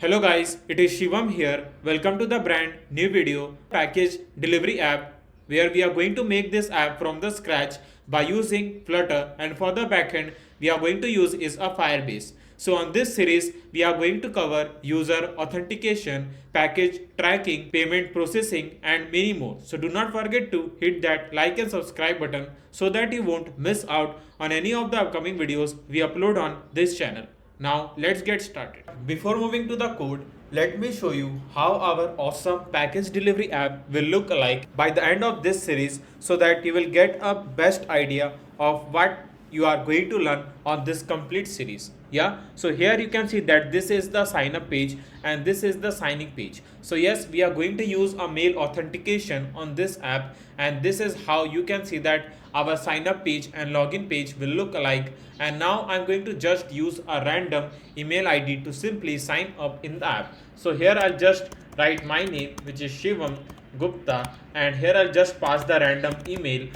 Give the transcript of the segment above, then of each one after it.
Hello guys, it is Shivam here. Welcome to the brand new video package delivery app where we are going to make this app from the scratch by using Flutter, and for the backend we are going to use is a Firebase. So on this series we are going to cover user authentication, package tracking, payment processing and many more. So do not forget to hit that like and subscribe button so that you won't miss out on any of the upcoming videos we upload on this channel. Now let's get started. Before moving to the code, let me show you how our awesome package delivery app will look like by the end of this series so that you will get a best idea of what you are going to learn on this complete series. Yeah, so here you can see that this is the sign up page and this is the signing page. So yes, we are going to use a mail authentication on this app, and this is how you can see that our sign up page and login page will look alike. And now I'm going to just use a random email ID to simply sign up in the app. So here I'll just write my name, which is Shivam Gupta, and here I'll just pass the random email,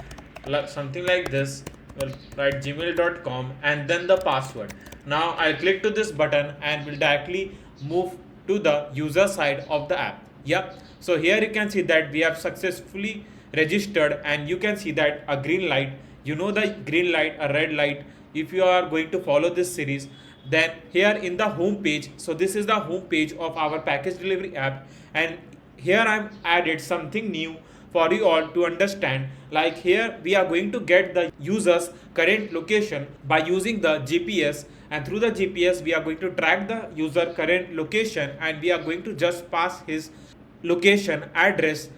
something like this. We'll write gmail.com and then the password. Now I'll click to this button and will directly move to the user side of the app. Yep. So here you can see that we have successfully registered, and you can see that a green light, the green light, a red light. If you are going to follow this series, then here in the home page, so this is the home page of our package delivery app, and here I've added something new for you all to understand. Like here we are going to get the user's current location by using the GPS, and through the GPS we are going to track the user current location, and we are going to just pass his location address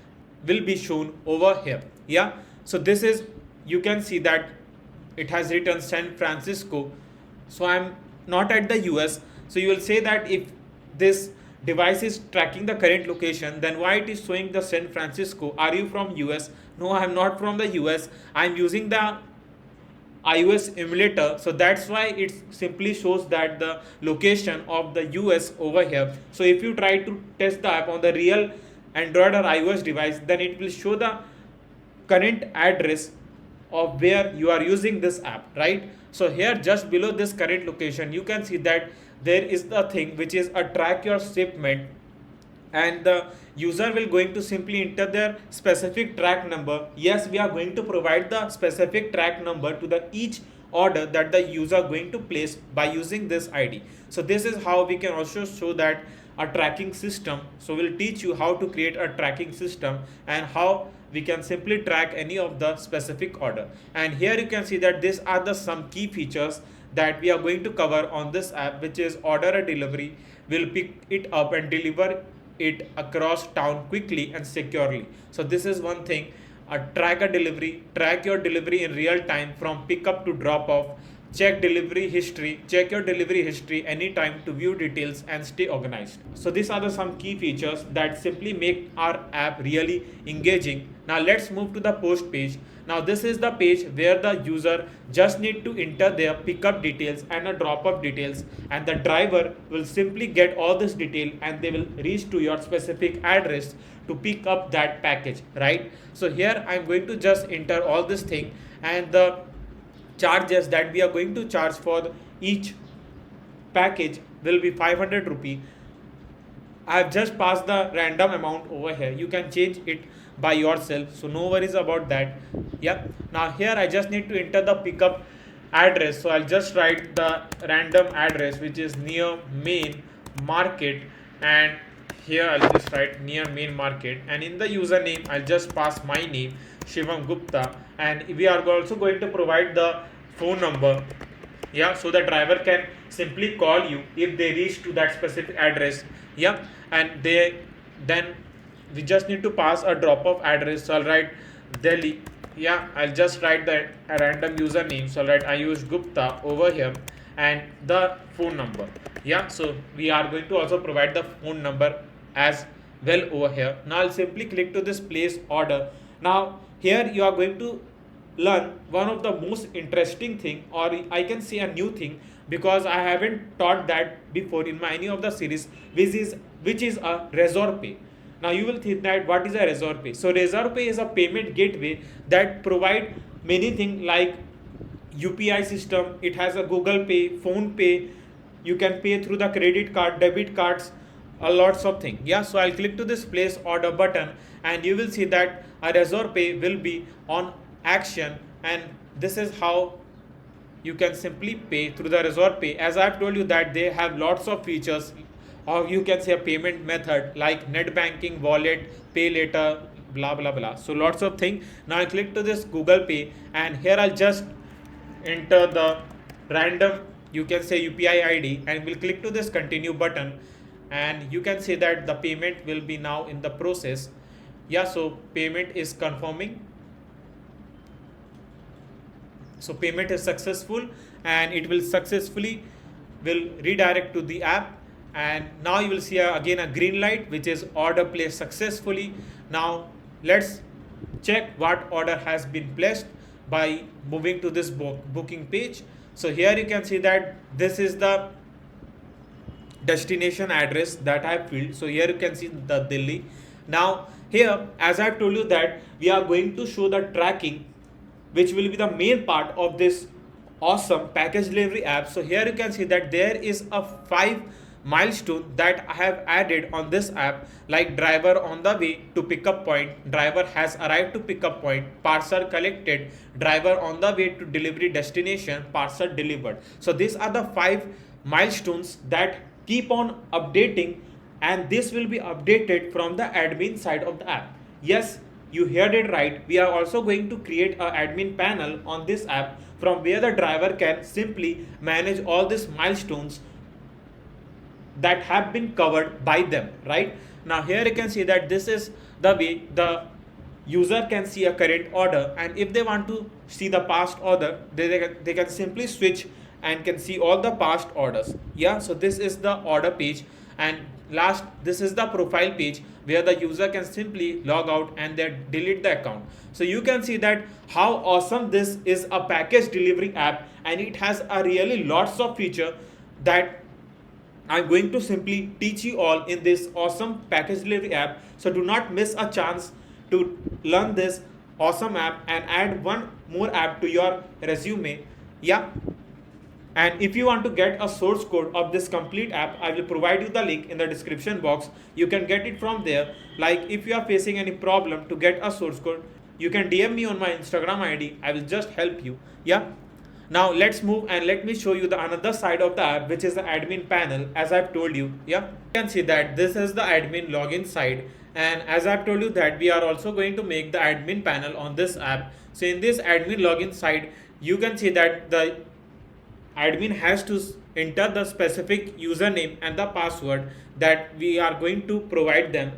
will be shown over here. Yeah, so this is, you can see that it has written San Francisco. So I'm not at the US. So you will say that if this device is tracking the current location, then why it is showing the San Francisco? Are you from US? No, I'm not from the US. I'm using the iOS emulator, so that's why it simply shows that the location of the US over here. So if you try to test the app on the real Android or iOS device, then it will show the current address of where you are using this app, right? So here just below this current location, you can see that there is the thing which is a track your shipment, and the user will going to simply enter their specific track number. Yes, we are going to provide the specific track number to the each order that the user going to place by using this ID. So this is how we can also show that a tracking system. So we'll teach you how to create a tracking system and how we can simply track any of the specific order. And here you can see that these are the some key features that we are going to cover on this app, which is order a delivery, will pick it up and deliver it across town quickly and securely. So this is one thing. Track a delivery, track your delivery in real time from pickup to drop off. Check delivery history, check your delivery history anytime to view details and stay organized. So these are the some key features that simply make our app really engaging. Now let's move to the post page. Now this is the page where the user just need to enter their pickup details and a drop off details, and the driver will simply get all this detail and they will reach to your specific address to pick up that package, right? So here I'm going to just enter all this thing, and the charges that we are going to charge for each package will be 500 rupee. I have just passed the random amount over here. You can change it by yourself, so no worries about that. Yep. Now here I just need to enter the pickup address. So I'll just write the random address, which is near main market, and here I'll just write near main market, and in the username I'll just pass my name, Shivam Gupta, and we are also going to provide the phone number. Yeah, so the driver can simply call you if they reach to that specific address. Yeah, and then we just need to pass a drop off address. So I'll write Delhi. Yeah, I'll just write a random username. So I'll write Ayush Gupta over here, and the phone number. Yeah, so we are going to also provide the phone number as well over here. Now I'll simply click to this place order. Now here you are going to learn one of the most interesting thing, or I can say a new thing, because I haven't taught that before in any of the series, which is a Razor Pay. Now you will think that what is a Razor Pay? So Razor Pay is a payment gateway that provide many things like UPI system. It has a Google Pay, Phone Pay. You can pay through the credit card, debit cards, a lots of things. Yeah, so I'll click to this place order button, and you will see that a Razor Pay will be on action, and this is how you can simply pay through the Razor Pay. As I've told you that they have lots of features, or you can say a payment method like net banking, wallet, pay later, blah blah blah. So lots of things. Now I click to this Google Pay, and here I'll just enter the random, you can say, UPI ID, and we'll click to this continue button, and you can see that the payment will be now in the process. Yeah, so payment is confirming. So payment is successful, and it will successfully will redirect to the app, and now you will see again a green light which is order placed successfully. Now let's check what order has been placed by moving to this booking page. So here you can see that this is the destination address that I filled. So here you can see the Delhi. Now here, as I told you that we are going to show the tracking, which will be the main part of this awesome package delivery app. So here you can see that there is a 5 milestone that I have added on this app, like driver on the way to pickup point, driver has arrived to pickup point, parcel collected, driver on the way to delivery destination, parcel delivered. So these are the 5 milestones that keep on updating, and this will be updated from the admin side of the app. Yes, you heard it right. We are also going to create an admin panel on this app from where the driver can simply manage all these milestones that have been covered by them. Right now here you can see that this is the way the user can see a current order, and if they want to see the past order, they can simply switch and can see all the past orders. Yeah, so this is the order page, and last, this is the profile page where the user can simply log out and then delete the account. So you can see that how awesome this is a package delivery app, and it has a really lots of feature that I'm going to simply teach you all in this awesome package delivery app. So do not miss a chance to learn this awesome app and add one more app to your resume. Yeah, and if you want to get a source code of this complete app, I will provide you the link in the description box. You can get it from there. Like if you are facing any problem to get a source code, you can DM me on my Instagram ID. I will just help you. Yeah. Now let's move and let me show you the another side of the app, which is the admin panel, as I've told you. Yeah, you can see that this is the admin login side, and as I've told you that we are also going to make the admin panel on this app. So in this admin login side, you can see that the admin has to enter the specific username and the password that we are going to provide them,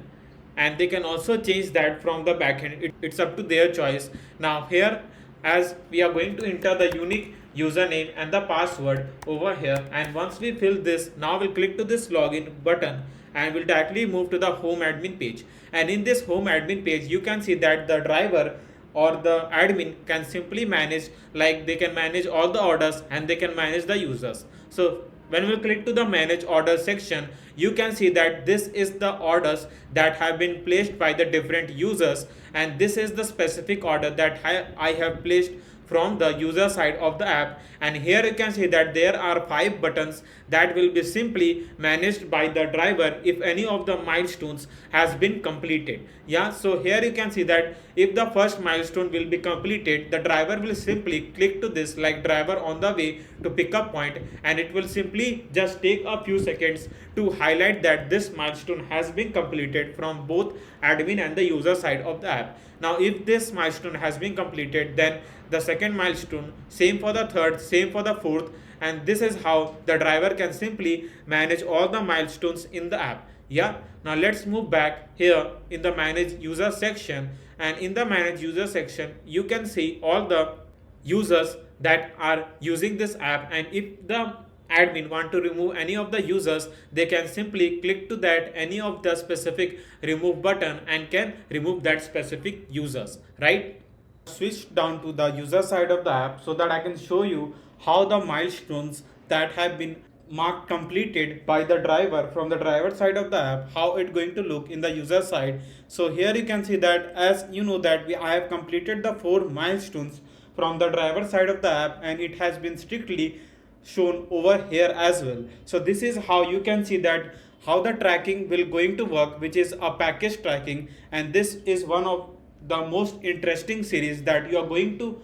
and they can also change that from the backend. It's up to their choice. Now here, as we are going to enter the unique username and the password over here, and once we fill this, now we'll click to this login button and we'll directly move to the home admin page. And in this home admin page, you can see that the driver or the admin can simply manage, like they can manage all the orders and they can manage the users. So when we click to the manage order section, you can see that this is the orders that have been placed by the different users, and this is the specific order that I have placed from the user side of the app. And here you can see that there are 5 buttons that will be simply managed by the driver if any of the milestones has been completed. Yeah, so here you can see that if the first milestone will be completed, the driver will simply click to this, like driver on the way to pickup point, and it will simply just take a few seconds to highlight that this milestone has been completed from both admin and the user side of the app. Now if this milestone has been completed, then the second milestone, same for the third, same for the fourth, and this is how the driver can simply manage all the milestones in the app. Yeah, now let's move back here in the manage user section, and in the manage user section you can see all the users that are using this app, and if the admin want to remove any of the users, they can simply click to that any of the specific remove button and can remove that specific users. Right, switch down to the user side of the app so that I can show you how the milestones that have been marked completed by the driver from the driver side of the app, how it going to look in the user side. So here you can see that, as you know that I have completed the 4 milestones from the driver side of the app, and it has been strictly shown over here as well. So this is how you can see that how the tracking will going to work, which is a package tracking, and this is one of the most interesting series that you are going to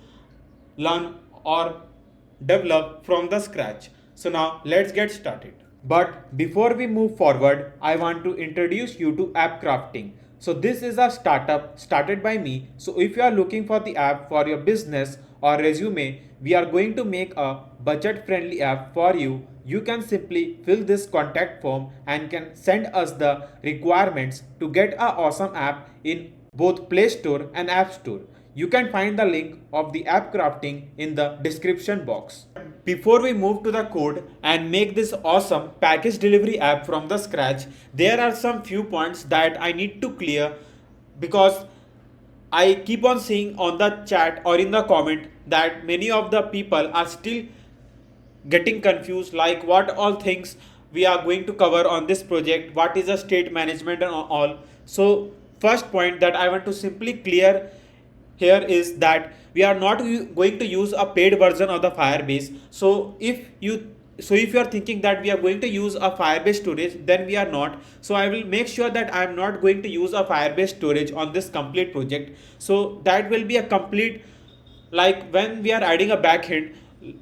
learn or develop from the scratch. So now let's get started. But before we move forward, I want to introduce you to app crafting. So this is a startup started by me. So if you are looking for the app for your business or resume, we are going to make a budget friendly app for you. You can simply fill this contact form and can send us the requirements to get an awesome app in both Play Store and App Store. You can find the link of the app crafting in the description box. Before we move to the code and make this awesome package delivery app from the scratch, there are some few points that I need to clear because I keep on seeing on the chat or in the comment that many of the people are still getting confused, like what all things we are going to cover on this project, what is the state management and all. So first point that I want to simply clear here is that we are not going to use a paid version of the Firebase. So if you are thinking that we are going to use a Firebase storage, then we are not. So I will make sure that I am not going to use a Firebase storage on this complete project. So that will be a complete, like when we are adding a backend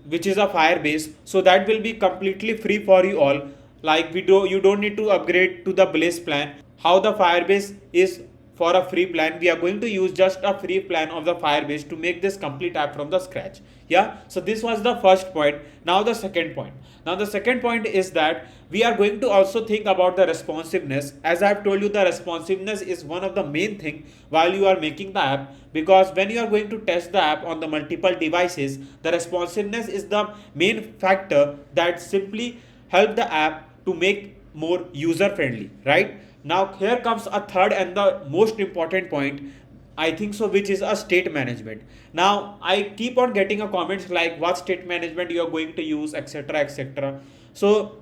which is a Firebase, so that will be completely free for you all. Like you don't need to upgrade to the Blaze plan. How the Firebase is for a free plan, we are going to use just a free plan of the Firebase to make this complete app from the scratch. Yeah, so this was the first point. Now the second point. Now the second point is that we are going to also think about the responsiveness. As I have told you, the responsiveness is one of the main thing while you are making the app, because when you are going to test the app on the multiple devices, the responsiveness is the main factor that simply help the app to make more user friendly, right? Now here comes a third and the most important point, I think so, which is a state management. Now I keep on getting a comments like what state management you are going to use, etc, etc. So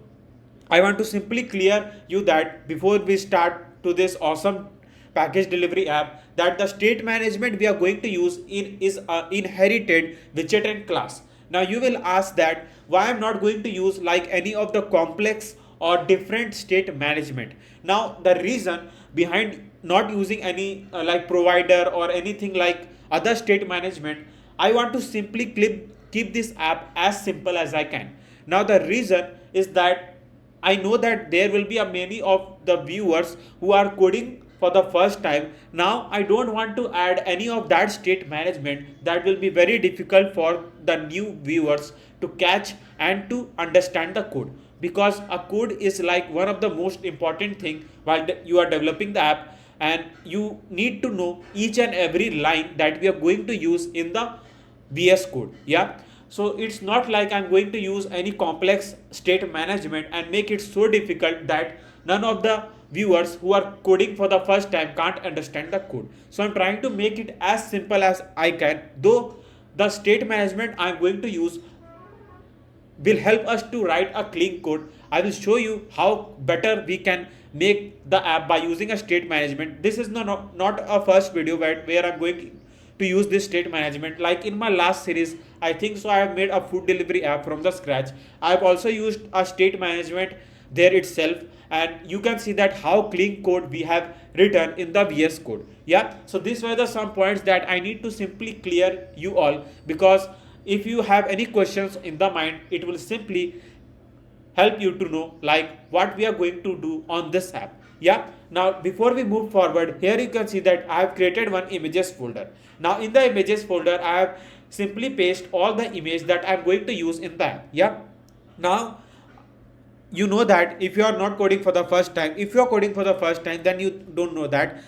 I want to simply clear you that before we start to this awesome package delivery app, that the state management we are going to use is a inherited widget and class. Now you will ask that why I'm not going to use like any of the complex or different state management. Now the reason behind not using any like provider or anything like other state management, I want to simply keep this app as simple as I can. Now the reason is that I know that there will be a many of the viewers who are coding for the first time. Now I don't want to add any of that state management. That will be very difficult for the new viewers to catch and to understand the code, because a code is like one of the most important thing while you are developing the app, and you need to know each and every line that we are going to use in the VS code. Yeah, so it's not like I'm going to use any complex state management and make it so difficult that none of the viewers who are coding for the first time can't understand the code. So I'm trying to make it as simple as I can, though the state management I'm going to use will help us to write a clean code. I will show you how better we can make the app by using a state management. This is not a first video where I'm going to use this state management. Like in my last series, I think so I have made a food delivery app from the scratch. I have also used a state management there itself, and you can see that how clean code we have written in the VS code. Yeah, so these were the some points that I need to simply clear you all, because if you have any questions in the mind, it will simply help you to know like what we are going to do on this app. Yeah, now before we move forward, here you can see that I have created one images folder. Now in the images folder, I have simply paste all the image that I am going to use in the app. Yeah, now you know that if you are not coding for the first time, if you are coding for the first time, then you don't know that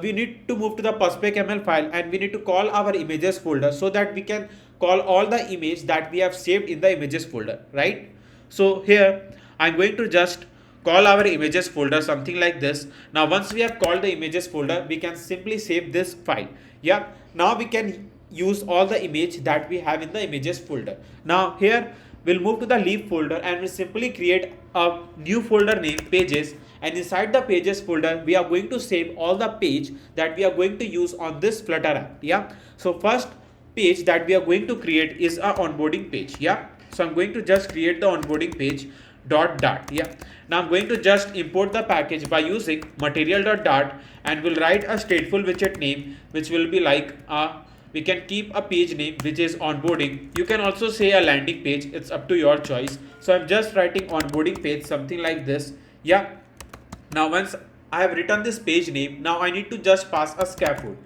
we need to move to the pub.ml file and we need to call our images folder, so that we can call all the image that we have saved in the images folder, right? So here I'm going to just call our images folder something like this. Now once we have called the images folder, we can simply save this file. Yeah, now we can use all the image that we have in the images folder. Now here we'll move to the leaf folder and we'll simply create a new folder named pages, and inside the pages folder we are going to save all the page that we are going to use on this Flutter app. Yeah, so first page that we are going to create is a onboarding page. Yeah, so I'm going to just create the onboarding page. material.dart. Yeah. Now I'm going to just import the package by using material.dart, and we'll write a stateful widget name which will be like we can keep a page name which is onboarding. You can also say a landing page, it's up to your choice. So I'm just writing onboarding page, something like this. Yeah. Now once I have written this page name, now I need to just pass a scaffold.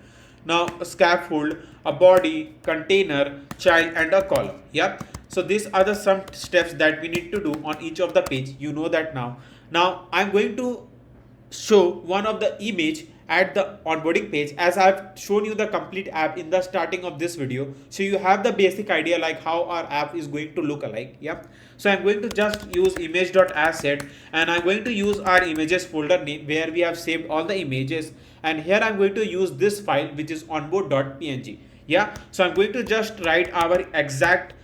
Now a scaffold, a body, container, child, and a column. Yep. So these are the some steps that we need to do on each of the page. You know that now. Now I'm going to show one of the image at the onboarding page, as I've shown you the complete app in the starting of this video, so you have the basic idea like how our app is going to look alike. Yep. So I'm going to just use image.asset, and I'm going to use our images folder name where we have saved all the images, and here I'm going to use this file which is onboard.png. Yeah. So I'm going to just write our exact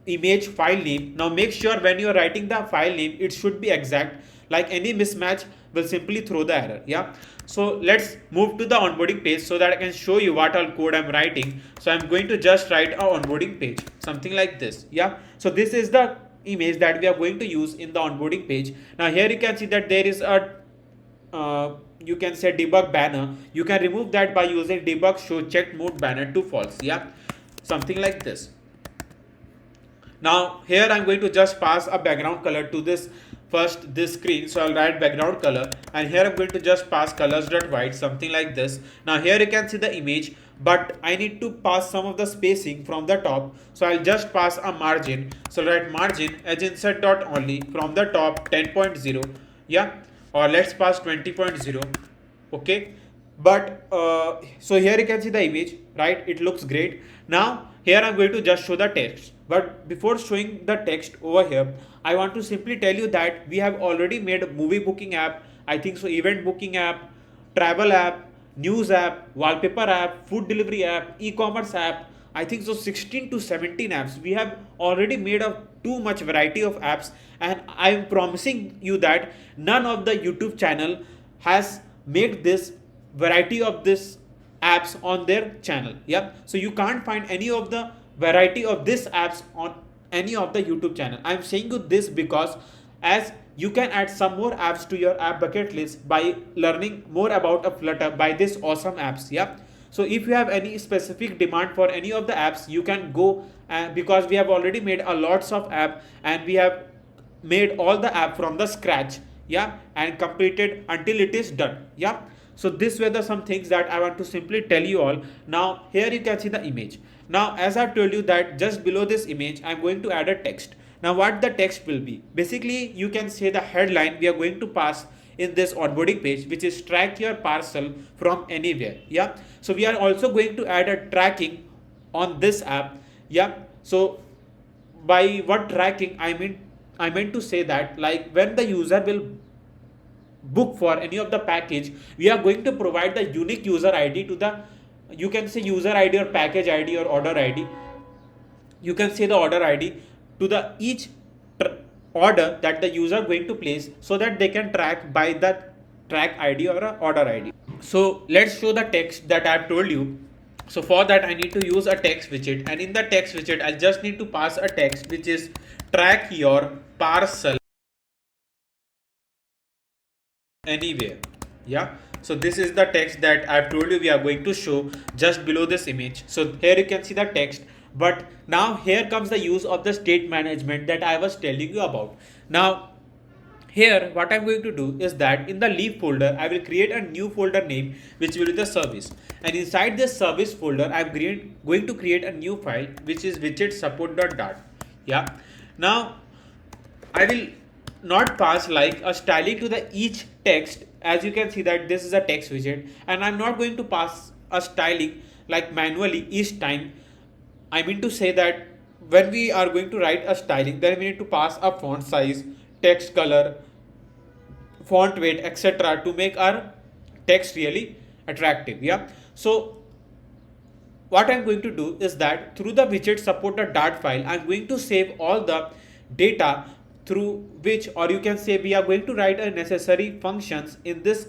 image file name. Now make sure when you're writing the file name it should be exact, like any mismatch will simply throw the error. Yeah. So let's move to the onboarding page so that I can show you what all code I'm writing. So I'm going to just write a onboarding page, something like this. Yeah. So this is the image that we are going to use in the onboarding page. Now here you can see that there is a you can say debug banner. You can remove that by using debug show checked mode banner to false. Yeah. Something like this. Now here I'm going to just pass a background color to this screen. So I'll write background color, and here I'm going to just pass colors.white, something like this. Now here you can see the image, but I need to pass some of the spacing from the top. So I'll just pass a margin. So write margin edge insert dot only from the top 10.0. Yeah, or let's pass 20.0. Okay. But so here you can see the image, right? It looks great. Now here I'm going to just show the text, but before showing the text over here, I want to simply tell you that we have already made a movie booking app, I think so, event booking app, travel app, news app, wallpaper app, food delivery app, e-commerce app, I think so 16 to 17 apps. We have already made a too much variety of apps, and I am promising you that none of the YouTube channel has made this variety of this apps on their channel. Yep. So you can't find any of the variety of this apps on any of the YouTube channel. I'm saying you this because as you can add some more apps to your app bucket list by learning more about a Flutter by this awesome apps. Yep. So if you have any specific demand for any of the apps, you can go, because we have already made a lots of app, and we have made all the app from the scratch. Yeah, and completed until it is done. Yeah. So these were the some things that I want to simply tell you all. Now here you can see the image. Now as I've told you that just below this image I'm going to add a text. Now what the text will be, basically you can say the headline we are going to pass in this onboarding page, which is track your parcel from anywhere. Yeah. So we are also going to add a tracking on this app. Yeah. So by what tracking I meant to say that, like when the user will book for any of the package, we are going to provide the unique user ID to the, you can say user ID or package ID or order ID. You can say the order ID to the each order that the user going to place, so that they can track by the track ID or a order ID. So let's show the text that I've told you. So for that I need to use a text widget, and in the text widget I just need to pass a text which is track your parcel anywhere. Yeah. So this is the text that I've told you we are going to show just below this image. So here you can see the text, but now here comes the use of the state management that I was telling you about. Now here what I'm going to do is that in the leaf folder I will create a new folder name which will be the service, and inside this service folder I'm going to create a new file which is widget support.dart. Yeah. Now I will not pass like a styling to the each text. As you can see that this is a text widget, and I'm not going to pass a styling like manually each time. I mean to say that when we are going to write a styling, then we need to pass a font size, text color, font weight, etc. to make our text really attractive. Yeah. So what I'm going to do is that through the widget support.dart file, I'm going to save all the data through which, or you can say we are going to write a necessary functions in this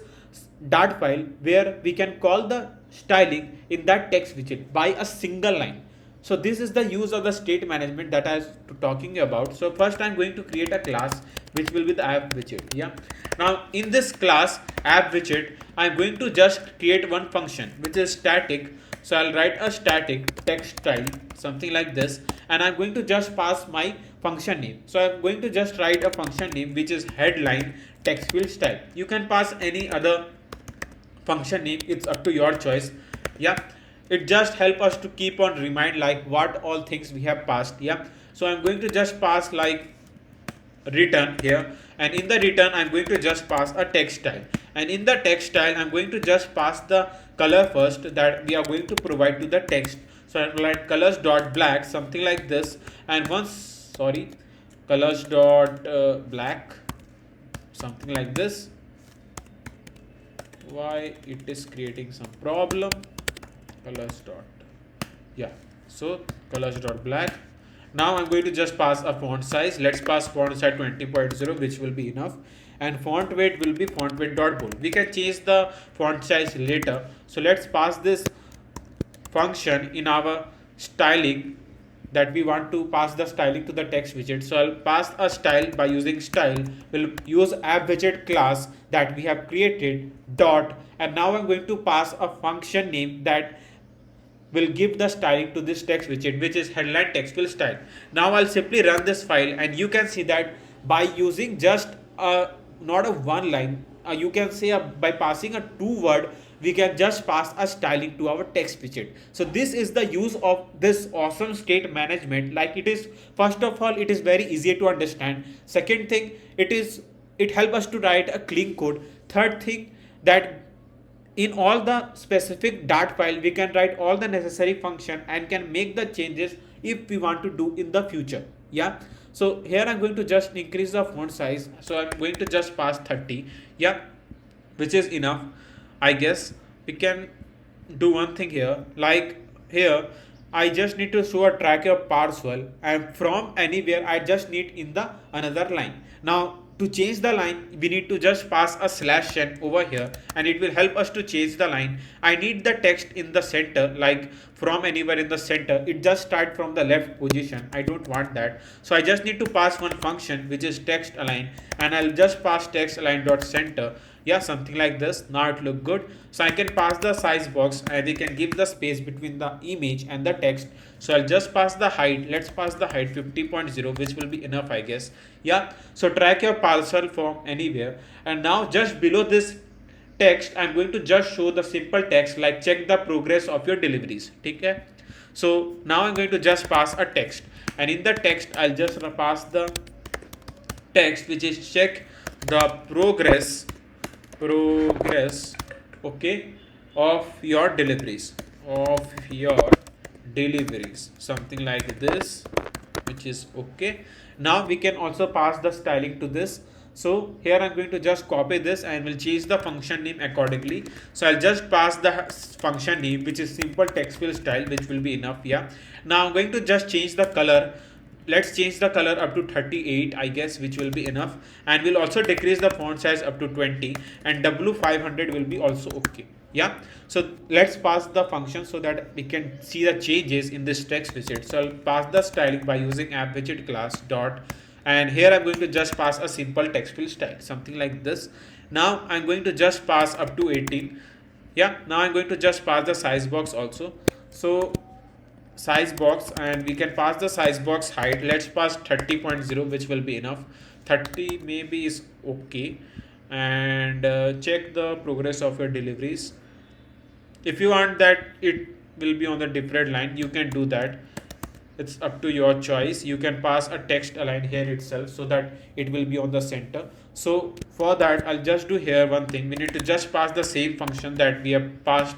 dart file where we can call the styling in that text widget by a single line. So this is the use of the state management that I was talking about. So first I'm going to create a class which will be the app widget. Yeah. Now in this class app widget, I'm going to just create one function which is static. So I'll write a static text style, something like this, and I'm going to just pass my function name. So I'm going to just write a function name which is headline text field style. You can pass any other function name, it's up to your choice. Yeah, it just help us to keep on remind like what all things we have passed. Yeah, so I'm going to just pass like return here, and in the return I'm going to just pass a text style, and in the text style I'm going to just pass the color first that we are going to provide to the text. So I'll write colors dot black, something like this, and once colors dot black, something like this. Why it is creating some problem? Colors dot, yeah, so colors dot black. Now I'm going to just pass a font size. Let's pass font size 20.0, which will be enough, and font weight will be font weight dot bold. We can change the font size later. So let's pass this function in our styling, that we want to pass the styling to the text widget. So I'll pass a style by using style. We'll use app widget class that we have created dot, and now I'm going to pass a function name that will give the styling to this text widget, which is headline text field style. Now I'll simply run this file, and you can see that by using just not a one line, you can say by passing a 2 word, we can just pass a styling to our text widget. So this is the use of this awesome state management. Like it is, first of all, it is very easy to understand. Second thing, it helps us to write a clean code. Third thing, that in all the specific dart file we can write all the necessary function and can make the changes if we want to do in the future. Yeah, so here I'm going to just increase the font size, so I'm going to just pass 30. Yeah, which is enough. I guess we can do one thing here, like here I just need to show a track of parcel, and from anywhere I just need in the another line. Now to change the line, we need to just pass a /n over here, and it will help us to change the line. I need the text in the center, like from anywhere in the center. It just start from the left position. I don't want that. So I just need to pass one function which is text align, and I'll just pass text align dot center. Yeah, something like this. Now it look good. So I can pass the size box, and we can give the space between the image and the text. So I'll just pass the height. Let's pass the height 50.0, which will be enough, I guess. Yeah, so track your parcel from anywhere, and now just below this text I'm going to just show the simple text like check the progress of your deliveries. Okay, so now I'm going to just pass a text, and in the text I'll just pass the text which is check the progress, okay, of your deliveries, something like this, which is okay. Now we can also pass the styling to this. So here I'm going to just copy this and will change the function name accordingly. So I'll just pass the function name which is simple text field style, which will be enough. Yeah, now I'm going to just change the color. Let's change the color up to 38, I guess, which will be enough, and we'll also decrease the font size up to 20, and W500 will be also okay. Yeah, so let's pass the function so that we can see the changes in this text widget. So I'll pass the styling by using app widget class dot, and here I'm going to just pass a simple text field style, something like this. Now I'm going to just pass up to 18. Yeah, now I'm going to just pass the size box also. So size box, and we can pass the size box height. Let's pass 30.0, which will be enough. 30 maybe is okay, and check the progress of your deliveries. If you want that it will be on the different line, you can do that. It's up to your choice. You can pass a text align here itself so that it will be on the center. So for that I'll just do here one thing. We need to just pass the same function that we have passed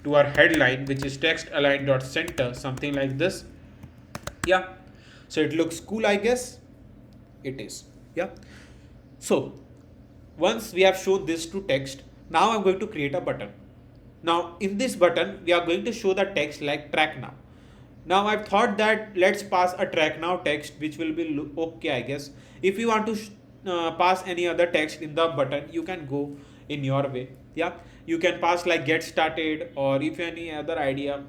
to our headline, which is text align dot center, something like this. Yeah, so it looks cool, I guess. It is. Yeah, so once we have shown this to text, now I'm going to create a button. Now in this button we are going to show the text like track now. Now I've thought that let's pass a track now text, which will be okay, I guess. If you want to pass any other text in the button, you can go in your way. Yeah, you can pass like get started, or if any other idea,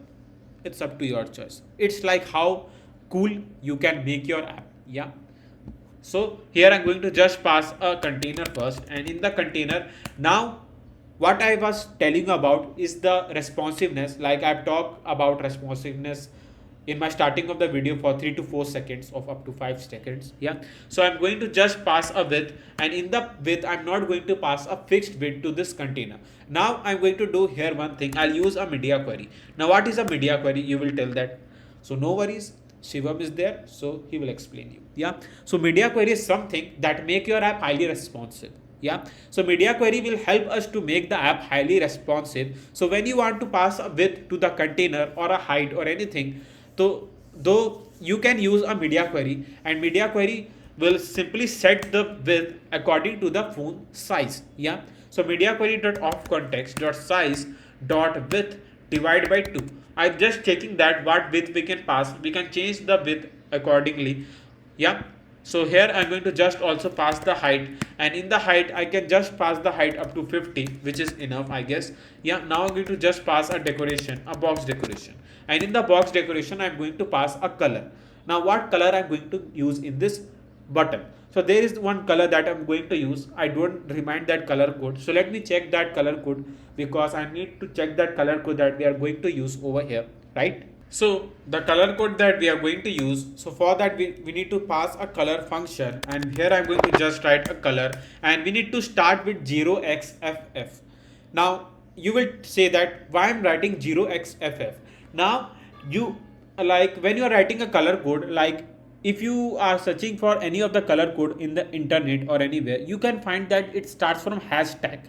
it's up to your choice. It's like how cool you can make your app. Yeah, So here I'm going to just pass a container first, and in the container, now what I was telling you about is the responsiveness. Like I've talked about responsiveness in my starting of the video for 3 to 4 seconds of up to 5 seconds. Yeah. So I'm going to just pass a width, and in the width I'm not going to pass a fixed width to this container. Now I'm going to do here one thing. I'll use a media query. Now what is a media query? You will tell that. So no worries. Shivam is there, so he will explain you. Yeah. So media query is something that make your app highly responsive. Yeah. So media query will help us to make the app highly responsive. So when you want to pass a width to the container or a height or anything, so though you can use a media query, and media query will simply set the width according to the font size. Yeah. So media query dot of context dot size dot width divide by 2. I'm just checking that what width we can pass. We can change the width accordingly. Yeah. So here I'm going to just also pass the height, and in the height I can just pass the height up to 50, which is enough, I guess. Yeah. Now I'm going to just pass a decoration, a box decoration, and in the box decoration I'm going to pass a color. Now what color I'm going to use in this button? So there is one color that I'm going to use. I don't remind that color code. So let me check that color code, because I need to check that color code that we are going to use over here, right? So the color code that we are going to use, so for that we need to pass a color function, and here I'm going to just write a color, and we need to start with 0xff. Now you will say that why I'm writing 0xff. Now you, like when you are writing a color code, like if you are searching for any of the color code in the internet or anywhere, you can find that it starts from hashtag.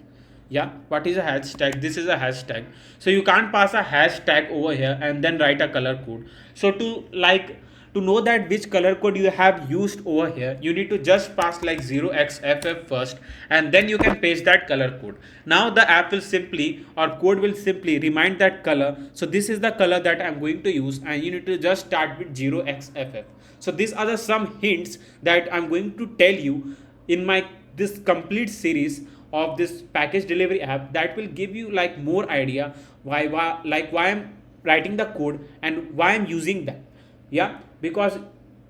Yeah. What is a hashtag? This is a hashtag. So you can't pass a hashtag over here and then write a color code. So to know that which color code you have used over here, you need to just pass like 0xff first, and then you can paste that color code. Now the app will simply, or code will simply remind that color. So this is the color that I'm going to use, and you need to just start with 0xff. So these are the some hints that I'm going to tell you in my this complete series of this package delivery app, that will give you like more idea why I'm writing the code and why I'm using that. Yeah. Because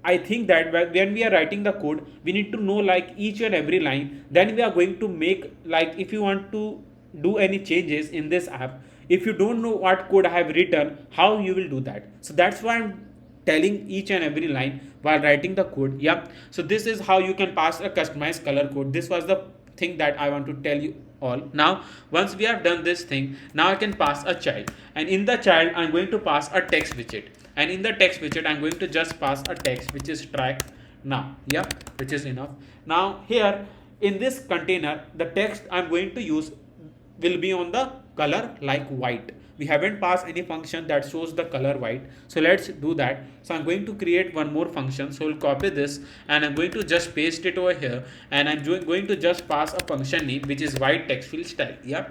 I think that when we are writing the code, we need to know like each and every line. Then we are going to make, like if you want to do any changes in this app, if you don't know what code I have written, how you will do that? So that's why I'm telling each and every line while writing the code. Yeah. So this is how you can pass a customized color code. This was the thing that I want to tell you all. Now once we have done this thing, now I can pass a child, and in the child I'm going to pass a text widget, and in the text widget I'm going to just pass a text which is track now. Yeah. Which is enough. Now here in this container, the text I'm going to use will be on the color like white. We haven't passed any function that shows the color white, so let's do that. So I'm going to create one more function. So we'll copy this, and I'm going to just paste it over here, and I'm going to just pass a function name which is white text field style. Yeah.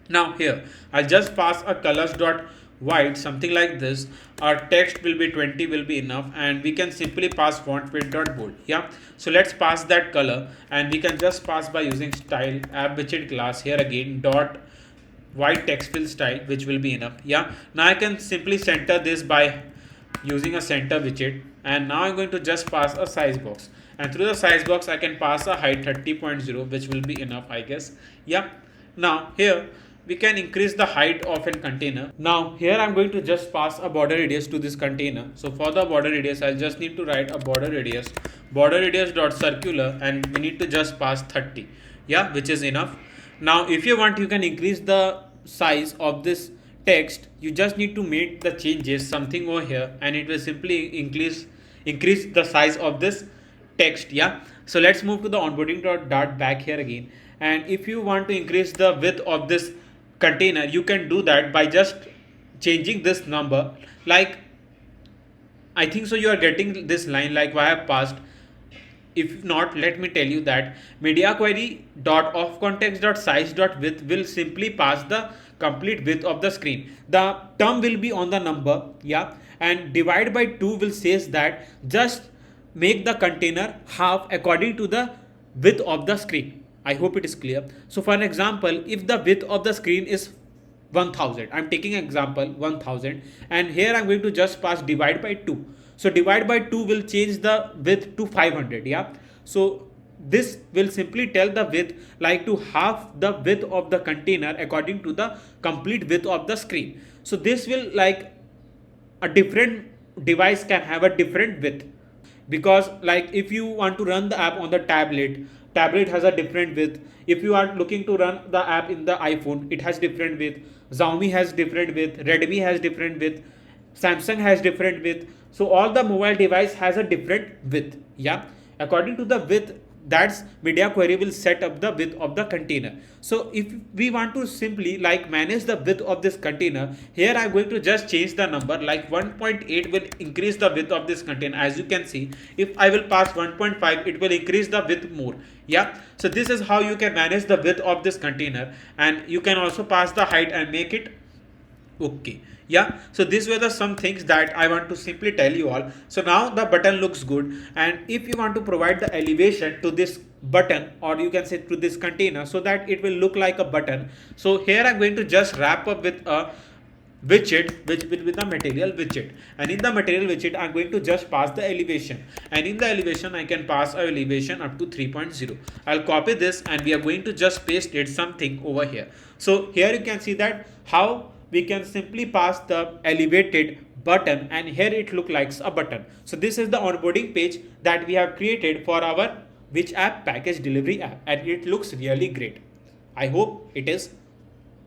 Now here I'll just pass a colors dot white, something like this. Our text will be 20 will be enough, and we can simply pass font width dot bold. Yeah. So let's pass that color, and we can just pass by using style app widget class here again dot white text fill style, which will be enough. Yeah. Now I can simply center this by using a center widget, and now I'm going to just pass a size box, and through the size box I can pass a height 30.0, which will be enough, I guess. Yeah. Now here we can increase the height of a container. Now here I'm going to just pass a border radius to this container. So for the border radius, I'll just need to write a border radius dot circular, and we need to just pass 30. Yeah. Which is enough. Now if you want, you can increase the size of this text. You just need to make the changes something over here, and it will simply increase the size of this text. Yeah. So let's move to the onboarding dot back here again, and if you want to increase the width of this container, you can do that by just changing this number. Like I think so you are getting this line like why I have passed. If not, let me tell you that media query dot of context dot size dot width will simply pass the complete width of the screen. The term will be on the number. Yeah. And divide by 2 will says that just make the container half according to the width of the screen. I hope it is clear. So for an example, if the width of the screen is 1000, I'm taking example 1000, and here I'm going to just pass divide by 2. So divide by 2 will change the width to 500. Yeah. So this will simply tell the width like to half the width of the container according to the complete width of the screen. So this will like a different device can have a different width, because like if you want to run the app on the tablet has a different width. If you are looking to run the app in the iPhone, it has different width. Xiaomi has different width, Redmi has different width, Samsung has different width. So all the mobile device has a different width. Yeah, according to the width, that's media query will set up the width of the container. So if we want to simply like manage the width of this container, here I'm going to just change the number, like 1.8 will increase the width of this container. As you can see, if I will pass 1.5, it will increase the width more. Yeah, so this is how you can manage the width of this container, and you can also pass the height and make it okay. Yeah, so these were the some things that I want to simply tell you all. So now the button looks good, and if you want to provide the elevation to this button, or you can say to this container, so that it will look like a button, so here I'm going to just wrap up with a widget which will be the material widget, and in the material widget I'm going to just pass the elevation, and in the elevation I can pass a elevation up to 3.0. I'll copy this and we are going to just paste it something over here. So here you can see that how we can simply pass the elevated button, and here it look like a button. So this is the onboarding page that we have created for our which app package delivery app, and it looks really great. I hope it is,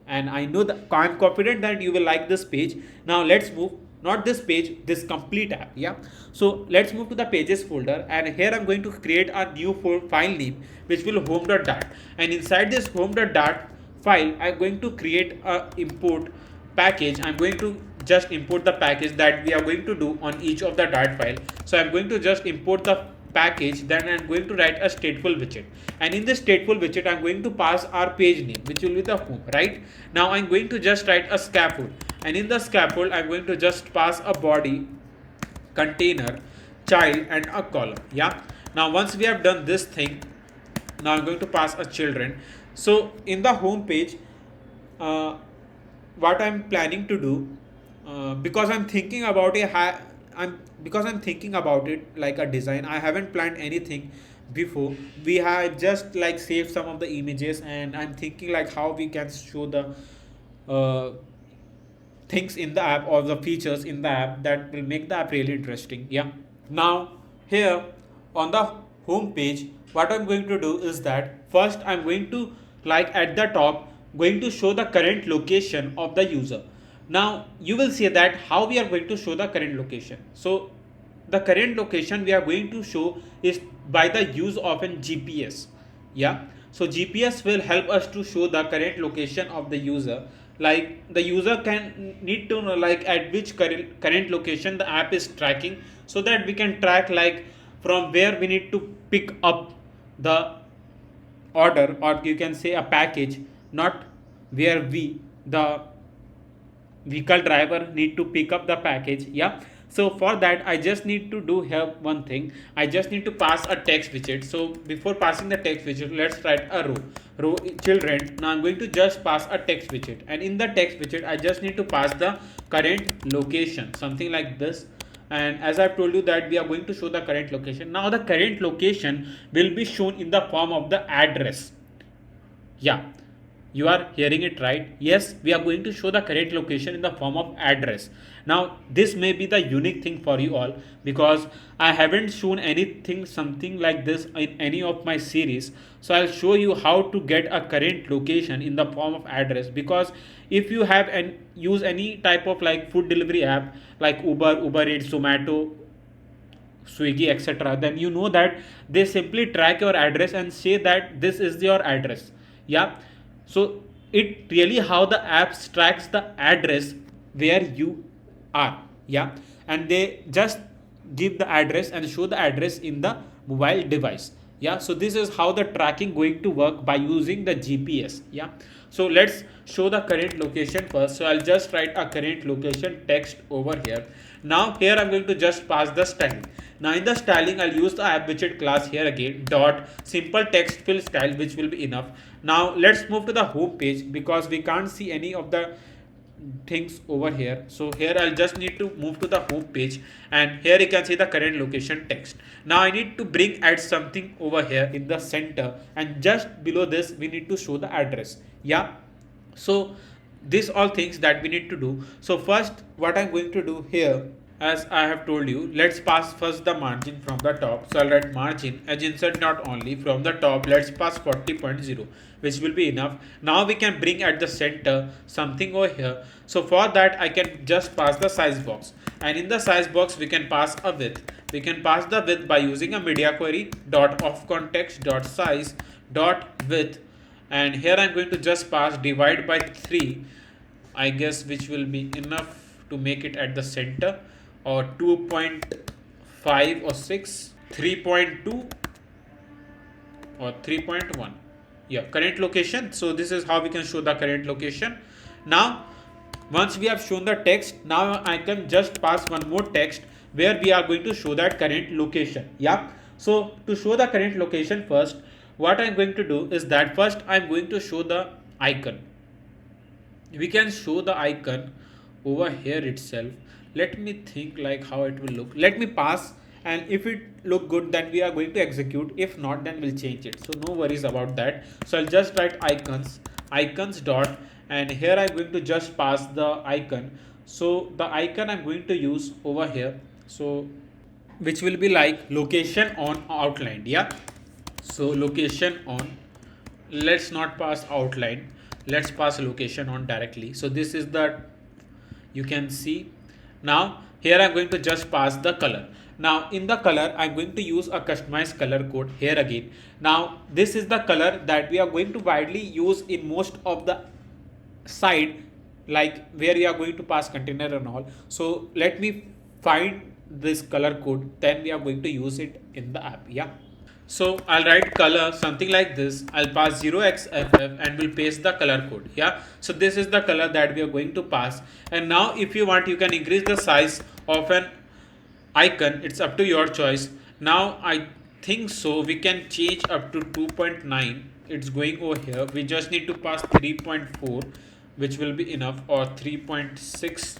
and I know that I'm confident that you will like this page. Now let's move, not this page, this complete app. Yeah, so let's move to the pages folder, and here I'm going to create a new file name which will home.dat, and inside this home.dat file I'm going to create a import package. I'm going to just import the package that we are going to do on each of the dart file. So I'm going to just import the package, then I'm going to write a stateful widget, and in this stateful widget I'm going to pass our page name which will be the home. Right now I'm going to just write a scaffold, and in the scaffold I'm going to just pass a body, container, child, and a column. Yeah, now once we have done this thing, now I'm going to pass a children. So in the home page, what I'm planning to do, because I'm thinking about I'm thinking about it like a design. I haven't planned anything before. We have just like saved some of the images, and I'm thinking like how we can show the things in the app, or the features in the app that will make the app really interesting. Yeah, now here on the home page, what I'm going to do is that first I'm going to like at the top going to show the current location of the user. Now you will see that how we are going to show the current location. So the current location we are going to show is by the use of an GPS. Yeah, so GPS will help us to show the current location of the user. Like the user can need to know like at which current location the app is tracking, so that we can track like from where we need to pick up the order, or you can say a package, not where we the vehicle driver need to pick up the package. Yeah, so for that I just need to do here one thing. I just need to pass a text widget. So before passing the text widget, let's write a row children. Now I'm going to just pass a text widget, and in the text widget I just need to pass the current location, something like this. And as I've told you that we are going to show the current location. Now the current location will be shown in the form of the address. Yeah, you are hearing it right. Yes, we are going to show the current location in the form of address. Now this may be the unique thing for you all, because I haven't shown anything something like this in any of my series. So I'll show you how to get a current location in the form of address, because if you have and use any type of like food delivery app like Uber Eats, Zomato, Swiggy, etc., then you know that they simply track your address and say that this is your address. Yeah, so it really how the app tracks the address where you are. Yeah, and they just give the address and show the address in the mobile device. Yeah, so this is how the tracking going to work by using the GPS. Yeah, so let's show the current location first. So I'll just write a current location text over here. Now here I'm going to just pass the styling. Now in the styling I'll use the app widget class here again, dot simple text fill style, which will be enough. Now let's move to the home page, because we can't see any of the things over here. So here I'll just need to move to the home page, and here you can see the current location text. Now I need to add something over here in the center, and just below this we need to show the address. Yeah, so these all things that we need to do. So first what I'm going to do here, as I have told you, let's pass first the margin from the top. So I'll write margin as insert not only from the top. Let's pass 40.0, which will be enough. Now we can bring at the center something over here. So for that I can just pass the size box, and in the size box we can pass a width. We can pass the width by using a media query dot of context dot size dot width, and here I'm going to just pass divide by 3, I guess, which will be enough to make it at the center, or 2.5 or 6, 3.2 or 3.1. Yeah, current location. So this is how we can show the current location. Now once we have shown the text, now I can just pass one more text where we are going to show that current location. Yeah, so to show the current location, first what I'm going to do is that first I'm going to show the icon. We can show the icon over here itself. Let me think like how it will look. Let me pass, and if it look good then we are going to execute. If not, then we'll change it. So no worries about that. So I'll just write icons dot, and here I'm going to just pass the icon. So the icon I'm going to use over here, so which will be like location on outlined. Yeah, so location on, let's not pass outline, let's pass location on directly. So this is the, you can see. Now here I'm going to just pass the color. Now in the color I'm going to use a customized color code here again. Now this is the color that we are going to widely use in most of the site, like where we are going to pass container and all. So let me find this color code, then we are going to use it in the app. Yeah, so I'll write color something like this. I'll pass 0xff and we'll paste the color code. Yeah, so this is the color that we are going to pass. And now if you want, you can increase the size of an icon. It's up to your choice. Now I think so we can change up to 2.9. It's going over here. We just need to pass 3.4, which will be enough, or 3.6.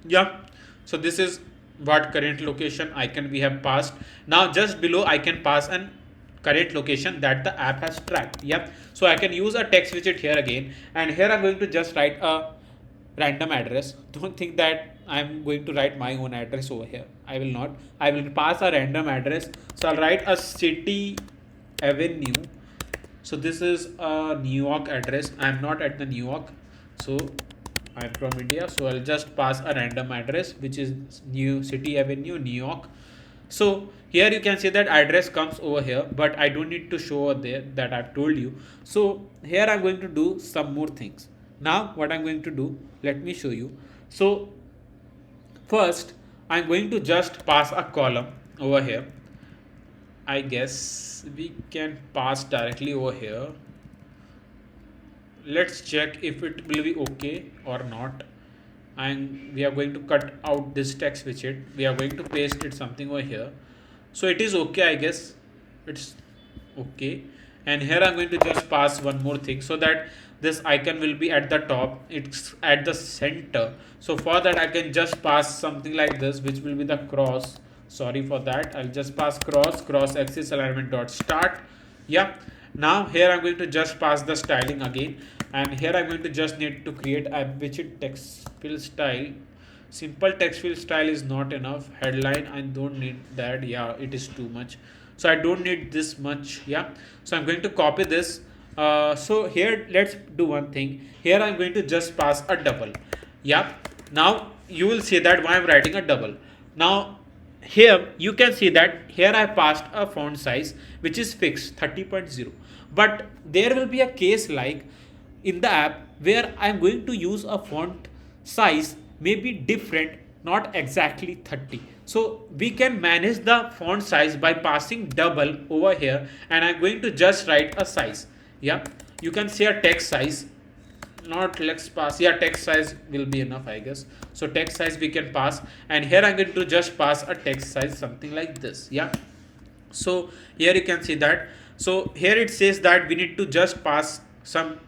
Yeah, so this is what current location icon we have passed. Now just below I can pass an current location that the app has tracked. Yep, so I can use a text widget here again, and here I'm going to just write a random address. Don't think that I'm going to write my own address over here. I will not. I will pass a random address. So I'll write a city avenue. So this is a New York address. I'm not at the New York, so I'm from India, so I'll just pass a random address, which is New City Avenue, New York. So here you can see that address comes over here, but I don't need to show over there that I've told you. So here I'm going to do some more things. Now what I'm going to do, let me show you. So first I'm going to just pass a column over here. I guess we can pass directly over here. Let's check if it will be okay or not. And we are going to cut out this text widget. We are going to paste it something over here. So it is okay, I guess. It's okay. And here I'm going to just pass one more thing, so that this icon will be at the top. It's at the center. So for that I can just pass something like this, which will be the cross. Sorry for that. I'll just pass cross axis alignment dot start. Yeah. Now here I'm going to just pass the styling again, and here I'm going to just need to create a widget text fill style. Simple text fill style is not enough. Headline, I don't need that. Yeah, it is too much, so I don't need this much. Yeah, so I'm going to copy this. So here let's do one thing. Here I'm going to just pass a double. Yeah, now you will see that why I'm writing a double. Now here you can see that here I passed a font size which is fixed 30.0, but there will be a case like in the app where I'm going to use a font size maybe different, not exactly 30. So we can manage the font size by passing double over here, and I'm going to just write a size. Yeah, you can say a text size, not let's pass, yeah, text size will be enough, I guess. So text size we can pass, and here I'm going to just pass a text size something like this. Yeah, so here you can see that. So here it says that we need to just pass some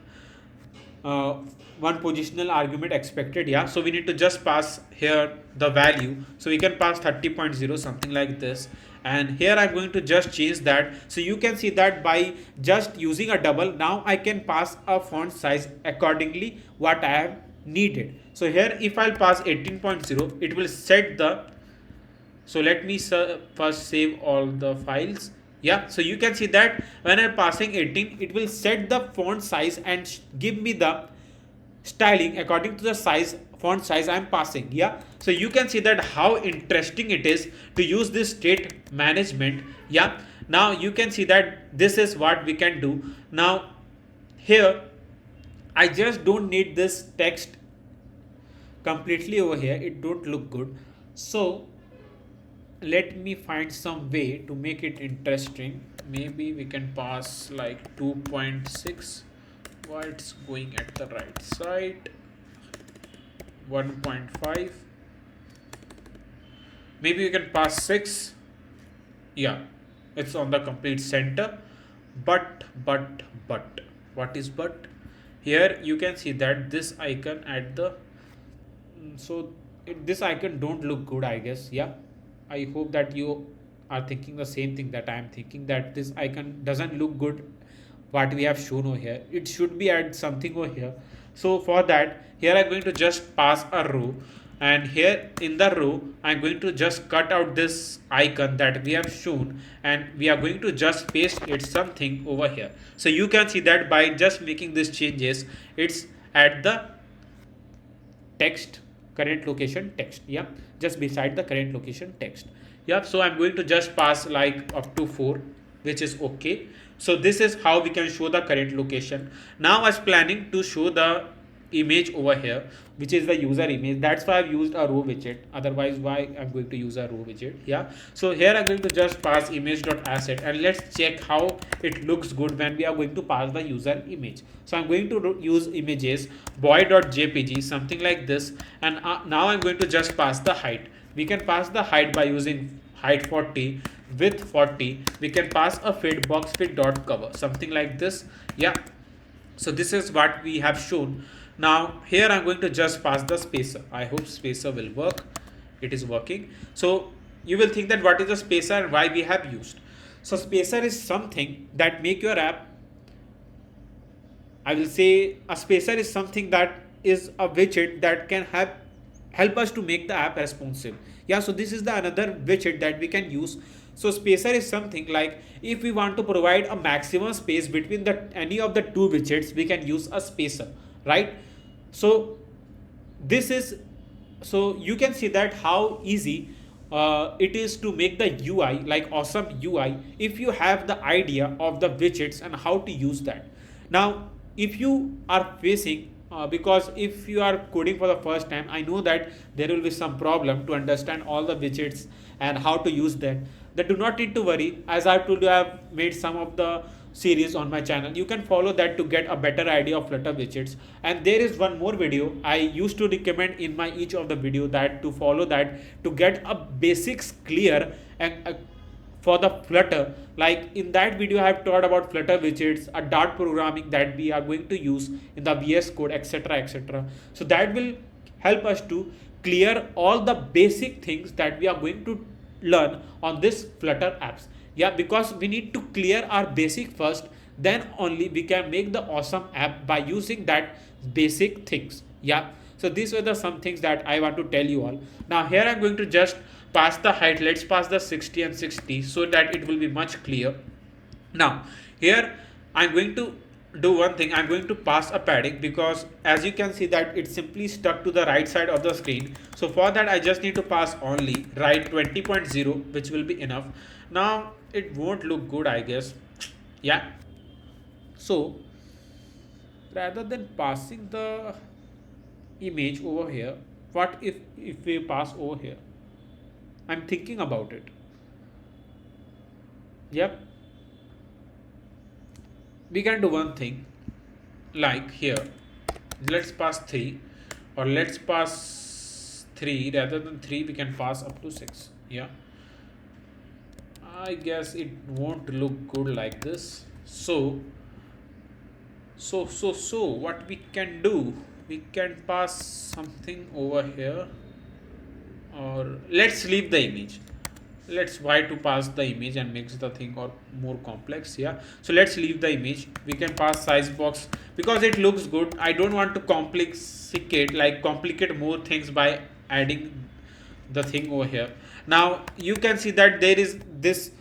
one positional argument expected. Yeah, so we need to just pass here the value, so we can pass 30.0 something like this, and here I'm going to just change that. So you can see that by just using a double, now I can pass a font size accordingly what I have needed. So here if I'll pass 18.0, it will set the, so let me first save all the files. Yeah, so you can see that when I'm passing 18, it will set the font size and give me the styling according to the size, font size I'm passing. Yeah, so you can see that how interesting it is to use this state management. Yeah, now you can see that this is what we can do. Now here I just don't need this text completely over here, it don't look good. So let me find some way to make it interesting. Maybe we can pass like 2.6. Why it's going at the right side. 1.5. Maybe we can pass 6. Yeah, it's on the complete center. But what is but? Here you can see that this icon at the this icon don't look good, I guess. Yeah, I hope that you are thinking the same thing that I am thinking, that this icon doesn't look good what we have shown over here. It should be add something over here. So for that, here I'm going to just pass a row, and here in the row I'm going to just cut out this icon that we have shown, and we are going to just paste it something over here. So you can see that by just making these changes, it's at the text current location text. Yeah, just beside the current location text. Yeah, so I'm going to just pass like up to 4, which is okay. So this is how we can show the current location. Now I was planning to show the image over here, which is the user image. That's why I've used a row widget. Otherwise, why I'm going to use a row widget? Yeah, so here I'm going to just pass image.asset, and let's check how it looks good when we are going to pass the user image. So I'm going to use images boy.jpg, something like this, and now I'm going to just pass the height. We can pass the height by using height 40, width 40. We can pass a fit box fit.cover, something like this. Yeah, so this is what we have shown. Now here I'm going to just pass the spacer. I hope spacer will work. It is working. So you will think that what is the spacer and why we have used. So spacer is something that make your app, I will say a spacer is something that is a widget that can help us to make the app responsive. Yeah, so this is the another widget that we can use. So spacer is something like if we want to provide a maximum space between the any of the two widgets, we can use a spacer, right? So this is, so you can see that how easy it is to make the UI, like awesome UI, if you have the idea of the widgets and how to use that. Now if you are facing because if you are coding for the first time, I know that there will be some problem to understand all the widgets and how to use them. That do not need to worry, as I told you, I have made some of the series on my channel. You can follow that to get a better idea of Flutter widgets. And there is one more video I used to recommend in my each of the video, that to follow that to get a basics clear and for the Flutter. Like in that video I have taught about Flutter widgets, a Dart programming that we are going to use in the VS Code, etc, etc. So that will help us to clear all the basic things that we are going to learn on this Flutter apps. Yeah, because we need to clear our basic first, then only we can make the awesome app by using that basic things. Yeah, so these were the some things that I want to tell you all. Now here I'm going to just pass the height. Let's pass the 60 and 60 so that it will be much clear. Now here I'm going to do one thing. I'm going to pass a padding, because as you can see that it's simply stuck to the right side of the screen. So for that I just need to pass only right 20.0, which will be enough. Now it won't look good, I guess. Yeah, so rather than passing the image over here, what if we pass over here? I'm thinking about it. Yep, we can do one thing, like here let's pass 3, or let's pass 3. Rather than 3 we can pass up to 6. Yeah, I guess it won't look good like this. So what we can do, we can pass something over here, or let's leave the image. Let's why to pass the image and makes the thing or more complex. Yeah, so let's leave the image. We can pass size box because it looks good. I don't want to complicate more things by adding the thing over here. Now you can see that there is this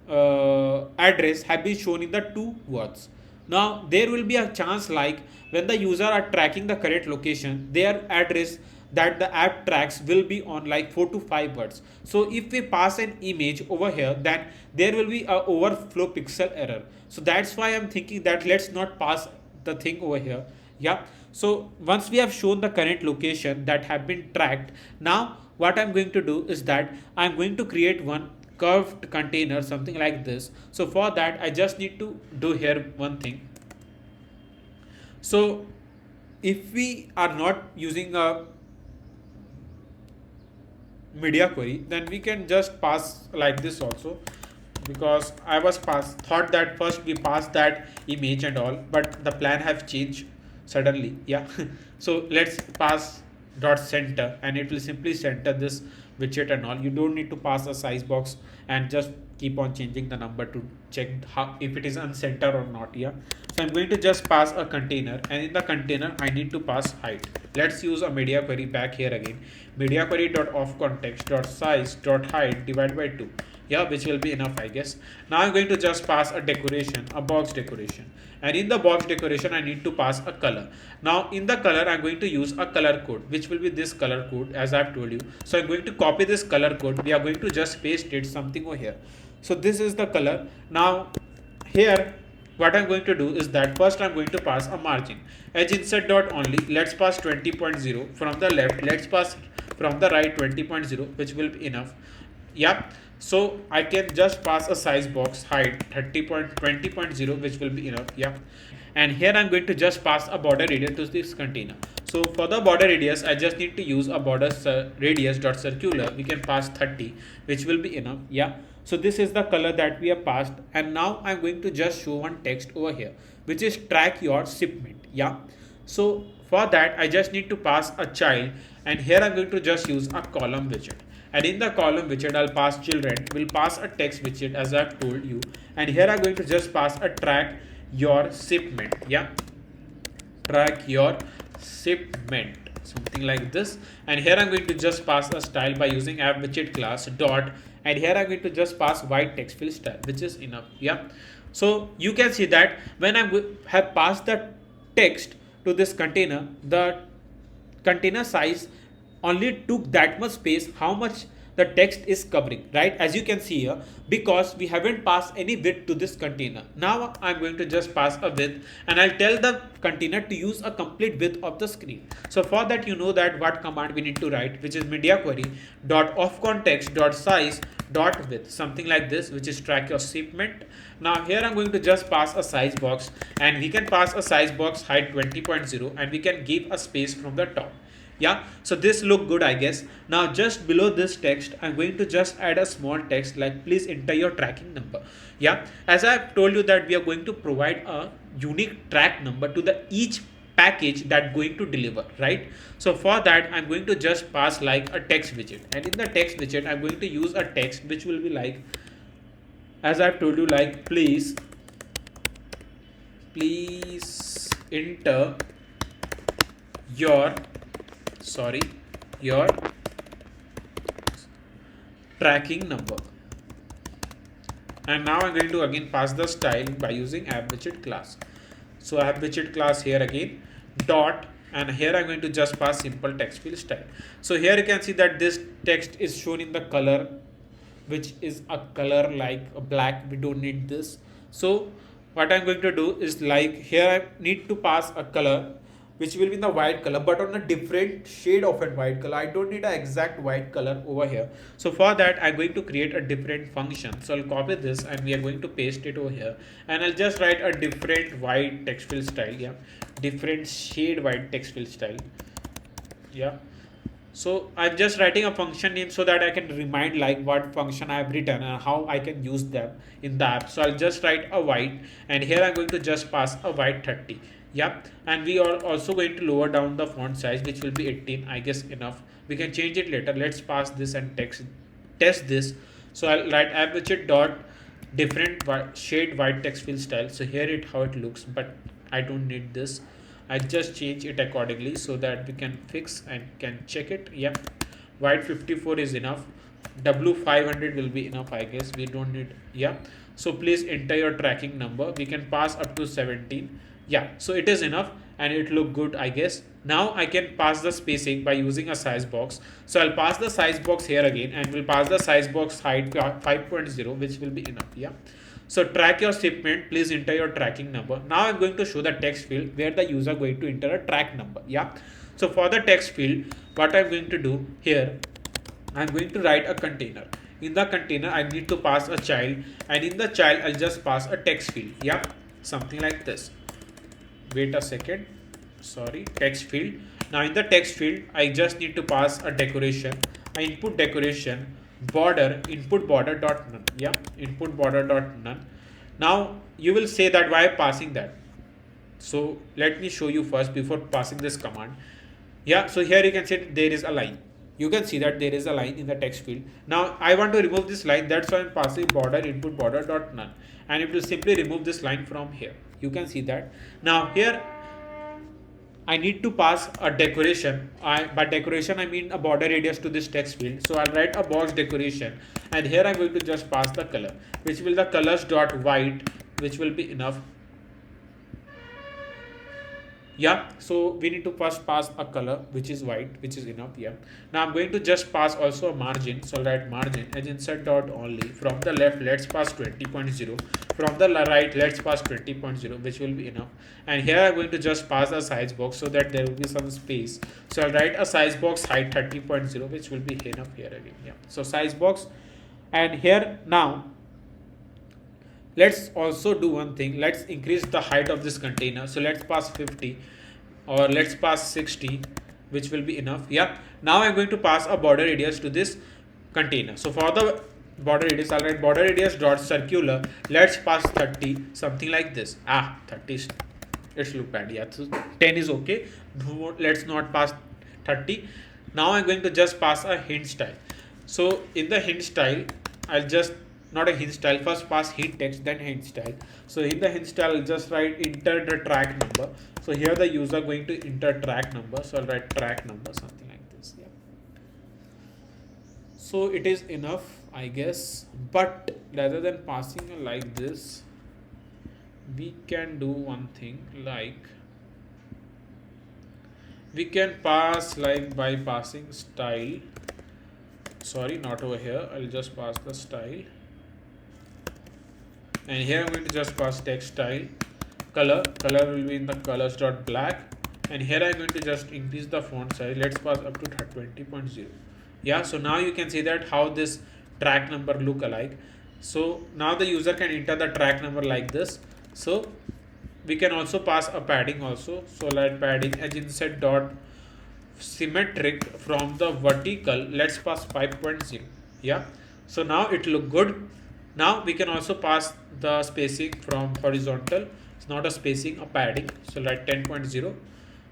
address have been shown in the two words. Now there will be a chance like when the user are tracking the correct location, their address that the app tracks will be on like 4 to 5 words. So if we pass an image over here, then there will be a overflow pixel error. So that's why I'm thinking that let's not pass the thing over here. Yeah, so once we have shown the current location that have been tracked, now what I'm going to do is that I'm going to create one curved container, something like this. So for that I just need to do here one thing. So if we are not using a media query, then we can just pass like this also, because I was thought that first we pass that image and all, but the plan have changed suddenly. Yeah, so let's pass dot center and it will simply center this widget and all. You don't need to pass a size box and just keep on changing the number to check how if it is uncenter or not. Yeah, so I'm going to just pass a container, and in the container I need to pass height. Let's use a media query back here again. Media query dot of context dot size dot height divide by 2. Yeah, which will be enough, I guess. Now I'm going to just pass a decoration, a box decoration, and in the box decoration I need to pass a color. Now in the color I'm going to use a color code, which will be this color code as I've told you. So I'm going to copy this color code. We are going to just paste it something over here. So this is the color. Now here what I'm going to do is that first I'm going to pass a margin. Edge insert dot only. Let's pass 20.0 from the left. Let's pass from the right 20.0, which will be enough. Yep. So I can just pass a size box height 30.20.0, which will be enough. Yeah, and here I'm going to just pass a border radius to this container. So for the border radius I just need to use a border radius dot circular. We can pass 30, which will be enough. Yeah, so this is the color that we have passed, and now I'm going to just show one text over here, which is track your shipment. Yeah, so for that I just need to pass a child, and here I'm going to just use a column widget. And in the column widget I'll pass children, will pass a text widget as I've told you, and here I'm going to just pass a track your shipment. Yeah, track your shipment, something like this. And here I'm going to just pass a style by using app widget class dot, and here I'm going to just pass white text fill style, which is enough. Yeah, so you can see that when I have passed the text to this container, the container size only took that much space how much the text is covering, right? As you can see here, because we haven't passed any width to this container. Now I'm going to just pass a width, and I'll tell the container to use a complete width of the screen. So for that, you know that what command we need to write, which is media query dot of context dot size dot width, something like this, which is track your shipment. Now here I'm going to just pass a size box, and we can pass a size box height 20.0, and we can give a space from the top. Yeah, so this look good, I guess. Now just below this text I'm going to just add a small text like please enter your tracking number. Yeah, as I've told you that we are going to provide a unique track number to the each package that going to deliver, right? So for that I'm going to just pass like a text widget, and in the text widget I'm going to use a text which will be like, as I've told you, like please enter your tracking number. And now I'm going to again pass the style by using app widget class. So app widget class here again dot, and here I'm going to just pass simple text fill style. So here you can see that this text is shown in the color, which is a color like a black. We don't need this. So what I'm going to do is like here I need to pass a color which will be in the white color, but on a different shade of a white color. I don't need an exact white color over here. So for that I'm going to create a different function. So I'll copy this and we are going to paste it over here, and I'll just write a different white text fill style. Yeah, different shade white text fill style. Yeah, so I'm just writing a function name so that I can remind like what function I have written and how I can use them in the app. So I'll just write a white, and here I'm going to just pass a white 30. Yep, and we are also going to lower down the font size, which will be 18. I guess enough. We can change it later. Let's pass this and test this. So I'll write app widget dot different shade white text fill style. So here it how it looks, but I don't need this. I just change it accordingly so that we can fix and can check it. Yep, white 54 is enough. W500 will be enough, I guess. We don't need. Yeah, so please enter your tracking number. We can pass up to 17. Yeah, so it is enough and it look good, I guess. Now I can pass the spacing by using a size box. So I'll pass the size box here again and we'll pass the size box height 5.0, which will be enough. Yeah, so track your shipment, please enter your tracking number. Now I'm going to show the text field where the user going to enter a track number. Yeah, so for the text field, what I'm going to do here, I'm going to write a container. In the container, I need to pass a child, and in the child, I'll just pass a text field. Yeah, something like this. Wait a second. Sorry, text field. Now in the text field, I just need to pass a decoration. I input decoration border input border dot none. Yeah, input border dot none. Now you will say that why passing that. So let me show you first before passing this command. Yeah, so here you can see there is a line. You can see that there is a line in the text field. Now I want to remove this line, that's why I'm passing border input border dot none, and it will simply remove this line from here. You can see that. Now here I need to pass a decoration. By decoration I mean a border radius to this text field. So I'll write a box decoration, and here I'm going to just pass the color, which will the colors dot white, which will be enough. Yeah, so we need to first pass a color which is white, which is enough. Yeah, now I'm going to just pass also a margin. So I'll write margin as insert dot only. From the left, let's pass 20.0. From the right, let's pass 20.0, which will be enough. And here I'm going to just pass a size box so that there will be some space. So I'll write a size box height 30.0, which will be enough here again. Yeah, so size box, and here now let's also do one thing. Let's increase the height of this container. So let's pass 50, or let's pass 60, which will be enough. Yeah, now I'm going to pass a border radius to this container. So for the border radius, I'll write border radius dot circular, let's pass 30, something like this. 30 it's look bad. Yeah, so 10 is okay. Let's not pass 30. Now I'm going to just pass a hint style. So in the hint style, I'll just not a hint style, first pass hint text, then hint style. So in the hint style, I'll just write enter the track number. So here the user going to enter track number. So I'll write track number, something like this. Yeah. So it is enough, I guess. But rather than passing like this, we can do one thing, like we can pass like by passing style. Sorry, not over here. I'll just pass the style. And here I'm going to just pass text style. Color will be in the colors dot black, and here I'm going to just increase the font size. Let's pass up to 20.0. Yeah, so now you can see that how this track number look alike. So now the user can enter the track number like this. So we can also pass a padding also. So like padding as insert dot symmetric. From the vertical, let's pass 5.0. Yeah, so now it look good. Now we can also pass the spacing from horizontal. It's not a spacing, a padding. So like 10.0.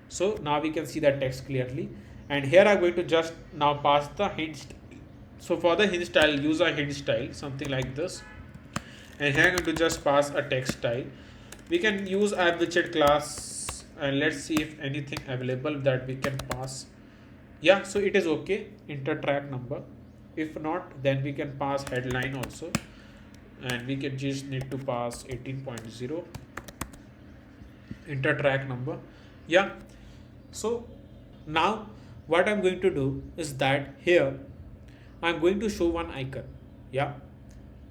So now we can see the text clearly. And here I'm going to just now pass the hint. So for the hint style, use a hint style, something like this. And here I'm going to just pass a text style. We can use app widget class, and let's see if anything available that we can pass. Yeah, so it is okay. Enter track number. If not, then we can pass headline also. And we can just need to pass 18.0, enter track number. Yeah, so now what I'm going to do is that here I'm going to show one icon. Yeah,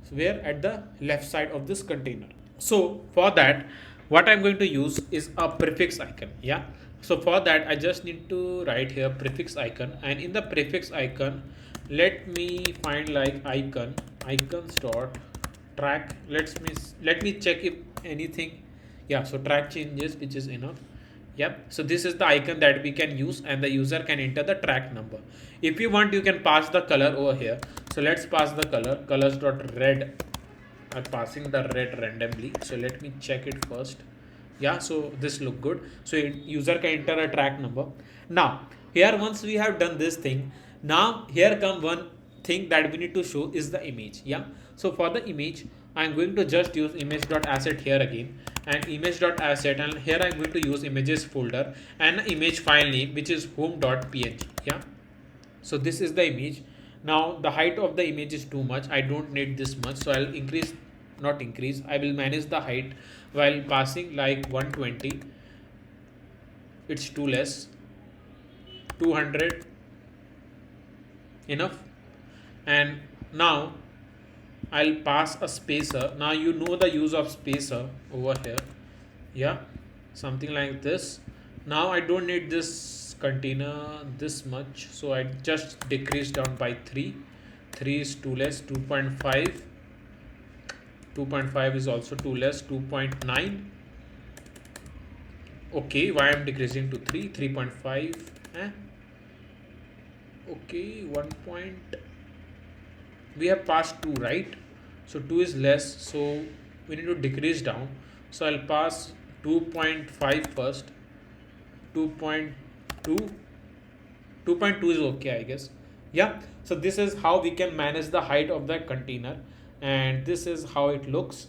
so where at the left side of this container. So for that, what I'm going to use is a prefix icon. Yeah, so for that I just need to write here prefix icon, and in the prefix icon, let me find like icons dot track. Let me check if anything. Yeah, so track changes, which is enough. Yep, so this is the icon that we can use, and the user can enter the track number. If you want, you can pass the color over here. So let's pass the colors dot red. I'm passing the red randomly, so let me check it first. Yeah, so this look good. So user can enter a track number. Now here, once we have done this thing, now here come one thing that we need to show is the image. Yeah, so for the image I'm going to just use image.asset here again, and image.asset, and here I'm going to use images folder and image file name which is home.png. Yeah, so this is the image. Now the height of the image is too much, I don't need this much, so I'll increase, not increase, I will manage the height while passing like 120. It's too less. 200 enough. And now I'll pass a spacer. Now you know the use of spacer over here. Yeah, something like this. Now I don't need this container this much, so I just decrease down by 3. 3 is too less. 2.5. 2.5 is also too less. 2.9. Okay, why I'm decreasing to 3? 3.5. Okay, 1 point. We have passed 2, right? So 2 is less, so we need to decrease down. So I'll pass 2.5 first. 2.2. 2.2 is okay, I guess. Yeah, so this is how we can manage the height of the container, and this is how it looks.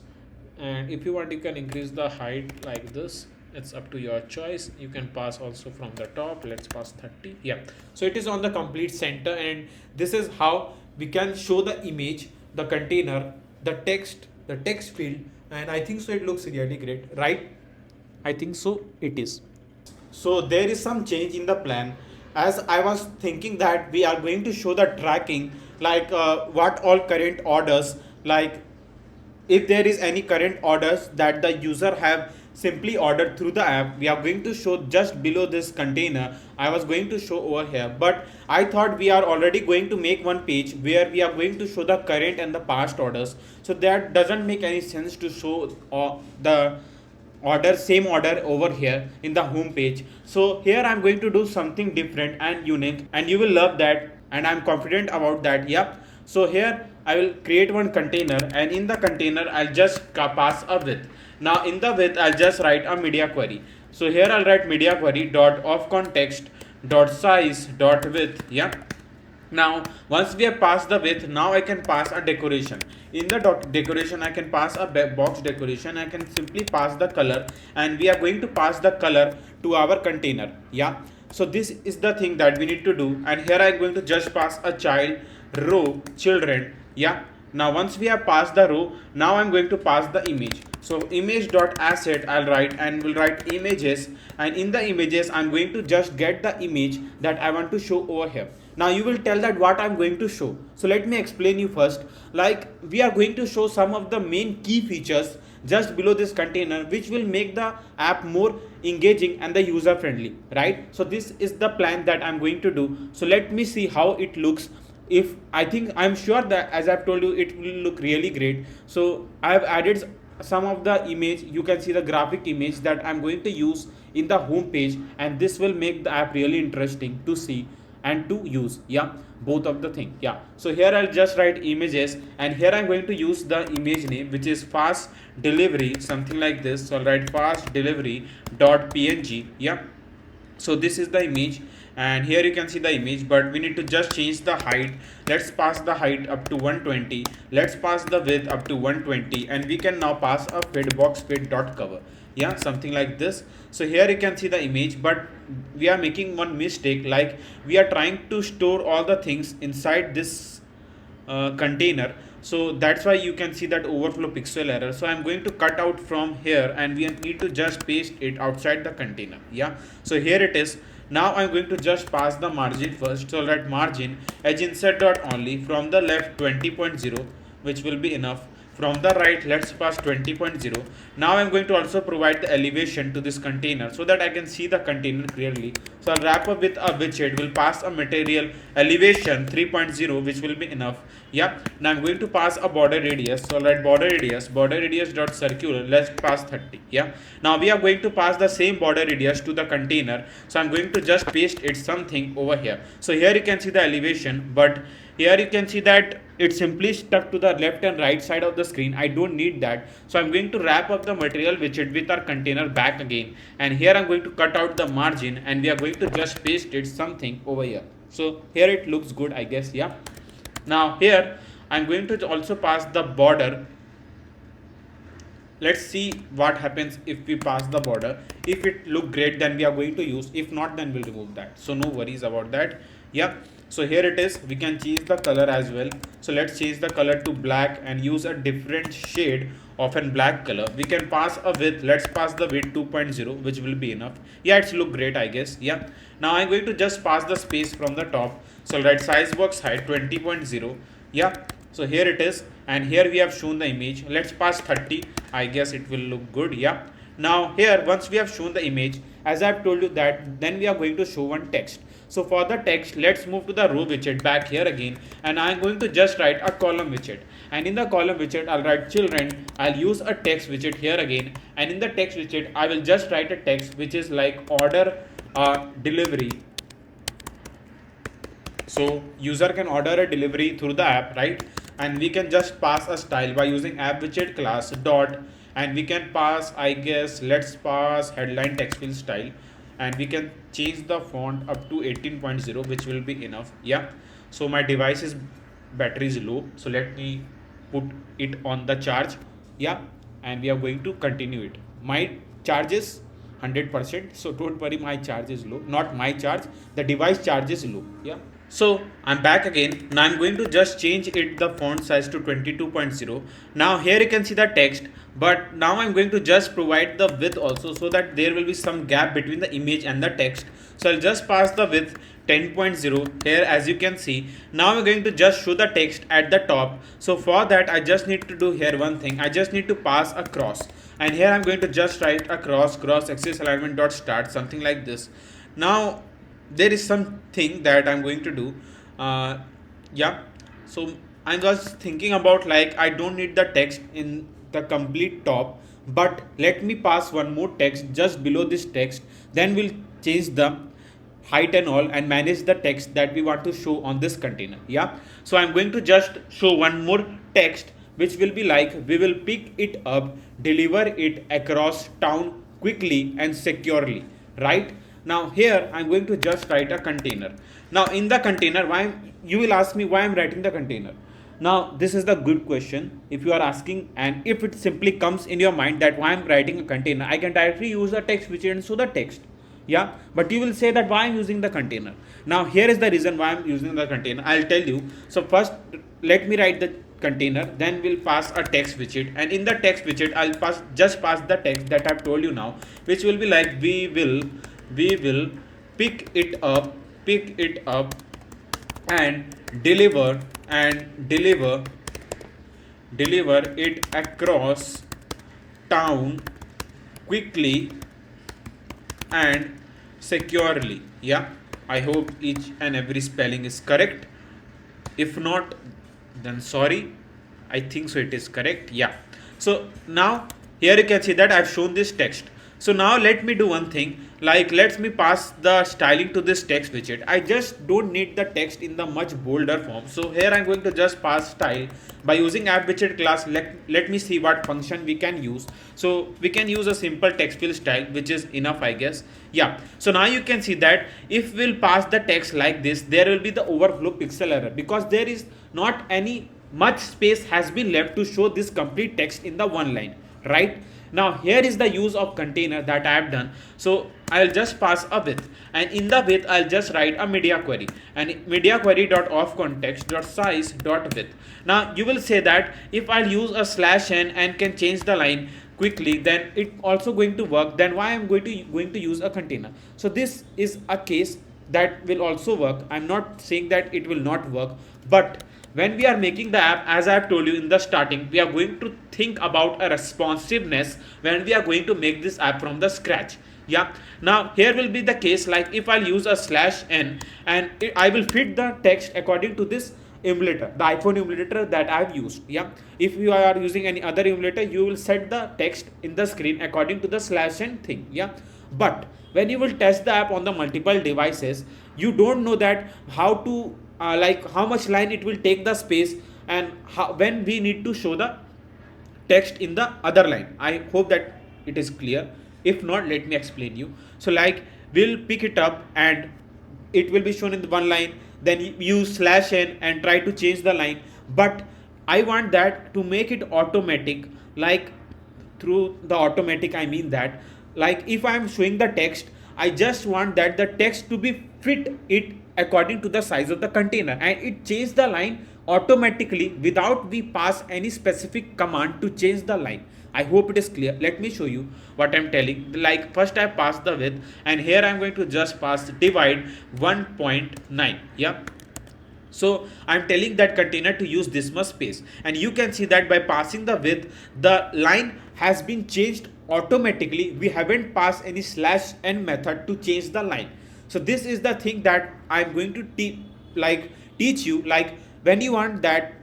And if you want, you can increase the height like this. It's up to your choice. You can pass also from the top. Let's pass 30. Yeah, so it is on the complete center, and this is how we can show the image, the container, the text field, and I think so it looks really great, right? I think so it is. So there is some change in the plan, as I was thinking that we are going to show the tracking, like what all current orders, like if there is any current orders that the user have simply ordered through the app, we are going to show just below this container. I was going to show over here, but I thought we are already going to make one page where we are going to show the current and the past orders, so that doesn't make any sense to show the same order over here in the home page. So here I'm going to do something different and unique, and you will love that, and I'm confident about that. Yep. So here I will create one container, and in the container I'll just pass a width. Now in the width I'll just write a media query. So here I'll write media query dot of context dot size dot width. Yeah. Now once we have passed the width, now I can pass a decoration. In the decoration I can pass a box decoration. I can simply pass the color, and we are going to pass the color to our container. Yeah, so this is the thing that we need to do, and here I'm going to just pass a child, row, children. Yeah, now once we have passed the row, now I'm going to pass the image. So image dot asset I'll write, and will write images, and in the images I'm going to just get the image that I want to show over here. Now you will tell that what I'm going to show. So let me explain you first. Like we are going to show some of the main key features just below this container, which will make the app more engaging and the user friendly, right? So this is the plan that I'm going to do. So let me see how it looks. If I'm sure that, as I've told you, it will look really great. So I've added some of the image. You can see the graphic image that I'm going to use in the home page, and this will make the app really interesting to see and to use. Yeah, both of the thing. Yeah, so here I'll just write images, and here I'm going to use the image name, which is fast delivery, something like this. So I'll write fast delivery dot png. Yeah, so this is the image, and here you can see the image, but we need to just change the height. Let's pass the height up to 120. Let's pass the width up to 120, and we can now pass a fed box fed dot cover. Yeah, something like this. So here you can see the image, but we are making one mistake, like we are trying to store all the things inside this container. So that's why you can see that overflow pixel error. So I'm going to cut out from here, and we need to just paste it outside the container. Yeah, so here it is. Now I'm going to just pass the margin first. So let margin edge insert dot only, from the left 20.0, which will be enough. From the right, let's pass 20.0. Now I'm going to also provide the elevation to this container so that I can see the container clearly. So I'll wrap up with a widget. We'll pass a material elevation 3.0, which will be enough. Yeah. Now I'm going to pass a border radius. So I'll write border radius dot circular. Let's pass 30. Yeah. Now we are going to pass the same border radius to the container. So I'm going to just paste it something over here. So here you can see the elevation, but here you can see that it's simply stuck to the left and right side of the screen. I don't need that. So I'm going to wrap up the material widget with our container back again. And here I'm going to cut out the margin and we are going to just paste it something over here. So here it looks good, I guess. Yeah. Now here I'm going to also pass the border. Let's see what happens if we pass the border. If it look great, then we are going to use. If not, then we'll remove that. So no worries about that. Yeah. So here it is. We can change the color as well. So let's change the color to black and use a different shade of a black color. We can pass a width. Let's pass the width 2.0, which will be enough. Yeah, it's look great, I guess. Yeah. Now I'm going to just pass the space from the top. So let size box height 20.0. Yeah. So here it is, and here we have shown the image. Let's pass 30. I guess it will look good. Yeah. Now here, once we have shown the image, as I've told you that, then we are going to show one text. So for the text, let's move to the row widget back here again, and I'm going to just write a column widget. And in the column widget, I'll write children. I'll use a text widget here again, and in the text widget, I will just write a text which is like order delivery. So user can order a delivery through the app, right? And we can just pass a style by using app widget class dot, and we can pass, I guess, let's pass headline text field style, and we can change the font up to 18.0, which will be enough. Yeah. So my device's battery is low, so let me put it on the charge. Yeah. And we are going to continue it. My charge is 100%, so don't worry, my charge is low. Not my charge, the device charge is low. Yeah. So I'm back again. Now I'm going to just change it the font size to 22.0. Now here you can see the text, but now I'm going to just provide the width also, so that there will be some gap between the image and the text. So I'll just pass the width 10.0 here, as you can see. Now I'm going to just show the text at the top. So for that, I just need to do here one thing. I just need to pass a cross, and here I'm going to just write a cross axis alignment dot start, something like this. Now there is something that I'm going to do. Yeah. So I'm just thinking about, like, I don't need the text in the complete top, but let me pass one more text just below this text. Then we'll change the height and all and manage the text that we want to show on this container. Yeah. So I'm going to just show one more text, which will be like, we will pick it up, deliver it across town quickly and securely, right? Now here I'm going to just write a container. Now in the container, you will ask me why I'm writing the container. Now this is the good question if you are asking, and if it simply comes in your mind that why I'm writing a container, I can directly use a text widget and show the text. Yeah, but you will say that why I'm using the container. Now here is the reason why I'm using the container. I'll tell you. So first let me write the container, then we'll pass a text widget, and in the text widget I'll just pass the text that I've told you now, which will be like, we will pick it up and deliver it across town quickly and securely. Yeah, I hope each and every spelling is correct. If not, then sorry. I think so it is correct. Yeah. So now here you can see that I've shown this text. So now let me do one thing, like let me pass the styling to this text widget. I just don't need the text in the much bolder form. So here I'm going to just pass style by using app widget class. Let me see what function we can use. So we can use a simple text field style, which is enough, I guess. Yeah. So now you can see that if we'll pass the text like this, there will be the overflow pixel error, because there is not any much space has been left to show this complete text in the one line, right? Now here is the use of container that I have done. So I'll just pass a width, and in the width I'll just write a media query, and media query dot of context dot size dot width. Now you will say that if I'll use a /n and can change the line quickly, then it also going to work. Then why I'm going to use a container? So this is a case that will also work. I'm not saying that it will not work, but when we are making the app, as I have told you in the starting, we are going to think about a responsiveness when we are going to make this app from the scratch. Yeah. Now here will be the case, like if I'll use a /n and I will fit the text according to this emulator, the iPhone emulator that I've used. Yeah. If you are using any other emulator, you will set the text in the screen according to the /n thing. Yeah. But when you will test the app on the multiple devices, you don't know that how to like how much line it will take the space and when we need to show the text in the other line. I hope that it is clear. If not, let me explain you. So like we'll pick it up and it will be shown in the one line, then you use /n and try to change the line. But I want that to make it automatic, like through the automatic I mean that, like if I'm showing the text, I just want that the text to be fit it according to the size of the container, and it changes the line automatically without we pass any specific command to change the line. I hope it is clear. Let me show you what I'm telling. Like first I pass the width, and here I'm going to just pass divide 1.9. Yeah, so I'm telling that container to use this much space, and you can see that by passing the width, the line has been changed automatically. We haven't passed any /n method to change the line. So this is the thing that I'm going to teach you. Like when you want that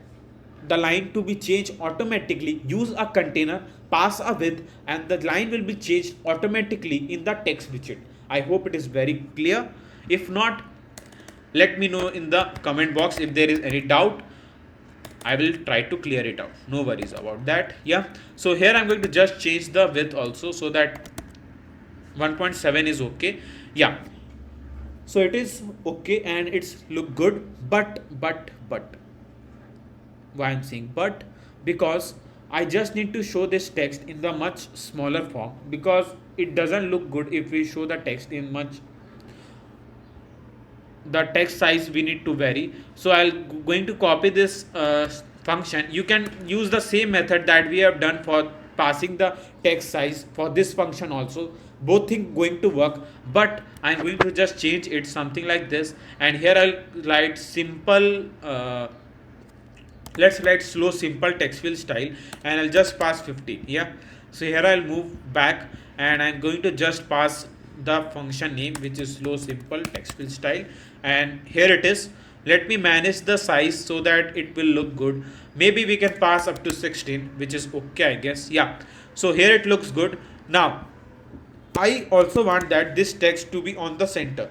the line to be changed automatically, use a container, pass a width, and the line will be changed automatically in the text widget. I hope it is very clear. If not, let me know in the comment box. If there is any doubt, I will try to clear it out. No worries about that. Yeah, so here I'm going to just change the width also, so that 1.7 is okay. Yeah, so it is okay and it's look good. But why I'm saying but, because I just need to show this text in the much smaller form, because it doesn't look good if we show the text in much, the text size we need to vary. So I'll going to copy this function. You can use the same method that we have done for passing the text size for this function also. Both things going to work, but I'm going to just change it something like this, and here I'll write simple let's write slow simple text field style, and I'll just pass 50. Yeah, so here I'll move back and I'm going to just pass the function name, which is slow simple text field style, and here it is. Let me manage the size so that it will look good. Maybe we can pass up to 16, which is okay, I guess. Yeah, so here it looks good. Now I also want that this text to be on the center.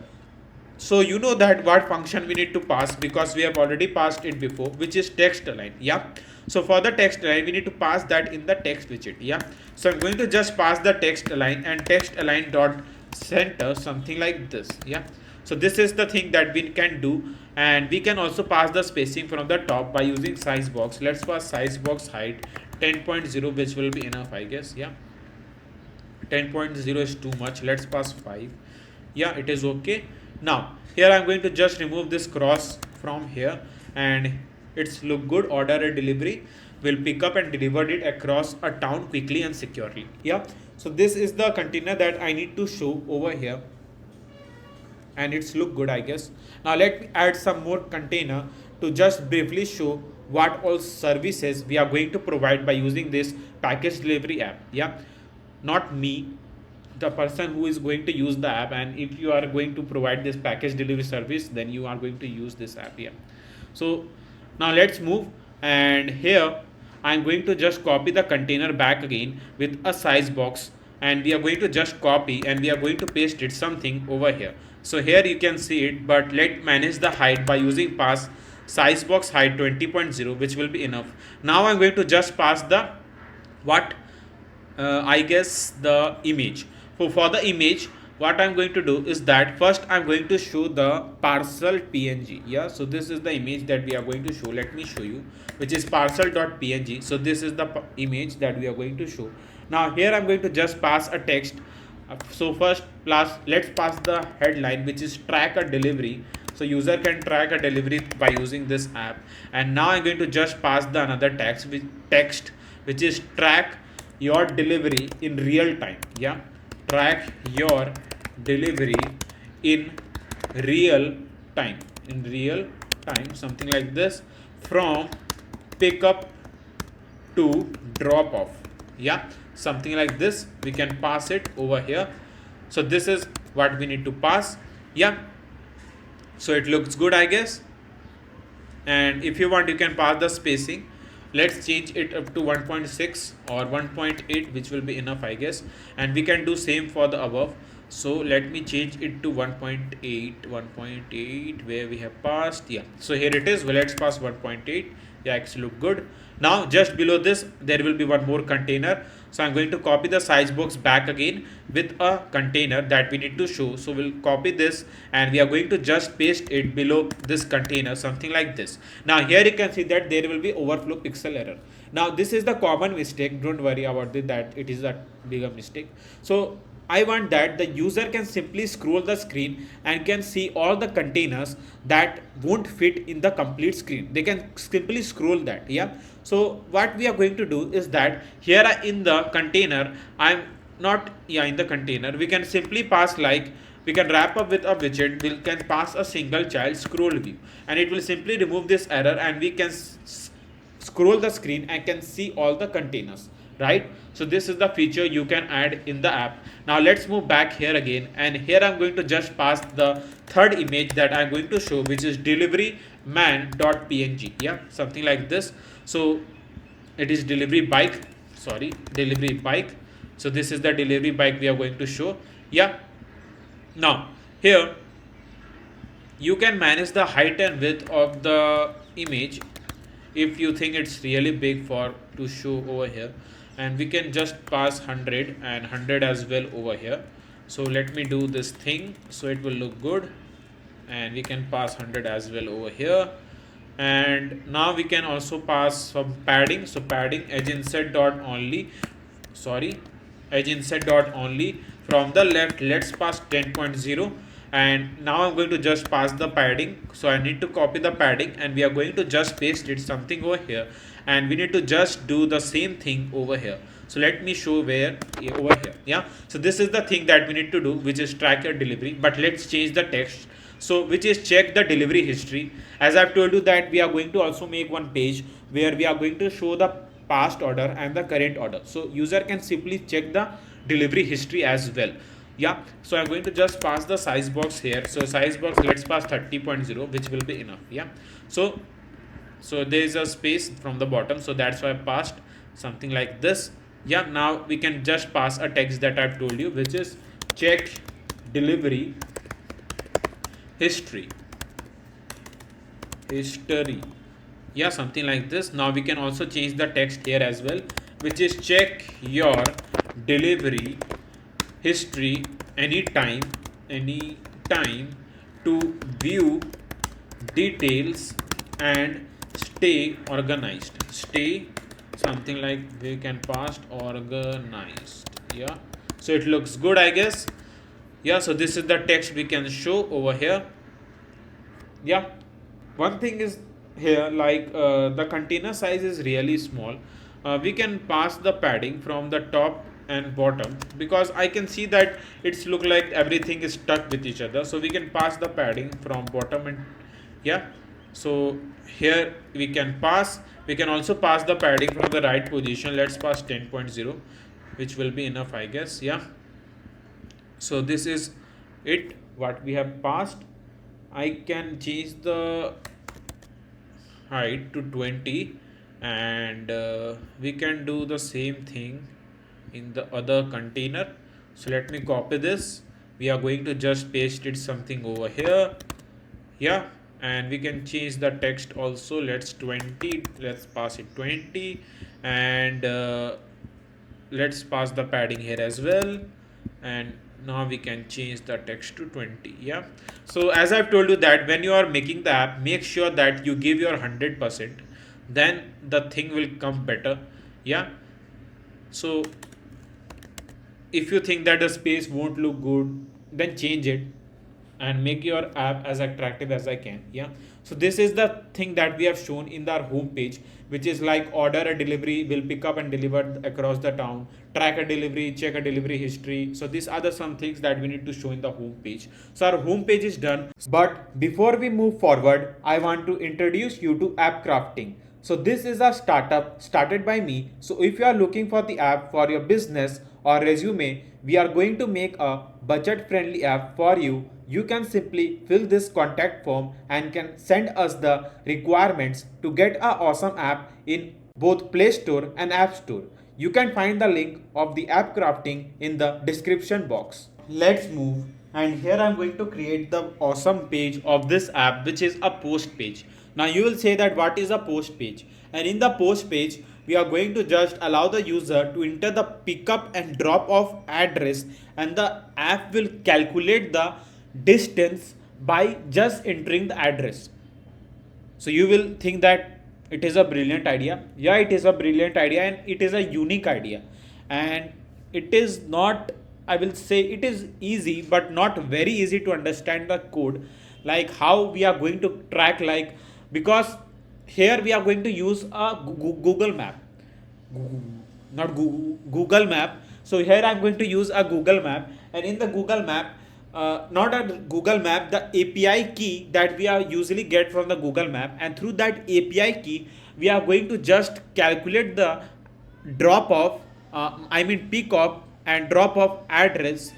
So you know that what function we need to pass, because we have already passed it before, which is text align. Yeah, so for the text align we need to pass that in the text widget. Yeah, so I'm going to just pass the text align and text align dot center, something like this. Yeah, so this is the thing that we can do, and we can also pass the spacing from the top by using size box. Let's pass size box height 10.0, which will be enough, I guess. Yeah, 10.0 is too much. Let's pass 5. Yeah, it is okay. Now here I'm going to just remove this cross from here, and it's look good. Order a delivery will pick up and deliver it across a town quickly and securely. Yeah, so this is the container that I need to show over here, and it's look good, I guess. Now let me add some more container to just briefly show what all services we are going to provide by using this package delivery app. Yeah, not me, the person who is going to use the app. And if you are going to provide this package delivery service, then you are going to use this app. Yeah, so now let's move, and here I'm going to just copy the container back again with a size box, and we are going to just copy and we are going to paste it something over here. So here you can see it, but let's manage the height by using pass size box height 20.0, which will be enough. Now I'm going to just pass the what I guess the image. So for the image, what I'm going to do is that first I'm going to show the parcel png. Yeah, so this is the image that we are going to show. Let me show you, which is parcel.png. so this is the image that we are going to show. Now here I'm going to just pass a text. So first let's pass the headline, which is track a delivery. So user can track a delivery by using this app. And now I'm going to just pass the another text which is track your delivery in real time. Yeah, track your delivery in real time, something like this, from pickup to drop off. Yeah, something like this we can pass it over here. So this is what we need to pass. Yeah, so it looks good, I guess. And if you want, you can pass the spacing. Let's change it up to 1.6 or 1.8, which will be enough, I guess. And we can do same for the above. So let me change it to 1.8 where we have passed. Yeah, so here it is. Well, let's pass 1.8. Yeah, actually look good. Now just below this there will be one more container, so I'm going to copy the size box back again with a container that we need to show. So we'll copy this and we are going to just paste it below this container, something like this. Now here you can see that there will be overflow pixel error. Now this is the common mistake, don't worry about it that it is a bigger mistake. So I want that the user can simply scroll the screen and can see all the containers that won't fit in the complete screen. They can simply scroll that. Yeah. So what we are going to do is that here in the container, I'm not in the container. We can simply pass like we can wrap up with a widget. We can pass a single child scroll view, and it will simply remove this error, and we can scroll the screen and can see all the containers, right? So this is the feature you can add in the app. Now let's move back here again, and here I'm going to just pass the third image that I'm going to show, which is delivery man.png. Yeah, something like this. So it is delivery bike, sorry, delivery bike. So this is the delivery bike we are going to show. Yeah, now here you can manage the height and width of the image if you think it's really big for to show over here, and we can just pass 100 and 100 as well over here. So let me do this thing so it will look good, and we can pass 100 as well over here. And now we can also pass some padding. So padding edge inset dot only, sorry, edge inset dot only. From the left, let's pass 10.0, and now I'm going to just pass the padding. So I need to copy the padding and we are going to just paste it something over here, and we need to just do the same thing over here. So let me show where, over here. Yeah, so this is the thing that we need to do, which is track your delivery, but let's change the text. So which is check the delivery history. As I've told you that we are going to also make one page where we are going to show the past order and the current order, so user can simply check the delivery history as well. Yeah, so I'm going to just pass the size box here. So size box, let's pass 30.0, which will be enough. Yeah, so there is a space from the bottom, so that's why I passed something like this. Yeah, now we can just pass a text that I've told you, which is check delivery history. Yeah, something like this. Now we can also change the text here as well, which is check your delivery history anytime to view details and stay organized. Stay, something like we can pass organized. Yeah, so it looks good, I guess. Yeah, so this is the text we can show over here. Yeah, one thing is here, like the container size is really small. We can pass the padding from the top and bottom, because I can see that it's look like everything is stuck with each other. So we can pass the padding from bottom, and yeah, so here we can also pass the padding from the right position. Let's pass 10.0, which will be enough, I guess. Yeah, so this is it what we have passed. I can change the height to 20, and we can do the same thing in the other container. So let me copy this. We are going to just paste it something over here. Yeah, and we can change the text also. Let's pass it 20, and let's pass the padding here as well, and now we can change the text to 20. Yeah, so as I've told you that when you are making the app, make sure that you give your 100%, then the thing will come better. Yeah, so if you think that the space won't look good, then change it and make your app as attractive as I can. Yeah, so this is the thing that we have shown in our home page, which is like order a delivery, will pick up and deliver across the town, track a delivery, check a delivery history. So these are the some things that we need to show in the home page. So our home page is done, but before we move forward, I want to introduce you to app crafting. So this is a startup started by me. So if you are looking for the app for your business or resume, we are going to make a budget friendly app for you. You can simply fill this contact form and can send us the requirements to get an awesome app in both Play Store and App Store. You can find the link of the app crafting in the description box. let's move, and here I'm going to create the awesome page of this app, which is a post page. Now you will say that what is a post page, and in the post page we are going to just allow the user to enter the pickup and drop off address, and the app will calculate the distance by just entering the address. So you will think that it is a brilliant idea. Yeah, it is a brilliant idea, and it is a unique idea. And it is not, I will say it is easy, but not very easy to understand the code. Like how we are going to track, like, because here we are going to use a Google map, not Google map. So here I'm going to use a Google map, and in the Google map, not a Google map, the API key that we are usually get from the Google map, and through that API key we are going to just calculate the drop off, pick up and drop off address,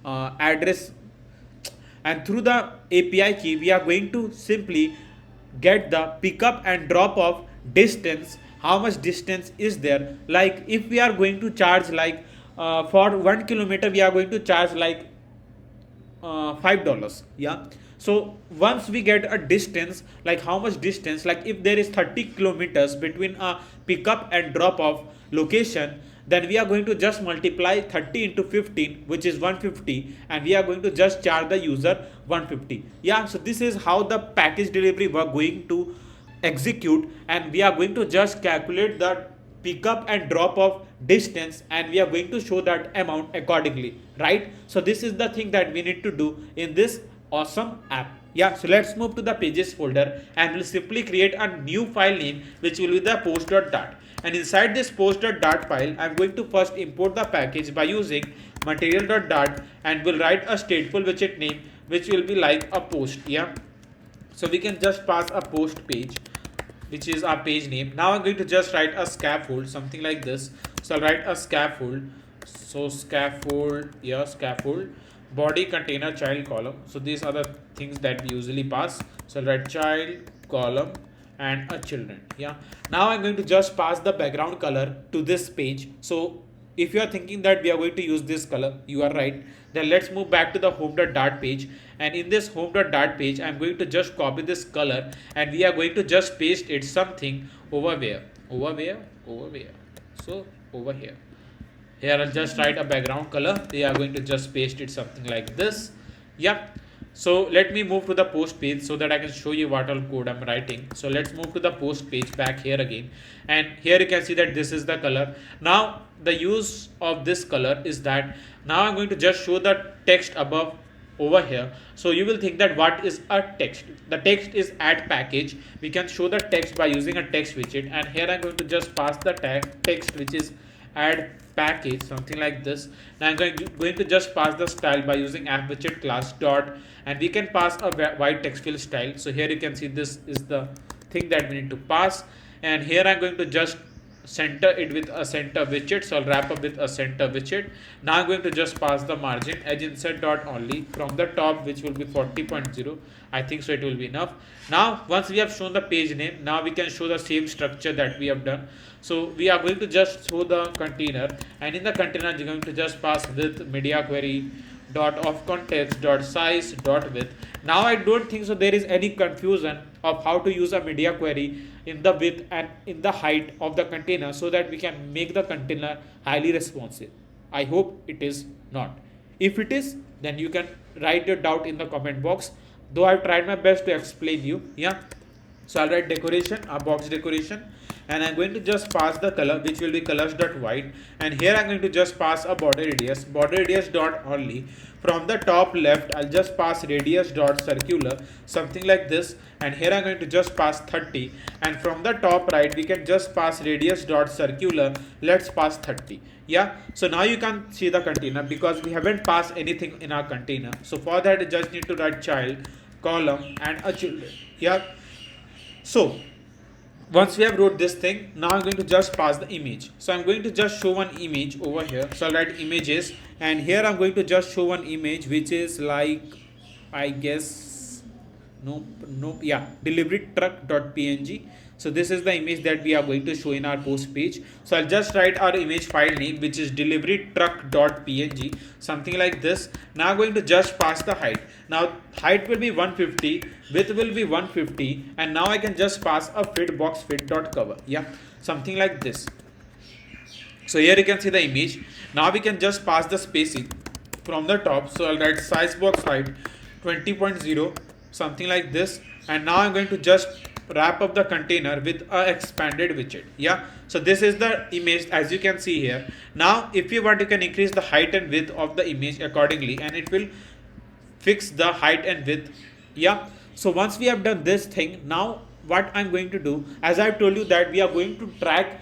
and through the API key we are going to simply get the pickup and drop off distance. How much distance is there? Like if we are going to charge like for 1 kilometer we are going to charge like $5. Yeah. So once we get a distance, like how much distance, like if there is 30 kilometers between a pickup and drop off location, then we are going to just multiply 30 into 15, which is 150, and we are going to just charge the user 150. Yeah. So this is how the package delivery we're going to execute, and we are going to just calculate the pickup and drop off distance, and we are going to show that amount accordingly, right? So this is the thing that we need to do in this awesome app. Yeah, so let's move to the pages folder, and we'll simply create a new file name which will be the post.dart, and inside this post.dart file I'm going to first import the package by using material.dart, and we'll write a stateful widget name which will be like a post. Yeah, so we can just pass a post page, which is our page name. Now I'm going to just write a scaffold, something like this. So I'll write a scaffold. So scaffold, yeah, scaffold, body, container, child, column. So these are the things that we usually pass. So I'll write child, column, and a children. Yeah. Now I'm going to just pass the background color to this page. So if you are thinking that we are going to use this color, you are right. Then let's move back to the home.dart page, and in this home.dart page I'm going to just copy this color, and we are going to just paste it something over where, so over here. Here I'll just write a background color. We are going to just paste it something like this. Yeah. So let me move to the post page so that I can show you what all code I'm writing. So let's move to the post page back here again, and here you can see that this is the color. Now the use of this color is that now I'm going to just show the text above over here. So you will think that what is a text? The text is add package. We can show the text by using a text widget, and here I'm going to just pass the text which is add package, something like this. Now I'm going to just pass the style by using app widget class dot, and we can pass a white text fill style. So here you can see this is the thing that we need to pass, and here I'm going to just center it with a center widget. So I'll wrap up with a center widget. Now I'm going to just pass the margin edge insert dot only from the top, which will be 40.0. I think so it will be enough. Now once we have shown the page name, now we can show the same structure that we have done. So we are going to just show the container, and in the container you're going to just pass with media query dot of context dot size dot width. Now I don't think so there is any confusion of how to use a media query in the width and in the height of the container, so that we can make the container highly responsive. I hope it is not. If it is, then you can write your doubt in the comment box, though I've tried my best to explain you. Yeah. So I'll write decoration, a box decoration, and I'm going to just pass the color, which will be colors.white, and here I'm going to just pass a border radius dot only. From the top left I'll just pass radius dot circular, something like this, and here I'm going to just pass 30, and from the top right we can just pass radius dot circular. Let's pass 30. Yeah. So now you can see the container, because we haven't passed anything in our container. So for that you just need to write child, column, and a children. Yeah. So once we have wrote this thing, now I'm going to just pass the image. So I'm going to just show one image over here. So I'll write images, and here I'm going to just show one image which is like, I guess, no, yeah, delivery truck.png. So this is the image that we are going to show in our post page. So I'll just write our image file name, which is delivery truck.png, something like this. Now I'm going to just pass the height. Now height will be 150, width will be 150, and now I can just pass a fit box fit.cover. Yeah, something like this. So here you can see the image. Now we can just pass the spacing from the top. So I'll write size box height 20.0, something like this. And now I'm going to just wrap up the container with a expanded widget. Yeah, so this is the image as you can see here. Now if you want, you can increase the height and width of the image accordingly, and it will fix the height and width. Yeah, so once we have done this thing, now what I'm going to do, as I've told you that we are going to track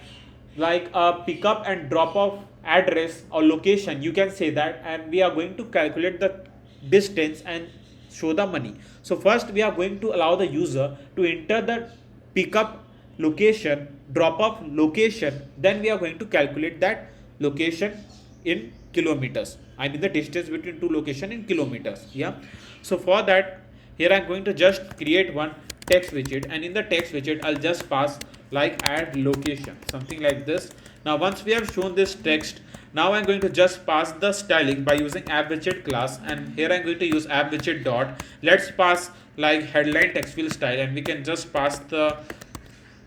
like a pickup and drop off address or location, you can say that, and we are going to calculate the distance and show the money. So first we are going to allow the user to enter the pickup location, drop off location, then we are going to calculate that location in kilometers. I mean the distance between two locations in kilometers. Yeah, so for that, here I'm going to just create one text widget, and in the text widget I'll just pass like add location, something like this. Now once we have shown this text, now I'm going to just pass the styling by using app widget class, and here I'm going to use app widget dot. Let's pass like headline text field style, and we can just pass the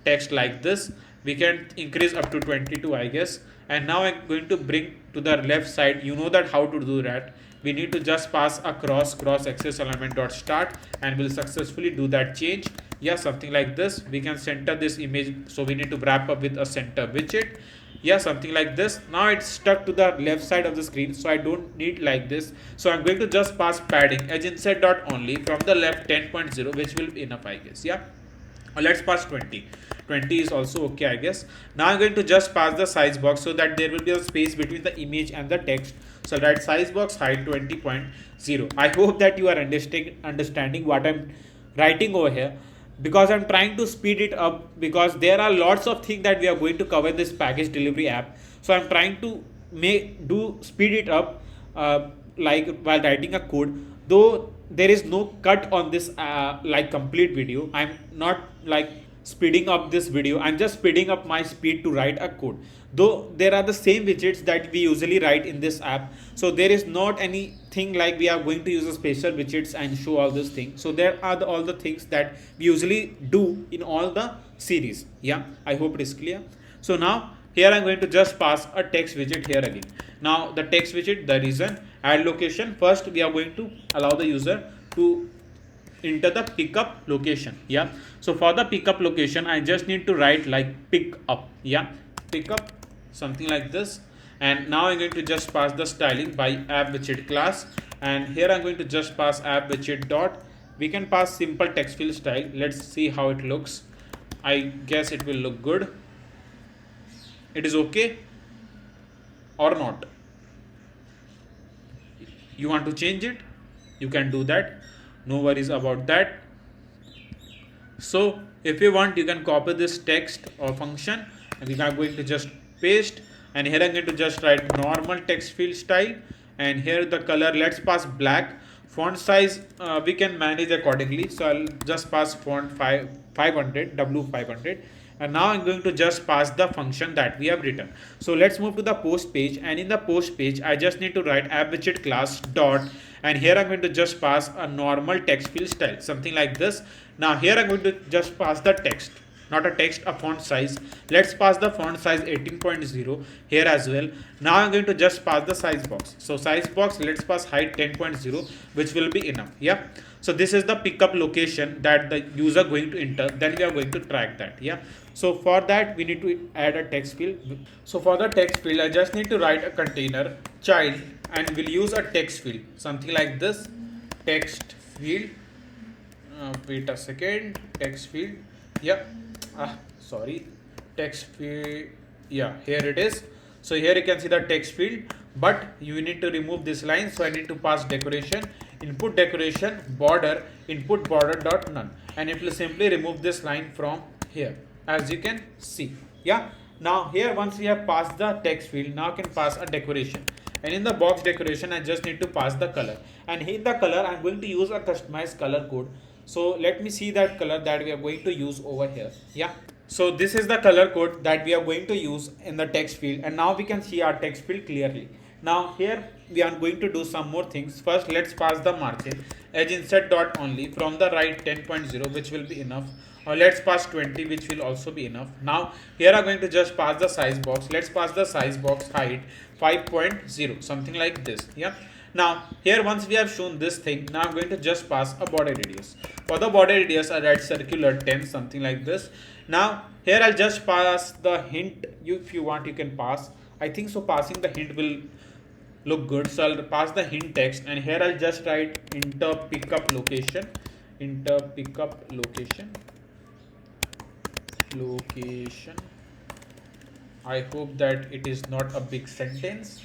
text like this. We can increase up to 22, I guess. And now I'm going to bring to the left side. You know that how to do that. We need to just pass a cross access element dot start, and we'll successfully do that change. Yeah, something like this. We can center this image, so we need to wrap up with a center widget. Yeah, something like this. Now it's stuck to the left side of the screen, so I don't need like this. So I'm going to just pass padding edge inside dot only from the left 10.0, which will be enough, I guess. Yeah, let's pass 20. 20 is also okay, I guess. Now I'm going to just pass the size box so that there will be a space between the image and the text. So write size box height 20.0. I hope that you are understanding what I'm writing over here, because I'm trying to speed it up, because there are lots of things that we are going to cover in this package delivery app. So I'm trying to speed it up like while writing a code, though there is no cut on this like complete video. I'm not like speeding up this video, I'm just speeding up my speed to write a code, though there are the same widgets that we usually write in this app. So there is not anything like we are going to use a special widgets and show all these things. So there are all the things that we usually do in all the series. Yeah, I hope it is clear. So now here I'm going to just pass a text widget here again. Now the text widget, the reason, add location. First we are going to allow the user to enter the pickup location. Yeah, so for the pickup location I just need to write like pick up. Yeah, pick up, something like this. And now I'm going to just pass the styling by app widget class, and here I'm going to just pass app widget dot. We can pass simple text field style. Let's see how it looks. I guess it will look good. It is okay or not? You want to change it, you can do that, no worries about that. So if you want, you can copy this text or function, and we are going to just paste, and here I'm going to just write normal text field style, and here the color, let's pass black. Font size we can manage accordingly, so I'll just pass font 500 W500. And now I'm going to just pass the function that we have written. So let's move to the post page, and in the post page I just need to write app widget class dot, and here I'm going to just pass a normal text field style, something like this. Now here I'm going to just pass the text, not a text, a font size. Let's pass the font size 18.0 here as well. Now I'm going to just pass the size box. So size box, let's pass height 10.0, which will be enough. Yeah, so this is the pickup location that the user going to enter, then we are going to track that. Yeah, so for that we need to add a text field. So for the text field I just need to write a container child, and we'll use a text field, something like this. Text field, wait a second, text field. Yeah, sorry, text field. Yeah, here it is. So here you can see the text field, but you need to remove this line, so I need to pass decoration, input decoration border, input border dot none, and it will simply remove this line from here, as you can see. Yeah, now here once we have passed the text field, now I can pass a decoration, and in the box decoration I just need to pass the color, and in the color I'm going to use a customized color code. So let me see that color that we are going to use over here. Yeah, So this is the color code that we are going to use in the text field, and now we can see our text field clearly. Now here we are going to do some more things. First, let's pass the margin edge insert dot only from the right 10.0, which will be enough, or let's pass 20, which will also be enough. Now here I'm going to just pass the size box. Let's pass the size box height 5.0, something like this. Yeah. Now here once we have shown this thing, now I'm going to just pass a border radius. For the border radius I write circular 10, something like this. Now here I'll just pass the hint. If you want you can pass. I think so passing the hint will look good, so I'll pass the hint text, and here I'll just write enter pickup location, enter pickup location. I hope that it is not a big sentence.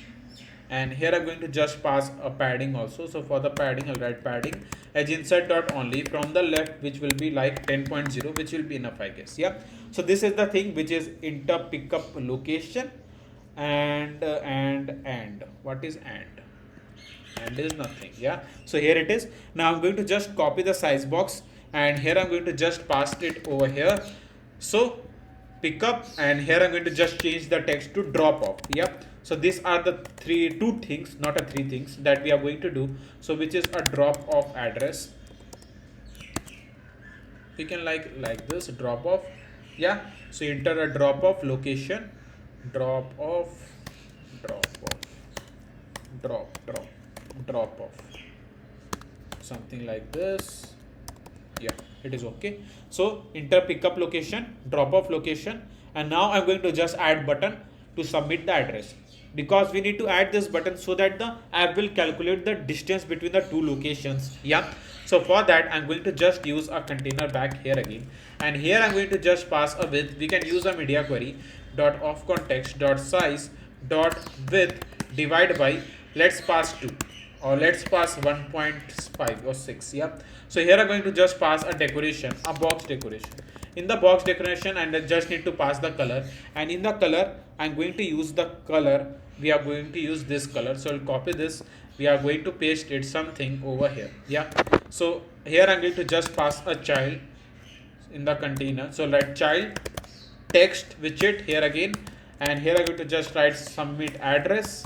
And here I'm going to just pass a padding also. So for the padding I'll write padding edge insert dot only from the left, which will be like 10.0, which will be enough, I guess. Yeah. So this is the thing which is enter pickup location. And what is and is nothing. Yeah. So here it is. Now I'm going to just copy the size box, and here I'm going to just pass it over here. So pickup, and here I'm going to just change the text to drop off. Yep. So these are the two things, not a three things that we are going to do. So which is a drop off address. We can like this drop off. Yeah. So enter a drop off location, drop off, drop off, something like this. Yeah, it is okay. So enter pickup location, drop off location, and now I'm going to just add button to submit the address, because we need to add this button so that the app will calculate the distance between the two locations. Yeah. So for that I'm going to just use a container back here again, and here I'm going to just pass a width. We can use a media query dot of context dot size dot width divide by, let's pass 2, or let's pass 1.5 or 6. Yeah. So here I'm going to just pass a decoration, a box decoration. In the box decoration, and I just need to pass the color, and in the color I'm going to use the color. We are going to use this color, so I'll copy this. We are going to paste it something over here. Yeah. So here I'm going to just pass a child in the container. So write child text widget here again, and here I'm going to just write submit address,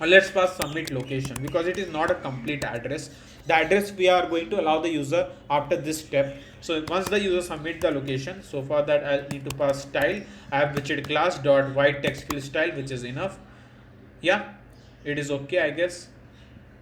or let's pass submit location, because it is not a complete address. The address we are going to allow the user after this step. So once the user submit the location, so for that I need to pass style app widget class dot white text field style, which is enough. Yeah, it is okay, I guess.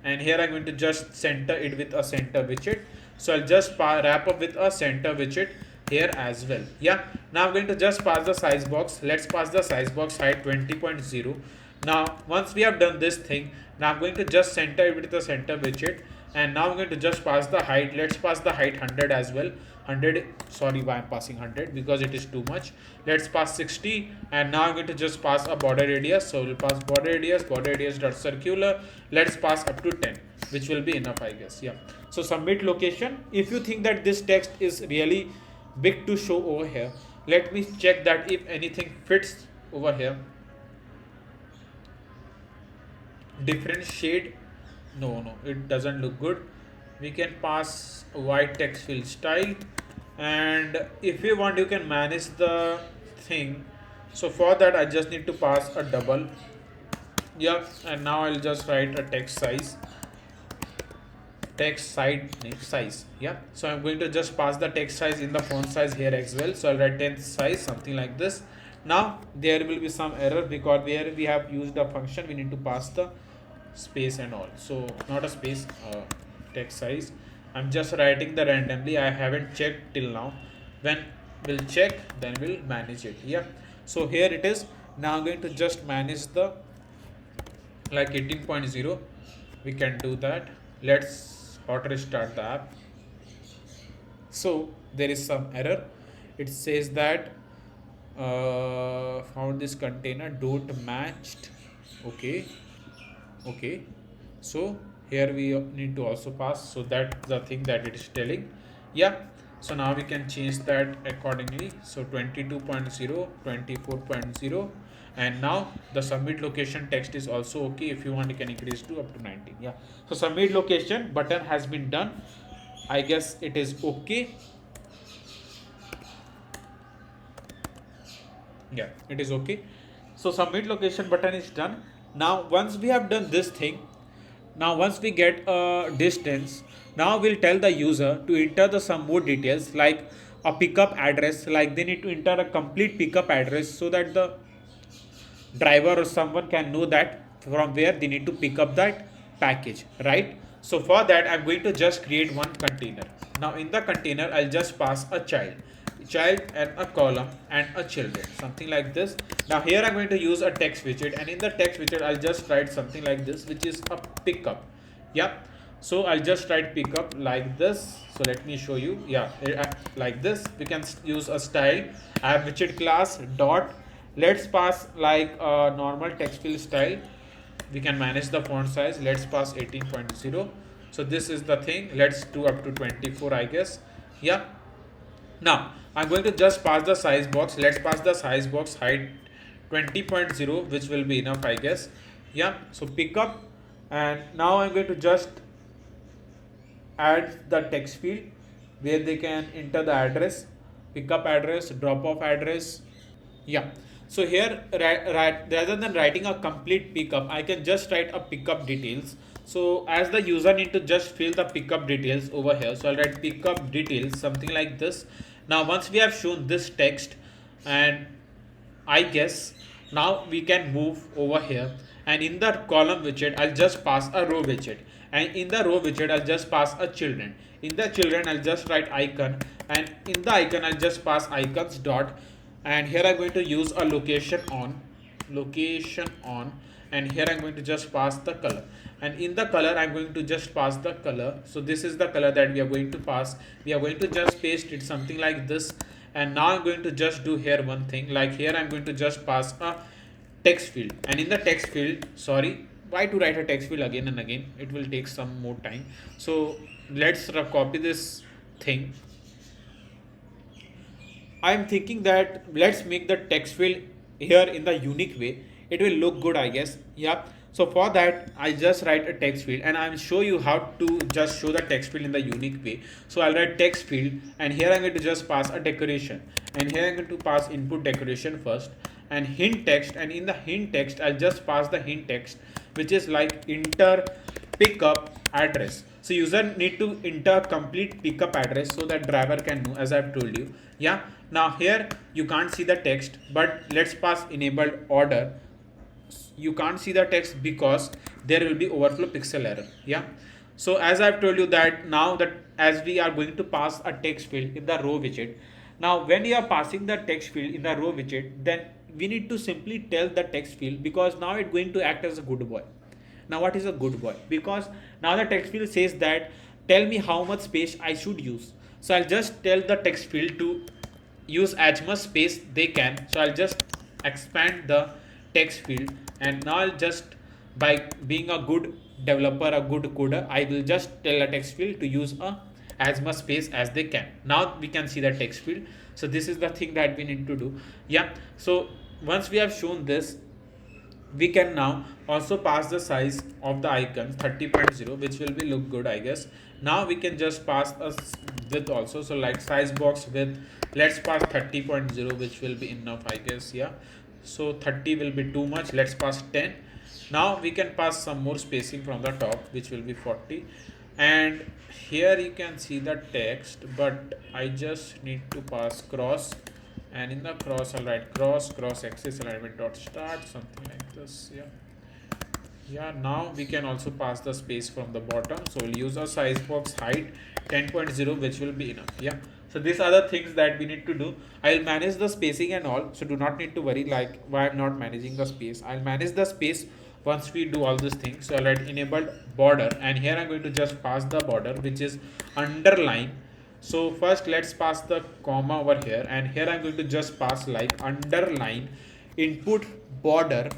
And here I'm going to just center it with a center widget. So I'll just wrap up with a center widget here as well. Yeah. Now I'm going to just pass the size box. Let's pass the size box height 20.0. Now once we have done this thing, now I'm going to just center it with the center widget, and now I'm going to just pass the height. Let's pass the height 100 as well. 100, sorry, why I'm passing 100, because it is too much. Let's pass 60, and now I'm going to just pass a border radius. So we'll pass border radius dot circular. Let's pass up to 10, which will be enough, I guess. Yeah. So submit location. If you think that this text is really big to show over here, let me check that if anything fits over here. Different shade. No, it doesn't look good. We can pass white text field style, and if you want you can manage the thing. So for that I just need to pass a double. Yeah. And now I'll just write a text size, size. Yeah. So I'm going to just pass the text size in the font size here as well. So I'll write 10 size, something like this. Now there will be some error, because where we have used a function we need to pass the space and all. So not a space, text size. I'm just writing the randomly. I haven't checked till now. When we'll check, then we'll manage it. Yeah. So here it is. Now I'm going to just manage the like 18.0. We can do that. Let's hot restart the app. So there is some error. It says that found this container don't matched. Okay. So here we need to also pass. So that's the thing that it is telling. Yeah. So now we can change that accordingly. So 22.0, 24.0, and now the submit location text is also okay. If you want, you can increase to up to 19. Yeah. So submit location button has been done. I guess it is okay. Yeah, it is okay. So submit location button is done. Now once we have done this thing, now once we get a distance, now we'll tell the user to enter the some more details like a pickup address, like they need to enter a complete pickup address so that the driver or someone can know that from where they need to pick up that package, right? So for that I'm going to just create one container. Now in the container I'll just pass a child and a column and a children, something like this. Now here I'm going to use a text widget, and in the text widget I'll just write something like this, which is a pickup. Yep. So I'll just write pickup like this. So let me show you. Yeah, like this. We can use a style. I have widget class dot. Let's pass like a normal text field style. We can manage the font size. Let's pass 18.0. So this is the thing. Let's do up to 24, I guess. Yeah. Now I'm going to just pass the size box. Let's pass the size box height 20.0, which will be enough, I guess. Yeah. So pickup, and now I'm going to just add the text field where they can enter the address, pickup address, drop off address. Yeah. So here, rather than writing a complete pickup, I can just write a pickup details. So as the user need to just fill the pickup details over here. So I'll write pickup details, something like this. Now once we have shown this text, and I guess now we can move over here, and in the column widget I'll just pass a row widget, and in the row widget I'll just pass a children. In the children I'll just write icon, and in the icon I'll just pass icons dot, and here I'm going to use a location on, and here I'm going to just pass the color, and in the color I'm going to just pass the color. So this is the color that we are going to pass. We are going to just paste it something like this. And now I'm going to just do here one thing, like here I'm going to just pass a text field, and in the text field, sorry, why to write a text field again and again, it will take some more time. So let's copy this thing. I'm thinking that let's make the text field here in the unique way. It will look good, I guess. Yeah. So for that, I just write a text field, and I'll show you how to just show the text field in the unique way. So I'll write text field, and here I'm going to just pass a decoration, and here I'm going to pass input decoration first, and hint text, and in the hint text I'll just pass the hint text, which is like enter pickup address. So user need to enter complete pickup address so that driver can know, as I've told you. Yeah. Now here you can't see the text, but let's pass enabled order. You can't see the text because there will be overflow pixel error. Yeah. So as I've told you that now that as we are going to pass a text field in the row widget, now when you are passing the text field in the row widget, then we need to simply tell the text field, because now it's going to act as a good boy. Now what is a good boy? Because now the text field says that tell me how much space I should use. So I'll just tell the text field to use as much space they can. So I'll just expand the text field, and now I'll just, by being a good developer, a good coder, I will just tell a text field to use as much space as they can. Now we can see the text field. So this is the thing that we need to do. Yeah. So once we have shown this, we can now also pass the size of the icon 30.0, which will be look good, I guess. Now we can just pass a width also. So like size box width, let's pass 30.0, which will be enough, I guess. Yeah. So 30 will be too much. Let's pass 10. Now we can pass some more spacing from the top, which will be 40. And here you can see the text, but I just need to pass cross, and in the cross I'll write cross axis alignment dot start, something like this. Yeah. Now we can also pass the space from the bottom. So we'll use a size box height 10.0, which will be enough. Yeah. So these are the things that we need to do. I'll manage the spacing and all, so do not need to worry like why I'm not managing the space. I'll manage the space once we do all these things. So I'll write enabled border, and here I'm going to just pass the border, which is underline. So first let's pass the comma over here, and here I'm going to just pass like underline input border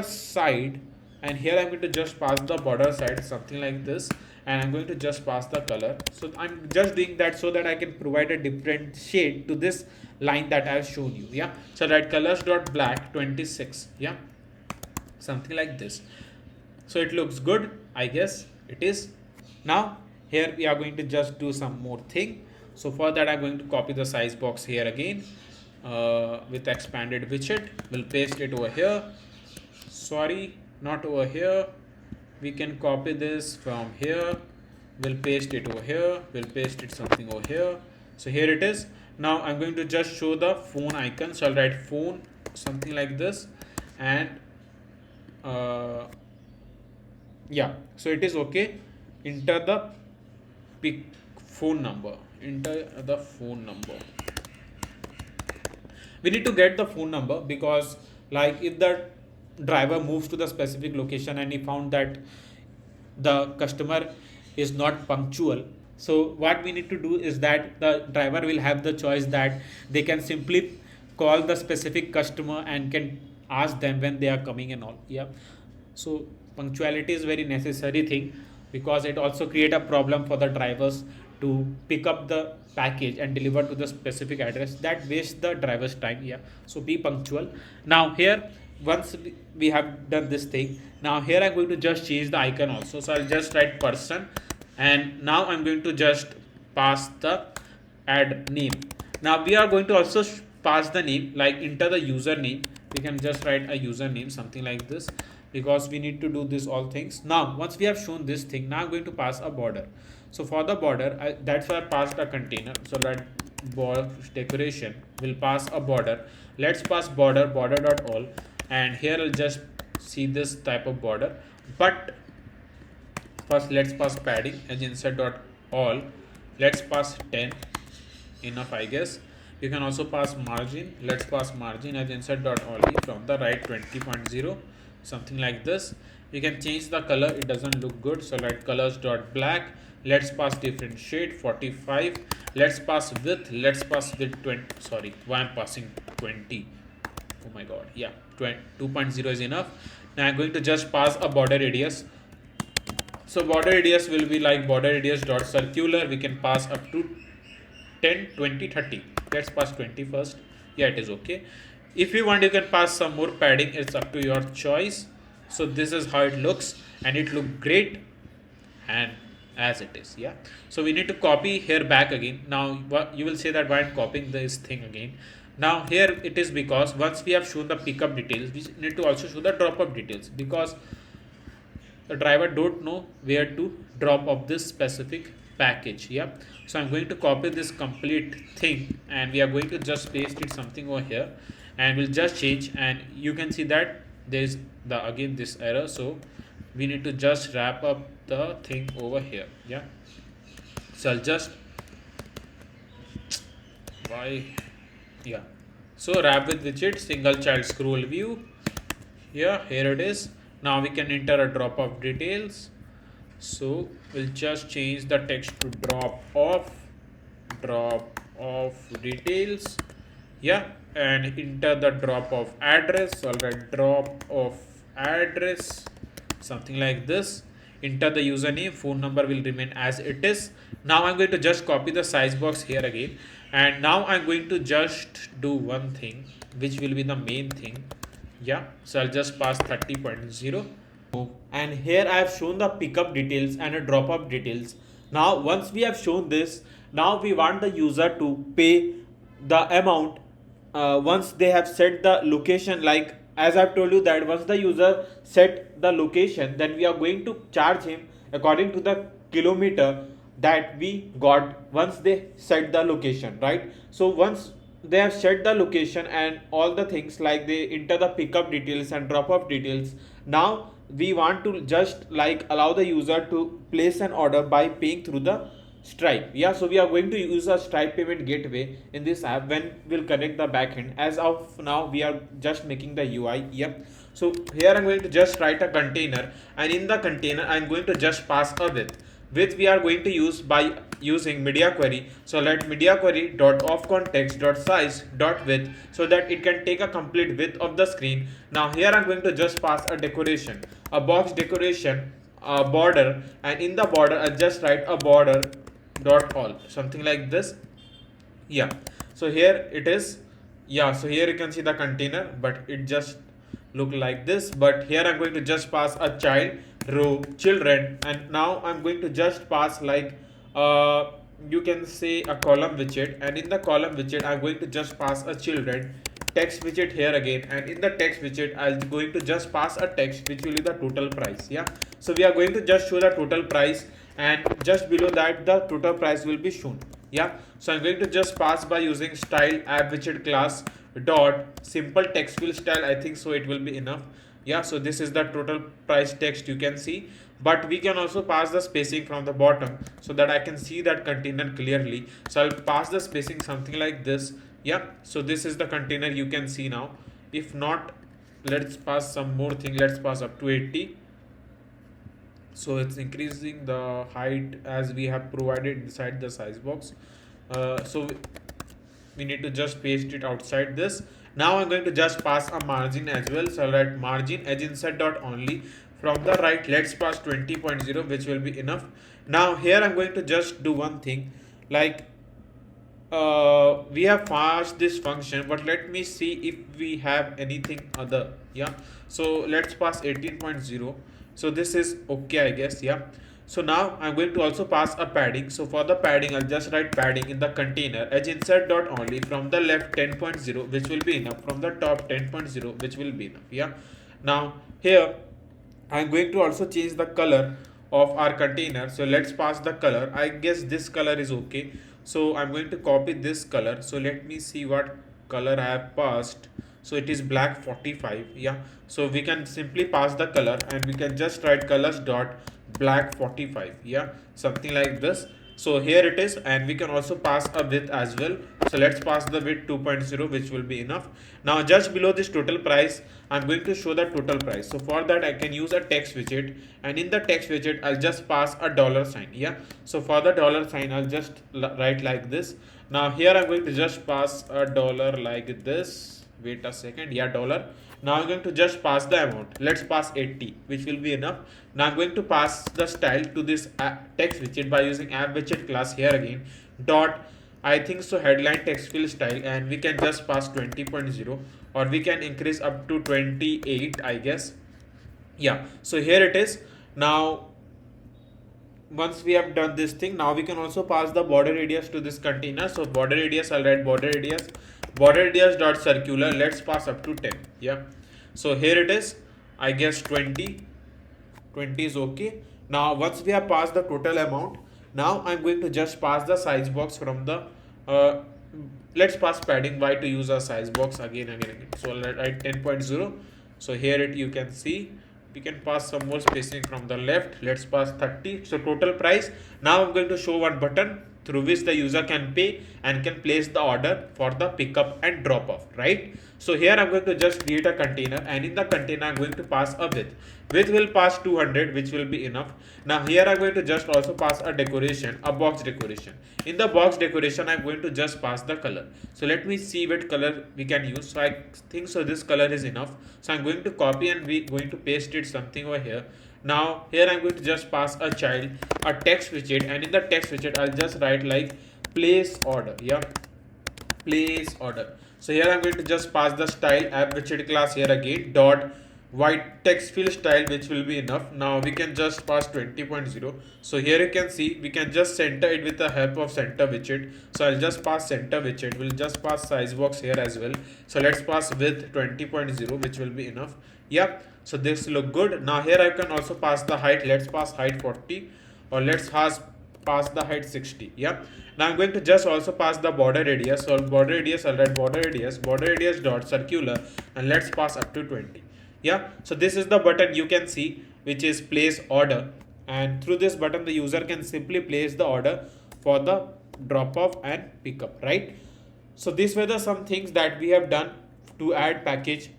side, and here I'm going to just pass the border side, something like this, and I'm going to just pass the color. So I'm just doing that so that I can provide a different shade to this line that I've shown you. Yeah. So write colors dot black 26. Yeah. Something like this. So it looks good, I guess it is. Now here we are going to just do some more thing. So for that I'm going to copy the size box here again with expanded widget. We'll paste it over here. Sorry, not over here. We can copy this from here. We'll paste it over here. We'll paste it something over here. So here it is. Now I'm going to just show the phone icon. So I'll write phone something like this, and yeah, so it is okay. Enter the pick phone number. Enter the phone number. We need to get the phone number because, like, if the driver moves to the specific location and he found that the customer is not punctual, so what we need to do is that the driver will have the choice that they can simply call the specific customer and can ask them when they are coming and all. Yeah, so punctuality is very necessary thing, because it also create a problem for the drivers to pick up the package and deliver to the specific address. That wastes the driver's time. Yeah, so be punctual. Now here, once we have done this thing, now here I'm going to just change the icon also. So I'll just write person, and now I'm going to just pass the add name. Now we are going to also pass the name, like enter the username. We can just write a username something like this, because we need to do this all things. Now once we have shown this thing, now I'm going to pass a border. So for the border, that's why I passed a container. So that decoration will pass a border. Let's pass border dot all, and here I'll just see this type of border. But first let's pass padding as insert dot all. Let's pass 10, enough I guess. You can also pass margin. Let's pass margin as insert dot only from the right 20.0, something like this. You can change the color, it doesn't look good, so write colors dot black. Let's pass different shade 45. Let's pass width. Let's pass width 20. Sorry, why I'm passing 20? Oh my god, yeah, 2.0 is enough. Now I'm going to just pass a border radius. So border radius will be like border radius dot circular. We can pass up to 10, 20, 30. Let's pass 20 first. Yeah, it is okay. If you want, you can pass some more padding. It's up to your choice. So this is how it looks, and it looks great and as it is. Yeah, so we need to copy here back again. Now what you will say that why I'm copying this thing again. Now here it is because once we have shown the pickup details, we need to also show the drop off details, because the driver don't know where to drop off this specific package. Yeah, so I'm going to copy this complete thing, and we are going to just paste it something over here, and we'll just change, and you can see that there is the again this error. So we need to just wrap up the thing over here. Yeah, so I'll just yeah, so wrap with widget single child scroll view. Yeah, here it is. Now we can enter a drop off details. So we'll just change the text to drop off details. Yeah, and enter the drop off address. So I'll write drop off address, something like this. Enter the username, phone number will remain as it is. Now I'm going to just copy the size box here again, and now I'm going to just do one thing which will be the main thing. Yeah, so I'll just pass 30.0, and here I have shown the pickup details and a drop off details. Now once we have shown this, now we want the user to pay the amount once they have set the location. Like as I've told you that once the user set the location, then we are going to charge him according to the kilometer that we got once they set the location, right? So once they have set the location and all the things, like they enter the pickup details and drop off details, now we want to just like allow the user to place an order by paying through the Stripe. Yeah, so we are going to use a Stripe payment gateway in this app when we'll connect the backend. As of now, we are just making the UI. Yep. So here I'm going to just write a container, and in the container I'm going to just pass a width. Width we are going to use by using media query. So let media query dot of context dot size dot width, so that it can take a complete width of the screen. Now here I'm going to just pass a decoration, a box decoration, a border, and in the border I just write a border dot all, something like this. Yeah, so here it is. Yeah, so here you can see the container, but it just look like this. But here I'm going to just pass a child row children, and now I'm going to just pass like you can say a column widget, and in the column widget I'm going to just pass a children text widget here again, and in the text widget I'm going to just pass a text which will be the total price. Yeah, so we are going to just show the total price, and just below that the total price will be shown. Yeah, so I'm going to just pass by using style app widget class dot simple text field style. I think so it will be enough. Yeah, so this is the total price text you can see, but we can also pass the spacing from the bottom so that I can see that container clearly. So I'll pass the spacing something like this. Yeah, so this is the container you can see now. If not, let's pass some more thing. Let's pass up to 80. So it's increasing the height as we have provided inside the size box. So we need to just paste it outside this. Now I'm going to just pass a margin as well. So I'll write margin edge inside dot only. From the right, let's pass 20.0, which will be enough. Now here I'm going to just do one thing, like we have passed this function, but let me see if we have anything other. Yeah, so let's pass 18.0. So this is okay, I guess. Yeah, so now I'm going to also pass a padding. So for the padding, I'll just write padding in the container edge insert dot only. From the left 10.0, which will be enough. From the top 10.0, which will be enough. Yeah, now here I'm going to also change the color of our container. So let's pass the color. I guess this color is okay. So I'm going to copy this color. So let me see what color I have passed. So it is black 45. Yeah, so we can simply pass the color, and we can just write colors dot black 45. Yeah, something like this. So here it is, and we can also pass a width as well. So let's pass the width 2.0, which will be enough. Now just below this total price, I'm going to show the total price. So for that I can use a text widget, and in the text widget I'll just pass a dollar sign. Yeah, so for the dollar sign I'll just write like this. Now here I'm going to just pass a dollar like this. Wait a second. Yeah, dollar. Now I'm going to just pass the amount. Let's pass 80, which will be enough. Now I'm going to pass the style to this text widget by using app widget class here again dot, I think so, headline text field style, and we can just pass 20.0, or we can increase up to 28, I guess. Yeah, so here it is. Now once we have done this thing, now we can also pass the border radius to this container. So border radius, I'll write border radius dot circular. Let's pass up to 10. Yeah, so here it is. I guess 20 is okay. Now once we have passed the total amount, now I'm going to just pass the size box from the let's pass padding. Why to use a size box again. So I'll write 10.0. so here it you can see we can pass some more spacing from the left. Let's pass 30. So total price. Now I'm going to show one button through which the user can pay and can place the order for the pickup and drop off, right? So here I'm going to just create a container, and in the container I'm going to pass a width. Width will pass 200, which will be enough. Now here I'm going to just also pass a decoration, a box decoration. In the box decoration I'm going to just pass the color. So let me see what color we can use. So I think so this color is enough. So I'm going to copy and we going to paste it something over here. Now here I'm going to just pass a child, a text widget, and in the text widget I'll just write like place order. Yeah, place order. So here I'm going to just pass the style app widget class here again dot white text field style, which will be enough. Now we can just pass 20.0. So here you can see we can just center it with the help of center widget. So I'll just pass center widget. We'll just pass size box here as well. So let's pass width 20.0, which will be enough. Yep, so this look good. Now here I can also pass the height. Let's pass height 40, or let's pass the height 60. Yep, now I'm going to just also pass the border radius. So border radius, I'll write border radius dot circular, and let's pass up to 20. Yeah, so this is the button you can see, which is place order, and through this button the user can simply place the order for the drop off and pickup, right? So these were the some things that we have done to add package.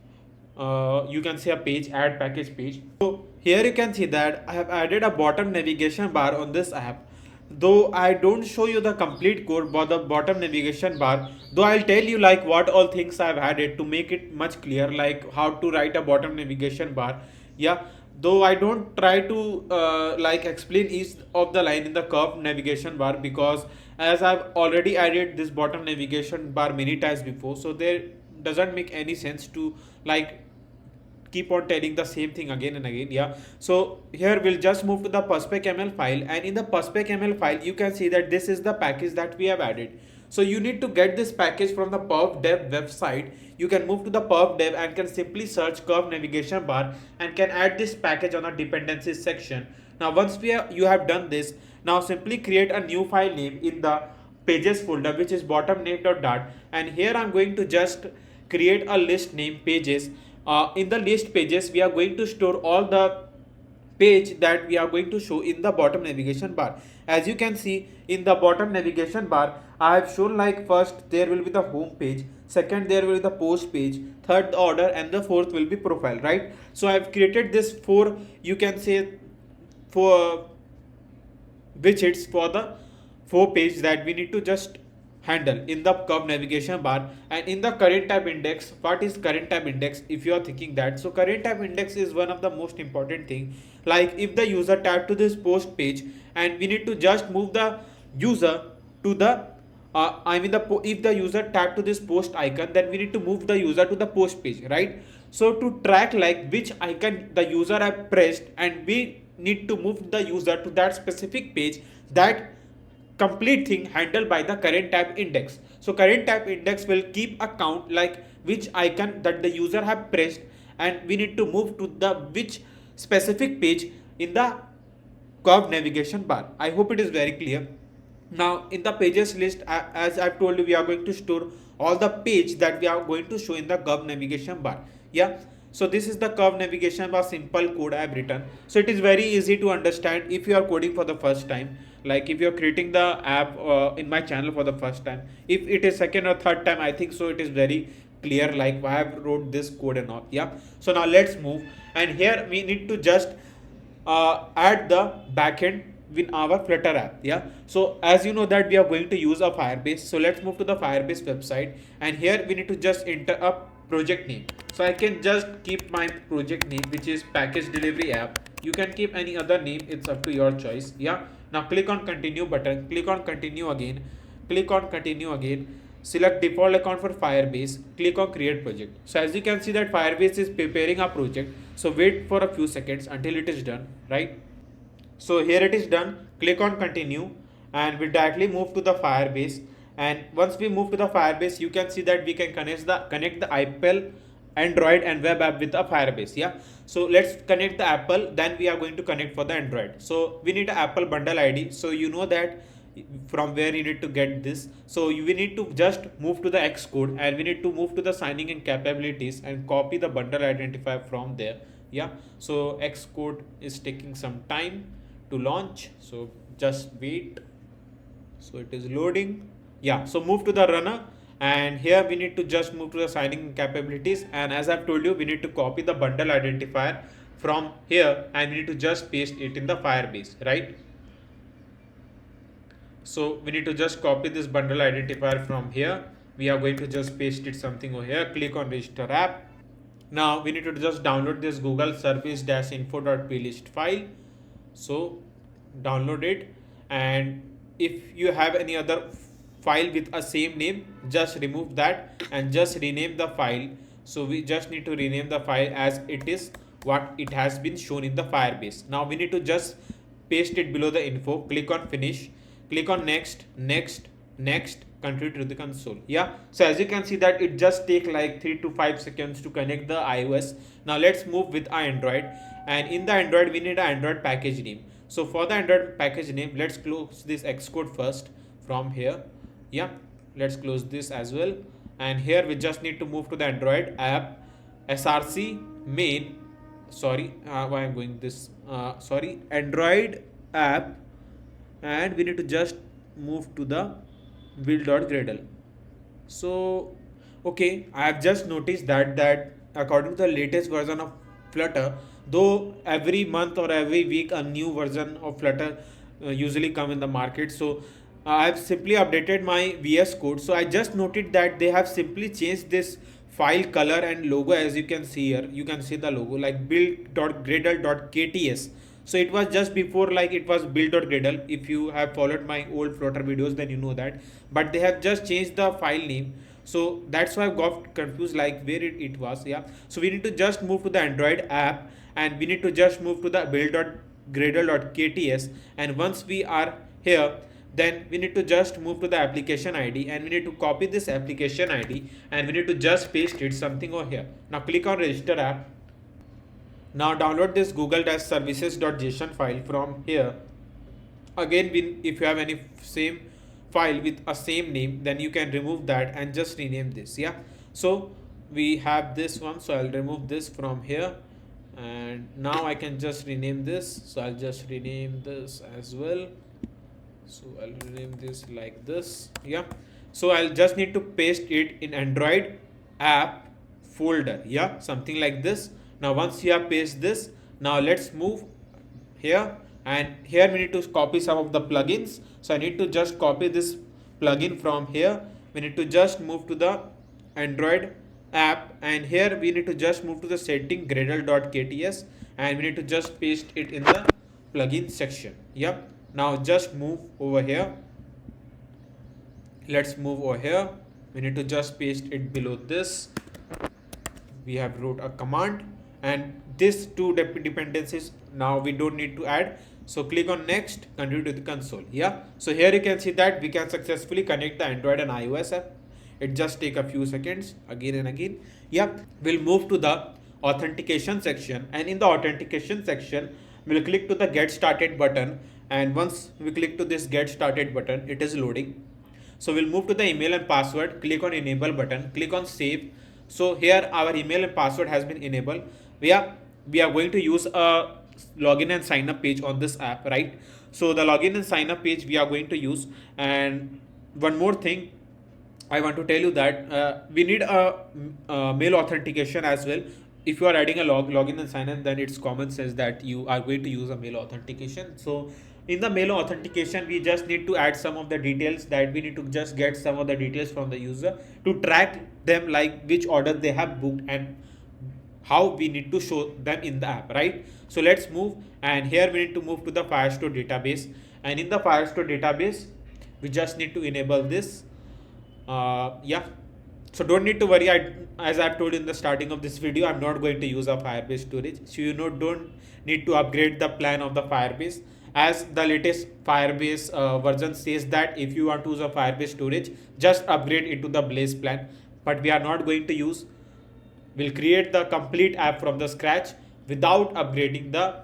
You can see a page, add package page. So here you can see that I have added a bottom navigation bar on this app. Though I don't show you the complete code for the bottom navigation bar, though I'll tell you like what all things I've added to make it much clear, like how to write a bottom navigation bar. Yeah, though I don't try to like explain each of the line in the curved navigation bar, because as I've already added this bottom navigation bar many times before, so there doesn't make any sense to like keep on telling the same thing again and again. Yeah, so here we'll just move to the pub.ml file, and in the pub.ml file you can see that this is the package that we have added. So you need to get this package from the Pub.dev website. You can move to the Pub.dev and can simply search curve navigation bar and can add this package on the dependencies section. Now once you have done this, now simply create a new file name in the pages folder, which is bottom name.dart, and here I'm going to just create a list name pages. In the list pages we are going to store all the page that we are going to show in the bottom navigation bar. As you can see in the bottom navigation bar, I have shown like first there will be the home page, second there will be the post page, third the order, and the fourth will be profile, right? So I have created this four, you can say, for widgets for the four page that we need to just handle in the curve navigation bar. And in the current tab index, what is current tab index, if you are thinking that? So current tab index is one of the most important thing. Like if the user tab to this post page and we need to just move the user to the if the user tap to this post icon, then we need to move the user to the post page, right? So to track like which icon the user have pressed, and we need to move the user to that specific page, that complete thing handled by the current tab index. So current tab index will keep a count like which icon that the user have pressed, and we need to move to the which specific page in the curve navigation bar. I hope it is very clear. Now in the pages list, as I've told you, we are going to store all the page that we are going to show in the curve navigation bar. Yeah, so this is the curve navigation bar simple code I have written. So it is very easy to understand if you are coding for the first time. Like if you are creating the app in my channel for the first time, if it is second or third time, I think so it is very clear like why I have wrote this code and all. Yeah, so now let's move, and here we need to just add the backend in our Flutter app. Yeah, so as you know that we are going to use a Firebase, so let's move to the Firebase website, and here we need to just enter a project name. So I can just keep my project name, which is package delivery app. You can keep any other name, it's up to your choice. Yeah, now click on continue button, click on continue again, click on continue again, select default account for Firebase, click on create project. So as you can see that Firebase is preparing a project, so wait for a few seconds until it is done, right? So here it is done. Click on continue and we directly move to the Firebase. And once we move to the Firebase, you can see that we can connect the Apple, Android and web app with the Firebase. Yeah, so let's connect the Apple, then we are going to connect for the Android. So we need an Apple bundle ID, so you know that from where you need to get this. So we need to just move to the Xcode, and we need to move to the signing in capabilities and copy the bundle identifier from there. Yeah, so Xcode is taking some time to launch, so just wait. So it is loading. Yeah, so move to the runner, and here we need to just move to the signing capabilities, and as I've told you, we need to copy the bundle identifier from here and we need to just paste it in the Firebase, right? So we need to just copy this bundle identifier from here. We are going to just paste it something over here. Click on register app. Now we need to just download this Google service-info.plist file. So download it, and if you have any other file with a same name, just remove that and just rename the file. So we just need to rename the file as it is what it has been shown in the Firebase. Now we need to just paste it below the info. Click on finish, click on next, continue to the console. Yeah, so as you can see that it just take like 3 to 5 seconds to connect the iOS. Now let's move with our Android, and in the Android we need an Android package name. So for the Android package name, let's close this Xcode first from here. Yeah, let's close this as well, and here we just need to move to the Android app src main, why I'm going this, Android app, and we need to just move to the build.gradle. So okay, I have just noticed that according to the latest version of Flutter, though every month or every week a new version of Flutter usually come in the market, so I have simply updated my VS Code. So I just noted that they have simply changed this file color and logo. As you can see here, you can see the logo like build.gradle.kts. So it was just before, like it was build.gradle. If you have followed my old Flutter videos, then you know that. But they have just changed the file name So that's why I got confused like where it was. Yeah, so we need to just move to the Android app, and we need to just move to the build.gradle.kts, and once we are here, then we need to just move to the application id, and we need to copy this application id, and we need to just paste it something over here. Now click on register app. Now download this google-services.json file from here. Again, if you have any same file with a same name, then you can remove that and just rename this. Yeah, so we have this one, so I'll remove this from here, and now I can just rename this. So I'll just rename this as well. So I'll rename this like this. Yeah, so I'll just need to paste it in Android app folder. Yeah, something like this. Now once you have pasted this, now let's move here, and here we need to copy some of the plugins. So I need to just copy this plugin from here. We need to just move to the Android app, and here we need to just move to the setting gradle.kts, and we need to just paste it in the plugin section. Yep, now just move over here. Let's move over here. We need to just paste it below this. We have wrote a command, and this two dependencies now we don't need to add. So click on next, continue to the console. Yeah, so here you can see that we can successfully connect the Android and iOS app. It just take a few seconds again and again. Yeah, we'll move to the authentication section, and in the authentication section we'll click to the get started button, and once we click to this get started button, it is loading. So we'll move to the email and password, click on enable button, click on save. So here our email and password has been enabled. We are going to use a login and sign up page on this app, right? So the login and sign up page we are going to use. And one more thing I want to tell you that we need a mail authentication as well. If you are adding a login and sign in, then it's common sense that you are going to use a mail authentication. So in the mail authentication, we just need to add some of the details, that we need to just get some of the details from the user to track them, like which order they have booked and how we need to show them in the app, right? So let's move, and here we need to move to the Firestore database, and in the Firestore database we just need to enable this. Yeah, so don't need to worry. As I've told in the starting of this video, I'm not going to use a Firebase storage, so don't need to upgrade the plan of the Firebase, as the latest Firebase version says that if you want to use a Firebase storage, just upgrade it to the Blaze plan. But we are not going to use. We'll create the complete app from the scratch without upgrading the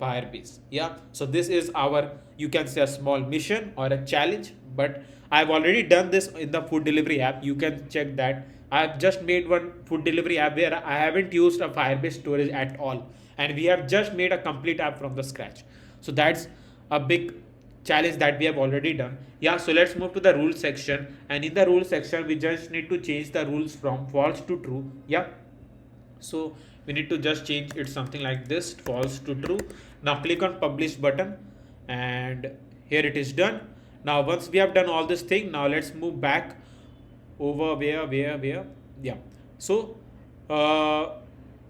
Firebase. Yeah, so this is our, you can say, a small mission or a challenge, but I've already done this in the food delivery app. You can check that. I've just made one food delivery app where I haven't used a Firebase storage at all, and we have just made a complete app from the scratch. So that's a big challenge that we have already done. Yeah, so let's move to the rules section, and in the rules section we just need to change the rules from false to true. Yeah, so we need to just change it something like this, false to true. Now click on publish button, and here it is done. Now once we have done all this thing, now let's move back over where. Yeah, so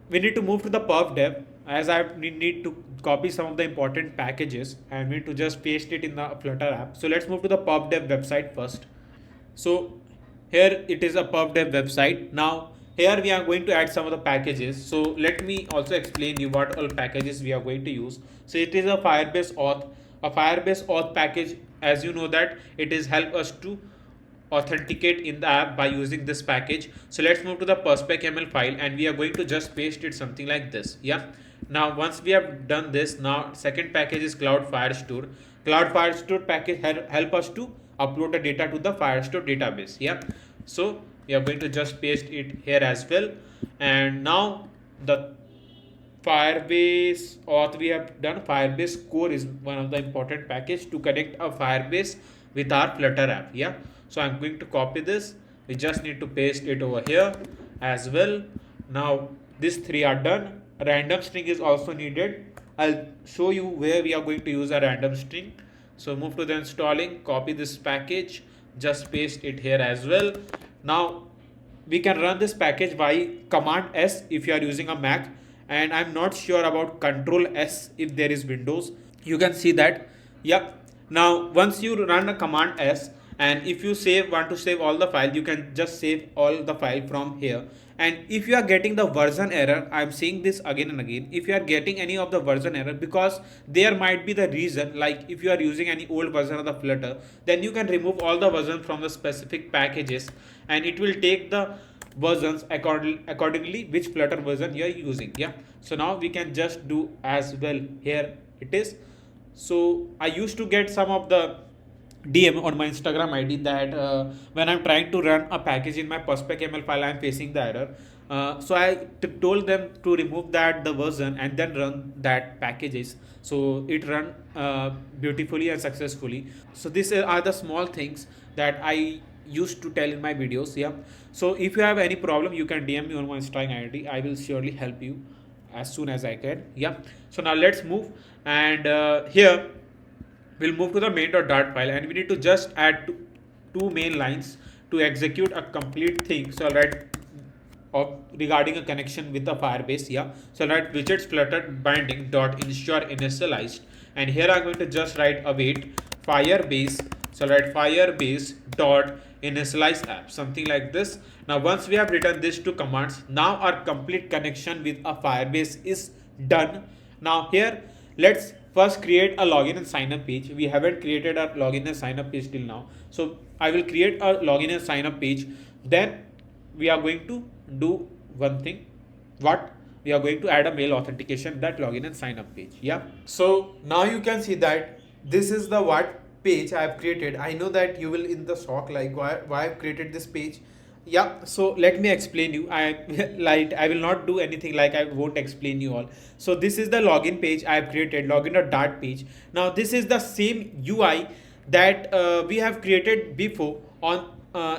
we need to move to the Pub.dev, as I need to copy some of the important packages, and we need to just paste it in the Flutter app. So let's move to the Pub.dev website first. So here it is a Pub.dev website. Now here we are going to add some of the packages. So let me also explain you what all packages we are going to use. So it is a Firebase auth. A Firebase auth package, as you know, that it is help us to authenticate in the app by using this package. So let's move to the perspec.ml file, and we are going to just paste it something like this. Yeah, now once we have done this, now second package is Cloud Firestore. Cloud Firestore package help us to upload the data to the Firestore database. Yeah, so we are going to just paste it here as well. And now the Firebase auth we have done. Firebase core is one of the important package to connect a Firebase with our Flutter app. Yeah, so I'm going to copy this. We just need to paste it over here as well. Now these three are done. Random string is also needed. I'll show you where we are going to use a random string. So move to the installing, copy this package, just paste it here as well. Now we can run this package by Command S if you are using a Mac, and I'm not sure about Control S if there is Windows. You can see that. Yep. Now once you run a Command S, And if you want to save all the file, you can just save all the file from here. And if you are getting the version error, I'm saying this again and again, if you are getting any of the version error, because there might be the reason, like if you are using any old version of the Flutter, then you can remove all the version from the specific packages, and it will take the versions accordingly which Flutter version you are using. Yeah, so now we can just do as well. Here it is. So I used to get some of the DM on my Instagram ID that when I'm trying to run a package in my PubSpec file, I'm facing the error. So I told them to remove the version and then run that packages. So it run beautifully and successfully. So these are the small things that I used to tell in my videos. Yeah. So if you have any problem, you can DM me on my Instagram ID. I will surely help you as soon as I can. Yeah. So now let's move, and here we'll move to the main.dart file, and we need to just add two main lines to execute a complete thing. So I'll write regarding a connection with the Firebase. Yeah, so I'll write widgets flutter binding dot ensure initialized, and here I'm going to just write await Firebase. So I'll write Firebase dot initialize app, something like this. Now once we have written these two commands, now our complete connection with a Firebase is done. Now here let's first create a login and sign up page. We haven't created a login and sign up page till now, so I will create a login and sign up page. Then we are going to do one thing. What? We are going to add a mail authentication, that login and sign up page. Yeah, so now you can see that this is the what page I have created. I know that you will in the shock, like why I've created this page. Yeah, so let me explain you. I will not do anything, like I won't explain you all. So this is the login page I have created, login.dart page. Now this is the same UI that we have created before on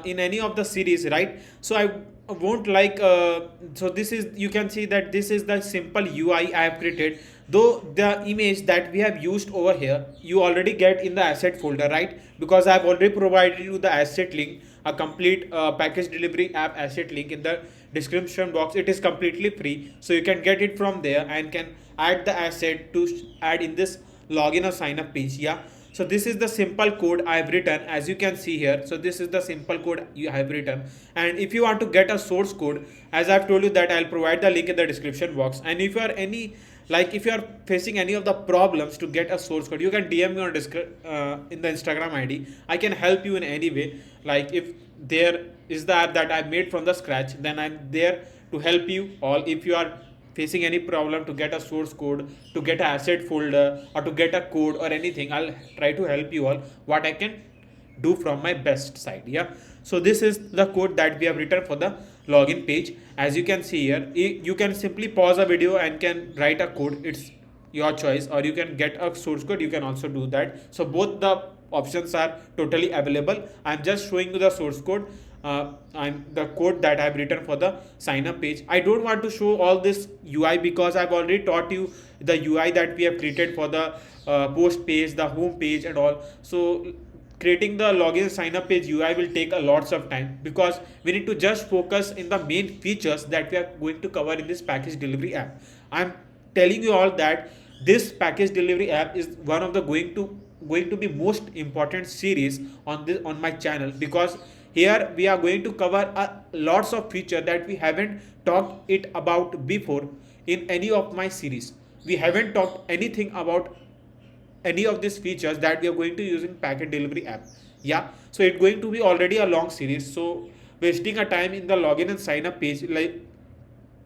in any of the series, right? So I won't like so this is, you can see that this is the simple UI I have created, though the image that we have used over here you already get in the asset folder, right? Because I have already provided you the asset link, a complete package delivery app asset link in the description box. It is completely free, so you can get it from there and can add the asset to add in this login or sign up page. Yeah, so this is the simple code I have written, as you can see here. So this is the simple code you have written, and if you want to get a source code, as I've told you that I'll provide the link in the description box. And if you are if you are facing any of the problems to get a source code, you can DM me on in the Instagram ID. I can help you in any way. Like if there is the app that I made from the scratch, then I'm there to help you all. If you are facing any problem to get a source code, to get an asset folder, or to get a code or anything, I'll try to help you all what I can do from my best side. Yeah, so this is the code that we have written for the login page. As you can see here, you can simply pause a video and can write a code. It's your choice, or you can get a source code, you can also do that. So both the options are totally available. I'm just showing you the source code. I'm the code that I've written for the sign up page. I don't want to show all this UI because I've already taught you the UI that we have created for the post page, the home page and all. So creating the login sign up page UI will take a lots of time, because we need to just focus in the main features that we are going to cover in this package delivery app. I'm telling you all that this package delivery app is one of the going to be most important series on my channel, because here we are going to cover lots of feature that we haven't talked it about before in any of my series. We haven't talked anything about any of these features that we are going to use in packet delivery app. Yeah, so it's going to be already a long series, so wasting a time in the login and sign up page like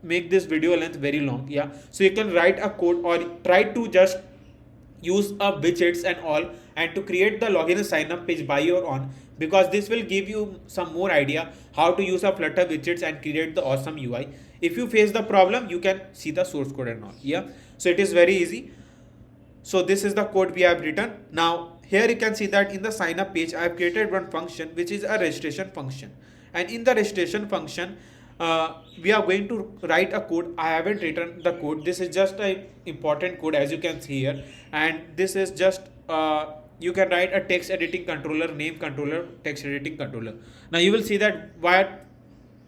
make this video length very long. Yeah, so you can write a code or try to just use a widgets and all, and to create the login and sign up page by your own, because this will give you some more idea how to use a Flutter widgets and create the awesome UI. If you face the problem, you can see the source code and all. Yeah, so it is very easy. So this is the code we have written. Now here you can see that in the sign up page I have created one function which is a registration function, and in the registration function we are going to write a code. I haven't written the code. This is just a important code, as you can see here, and this is just you can write a text editing controller, name controller, text editing controller. Now you will see that what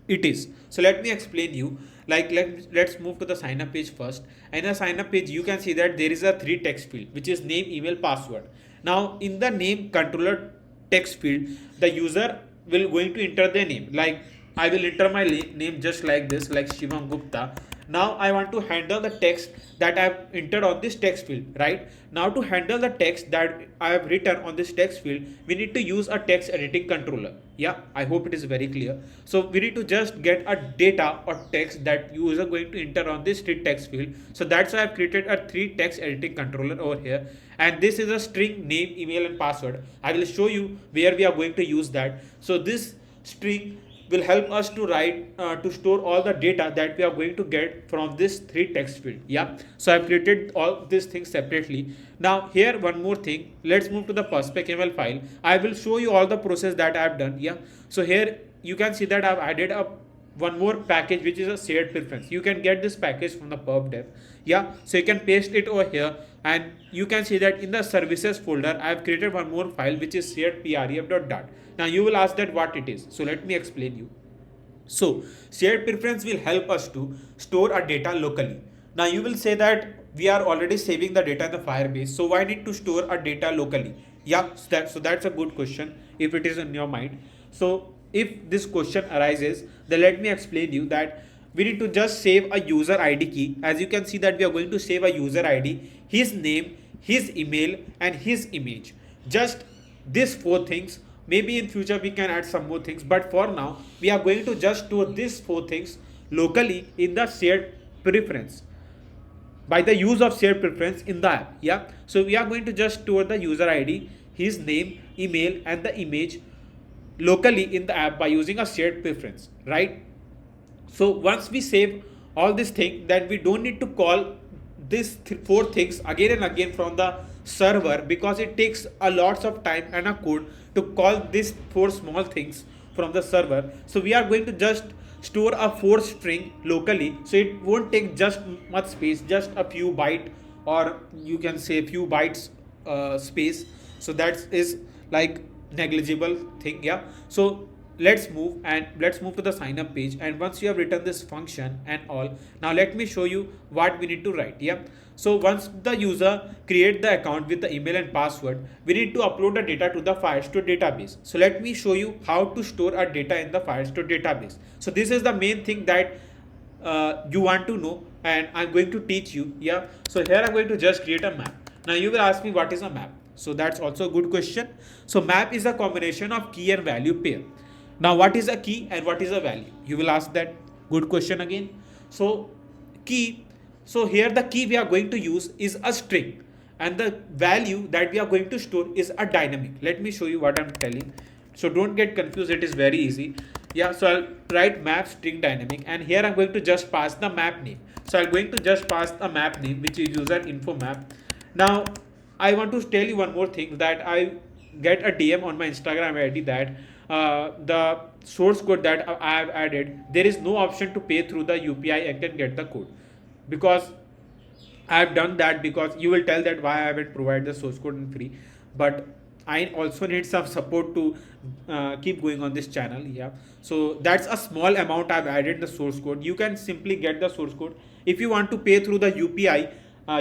it is. So let me explain you. Like let's move to the sign up page first. And in the sign up page you can see that there is a 3 text field which is name, email, password. Now in the name controller text field, the user will going to enter their name. Like I will enter my name just like this, like Shivam Gupta. Now I want to handle the text that I have entered on this text field. Right now, to handle the text that I have written on this text field, we need to use a text editing controller. Yeah, I hope it is very clear. So we need to just get a data or text that user going to enter on this three text field. So that's why I've created a three text editing controller over here, and this is a string name, email and password. I will show you where we are going to use that. So this string will help us to write to store all the data that we are going to get from this three text field. Yeah, so I've created all these things separately. Now here one more thing, let's move to the pub.spec.ml file. I will show you all the process that I've done. Yeah, so here you can see that I've added a one more package which is a shared preference. You can get this package from the Pub.dev. Yeah, so you can paste it over here, and you can see that in the services folder I have created one more file which is shared pref.dart. Now you will ask that what it is, so let me explain you. So shared preference will help us to store our data locally. Now you will say that we are already saving the data in the Firebase, so why need to store our data locally? Yeah, so that's a good question if it is in your mind. So if this question arises, then let me explain you that we need to just save a user ID key. As you can see that we are going to save a user ID, his name, his email and his image. Just these four things. Maybe in future we can add some more things, but for now we are going to just store these four things locally in the shared preference by the use of shared preference in the app. Yeah, so we are going to just store the user ID, his name, email and the image locally in the app by using a shared preference, right? So once we save all this thing, then we don't need to call these four things again and again from the server, because it takes a lots of time and a code to call these four small things from the server. So we are going to just store a four string locally, so it won't take just much space, just a few byte, or you can say a few bytes space. So that is like negligible thing. Yeah, so let's move to the sign up page, and once you have written this function and all, now let me show you what we need to write. Yeah, so once the user create the account with the email and password, we need to upload the data to the Firestore database. So let me show you how to store our data in the Firestore database. So this is the main thing that you want to know, and I'm going to teach you. Yeah, so here I'm going to just create a map. Now you will ask me what is a map. So that's also a good question. So map is a combination of key and value pair. Now what is a key and what is a value? You will ask that. Good question again. So key, so here the key we are going to use is a string, and the value that we are going to store is a dynamic. Let me show you what I'm telling. So don't get confused, it is very easy. Yeah, so I'll write map string dynamic, and here I'm going to just pass the map name. So I'm going to just pass a map name which is user info map. Now I want to tell you one more thing, that I get a DM on my Instagram ID that the source code that I have added, there is no option to pay through the UPI and can get the code, because I have done that, because you will tell that why I haven't provided the source code in free, but I also need some support to keep going on this channel. Yeah, so that's a small amount I've added the source code. You can simply get the source code. If you want to pay through the UPI,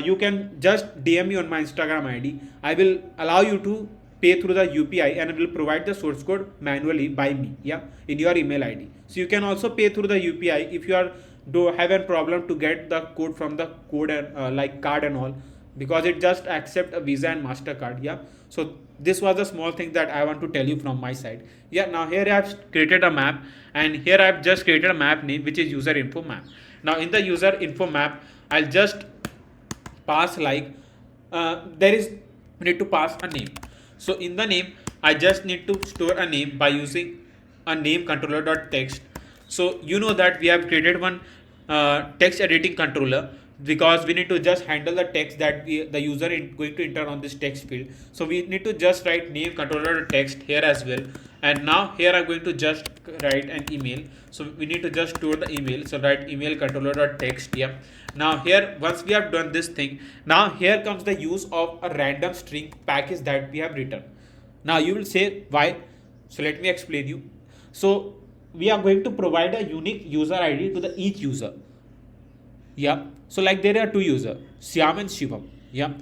you can just DM me on my Instagram ID. I will allow you to pay through the UPI, and I will provide the source code manually by me. Yeah, in your email ID. So you can also pay through the UPI if you are do have a problem to get the code from the code and like card and all, because it just accept a Visa and MasterCard. Yeah, so this was a small thing that I want to tell you from my side. Yeah, now here I have created a map, and here I have just created a map name which is user info map. Now in the user info map, I'll just pass like we need to pass a name. So in the name, I just need to store a name by using a name controller.text. So you know that we have created one text editing controller, because we need to just handle the text that the user is going to enter on this text field. So we need to just write name controller.text here as well. And now here I'm going to just write an email. So we need to just store the email. So write email controller.text. Yeah. Now here, once we have done this thing, now here comes the use of a random string package that we have written. Now you will say why. So let me explain you. So we are going to provide a unique user ID to the each user. Yeah. So like there are two users, Syam and Shivam. Yeah.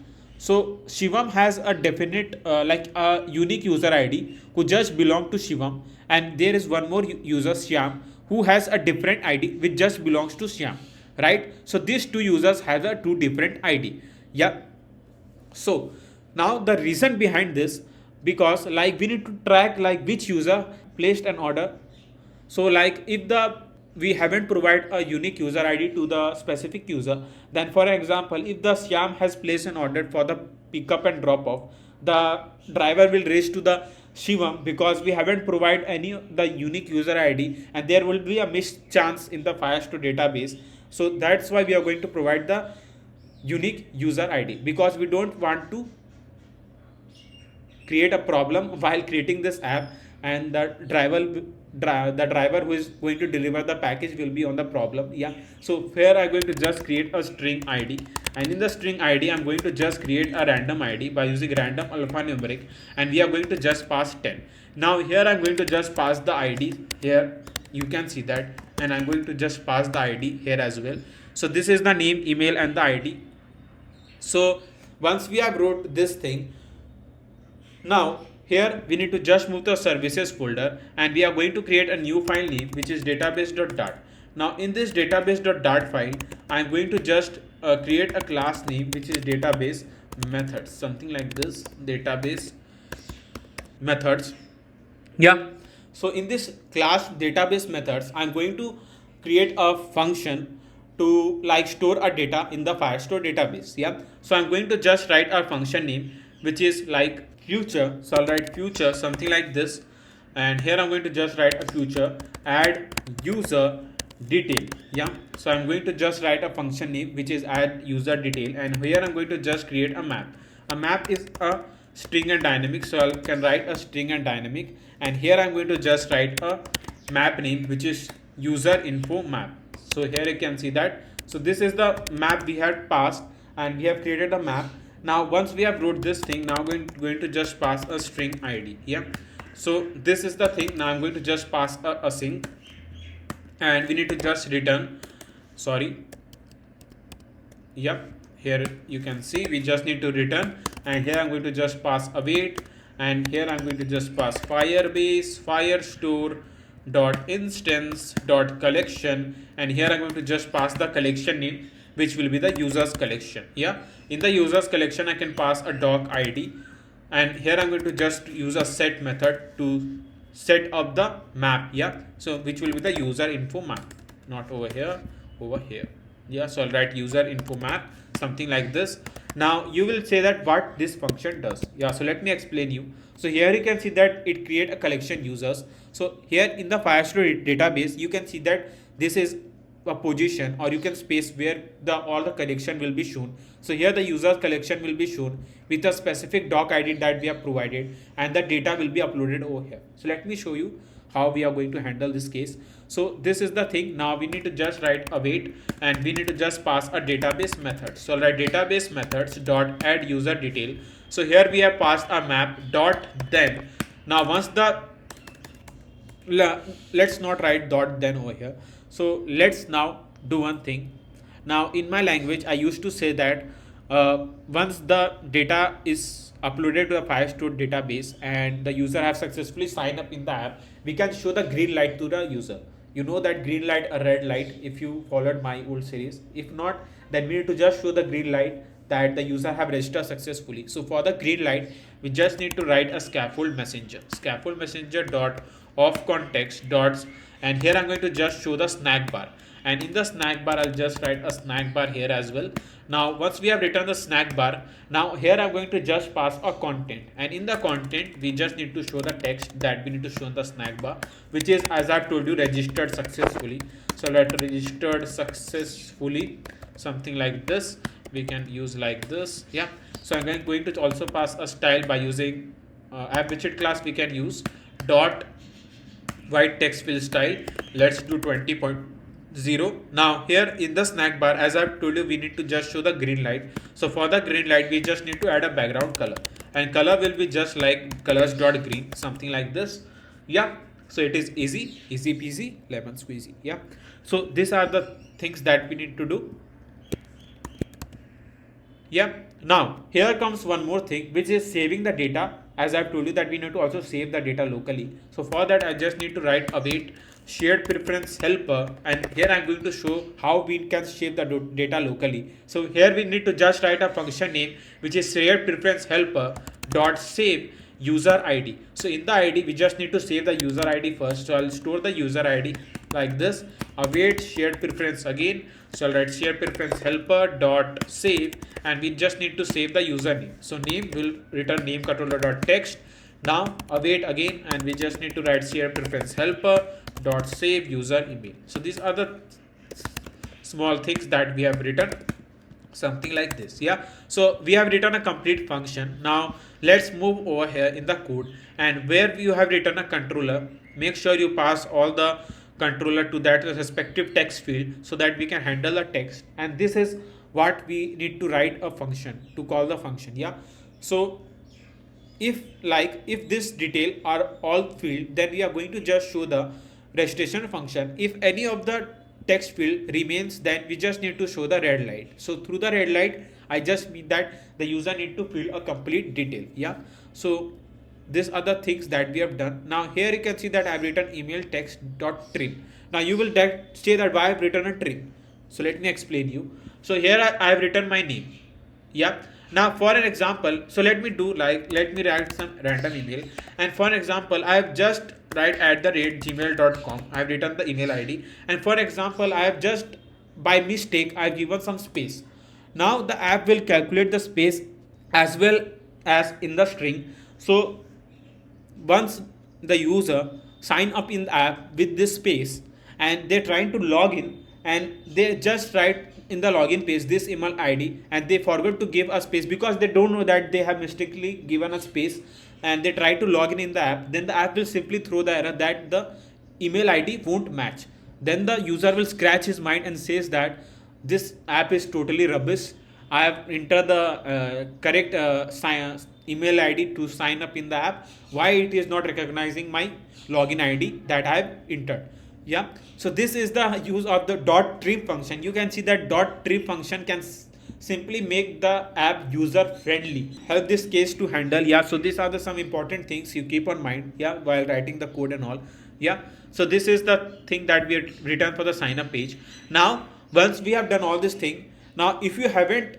So Shivam has a definite like a unique user ID who just belong to Shivam, and there is one more user Shyam who has a different ID which just belongs to Shyam, right? So these two users have a two different ID. Yeah. So now the reason behind this, because like we need to track like which user placed an order. So like if the we haven't provided a unique user ID to the specific user, then for example, if the Syam has placed an order for the pickup and drop off, the driver will reach to the Shivam because we haven't provided any the unique user ID, and there will be a missed chance in the Firestore database. So that's why we are going to provide the unique user ID, because we don't want to create a problem while creating this app, and the driver who is going to deliver the package will be on the problem. Yeah, so here I'm going to just create a string ID, and in the string ID I'm going to just create a random ID by using random alphanumeric, and we are going to just pass 10. Now here I'm going to just pass the ID. Here you can see that, and I'm going to just pass the ID here as well. So this is the name, email, and the ID. So once we have wrote this thing, now here we need to just move the services folder, and we are going to create a new file name which is database.dart. Now in this database.dart file, I am going to just create a class name which is database methods, something like this, database methods. Yeah. So in this class database methods, I'm going to create a function to like store a data in the Firestore database. Yeah. So I'm going to just write our function name, which is like future. So I'll write future, something like this. And here I'm going to just write a future, add user detail. Yeah. So I'm going to just write a function name which is add user detail. And here I'm going to just create a map. A map is a string and dynamic, so I can write a string and dynamic, and here I'm going to just write a map name which is user info map. So here you can see that. So this is the map we had passed, and we have created a map. Now once we have wrote this thing, now I'm going to just pass a string ID. Yeah. So this is the thing. Now I'm going to just pass a async, and we need to just return, sorry, yep, here you can see we just need to return, and here I'm going to just pass await, and here I'm going to just pass Firebase Firestore dot instance dot collection, and here I'm going to just pass the collection name which will be the users collection. Yeah, in the users collection I can pass a doc ID, and here I'm going to just use a set method to set up the map. Yeah, so which will be the user info map, not over here, over here. Yeah, so I'll write user info map, something like this. Now you will say that what this function does. Yeah, so let me explain you. So here you can see that it create a collection users. So here in the Firestore database you can see that this is a position, or you can space where the all the collection will be shown. So here the users collection will be shown with a specific doc ID that we have provided, and the data will be uploaded over here. So let me show you how we are going to handle this case. So this is the thing. Now we need to just write await, and we need to just pass a database method. So I'll write database methods dot add user detail. So here we have passed a map dot then. Now once the let's not write dot then over here. So let's now do one thing. Now in my language I used to say that once the data is uploaded to the Firestore database and the user have successfully signed up in the app, we can show the green light to the user. You know that green light, a red light, if you followed my old series. If not, then we need to just show the green light that the user have registered successfully. So for the green light, we just need to write a scaffold messenger dot of context dots, and here I'm going to just show the snack bar, and in the snack bar I'll just write a snack bar here as well. Now once we have written the snack bar, now here I'm going to just pass a content, and in the content we just need to show the text that we need to show in the snack bar, which is, as I told you, registered successfully. So let registered successfully, something like this. We can use like this. Yeah, so I'm going to also pass a style by using app widget class. We can use dot white text fill style. Let's do 20.0. Now here in the snack bar, as I've told you, we need to just show the green light. So for the green light we just need to add a background color, and color will be just like colors dot green, something like this. Yeah, so it is easy peasy lemon squeezy. Yeah, so these are the things that we need to do. Yeah. Now here comes one more thing, which is saving the data. As I've told you that we need to also save the data locally. So for that, I just need to write await shared preference helper, and here I'm going to show how we can save the data locally. So here we need to just write a function name, which is shared preference helper dot save user ID. So in the ID, we just need to save the user ID first. So I'll store the user ID like this, await shared preference again. So I'll write shared preference helper dot save, and we just need to save the username. So name will return name controller dot text. Now await again, and we just need to write shared preference helper dot save user email. So these are the small things that we have written, something like this. Yeah, so we have written a complete function. Now let's move over here in the code, and where you have written a controller, make sure you pass all the controller to that respective text field so that we can handle the text. And this is what we need to write a function to call the function. Yeah, so if this detail are all filled, then we are going to just show the registration function. If any of the text field remains, then we just need to show the red light. So through the red light, I just mean that the user need to fill a complete detail. Yeah, so these are the things that we have done. Now here you can see that I've written email text dot trim. Now you will say that why I've written a trim. So let me explain you. So here I have written my name. Yeah. Now for an example, so let me write some random email, and for an example, I have just write @gmail.com. I have written the email ID, and for example, I have just by mistake I have given some space. Now the app will calculate the space as well as in the string. So once the user sign up in the app with this space, and they're trying to log in, and they just write in the login page this email ID, and they forgot to give a space because they don't know that they have mistakenly given a space, and they try to log in the app, then the app will simply throw the error that the email ID won't match. Then the user will scratch his mind and says that this app is totally rubbish. I have entered the correct email ID to sign up in the app. Why it is not recognizing my login ID that I have entered? Yeah, so this is the use of the dot trim function. You can see that dot trim function can simply make the app user friendly, help this case to handle. Yeah, so these are the some important things you keep on mind, yeah, while writing the code and all. Yeah, so this is the thing that we have written for the sign up page. Now once we have done all this thing, now if you haven't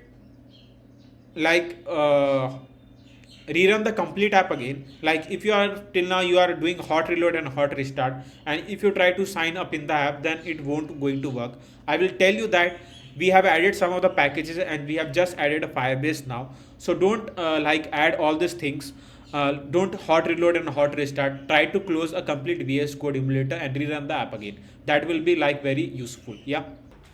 rerun the complete app again, like if you are till now you are doing hot reload and hot restart, and if you try to sign up in the app, then it won't going to work. I will tell you that we have added some of the packages, and we have just added a Firebase now. So don't add all these things. Don't hot reload and hot restart. Try to close a complete VS Code emulator and rerun the app again. That will be very useful. Yeah,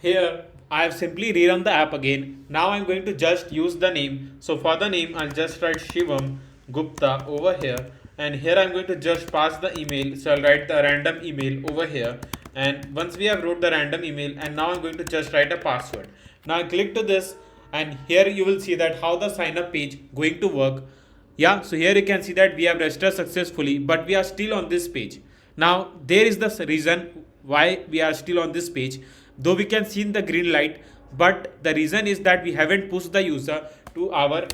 here I have simply rerun the app again. Now I'm going to just use the name. So for the name, I'll just write Shivam Gupta over here, and here I'm going to just pass the email. So I'll write the random email over here, and once we have wrote the random email, and now I'm going to just write a password. Now I click to this, and here you will see that how the sign up page going to work. Yeah, so here you can see that we have registered successfully, but we are still on this page. Now there is the reason why we are still on this page, though we can see in the green light, but the reason is that we haven't pushed the user to our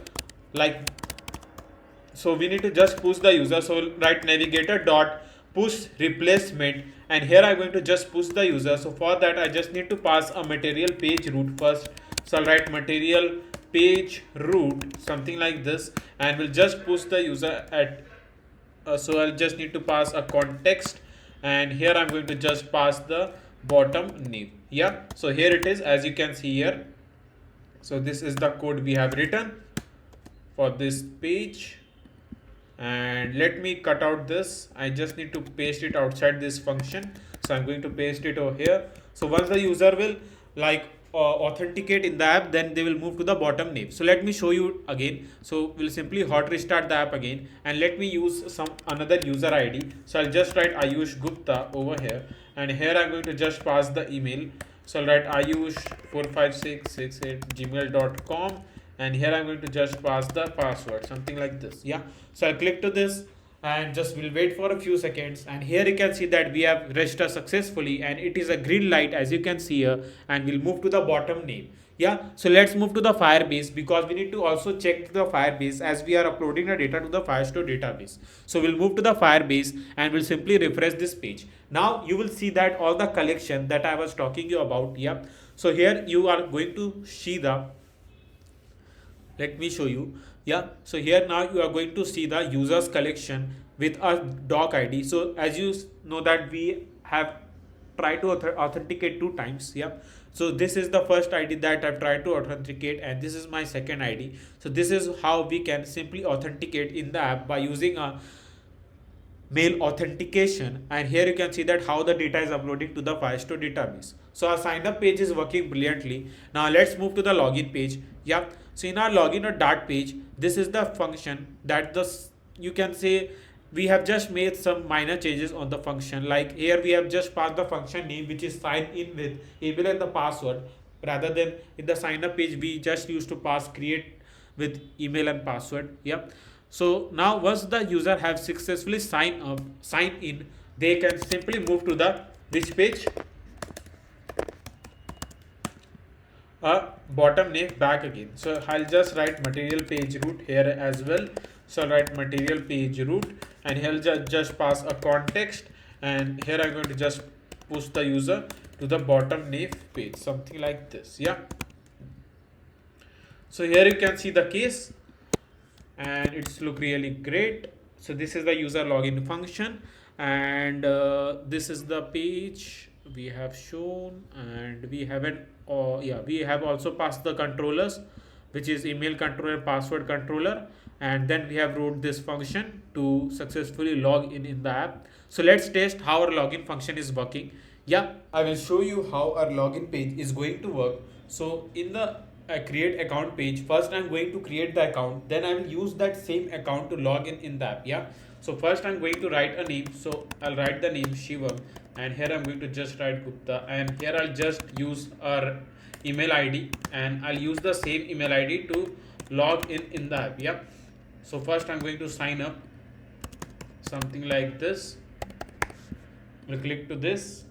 so we need to just push the user. So write navigator dot push replacement, and here I'm going to just push the user. So for that, I just need to pass a material page route first. So I'll write material page route, something like this, and we'll just push the user at so I'll just need to pass a context, and here I'm going to just pass the bottom name. Yeah, so here it is, as you can see here. So this is the code we have written for this page, and let me cut out this. I just need to paste it outside this function, so I'm going to paste it over here. So once the user will authenticate in the app, then they will move to the bottom name. So let me show you again. So we'll simply hot restart the app again, and let me use some another user ID. So I'll just write Ayush Gupta over here, and here I'm going to just pass the email. So I'll write ayush45668@gmail.com, and here I'm going to just pass the password, something like this. Yeah, so I'll click to this, and just will wait for a few seconds, and here you can see that we have registered successfully, and it is a green light, as you can see here, and we'll move to the bottom name. Yeah, so let's move to the Firebase because we need to also check the Firebase as we are uploading the data to the Firestore database. So we'll move to the Firebase and we'll simply refresh this page. Now you will see that all the collection that I was talking you about. Yeah, so here you are going to see the, let me show you. Yeah, so here now you are going to see the users collection with a doc id. So as you know that we have tried to authenticate two times. Yeah, so this is the first id that I've tried to authenticate and this is my second id. So this is how we can simply authenticate in the app by using a mail authentication, and here you can see that how the data is uploading to the Firestore database. So our sign up page is working brilliantly. Now let's move to the login page. Yeah, so in our login or dart page, this is the function that you can say we have just made some minor changes on the function. Like here we have just passed the function name which is sign in with email and the password, rather than in the sign up page we just used to pass create with email and password. Yep. So now once the user have successfully signed in, they can simply move to the which page? Bottom name back again. So I'll just write material page root here as well. So I'll write material page root and here I'll just pass a context, and here I'm going to just push the user to the bottom name page, something like this. Yeah. So here you can see the case and it's look really great. So this is the user login function, and this is the page we have shown, and we haven't yeah, we have also passed the controllers, which is email controller, password controller, and then we have wrote this function to successfully log in the app. So let's test how our login function is working. Yeah, I will show you how our login page is going to work. So in the create account page, first I'm going to create the account, then I will use that same account to log in the app. Yeah, so first I'm going to write a name, so I'll write the name Shivam, and here I'm going to just write Gupta, and here I'll just use our email id, and I'll use the same email id to log in the app. Yeah, so first I'm going to sign up, something like this. We'll click to this,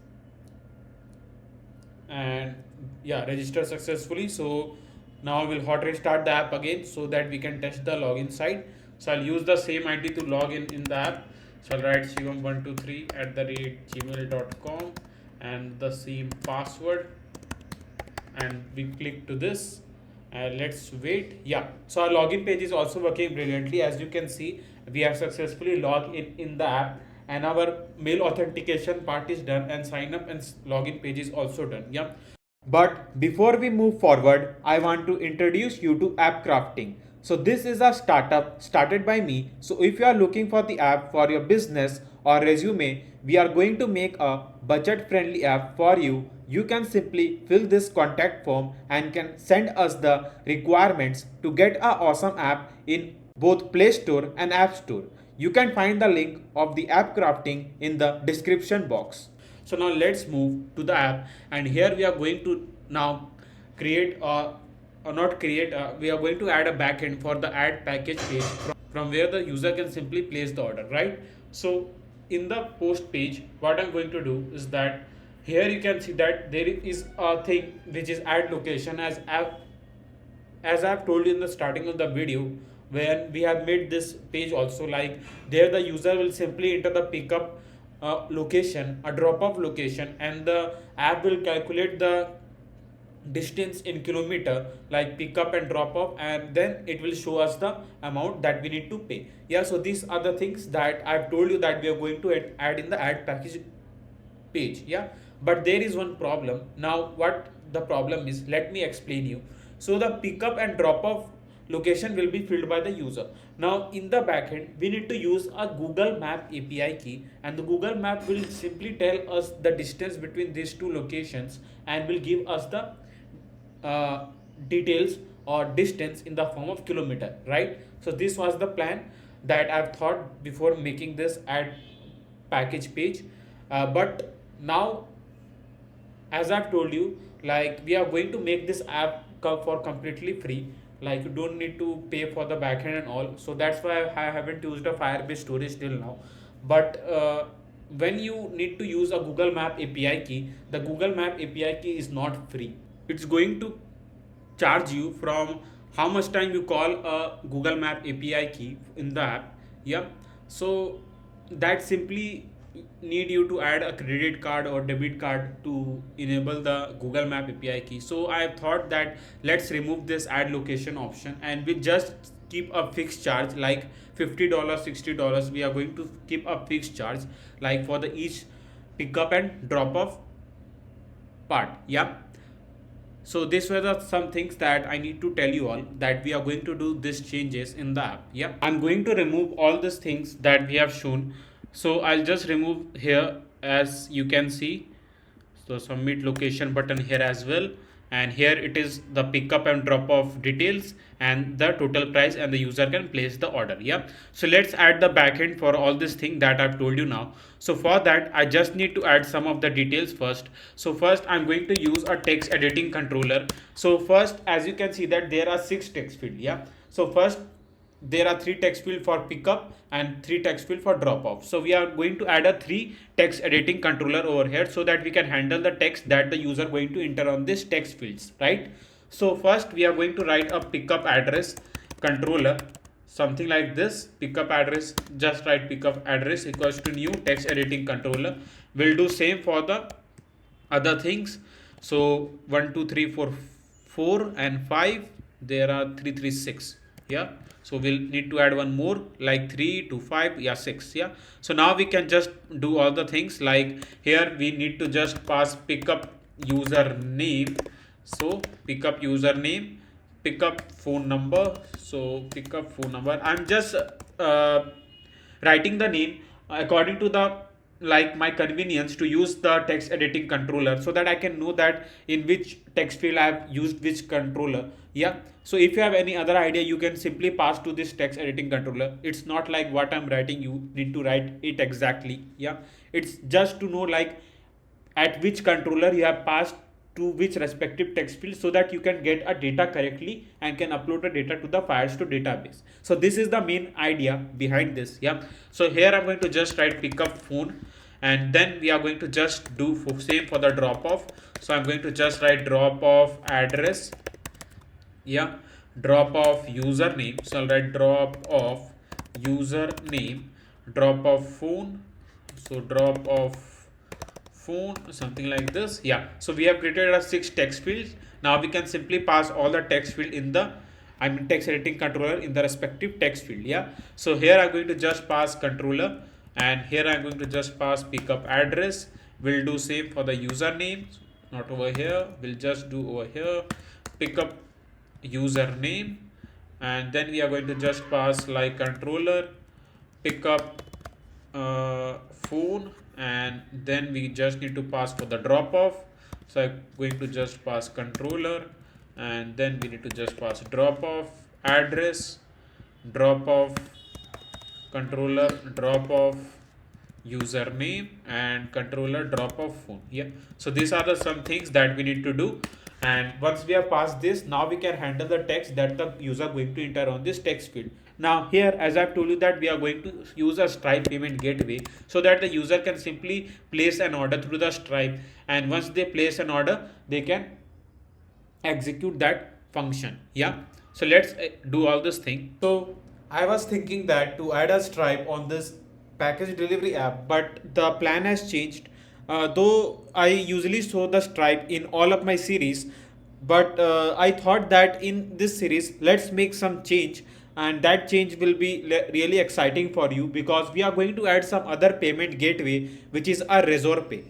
and yeah, register successfully. So now we'll hot restart the app again so that we can test the login side. So I'll use the same id to log in the app. So I'll write shivam123@gmail.com and the same password, and we click to this, and let's wait. Yeah, so our login page is also working brilliantly. As you can see, we have successfully logged in the app, and our mail authentication part is done, and sign up and login page is also done. Yeah, but before we move forward, I want to introduce you to app crafting. So this is a startup started by me. So if you are looking for the app for your business or resume, we are going to make a budget friendly app for you. You can simply fill this contact form and can send us the requirements to get a awesome app in both Play Store and App Store. You can find the link of the app crafting in the description box. So now let's move to the app, and here we are going to now create or not create, we are going to add a backend for the add package page from where the user can simply place the order, right? So in the post page, what I'm going to do is that here you can see that there is a thing which is add location, as I've told you in the starting of the video, where we have made this page also. Like there the user will simply enter the pickup location, a drop off location, and the app will calculate the distance in kilometer, like pick up and drop off, and then it will show us the amount that we need to pay. Yeah, so these are the things that I've told you that we are going to add in the add package page. Yeah, but there is one problem. Now what the problem is, let me explain you. So the pickup and drop off location will be filled by the user. Now in the backend we need to use a Google Map API key, and the Google Map will simply tell us the distance between these two locations and will give us the details or distance in the form of kilometer, right? So this was the plan that I've thought before making this add package page, but now as I've told you, like we are going to make this app for completely free. Like you don't need to pay for the backend and all. So that's why I haven't used a Firebase storage till now. But when you need to use a Google Map API key, the Google Map API key is not free. It's going to charge you from how much time you call a Google Map API key in the app. Yeah, so that simply need you to add a credit card or debit card to enable the Google Map API key. So I thought that let's remove this add location option and we just keep a fixed charge like $50, $60. We are going to keep a fixed charge like for the each pickup and drop off part. Yeah, so these were the some things that I need to tell you all that we are going to do these changes in the app. Yeah, I'm going to remove all these things that we have shown. So I'll just remove here, as you can see. So submit location button here as well, and here it is the pickup and drop off details and the total price, and the user can place the order. Yeah, so let's add the backend for all this thing that I've told you now. So for that I just need to add some of the details first. So first I'm going to use a text editing controller. So first, as you can see that there are 6 text field. Yeah, so first there are 3 text field for pickup and 3 text field for drop off. So we are going to add a 3 text editing controller over here so that we can handle the text that the user going to enter on this text fields, right? So first we are going to write a pickup address controller, something like this. Pickup address, just write pickup address equals to new text editing controller. We'll do same for the other things. So 1 2 3 4 4 and 5, there are 3 3 6. Yeah, so we'll need to add one more like 3 to 5. Yeah, 6. Yeah, so now we can just do all the things. Like here we need to just pass pickup username. So pickup username, pickup phone number. So pickup phone number, I'm just writing the name according to the like my convenience to use the text editing controller, so that I can know that in which text field I have used which controller. Yeah, so if you have any other idea, you can simply pass to this text editing controller. It's not like what I'm writing you need to write it exactly. Yeah, it's just to know like at which controller you have passed to which respective text field, so that you can get a data correctly and can upload the data to the Firestore database. So this is the main idea behind this. Yeah, so here I'm going to just write pickup phone, and then we are going to just do same for the drop off. So I'm going to just write drop off address. Yeah, drop off username. So I'll write drop off username, drop off phone. So drop off phone, something like this. Yeah, so we have created a 6 text fields. Now we can simply pass all the text field in the text editing controller in the respective text field. Yeah, so here I'm going to just pass controller, and here I'm going to just pass pickup address. We'll do same for the username, not over here, we'll just do over here pickup username, and then we are going to just pass like controller pickup phone, and then we just need to pass for the drop off. So I'm going to just pass controller, and then we need to just pass drop off address, drop off controller, drop off username, and controller drop off phone. Yeah, so these are the some things that we need to do. And once we have passed this, now we can handle the text that the user going to enter on this text field. Now here, as I've told you that we are going to use a Stripe payment gateway, so that the user can simply place an order through the Stripe, and once they place an order, they can execute that function. Yeah, so let's do all this thing. So I was thinking that to add a Stripe on this package delivery app, but the plan has changed. Though I usually show the Stripe in all of my series, but I thought that in this series let's make some change, and that change will be really exciting for you, because we are going to add some other payment gateway, which is a Razorpay.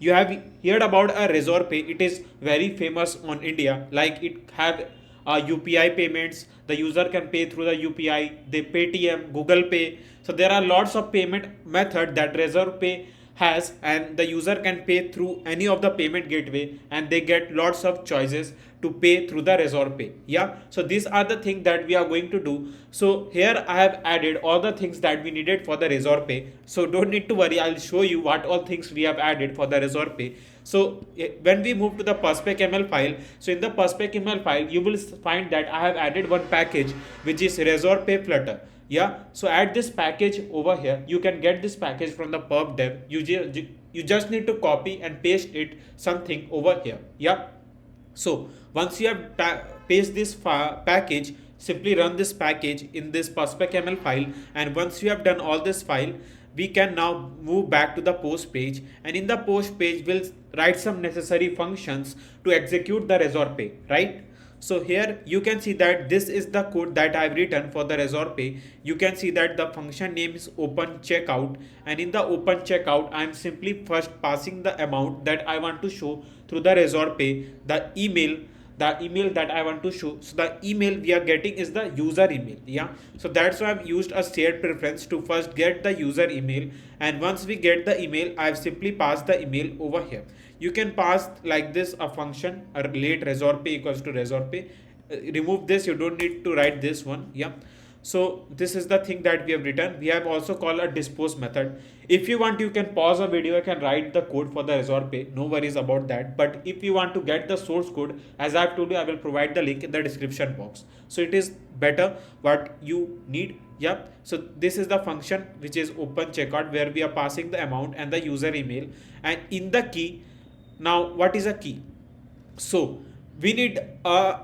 You have heard about a Razorpay. It is very famous on India. Like it have UPI payments. The user can pay through the UPI, they Paytm, Google Pay. So there are lots of payment method that Razorpay has, and the user can pay through any of the payment gateway, and they get lots of choices to pay through the Razorpay. Yeah, so these are the things that we are going to do. So here I have added all the things that we needed for the Razorpay. So don't need to worry, I'll show you what all things we have added for the Razorpay. So when we move to the perspec.ml file, so in the perspec.ml file, you will find that I have added one package, which is Razorpay Flutter. Yeah, so add this package over here. You can get this package from the Pub.dev. You just need to copy and paste it something over here. Yeah, So once you have paste this package, simply run this package in this pub.ml file, and once you have done all this file, we can now move back to the post page, and in the post page we'll write some necessary functions to execute the resorpay, right? So here you can see that this is the code that I've written for the resorpay. You can see that the function name is open checkout, and in the open checkout I'm simply first passing the amount that I want to show through the resorpay, the email that I want to show. So the email we are getting is the user email. Yeah. So that's why I've used a shared preference to first get the user email. And once we get the email, I've simply passed the email over here. You can pass like this a function, a relate resorpay equals to resorpay. Remove this, you don't need to write this one. Yeah. So this is the thing that we have written. We have also called a dispose method. If you want, you can pause a video, you can write the code for the resorpay. No worries about that. But if you want to get the source code, as I've told you, I will provide the link in the description box. So it is better what you need. Yep. So this is the function which is open checkout, where we are passing the amount and the user email. And in the key, now what is a key? So we need a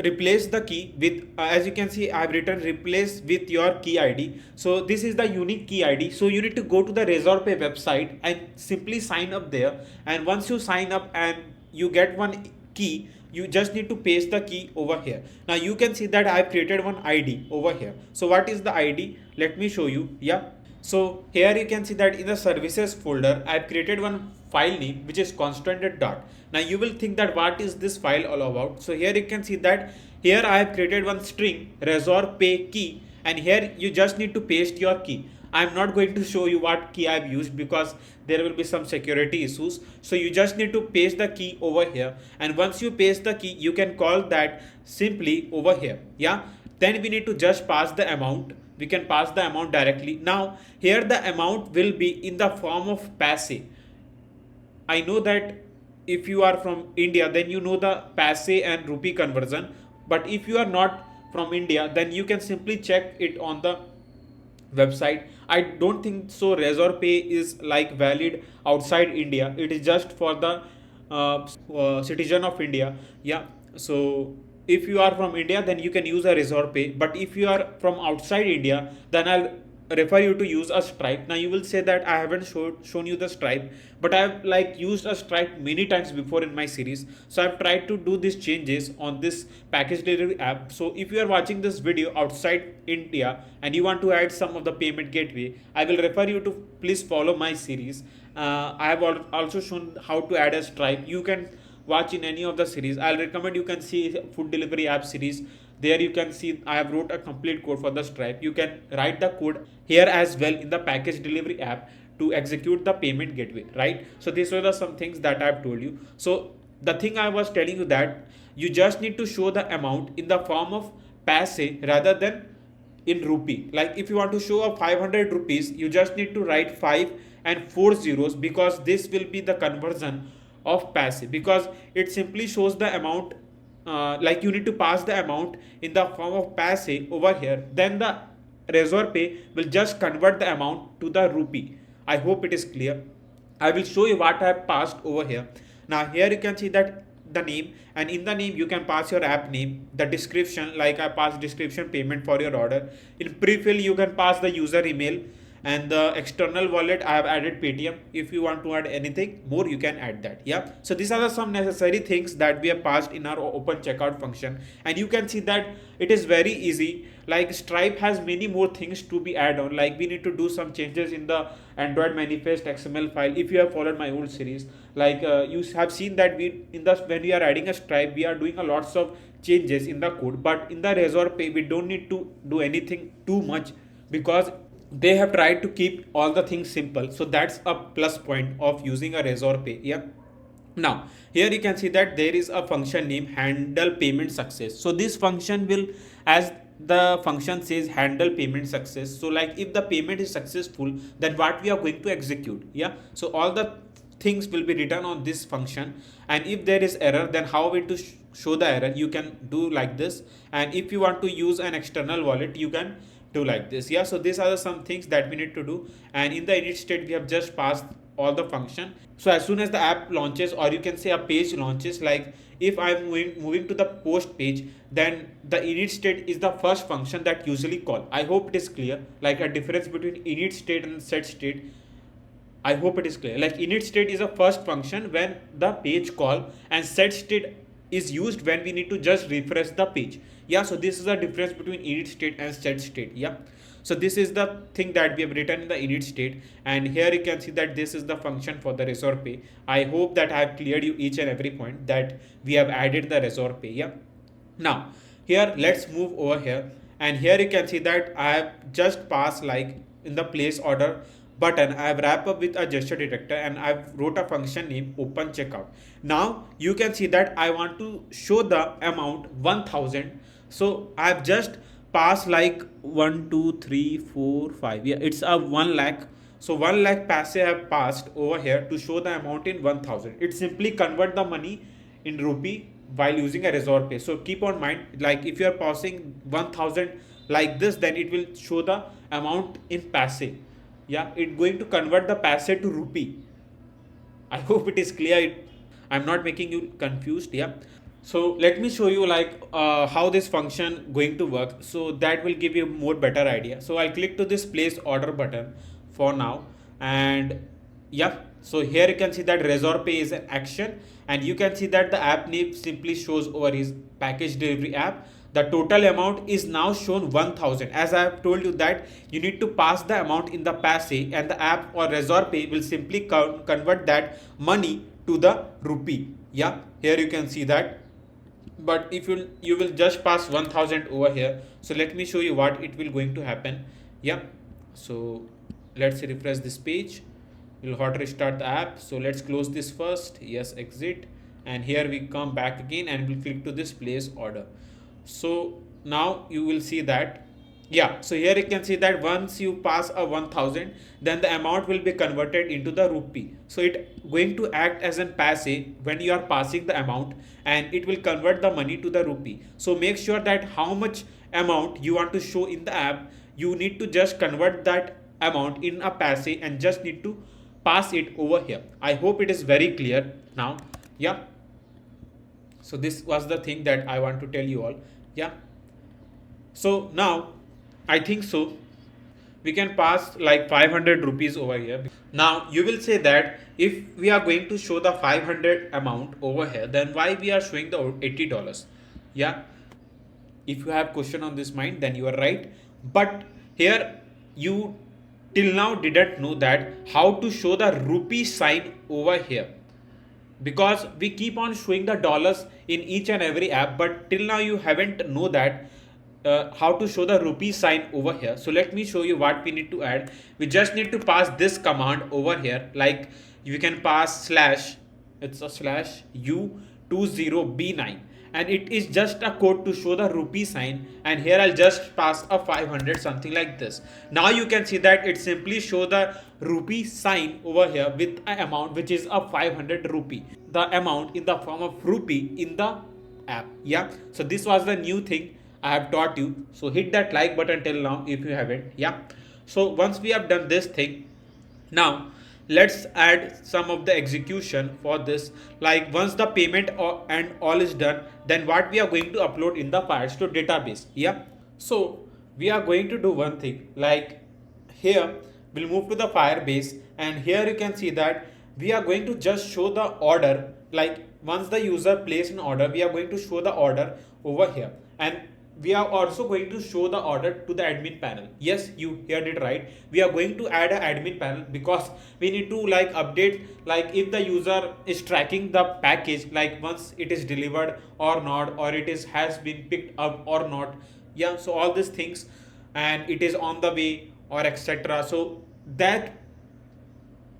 replace the key with as you can see, I've written replace with your key ID. So this is the unique key ID. So you need to go to the resorpay website and simply sign up there, and once you sign up and you get one key, you just need to paste the key over here. Now you can see that I've created one ID over here. So what is the ID? Let me show you. Yeah. So here you can see that in the services folder, I've created one file name which is constrained dot. Now you will think that what is this file all about? So here you can see that here I have created one string resorpay key, and here you just need to paste your key. I'm not going to show you what key I've used because there will be some security issues. So you just need to paste the key over here, and once you paste the key, you can call that simply over here. Yeah. Then we need to just pass the amount. We can pass the amount directly. Now here the amount will be in the form of paise. I know that if you are from India, then you know the paise and rupee conversion. But if you are not from India, then you can simply check it on the website. I don't think so resorpay is like valid outside India. It is just for the citizen of India. Yeah. So if you are from India, then you can use a resorpay. But if you are from outside India, then I'll refer you to use a Stripe. Now you will say that I haven't shown you the Stripe, but I've like used a Stripe many times before in my series. So I've tried to do these changes on this package delivery app. So if you are watching this video outside India and you want to add some of the payment gateway, I will refer you to please follow my series. I have also shown how to add a Stripe. You can watch in any of the series. I'll recommend you can see food delivery app series. There you can see I have wrote a complete code for the Stripe. You can write the code here as well in the package delivery app to execute the payment gateway, right? So these were some things that I've told you. So the thing I was telling you that you just need to show the amount in the form of paise rather than in rupee. Like if you want to show a 500 rupees, you just need to write 5 and 4 zeros, because this will be the conversion of paise, because it simply shows the amount. Like you need to pass the amount in the form of paise over here, then the resorpay will just convert the amount to the rupee. I hope it is clear. I will show you what I have passed over here. Now here you can see that the name, and in the name you can pass your app name, the description, like I passed description payment for your order. In pre-fill you can pass the user email, and the external wallet I have added Paytm. If you want to add anything more, you can add that. Yeah. So these are the some necessary things that we have passed in our open checkout function, and you can see that it is very easy. Like Stripe has many more things to be add on. Like we need to do some changes in the Android manifest XML file. If you have followed my old series, like you have seen that when we are adding a Stripe, we are doing a lots of changes in the code. But in the resorpay, we don't need to do anything too much, because they have tried to keep all the things simple. So that's a plus point of using a resorpay. Yeah. Now here you can see that there is a function named handle payment success. So this function will, as the function says, handle payment success. So like if the payment is successful, then what we are going to execute. Yeah. So all the things will be written on this function, and if there is error, then how we to show the error, you can do like this. And if you want to use an external wallet, you can do like this. Yeah. So these are some things that we need to do, and in the init state we have just passed all the function. So as soon as the app launches, or you can say a page launches, like if I'm moving to the post page, then the init state is the first function that usually call. I hope it is clear, like a difference between init state and set state. I hope it is clear. Like init state is a first function when the page call, and set state is used when we need to just refresh the page. Yeah, so this is the difference between init state and set state. Yeah, so this is the thing that we have written in the init state, and here you can see that this is the function for the resort pay. I hope that I have cleared you each and every point that we have added the resort pay. Yeah, now here let's move over here, and here you can see that I have just passed, like in the place order button, I have wrapped up with a gesture detector, and I've wrote a function name open checkout. Now you can see that I want to show the amount 1000. So I've just passed like 1 2 3 4 5. Yeah, it's a 1 lakh. So 1 lakh passe have passed over here to show the amount in 1000. It simply convert the money in rupee while using a resort pay. So keep on mind, like if you are passing 1000 like this, then it will show the amount in passe. Yeah, it's going to convert the passe to rupee. I hope it is clear. I'm not making you confused. Yeah, so let me show you like how this function going to work, so that will give you more better idea. So I'll click to this place order button for now, and yeah, so here you can see that resort pay is an action, and you can see that the app name simply shows over his package delivery app. The total amount is now shown 1000. As I have told you that you need to pass the amount in the passe, and the app or resort pay will simply convert that money to the rupee. Yeah, here you can see that. But if you will just pass 1000 over here, so let me show you what it will going to happen. Yeah, so let's refresh this page. We'll hot restart the app. So let's close this first. Yes, exit, and here we come back again, and we'll click to this place order. So now you will see that, yeah, so here you can see that once you pass a 1000, then the amount will be converted into the rupee. So it going to act as an passe when you are passing the amount, and it will convert the money to the rupee. So make sure that how much amount you want to show in the app, you need to just convert that amount in a passe and just need to pass it over here. I hope it is very clear now. Yeah, so this was the thing that I want to tell you all. Yeah, so now I think so we can pass like 500 rupees over here. Now you will say that if we are going to show the 500 amount over here, then why we are showing the $80? Yeah, if you have question on this mind, then you are right. But here you till now didn't know that how to show the rupee sign over here, because we keep on showing the dollars in each and every app, but till now you haven't know that how to show the rupee sign over here. So let me show you what we need to add. We just need to pass this command over here, like you can pass slash, it's a slash u20b9, and it is just a code to show the rupee sign, and here I'll just pass a 500, something like this. Now you can see that it simply show the rupee sign over here with an amount which is a 500 rupee, the amount in the form of rupee in the app. Yeah, so this was the new thing I have taught you. So hit that like button till now if you haven't. Yeah, so once we have done this thing, now let's add some of the execution for this. Like once the payment and all is done, then what we are going to upload in the files to database. Yeah, so we are going to do one thing, like here we'll move to the Firebase, and here you can see that we are going to just show the order. Like once the user place an order, we are going to show the order over here, and we are also going to show the order to the admin panel. Yes, you heard it right. We are going to add an admin panel because we need to like update, like if the user is tracking the package, like once it is delivered or not, or it is has been picked up or not. Yeah, so all these things, and it is on the way or etc. So that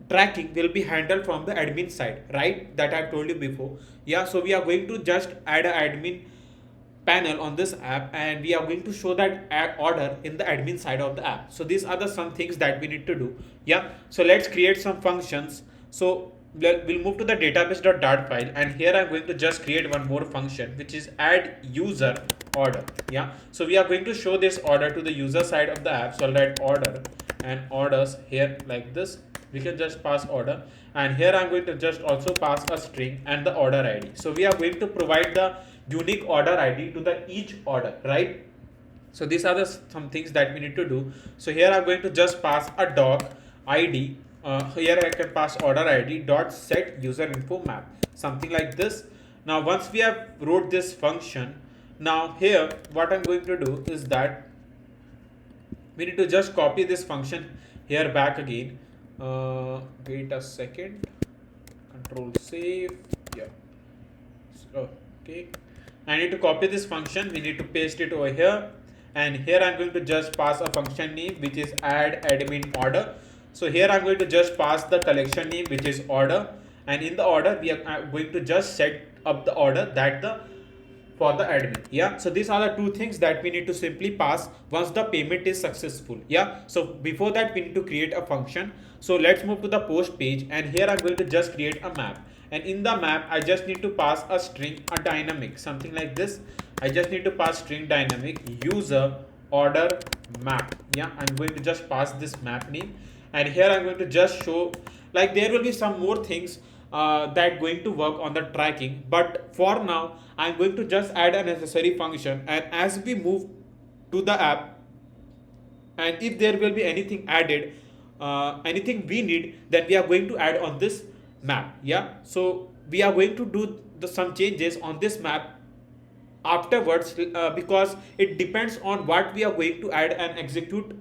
tracking will be handled from the admin side, right? That I've told you before. Yeah, so we are going to just add an admin panel on this app, and we are going to show that order in the admin side of the app. So these are the some things that we need to do. Yeah, so let's create some functions. So we'll move to the database.dart file, and here I'm going to just create one more function which is add user order. Yeah, so we are going to show this order to the user side of the app. So I'll write order and orders here like this. we can just pass order, and here I'm going to just also pass a string and the order ID. So we are going to provide the unique order ID to the each order, right? So these are the some things that we need to do. So here I'm going to just pass a doc ID. Here I can pass order ID dot set user info map, something like this. Now once we have wrote this function, now here what I'm going to do is that we need to just copy this function here back again. Wait a second, control save. Yeah, okay, I need to copy this function, we need to paste it over here, and here I'm going to just pass a function name which is add admin order. So here I'm going to just pass the collection name which is order, and in the order we are going to just set up the order that the for the admin. Yeah, so these are the two things that we need to simply pass once the payment is successful. Yeah, so before that we need to create a function. So let's move to the post page, and here I'm going to just create a map, and in the map I just need to pass a string, a dynamic, something like this. I just need to pass string dynamic user order map. Yeah, I'm going to just pass this map name, and here I'm going to just show, like, there will be some more things that going to work on the tracking, but for now I'm going to just add a necessary function, and as we move to the app, and if there will be anything added, anything we need, then we are going to add on this map. Yeah, so we are going to do some changes on this map afterwards, because it depends on what we are going to add and execute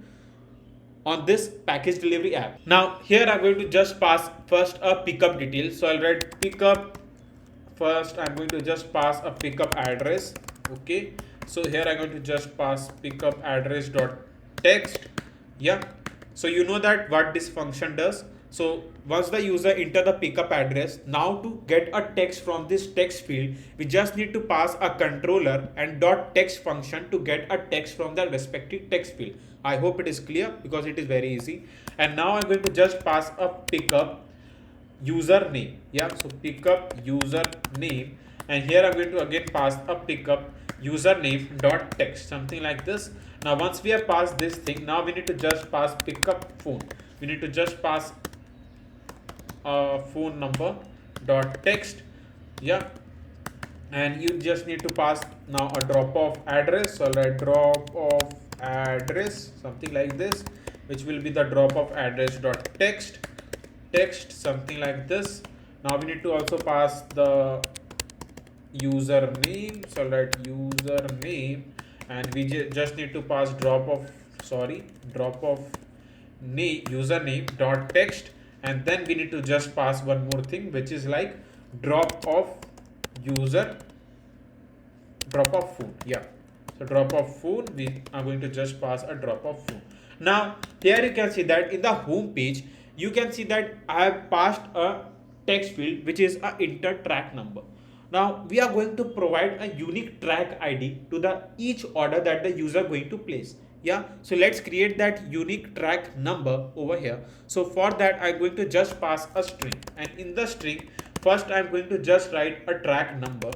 on this package delivery app. Now here I'm going to just pass first a pickup detail. So I'll write pickup. First I'm going to just pass a pickup address. Okay, so here I'm going to just pass pickup address dot text. Yeah, so you know that what this function does. So once the user enter the pickup address, now to get a text from this text field, we just need to pass a controller and dot text function to get a text from the respective text field. I hope it is clear because it is very easy. And now I'm going to just pass a pickup username. Yeah, so pickup username, and here I'm going to again pass a pickup username dot text, something like this. Now once we have passed this thing, now we need to just pass pickup phone. We need to just pass phone number dot text. Yeah, and you just need to pass now a drop off address. So let drop off address, something like this, which will be the drop off address dot text, something like this. Now we need to also pass the username. So let username, and we just need to pass drop off username dot text, and then we need to just pass one more thing, which is like drop off phone. Yeah, so drop off phone, we are going to just pass a drop off phone. Now here you can see that in the home page you can see that I have passed a text field which is a inter track number. Now we are going to provide a unique track ID to the each order that the user going to place. Yeah, so let's create that unique track number over here. So for that I'm going to just pass a string, and in the string first I'm going to just write a track number.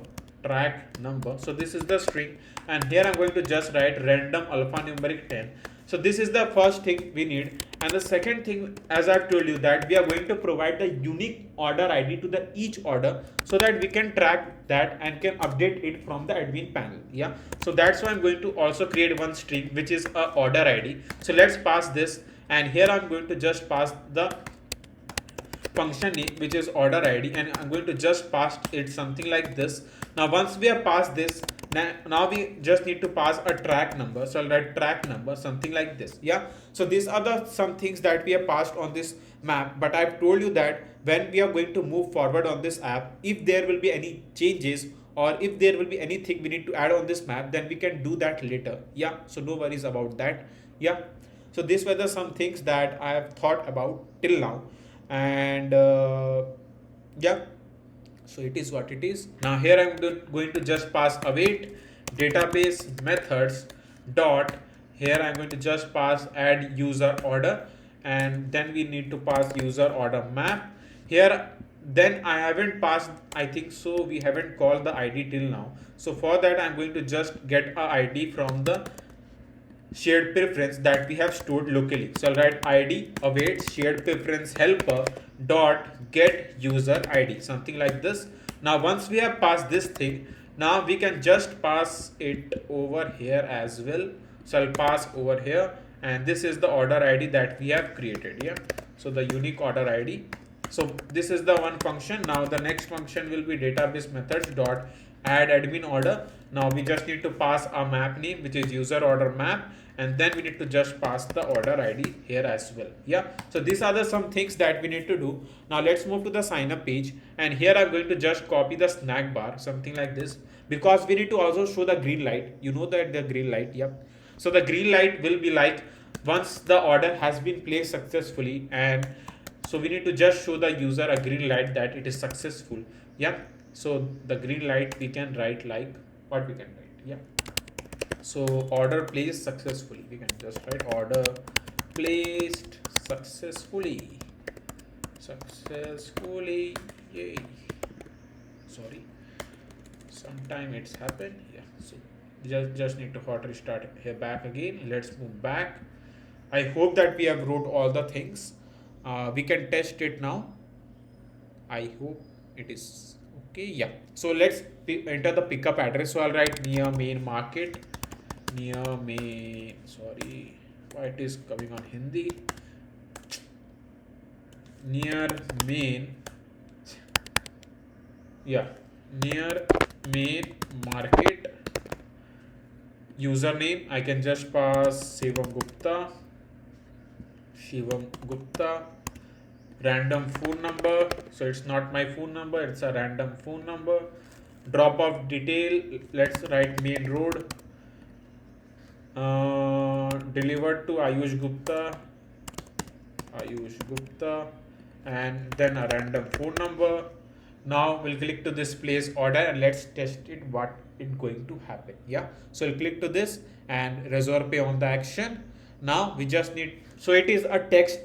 So this is the string, and here I'm going to just write random alphanumeric 10. So this is the first thing we need, and the second thing, as I've told you, that we are going to provide the unique order ID to the each order, so that we can track that and can update it from the admin panel. Yeah, so that's why I'm going to also create one string which is a order ID. So let's pass this, and here I'm going to just pass the function name which is order ID, and I'm going to just pass it something like this. Now once we have passed this, now we just need to pass a track number. So I'll write track number, something like this. Yeah, so these are the some things that we have passed on this map, but I've told you that when we are going to move forward on this app, if there will be any changes or if there will be anything we need to add on this map, then we can do that later. Yeah, so no worries about that. Yeah, so these were the some things that I have thought about till now, and yeah, so it is what it is. Now here I'm going to just pass await database methods dot, here I'm going to just pass add user order, and then we need to pass user order map here. Then I haven't passed, I think so we haven't called the ID till now. So for that I'm going to just get a ID from the shared preference that we have stored locally. So I'll write id awaits shared preference helper dot get user id, something like this. Now once we have passed this thing, now we can just pass it over here as well. So I'll pass over here, and this is the order id that we have created. Yeah, so the unique order id. So this is the one function. Now the next function will be database methods dot add admin order. Now we just need to pass a map name, which is user order map, and then we need to just pass the order id here as well. Yeah, so these are the some things that we need to do. Now let's move to the sign up page, and here I'm going to just copy the snack bar, something like this, because we need to also show the green light. You know that the green light. Yep. So the green light will be like once the order has been placed successfully, and so we need to just show the user a green light that it is successful. Yeah, so the green light we can write like what we can write. Yeah, so order placed successfully, we can just write order placed successfully. Yay, sorry, sometime it's happened. Yeah, so just need to hot restart here back again. Let's move back. I hope that we have wrote all the things. We can test it now. I hope it is okay. Yeah, so let's enter the pickup address. So I'll write near main market, near main, sorry, why it is coming on Hindi, near main, yeah, near main market. Username I can just pass Shivam Gupta. Random phone number, so it's not my phone number, it's a random phone number. Drop off detail, let's write main road. Delivered to Ayush Gupta, and then a random phone number. Now we'll click to this place order, and let's test it what it going to happen. Yeah, so we'll click to this and reserve pay on the action. Now we just need, so it is a text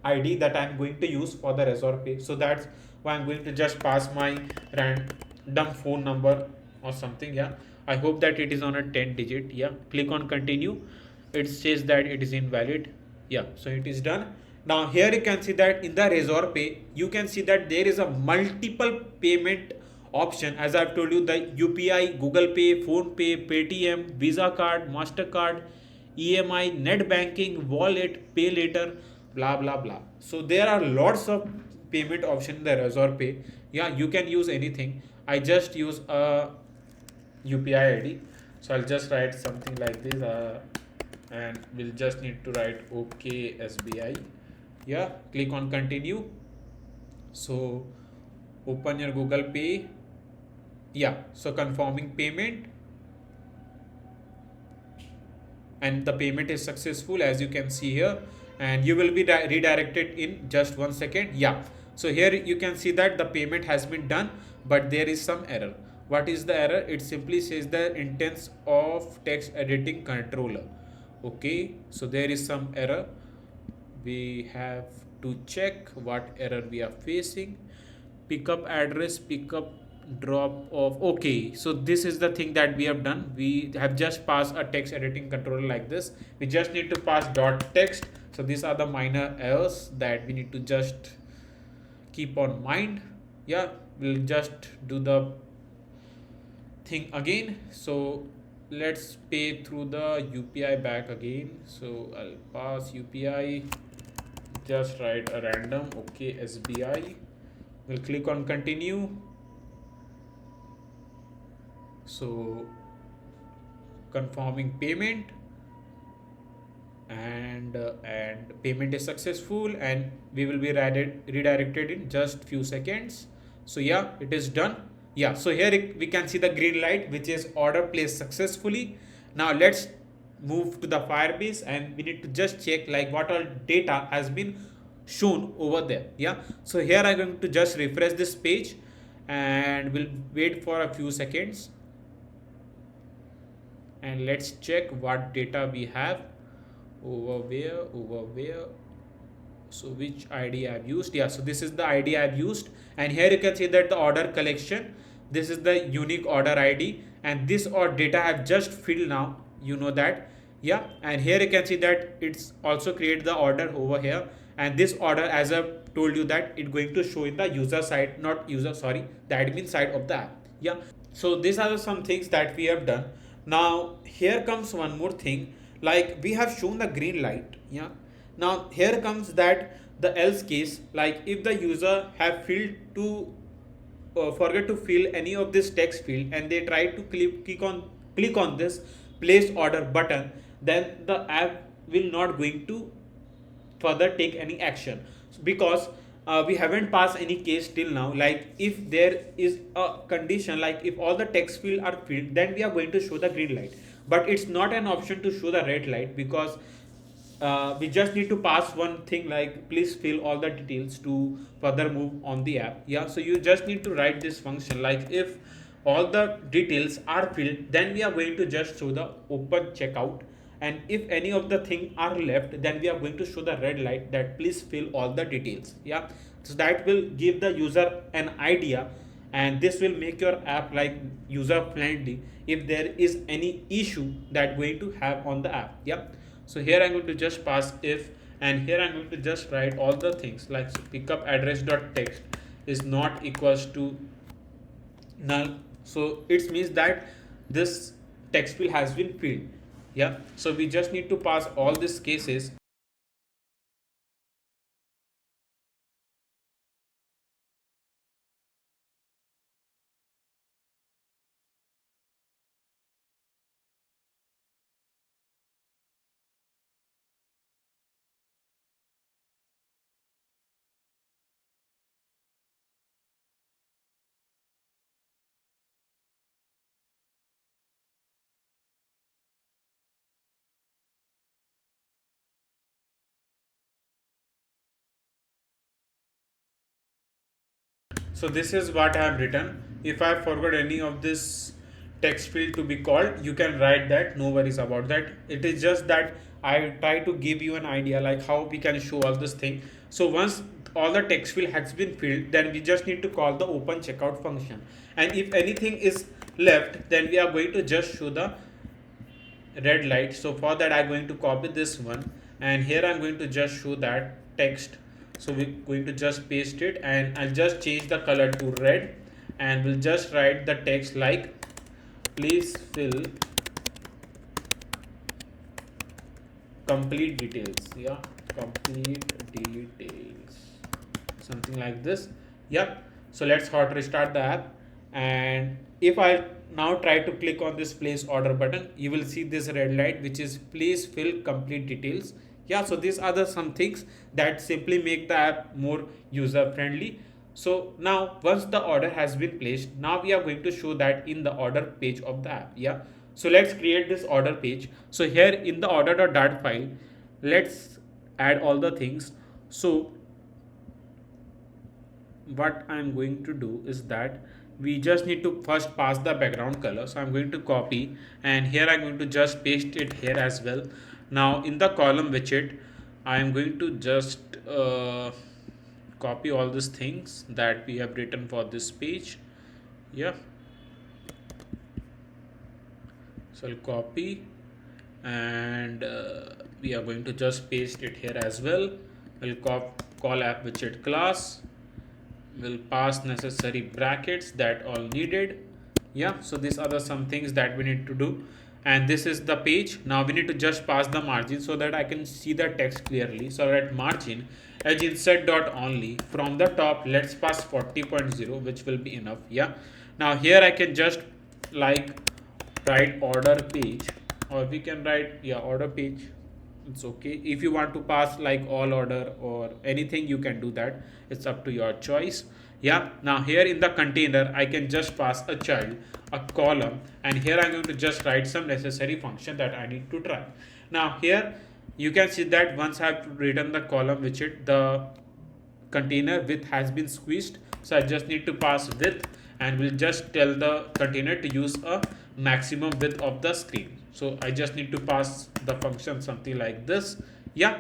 id that I'm going to use for the reserve pay, so that's why I'm going to just pass my random phone number or something. Yeah, I hope that it is on a 10 digit. Yeah, click on continue. It says that it is invalid. Yeah, so it is done. Now here you can see that in the reserve pay, you can see that there is a multiple payment option. As I've told you, the UPI, Google Pay, Phone Pay, Paytm, Visa card, MasterCard, EMI, net banking, wallet, pay later, blah blah blah. So there are lots of payment option in the reserve pay. Yeah, you can use anything. I just use a UPI ID, so I'll just write something like this, and we'll just need to write OK SBI. Yeah, click on continue. So open your Google Pay. Yeah, so confirming payment, and the payment is successful, as you can see here, and you will be redirected in just 1 second. Yeah, so here you can see that the payment has been done, but there is some error. What is the error? It simply says the instance of text editing controller. Okay, so there is some error. We have to check what error we are facing. Pickup address, pickup drop off. Okay, so this is the thing that we have done. We have just passed a text editing controller like this. We just need to pass dot text. So these are the minor errors that we need to just keep on mind. Yeah, we'll just do the thing again. So let's pay through the UPI back again. So I'll pass UPI, just write a random OK SBI. We'll click on continue. So confirming payment, and payment is successful, and we will be redirected in just few seconds. So yeah, it is done. Yeah, so here we can see the green light, which is order placed successfully. Now let's move to the Firebase, and we need to just check like what all data has been shown over there. Yeah, so here I'm going to just refresh this page, and we'll wait for a few seconds, and let's check what data we have over where. So which ID I've used? Yeah, so this is the ID I've used, and here you can see that the order collection, this is the unique order ID, and this or data I've just filled now, you know that. Yeah, and here you can see that it's also create the order over here, and this order, as I've told you, that it's going to show in the user side, not user, sorry, the admin side of the app. Yeah, so these are some things that we have done. Now here comes one more thing, like we have shown the green light. Yeah, now here comes that the else case, like if the user have failed to forget to fill any of this text field and they try to click on this place order button, then the app will not going to further take any action, because we haven't passed any case till now. Like if there is a condition, like if all the text field are filled, then we are going to show the green light, but it's not an option to show the red light, because we just need to pass one thing, like please fill all the details to further move on the app. Yeah, so you just need to write this function, like if all the details are filled, then we are going to just show the open checkout, and if any of the thing are left, then we are going to show the red light that please fill all the details. Yeah, so that will give the user an idea, and this will make your app like user friendly if there is any issue that going to have on the app. Yeah, so here I'm going to just pass if, and here I'm going to just write all the things, like pickup address dot text is not equals to null, so it means that this text field has been filled. Yeah, so we just need to pass all these cases. So this is what I have written. If I forgot any of this text field to be called, you can write that, no worries about that. It is just that I try to give you an idea like how we can show all this thing. So once all the text field has been filled, then we just need to call the open checkout function, and if anything is left, then we are going to just show the red light. So for that I'm going to copy this one, and here I'm going to just show that text. So we're going to just paste it, and I'll just change the color to red, and we'll just write the text like please fill complete details. Yeah, complete details, something like this. Yep, so let's hot restart the app, and if I now try to click on this place order button, you will see this red light which is please fill complete details. Yeah, so these are the some things that simply make the app more user friendly. So now once the order has been placed, now we are going to show that in the order page of the app. Yeah, so let's create this order page. So here in the order.dart file, let's add all the things. So what I'm going to do is that we just need to first pass the background color. So I'm going to copy, and here I'm going to just paste it here as well. Now in the column widget, I'm going to just copy all these things that we have written for this page. Yeah, so I'll copy, and we are going to just paste it here as well. We'll call app widget class, will pass necessary brackets that all needed. Yeah, so these are the some things that we need to do, and this is the page. Now we need to just pass the margin so that I can see the text clearly. So at margin edge insert dot only, from the top let's pass 40.0, which will be enough. Yeah, now here I can just like write order page, or we can write, yeah, order page. It's okay. If you want to pass like all order or anything, you can do that. It's up to your choice. Yeah, now here in the container I can just pass a child, a column, and here I'm going to just write some necessary function that I need to try. Now here you can see that once I've written the column widget, the container width has been squeezed. So I just need to pass width, and we'll just tell the container to use a maximum width of the screen. So I just need to pass the function something like this. Yeah,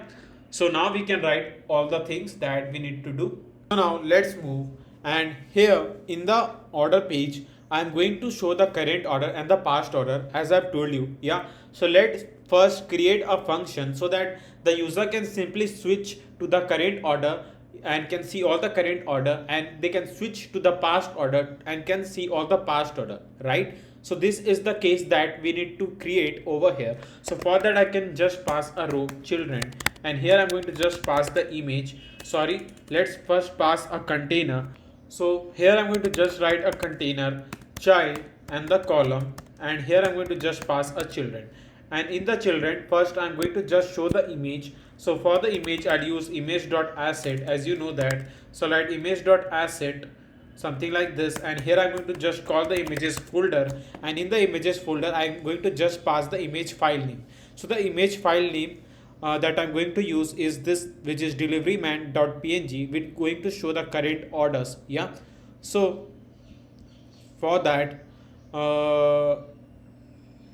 so now we can write all the things that we need to do. So now let's move, and here in the order page I'm going to show the current order and the past order as I've told you. Yeah, so let's first create a function so that the user can simply switch to the current order and can see all the current order, and they can switch to the past order and can see all the past order, right? So this is the case that we need to create over here. So for that I can just pass a row children, and here I'm going to just pass the image. Sorry, let's first pass a container. So here I'm going to just write a container child and the column, and here I'm going to just pass a children, and in the children first I'm going to just show the image. So for the image I'll use image.asset, as you know that. So write image.asset something like this, and here I'm going to just call the images folder, and in the images folder I'm going to just pass the image file name. So the image file name that I'm going to use is this, which is deliveryman.png, which is going to show the current orders. Yeah, so for that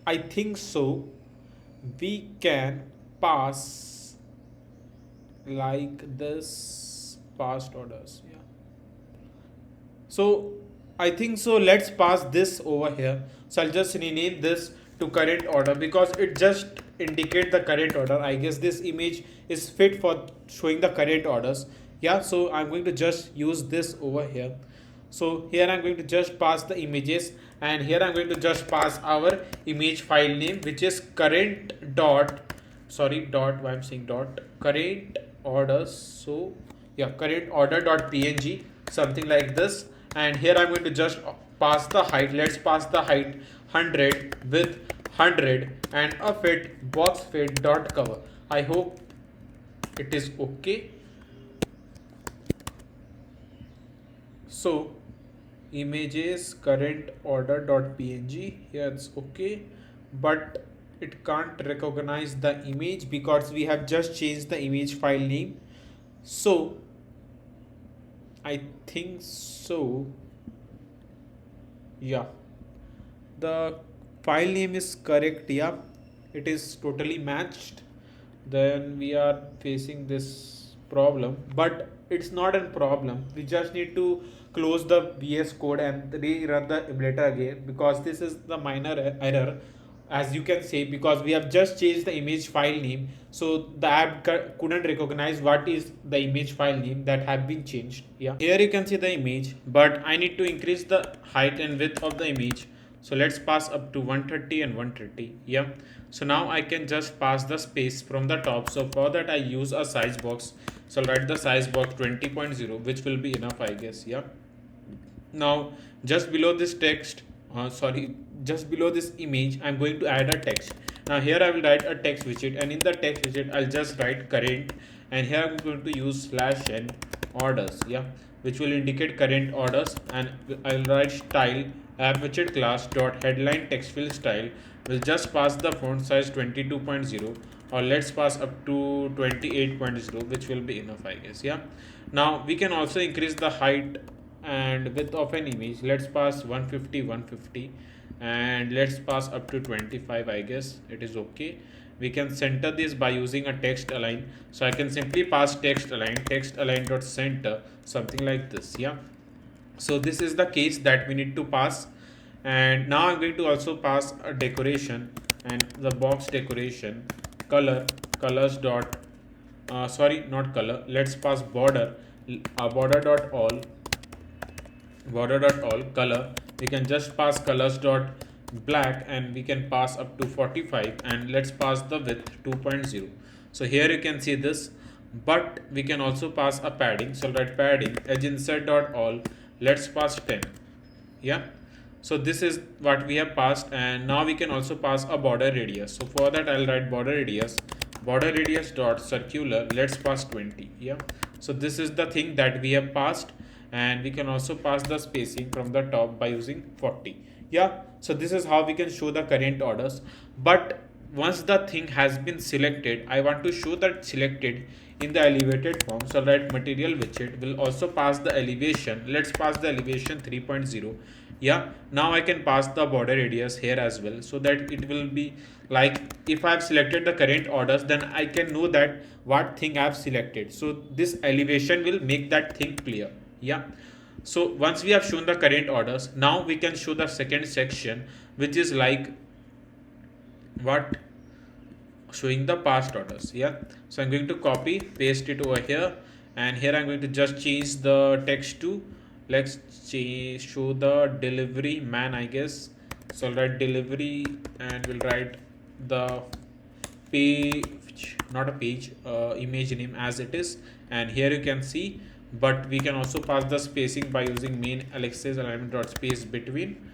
I think so we can pass like this past orders. Yeah, so I think so let's pass this over here. So I'll just rename this to current order because it just indicate the current order. I guess this image is fit for showing the current orders. Yeah, so I'm going to just use this over here. So here I'm going to just pass the images, and here I'm going to just pass our image file name, which is current dot, sorry dot, why I'm saying dot, current orders. So yeah, current order dot png, something like this. And here I'm going to just pass the height. Let's pass the height 100 with 100 and a fit box fit dot cover. I hope it is okay. So images current order dot png, yeah, it's okay, but it can't recognize the image because we have just changed the image file name. So I think so, yeah, the file name is correct. Yeah, it is totally matched. Then we are facing this problem, but it's not a problem. We just need to close the VS Code and rerun the emulator again, because this is the minor error, as you can say, because we have just changed the image file name. So the app couldn't recognize what is the image file name that have been changed. Yeah, here you can see the image, but I need to increase the height and width of the image. So let's pass up to 130 and 130. Yeah, so now I can just pass the space from the top. So for that I use a size box. So I'll write the size box 20.0, which will be enough, I guess. Yeah, now just below this text, just below this image I'm going to add a text. Now here I will write a text widget, and in the text widget I'll just write current, and here I'm going to use /n orders, yeah, which will indicate current orders. And I'll write style app widget class dot headline text field style. We'll just pass the font size 22.0, or let's pass up to 28.0, which will be enough, I guess. Yeah, now we can also increase the height and width of an image. Let's pass 150, and let's pass up to 25, I guess it is okay. We can center this by using a text align. So I can simply pass text align dot center, something like this. Yeah, so this is the case that we need to pass. And now I'm going to also pass a decoration, and the box decoration colors dot sorry, not color, let's pass border border dot all color. We can just pass colors dot black, and we can pass up to 45, and let's pass the width 2.0. So here you can see this, but we can also pass a padding. So write padding edge insert dot all, let's pass 10. Yeah, so this is what we have passed. And now we can also pass a border radius. So for that I'll write border radius dot circular, let's pass 20. Yeah, so this is the thing that we have passed. And we can also pass the spacing from the top by using 40. Yeah, so this is how we can show the current orders. But once the thing has been selected, I want to show that selected in the elevated form. So write material widget will also pass the elevation. Let's pass the elevation 3.0. Yeah, now I can pass the border radius here as well, so that it will be like, if I have selected the current orders, then I can know that what thing I have selected. So this elevation will make that thing clear. Yeah, so once we have shown the current orders, now we can show the second section, which is like what showing the past orders. Yeah, so I'm going to copy paste it over here, and here I'm going to just change the text to, let's change, show the delivery man, I guess. So I'll write delivery and we'll write the page, not a page, image name as it is. And here you can see, but we can also pass the spacing by using main Alexis alignment dot space between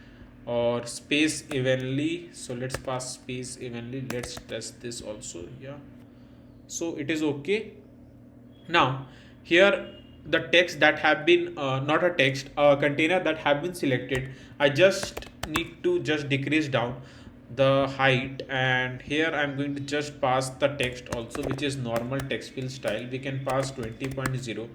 or space evenly. So let's pass space evenly. Let's test this also. Yeah, so it is okay. Now here the text that have been not a text, a container that have been selected, I just need to just decrease down the height, and here I'm going to just pass the text also, which is normal text field style. We can pass 20.0,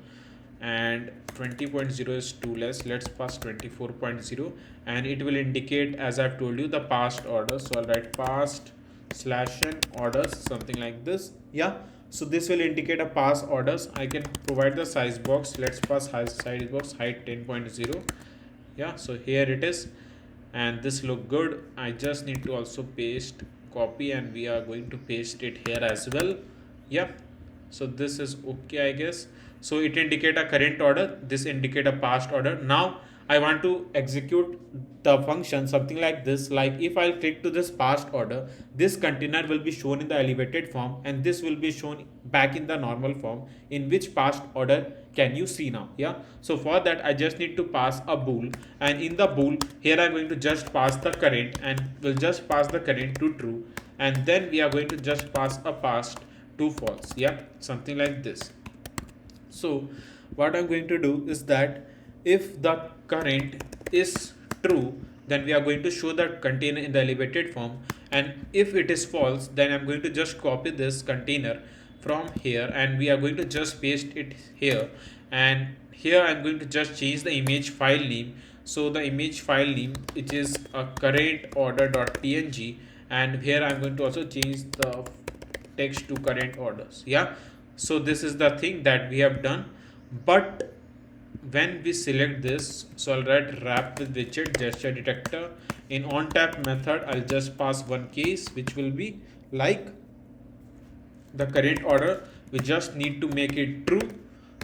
and 20.0 is too less. Let's pass 24.0, and it will indicate, as I've told you, the past order. So I'll write past /n orders, something like this. Yeah, so this will indicate a past orders. I can provide the size box. Let's pass size box height 10.0. Yeah, so here it is, and this look good. I just need to also paste, copy, and we are going to paste it here as well. Yep, so this is okay, I guess. So it indicate a current order, this indicate a past order. Now I want to execute the function something like this. Like if I'll click to this past order, this container will be shown in the elevated form, and this will be shown back in the normal form. In which past order can you see now? Yeah, so for that I just need to pass a bool, and in the bool here I'm going to just pass the current, and we'll just pass the current to true, and then we are going to just pass a past to false. Yeah, something like this. So what I'm going to do is that if the current is true, then we are going to show the container in the elevated form, and if it is false, then I'm going to just copy this container from here, and we are going to just paste it here, and here I'm going to just change the image file name. So the image file name, which is a current order.png, and here I'm going to also change the text to current orders. Yeah, so this is the thing that we have done. But when we select this, so I'll write wrap with widget gesture detector. In onTap method, I'll just pass one case, which will be like the current order. We just need to make it true.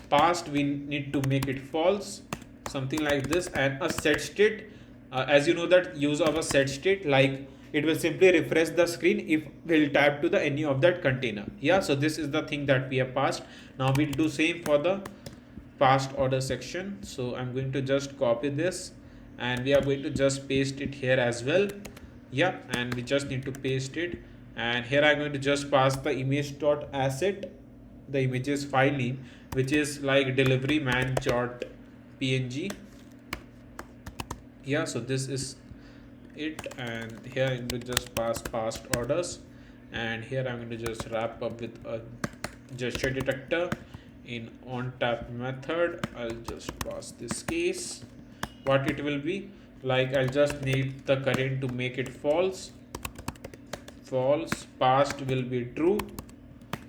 Past, we need to make it false, something like this. And a set state, as you know that use of a set state, like it will simply refresh the screen if we'll tap to the any of that container. Yeah, so this is the thing that we have passed. Now we'll do same for the past order section. So I'm going to just copy this, and we are going to just paste it here as well. Yeah, and we just need to paste it, and here I'm going to just pass the image.asset, the images file name, which is like delivery man.png. Yeah, so this is it, and here I'm going to just pass past orders, and here I'm going to just wrap up with a gesture detector. In onTap method, I'll just pass this case. What it will be like, I'll just need the current to make it false, past will be true,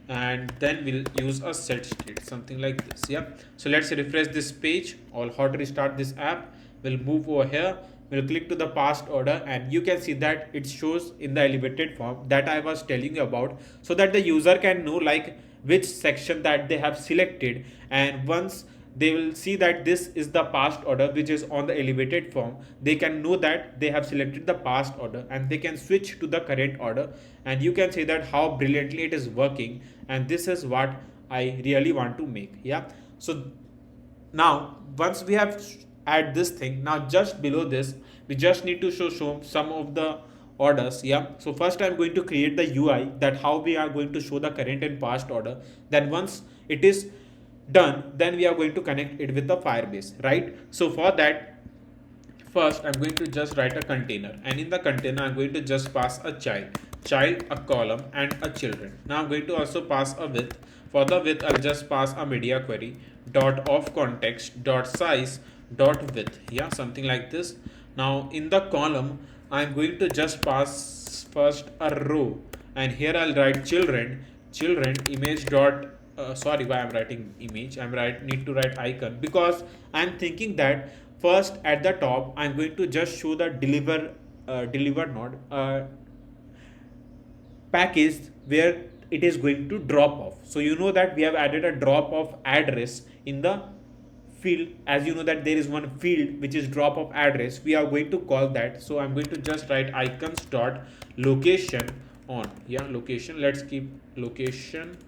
and then we'll use a set state, something like this. Yeah, so let's refresh this page, or how to restart this app. We'll move over here, we'll click to the past order, and you can see that it shows in the elevated form that I was telling you about, so that the user can know like which section that they have selected. And once they will see that this is the past order which is on the elevated form, they can know that they have selected the past order, and they can switch to the current order. And you can see that how brilliantly it is working, and this is what I really want to make. Yeah, so now once we have add this thing, now just below this we just need to show some of the orders. Yeah, so first I'm going to create the UI that how we are going to show the current and past order. Then once it is done, then we are going to connect it with the Firebase, right? So for that, first I'm going to just write a container, and in the container I'm going to just pass a child, a column, and a children. Now I'm going to also pass a width. For the width, I'll just pass a media query dot of context dot size dot width. Yeah, something like this. Now in the column, I'm going to just pass first a row, and here I'll write children image dot sorry, why I'm writing image, need to write icon, because I'm thinking that first at the top I'm going to just show the deliver node package where it is going to drop off. So you know that we have added a drop off address in the field. As you know that there is one field which is drop off address, we are going to call that. So I'm going to just write icons dot location on, yeah, location. Let's keep location,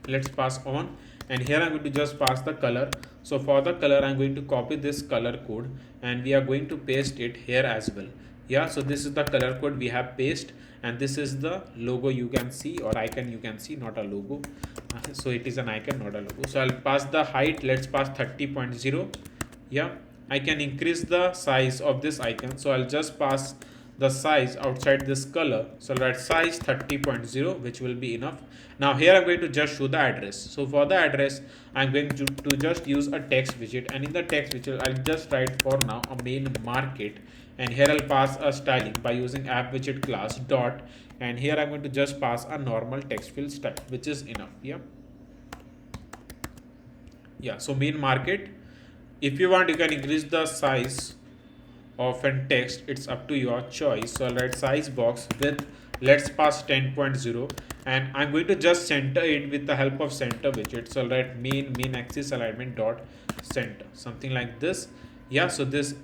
let's pass on, and here I'm going to just pass the color. So for the color I'm going to copy this color code and we are going to paste it here as well. Yeah, so this is the color code we have paste, and this is the logo you can see, or icon you can see, not a logo. So it is an icon, not a logo. So I'll pass the height, let's pass 30.0. yeah, I can increase the size of this icon, so I'll just pass the size outside this color. So I'll write size 30.0, which will be enough. Now here I'm going to just show the address. So for the address I'm going to just use a text widget, and in the text widget I'll just write for now a main market, and here I'll pass a styling by using app widget class dot, and here I'm going to just pass a normal text field style, which is enough. Yeah, so main market. If you want, you can increase the size of an text, it's up to your choice. So I'll write size box with, let's pass 10.0, and I'm going to just center it with the help of center widget. So I'll write main axis alignment dot center, something like this. Yeah, so this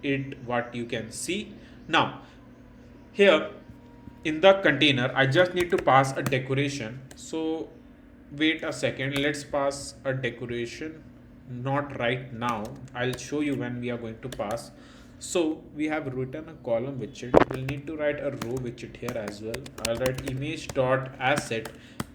it what you can see. Now here in the container I just need to pass a decoration. So wait a second, let's pass a decoration, not right now, I'll show you when we are going to pass. So we have written a column widget, we'll need to write a row widget here as well. I'll write image dot asset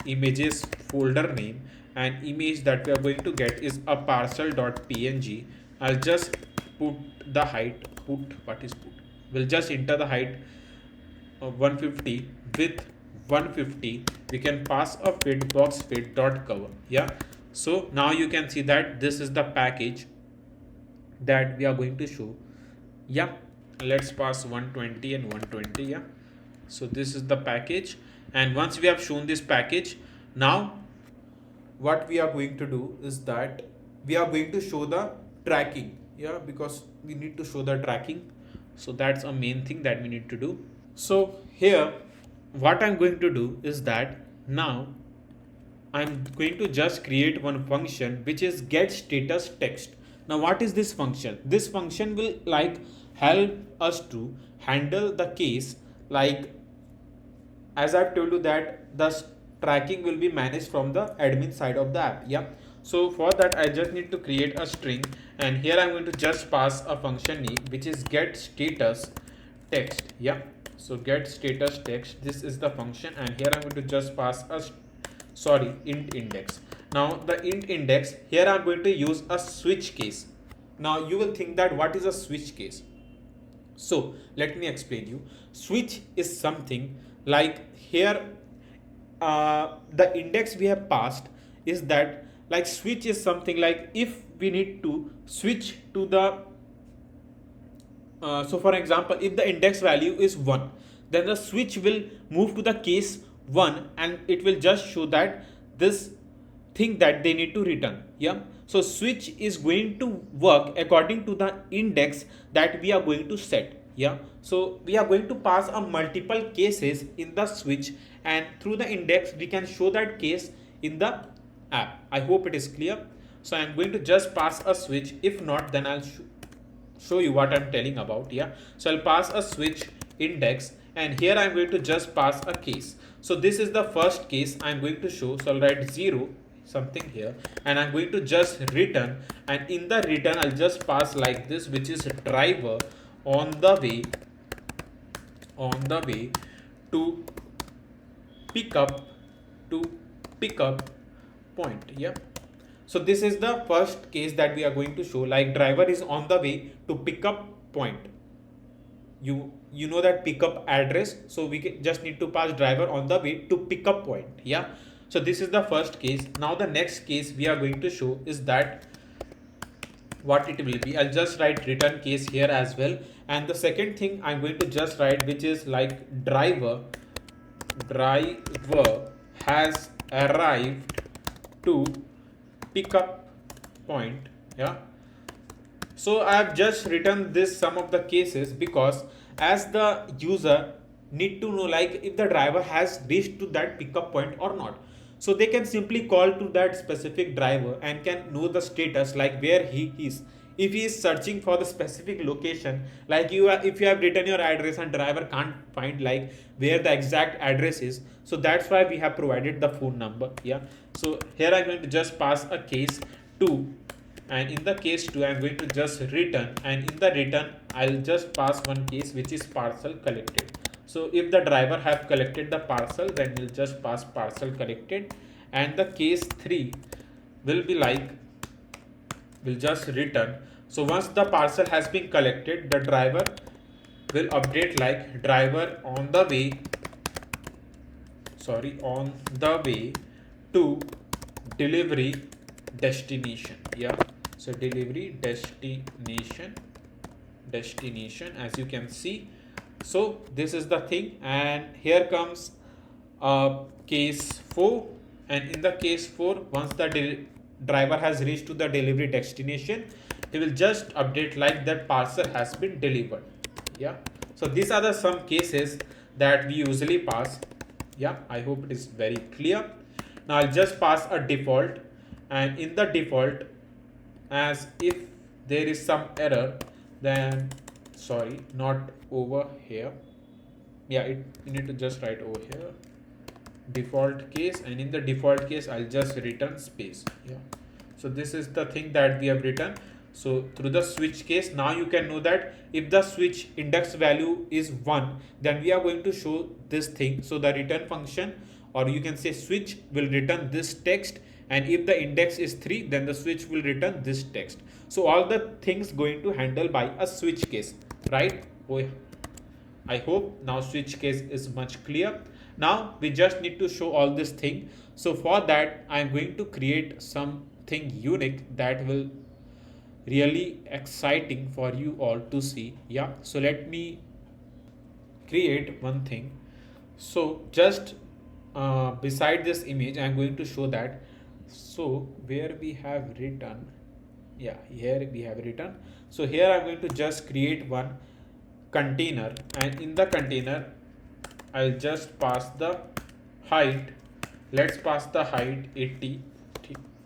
images folder name, and image that we are going to get is a parcel dot png. I'll just put the height, we'll just enter the height of 150 with 150. We can pass a fit box fit dot cover. Yeah, so now you can see that this is the package that we are going to show. Yeah, let's pass 120 and 120. Yeah, so this is the package, and once we have shown this package, now what we are going to do is that we are going to show the tracking. Yeah, because we need to show the tracking, so that's a main thing that we need to do. So here what I'm going to do is that now I'm going to just create one function which is get status text. Now what is this function? This function will like help us to handle the case, like as I've told you that the tracking will be managed from the admin side of the app. Yeah, so for that I just need to create a string, and here I'm going to just pass a function name which is get status text. Yeah, so get status text, this is the function, and here I'm going to just pass a int index. Now the int index, here I'm going to use a switch case. Now you will think that what is a switch case? So let me explain you. Switch is something like here the index we have passed is that, like switch is something like if we need to switch to the so for example, if the index value is 1, then the switch will move to the case 1 and it will just show that this thing that they need to return. Yeah, so switch is going to work according to the index that we are going to set. Yeah, so we are going to pass a multiple cases in the switch, and through the index we can show that case in the app. I hope it is clear. So I'm going to just pass a switch. If not, then I'll show you what I'm telling about. Yeah, so I'll pass a switch index, and here I'm going to just pass a case. So this is the first case I'm going to show. So I'll write 0 something here, and I'm going to just return, and in the return I'll just pass like this, which is driver on the way to pick up point. Yeah, so this is the first case that we are going to show, like driver is on the way to pick up point. You know that pickup address, so we just need to pass driver on the way to pick up point. Yeah, so this is the first case. Now the next case we are going to show is that what it will be. I'll just write return case here as well, and the second thing I'm going to just write, which is like driver has arrived to pick up point. Yeah, so I have just written this some of the cases because as the user need to know like if the driver has reached to that pickup point or not. So they can simply call to that specific driver and can know the status like where he is. If he is searching for the specific location, like if you have written your address and driver can't find like where the exact address is, so that's why we have provided the phone number. Yeah, so here I'm going to just pass a case 2, and in the case 2 I'm going to just return, and in the return I'll just pass one case which is parcel collected. So if the driver have collected the parcel, then we'll just pass parcel collected, and the case 3 will be like we'll just return. So once the parcel has been collected, the driver will update like driver on the way, on the way to delivery destination. Yeah, so delivery destination as you can see. So this is the thing, and here comes case 4, and in the case 4, once the driver has reached to the delivery destination, he will just update like that parcel has been delivered. Yeah, so these are the some cases that we usually pass. Yeah, I hope it is very clear. Now I'll just pass a default, and in the default, as if there is some error, then sorry, not over here. Yeah, you need to just write over here default case, and in the default case I'll just return space. Yeah, so this is the thing that we have written. So through the switch case, now you can know that if the switch index value is 1, then we are going to show this thing. So the return function, or you can say switch, will return this text, and if the index is 3, then the switch will return this text. So all the things going to handle by a switch case, right? Oh, I hope now switch case is much clear. Now we just need to show all this thing. So for that I'm going to create something unique that will really exciting for you all to see. Yeah, so let me create one thing. So just beside this image I'm going to show that. So where we have written, yeah, here we have written. So here I'm going to just create one container, and in the container I'll just pass the height. Let's pass the height 80.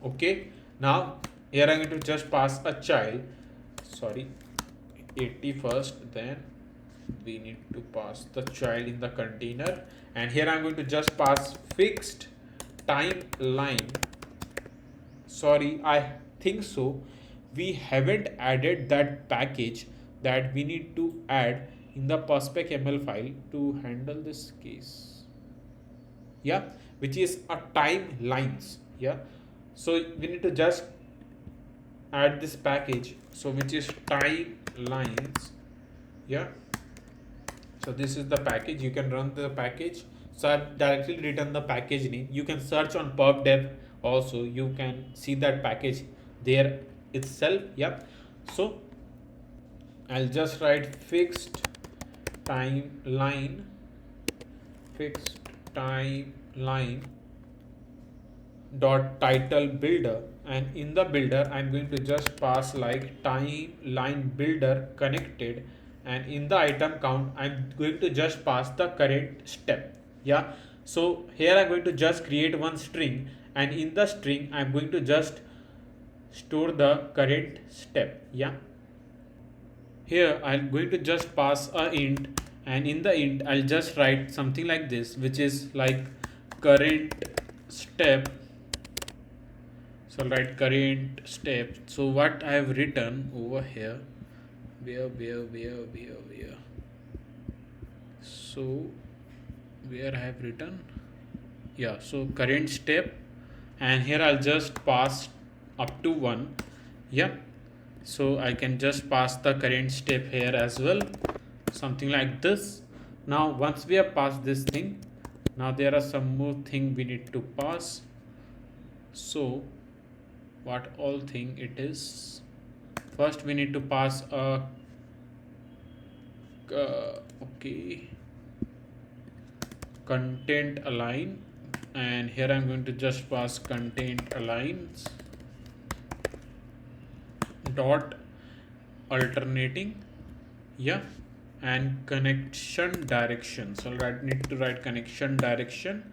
Okay, now here I'm going to just pass a child, 80 first, then we need to pass the child in the container, and here I'm going to just pass fixed timeline. I think so we haven't added that package that we need to add in the perspec.ml file to handle this case. Yeah, which is a timelines. Yeah, so we need to just add this package, so which is timelines. Yeah, so this is the package. You can run the package. So I've directly written the package name. You can search on Pub.dev also, you can see that package there itself. Yeah, so I'll just write fixed timeline dot title builder, and in the builder I'm going to just pass like timeline builder connected, and in the item count I'm going to just pass the current step. Yeah, so here I'm going to just create one string, and in the string I'm going to just store the current step. Yeah, here I'm going to just pass a int, and in the int I'll just write something like this, which is like current step. So I'll write current step. So what I have written over here, where so where I have written, yeah, so current step, and here I'll just pass up to 1. Yeah, so I can just pass the current step here as well, something like this. Now once we have passed this thing, now there are some more thing we need to pass. So what all thing it is, first we need to pass a content align, and here I'm going to just pass content aligns dot alternating. Yeah, and connection direction. So I'll need to write connection direction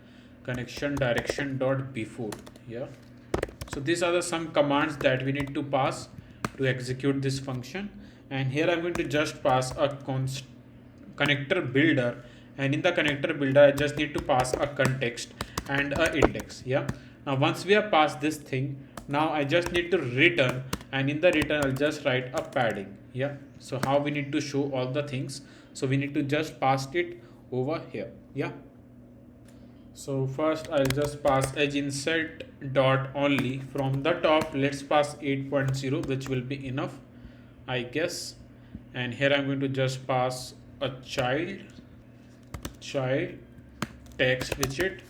dot before. Yeah. So these are the some commands that we need to pass to execute this function. And here I'm going to just pass a connector builder, and in the connector builder I just need to pass a context and a index. Yeah. Now once we have passed this thing, now I just need to return, and in the return I'll just write a padding. Yeah. So how we need to show all the things, so we need to just pass it over here. Yeah. So first I'll just pass edge insert dot only from the top. Let's pass 8.0, which will be enough, I guess. And here I'm going to just pass a child text widget,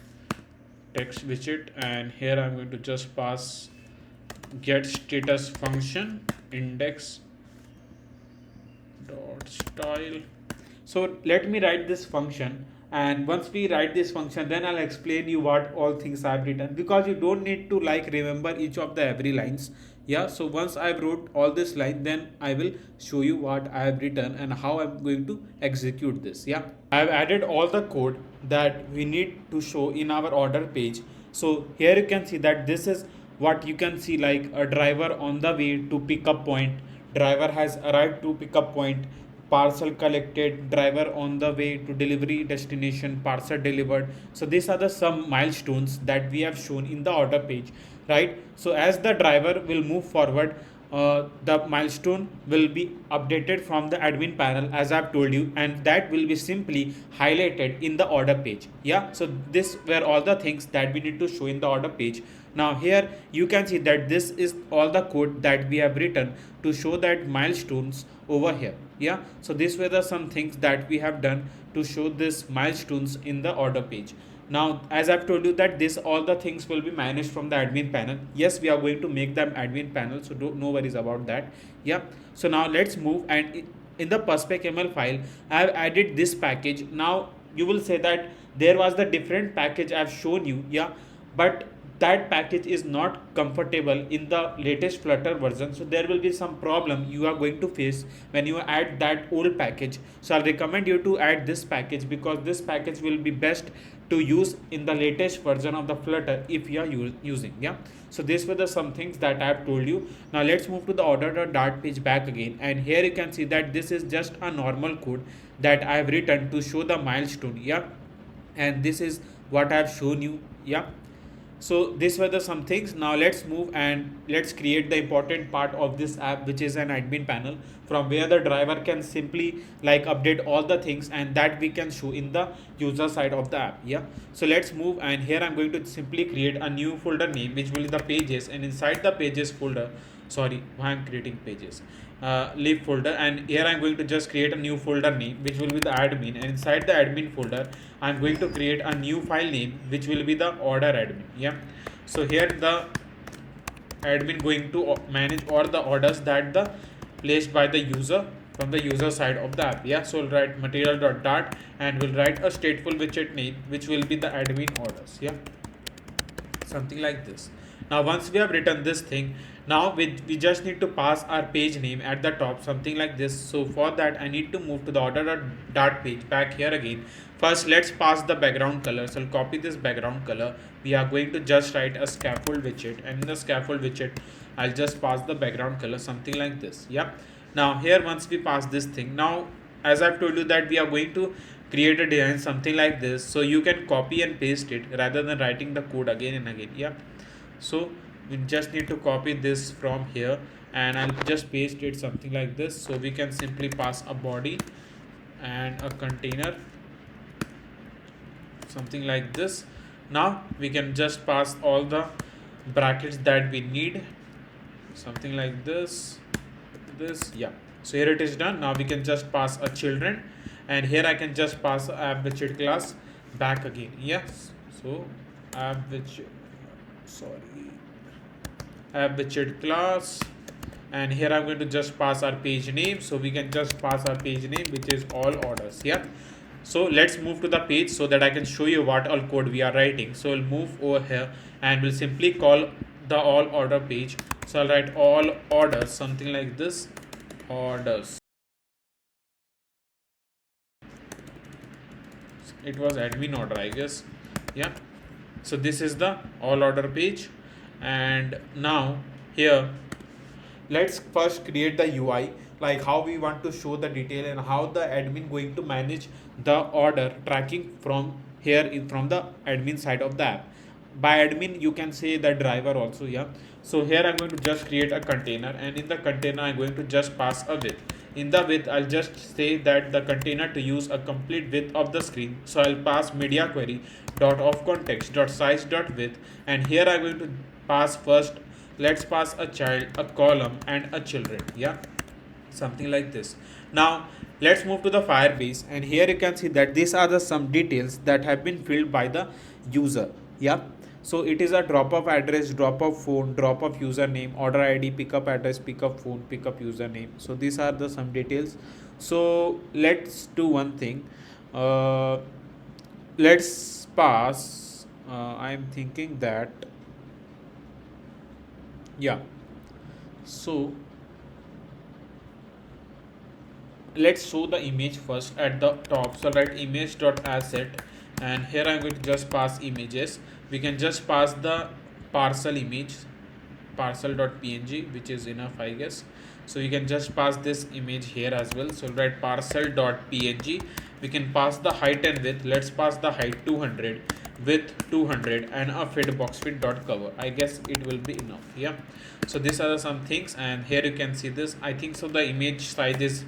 and here I'm going to just pass get status function index dot style. So let me write this function, and once we write this function, then I'll explain you what all things I've written, because you don't need to like remember each of the every lines. Yeah. So once I wrote all this line, then I will show you what I have written and how I'm going to execute this. Yeah. I've added all the code that we need to show in our order page. So here you can see that this is what you can see, like a driver on the way to pickup point, driver has arrived to pickup point, parcel collected, driver on the way to delivery destination, parcel delivered. So these are the some milestones that we have shown in the order page, right? So as the driver will move forward, the milestone will be updated from the admin panel, as I've told you, and that will be simply highlighted in the order page. Yeah. So this were all the things that we need to show in the order page. Now here you can see that this is all the code that we have written to show that milestones over here. Yeah. So these were the some things that we have done to show this milestones in the order page. Now as I've told you that this all the things will be managed from the admin panel. Yes, we are going to make them admin panel, so no worries about that. Yeah. So now let's move, and in the perspec.ml file I have added this package. Now you will say that there was the different package I've shown you. Yeah. But that package is not comfortable in the latest Flutter version, so there will be some problem you are going to face when you add that old package. So I'll recommend you to add this package, because this package will be best to use in the latest version of the Flutter if you are using. Yeah. So these were the some things that I have told you. Now let's move to the order.dart page back again, and here you can see that this is just a normal code that I have written to show the milestone. Yeah. And this is what I have shown you. Yeah. So these were the some things. Now let's move and let's create the important part of this app, which is an admin panel, from where the driver can simply like update all the things, and that we can show in the user side of the app. Yeah. So let's move, and here I'm going to simply create a new folder name, which will be the pages, and inside the pages folder, sorry, why I'm creating pages, leave folder, and here I'm going to just create a new folder name, which will be the admin, and inside the admin folder I'm going to create a new file name, which will be the order admin. Yeah. So here the admin going to manage all the orders that the placed by the user from the user side of the app. Yeah. So we'll write material.dart, and we'll write a stateful widget name, which will be the admin orders. Yeah. Something like this. Now once we have written this thing, now we just need to pass our page name at the top, something like this. So for that I need to move to the order.dart page back here again. First let's pass the background color. So I'll copy this background color. We are going to just write a scaffold widget, and in the scaffold widget I'll just pass the background color, something like this. Yeah. Now here once we pass this thing, now as I've told you that we are going to create a design something like this, so you can copy and paste it rather than writing the code again and again. Yeah. So we just need to copy this from here, and I'll just paste it something like this. So we can simply pass a body and a container, something like this. Now we can just pass all the brackets that we need, something like this. Yeah. So here it is done. Now we can just pass a children, and here I can just pass a app widget class back again. Yes. So app widget, app widget class, and here I'm going to just pass our page name. So we can just pass our page name, which is all orders. Yeah. So let's move to the page so that I can show you what all code we are writing. So we'll move over here, and we'll simply call the all order page. So I'll write all orders, something like this, orders. it was admin order, I guess. Yeah, so this is the all order page. And now here, let's first create the UI, like how we want to show the detail and how the admin going to manage the order tracking from here from the admin side of the app. By admin you can say the driver also. Yeah, so here I'm going to just create a container, and in the container I'm going to just pass a width. In the width I'll just say that the container to use a complete width of the screen, so I'll pass media query dot of context dot size dot width. And here I'm going to pass first, let's pass a child, a column, and a children. Yeah, something like this. Now let's move to the Firebase, and here you can see that these are the some details that have been filled by the user. Yeah, so it is a drop of address, drop of phone, drop of username, order ID, pickup address, pickup phone, pickup username. So these are the some details. So let's do one thing. Let's pass, I'm thinking that, yeah, so let's show the image first at the top. So write image.asset, and here I'm going to just pass images. We can just pass the parcel image, parcel.png, which is enough, I guess. So you can just pass this image here as well. So write parcel.png. We can pass the height and width. Let's pass the height 200, width 200, and a fit box fit dot cover. I guess it will be enough. Yeah, so these are some things, and here you can see this. I think so the image size is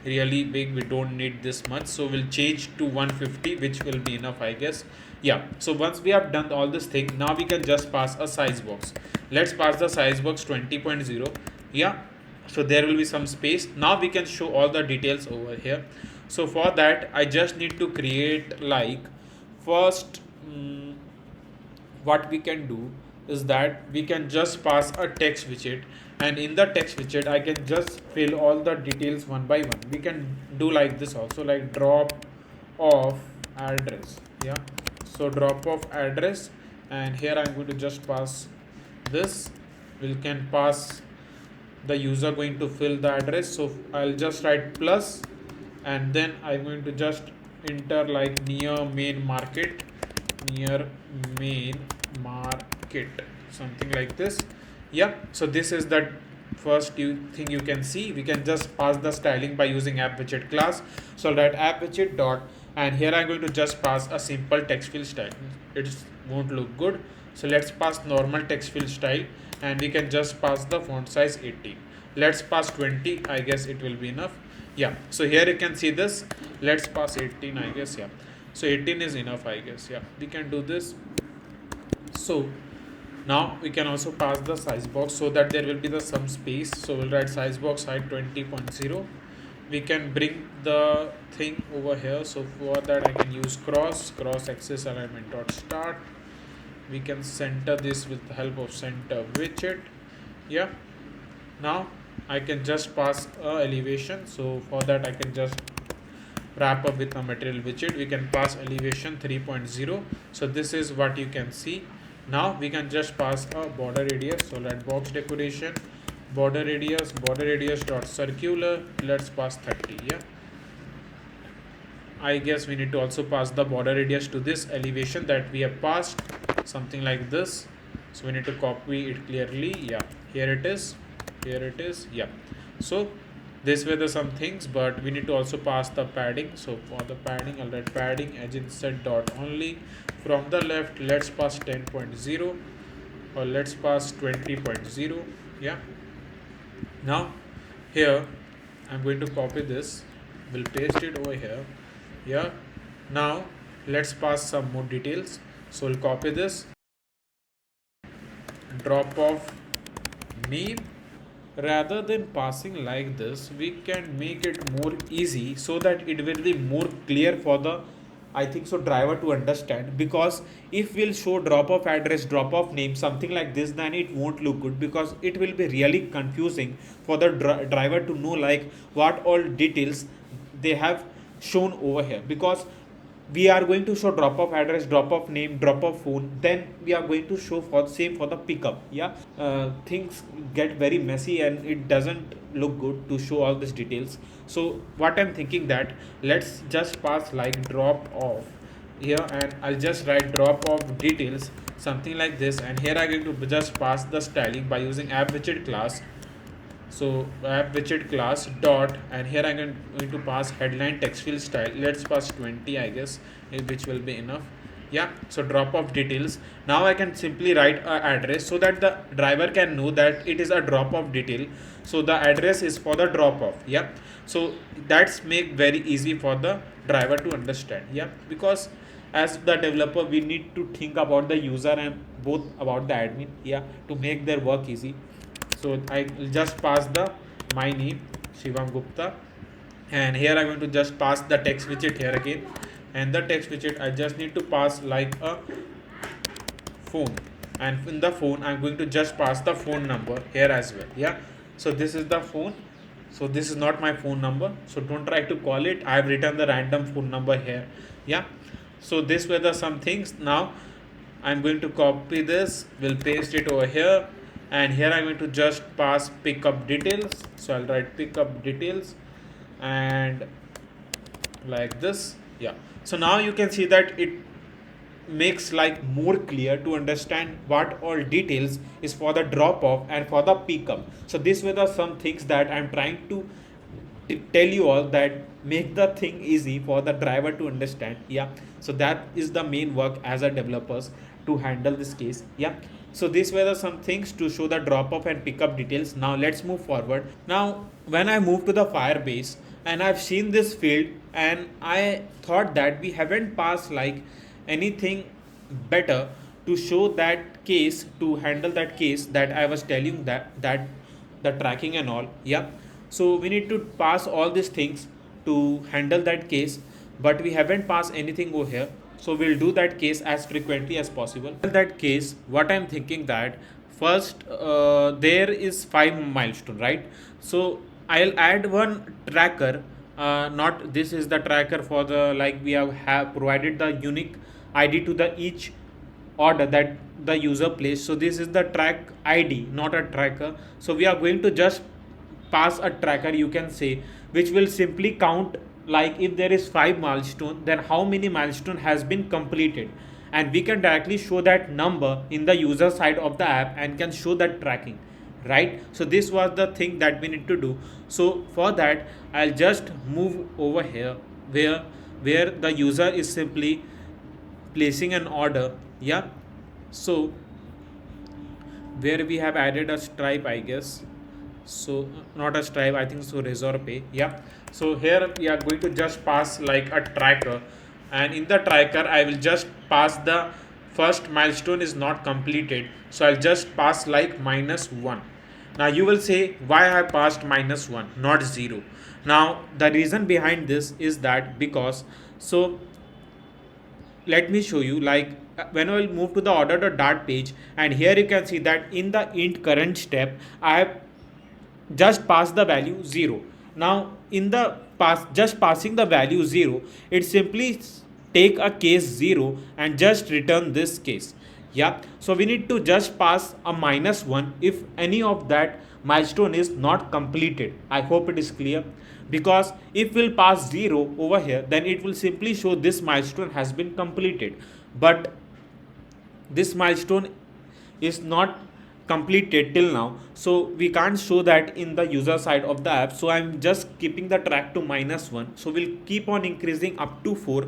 really big, we don't need this much, so we'll change to 150, which will be enough, I guess. Yeah, so once we have done all this thing, now we can just pass a size box. Let's pass the size box 20.0. Yeah, so there will be some space. Now we can show all the details over here. So for that I just need to create, like, first what we can do is that we can just pass a text widget, and in the text widget I can just fill all the details one by one. We can do like this also, like drop off address. Yeah, so drop off address, and here I'm going to just pass this. We can pass the user going to fill the address, so I'll just write plus, and then I'm going to just enter like near main market, something like this. Yeah, so this is the first thing you can see. We can just pass the styling by using app widget class. So that app widget dot, and here I'm going to just pass a simple text field style. It won't look good, so let's pass normal text field style, and we can just pass the font size 18. Let's pass 20, I guess it will be enough. Yeah, so here you can see this. Let's pass 18, I guess. Yeah, so 18 is enough, I guess. Yeah, we can do this. So now we can also pass the size box, so that there will be the some space. So we'll write size box height 20.0. We can bring the thing over here, so for that I can use cross axis alignment dot start. We can center this with the help of center widget. Yeah, now I can just pass a elevation, so for that I can just wrap up with a material widget. We can pass elevation 3.0. so this is what you can see. Now we can just pass a border radius, so let box decoration border radius dot circular. Let's pass 30. Yeah, I guess we need to also pass the border radius to this elevation that we have passed, something like this. So we need to copy it clearly. Yeah, here it is. Yeah, so this were the some things, but we need to also pass the padding. So for the padding, I'll write padding edge inset dot only. From the left, let's pass 10.0, or let's pass 20.0. Yeah, now here I'm going to copy this, we'll paste it over here. Yeah, now let's pass some more details. So we'll copy this, drop off name. Rather than passing like this, we can make it more easy, so that it will be more clear for the, I think so, driver to understand. Because if we'll show drop off address, drop off name, something like this, then it won't look good, because it will be really confusing for the driver to know like what all details they have shown over here. Because we are going to show drop off address, drop off name, drop off phone, then we are going to show for same for the pickup. Yeah, things get very messy and it doesn't look good to show all these details. So what I'm thinking that let's just pass like drop off here, and I'll just write drop of details, something like this, and here I'm going to just pass the styling by using app widget class. So app widget class dot, and here I'm going to pass headline text field style. Let's pass 20, I guess, which will be enough. Yeah, so drop of details. Now I can simply write a address so that the driver can know that it is a drop of detail. So the address is for the drop off. Yeah, so that's make very easy for the driver to understand. Yeah, because as the developer we need to think about the user and both about the admin. Yeah, to make their work easy. So I will just pass the my name Shivam Gupta, and here I'm going to just pass the text widget here again, and the text widget I just need to pass like a phone, and in the phone I'm going to just pass the phone number here as well. Yeah, so this is the phone, so this is not my phone number, so don't try to call it. I have written the random phone number here. Yeah, so this were the some things. Now I'm going to copy this, we'll paste it over here, and here I'm going to just pass pickup details. So I'll write pickup details and like this. Yeah, so now you can see that it makes like more clear to understand what all details is for the drop off and for the pickup. So these were the some things that I'm trying to tell you all, that make the thing easy for the driver to understand. Yeah, so that is the main work as a developers to handle this case. Yeah, so these were the some things to show the drop off and pickup details. Now let's move forward. Now when I move to the Firebase and I've seen this field, and I thought that we haven't passed like anything better to show that case, to handle that case that I was telling, that the tracking and all. Yeah, so we need to pass all these things to handle that case, but we haven't passed anything over here. So we'll do that case as frequently as possible. In that case, what I'm thinking that first there is 5 milestone, right? So I'll add one tracker. Not this is the tracker for the, like we have provided the unique ID to the each order that the user placed. So this is the track ID, not a tracker. So we are going to just pass a tracker, you can say, which will simply count, like if there is 5 milestone, then how many milestone has been completed, and we can directly show that number in the user side of the app and can show that tracking, right? So this was the thing that we need to do. So for that I'll just move over here where the user is simply placing an order. Yeah, so where we have added a stripe, I guess. So not a stripe, I think so, Razor Pay. Yeah, so here we are going to just pass like a tracker, and in the tracker I will just pass the first milestone is not completed, so I'll just pass like -1. Now you will say, why I passed -1 not 0? Now the reason behind this is that because, so let me show you, like when I will move to the order.dart page, and here you can see that in the int current step I have just pass the value 0. Now in the just passing the value 0, it simply take a case 0 and just return this case. Yeah, so we need to just pass a -1 if any of that milestone is not completed. I hope it is clear, because if we'll pass 0 over here, then it will simply show this milestone has been completed, but this milestone is not completed till now, so we can't show that in the user side of the app. So I'm just keeping the track to -1, so we'll keep on increasing up to 4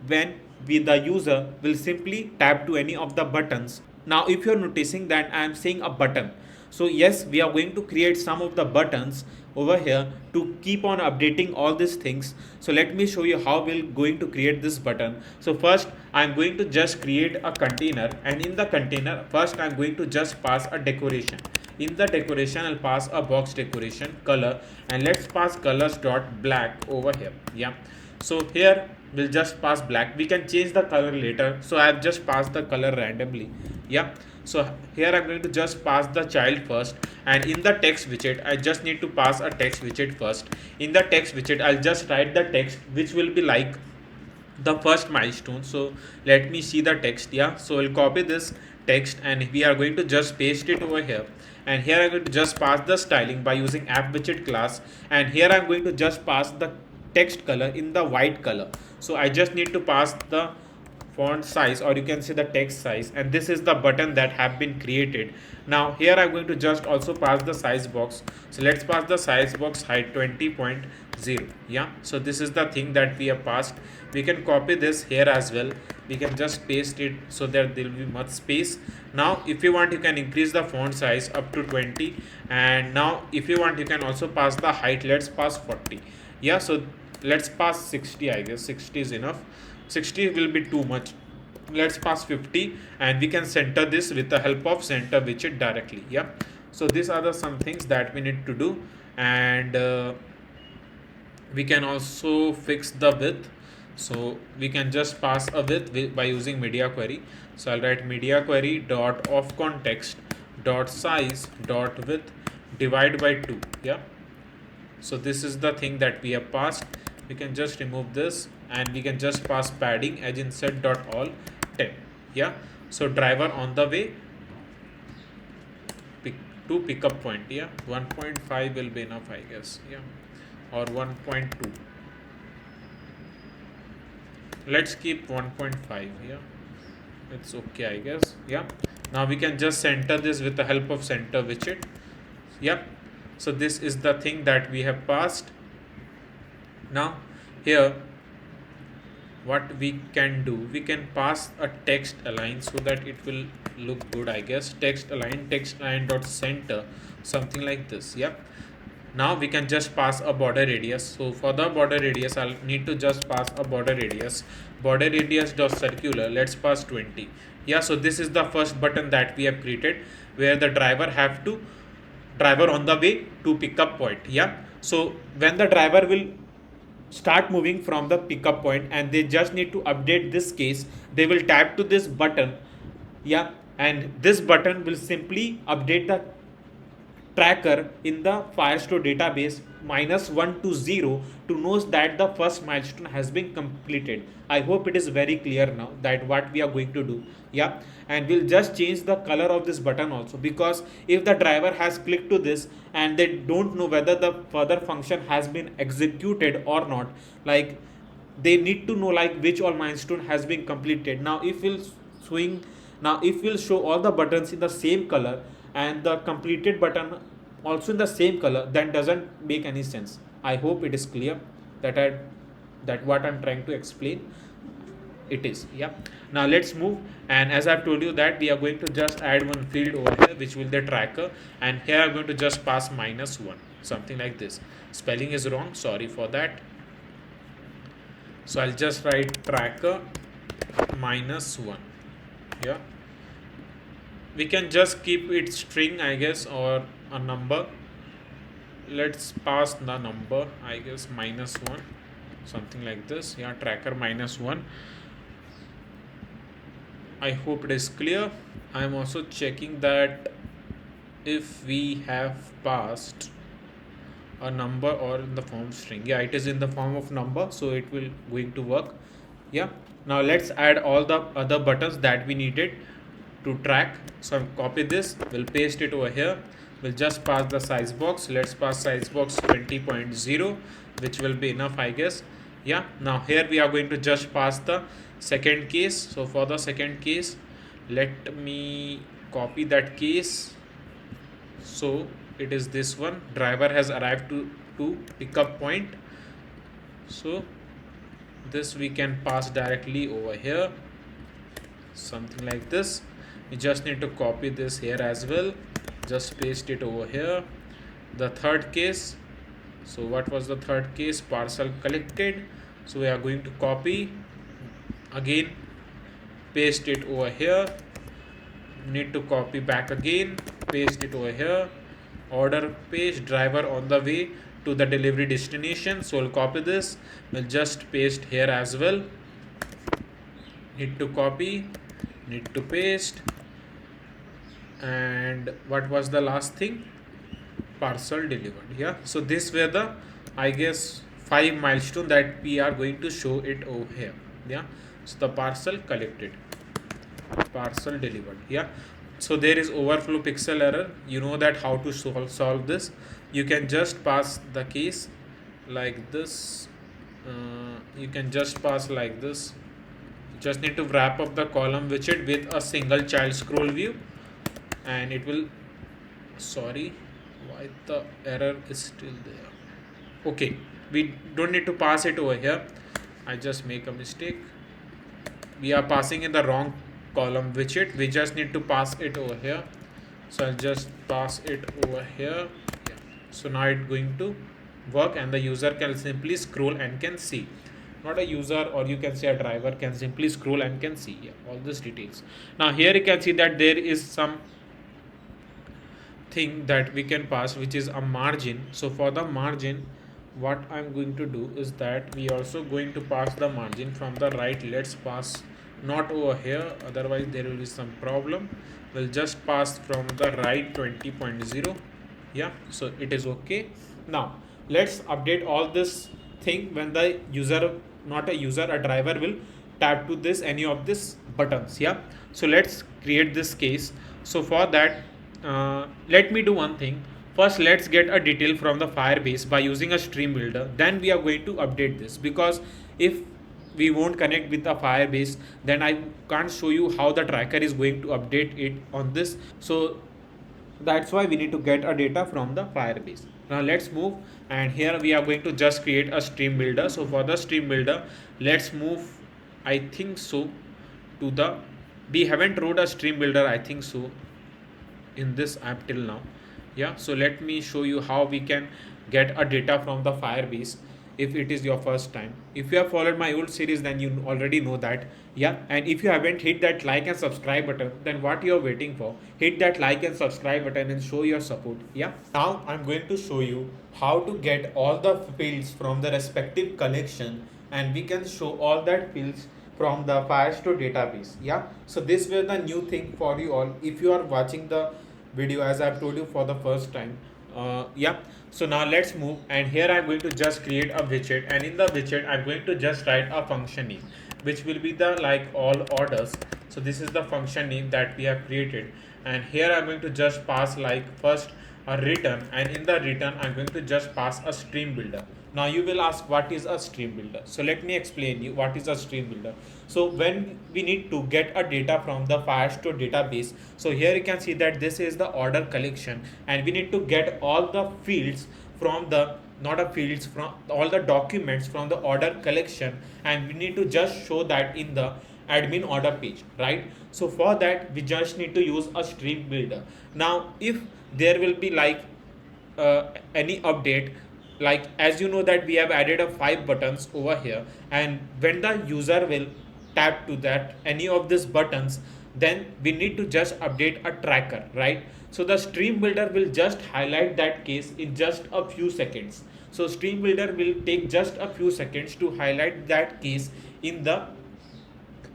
when the user will simply tap to any of the buttons. Now if you're noticing that I'm saying a button, so yes, we are going to create some of the buttons over here to keep on updating all these things. So let me show you how we're going to create this button. So first I'm going to just create a container, and in the container first I'm going to just pass a decoration. In the decoration I'll pass a box decoration color, and let's pass colors dot black over here. Yeah, so here we'll just pass black. We can change the color later, so I've just passed the color randomly. Yeah, so here I'm going to just pass the child first, and in the text widget I just need to pass a text widget first. In the text widget I'll just write the text which will be like the first milestone. So let me see the text. Yeah, so we'll copy this text and we are going to just paste it over here, and here I'm going to just pass the styling by using app widget class, and here I'm going to just pass the text color in the white color. So I just need to pass the font size, or you can say the text size, and this is the button that have been created. Now here I'm going to just also pass the size box. So let's pass the size box height 20.0. Yeah, so this is the thing that we have passed. We can copy this here as well. We can just paste it so that there will be much space. Now if you want, you can increase the font size up to 20, and now if you want, you can also pass the height. Let's pass 40. Yeah, so let's pass 60. I guess 60 is enough. 60 will be too much. Let's pass 50, and we can center this with the help of center widget directly. Yeah, so these are the some things that we need to do. And we can also fix the width. So we can just pass a width by using media query. So I'll write media query dot of context dot size dot width divide by 2. Yeah, so this is the thing that we have passed. We can just remove this, and we can just pass padding edge insert dot all 10. Yeah, so driver on the way to pickup point. Yeah, 1.5 will be enough, I guess. Yeah, or 1.2. Let's keep 1.5. Yeah, it's okay, I guess. Yeah, now we can just center this with the help of center widget. Yeah, so this is the thing that we have passed. Now here what we can do, we can pass a text align so that it will look good, I guess. Text align dot center, something like this. Yep. Now we can just pass a border radius. So for the border radius, I'll need to just pass a border radius dot circular. Let's pass 20. Yeah, so this is the first button that we have created, where the driver on the way to pickup point. Yeah, so when the driver will start moving from the pickup point, and they just need to update this case, they will tap to this button. Yeah, and this button will simply update the tracker in the Firestore database -1 to 0 to know that the first milestone has been completed. I hope it is very clear now that what we are going to do. Yeah, and we'll just change the color of this button also, because if the driver has clicked to this and they don't know whether the further function has been executed or not, like they need to know like which all milestone has been completed. Now if we'll show all the buttons in the same color and the completed button also in the same color, then doesn't make any sense. I hope it is clear that what I'm trying to explain. It is. Yeah, now let's move, and as I've told you that we are going to just add one field over here, which will be the tracker, and here I'm going to just pass -1, something like this. Spelling is wrong, sorry for that. So I'll just write tracker -1. Yeah, we can just keep it string, I guess, or a number. Let's pass the number, I guess, -1, something like this. Yeah, tracker -1. I hope it is clear. I am also checking that if we have passed a number or in the form string. Yeah, it is in the form of number, so it will going to work. Yeah, now let's add all the other buttons that we needed to track. So I'll copy this, we'll paste it over here. We'll just pass the size box. Let's pass size box 20.0, which will be enough, I guess. Yeah, now here we are going to just pass the second case. So for the second case, let me copy that case. So it is this one. Driver has arrived to pickup point. So this we can pass directly over here, something like this. We just need to copy this here as well, just paste it over here. The third case, so what was the third case? Parcel collected. So we are going to copy again, paste it over here. Need to copy back again, paste it over here. Order page, driver on the way to the delivery destination. So we'll copy this, we'll just paste here as well. Need to copy, need to paste. And what was the last thing? Parcel delivered. Yeah, so this were the, I guess, 5 milestone that we are going to show it over here. Yeah, so the parcel collected, parcel delivered. Yeah, so there is overflow pixel error. You know that how to solve this. You can just pass the case like this. You can just pass like this. just need to wrap up the column widget with a single child scroll view, and it will, sorry, why the error is still there. Okay, we don't need to pass it over here. I just make a mistake. We are passing in the wrong column widget. We just need to pass it over here. So I'll just pass it over here. Yeah. So now it's going to work, and the user can simply scroll and can see. Not a user, or you can say a driver, can simply scroll and can see, yeah, all these details. Now here you can see that there is some thing that we can pass, which is a margin. So for the margin, what I'm going to do is that we also going to pass the margin from the right. Let's pass not over here, otherwise there will be some problem. We'll just pass from the right 20.0. yeah, so it is okay. Now let's update all this thing when the user, not a user, a driver will tap to this any of this buttons. Yeah, so let's create this case. So for that, let me do one thing. First, let's get a detail from the Firebase by using a stream builder. Then we are going to update this, because if we won't connect with the Firebase, then I can't show you how the tracker is going to update it on this. So that's why we need to get a data from the Firebase. Now let's move, and here we are going to just create a stream builder. So for the stream builder, let's move, I think so, to the, we haven't wrote a stream builder, I think so, in this app till now. Yeah, so let me show you how we can get a data from the Firebase if it is your first time. If you have followed my old series, then you already know that. Yeah, and if you haven't hit that like and subscribe button, then what you're waiting for? Hit that like and subscribe button and show your support. Yeah, now I'm going to show you how to get all the fields from the respective collection, and we can show all that fields from the Firestore database. Yeah, so this was the new thing for you all if you are watching the video as I've told you for the first time. Yeah, so now let's move, and here I'm going to just create a widget, and in the widget I'm going to just write a function name, which will be the like all orders. So this is the function name that we have created, and here I'm going to just pass like first a return, and in the return I'm going to just pass a stream builder. Now you will ask, what is a stream builder? So let me explain you what is a stream builder. So when we need to get a data from the Firestore database, so here you can see that this is the order collection, and we need to get all the fields from the, not a fields, from all the documents from the order collection, and we need to just show that in the admin order page, right? So for that we just need to use a stream builder. Now if there will be like any update, like as you know that we have added a 5 buttons over here, and when the user will tap to that any of these buttons, then we need to just update a tracker, right? So the stream builder will just highlight that case in just a few seconds. So stream builder will take just a few seconds to highlight that case in the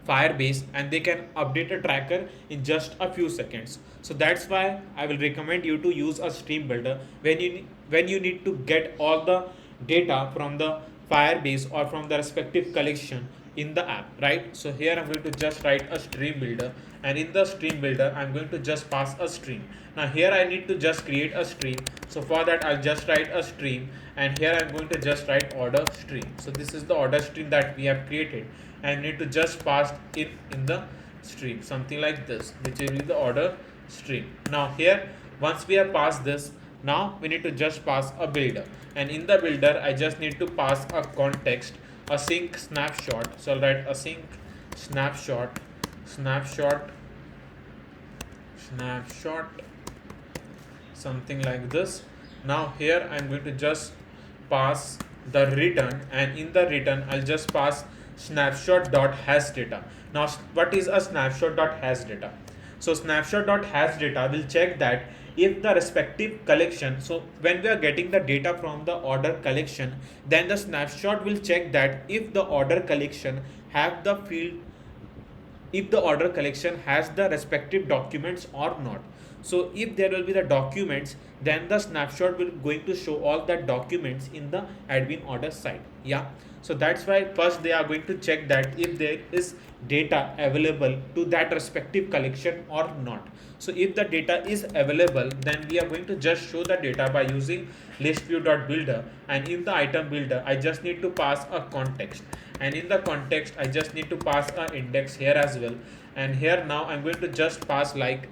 Firebase, and they can update a tracker in just a few seconds. So that's why I will recommend you to use a stream builder when you need to get all the data from the Firebase or from the respective collection in the app, right? So here I'm going to just write a stream builder, and in the stream builder I'm going to just pass a stream. Now here I need to just create a stream, so for that I'll just write a stream, and here I'm going to just write order stream. So this is the order stream that we have created, and need to just pass it in the stream, something like this, which will be the order stream. Now here, once we have passed this, now we need to just pass a builder, and in the builder I just need to pass a context, a sync snapshot. So I'll write a sync snapshot, something like this. Now here I'm going to just pass the return, and in the return I'll just pass snapshot.hasData. Now what is a snapshot.hasData? So snapshot.hasData will check that if the respective collection, so when we are getting the data from the order collection, then the snapshot will check that if the order collection have the field, if the order collection has the respective documents or not. So if there will be the documents, then the snapshot will going to show all the documents in the admin order side. Yeah, so that's why first they are going to check that if there is data available to that respective collection or not. So if the data is available, then we are going to just show the data by using listview.builder, and in the item builder I just need to pass a context, and in the context I just need to pass an index here as well. And here now I'm going to just pass like,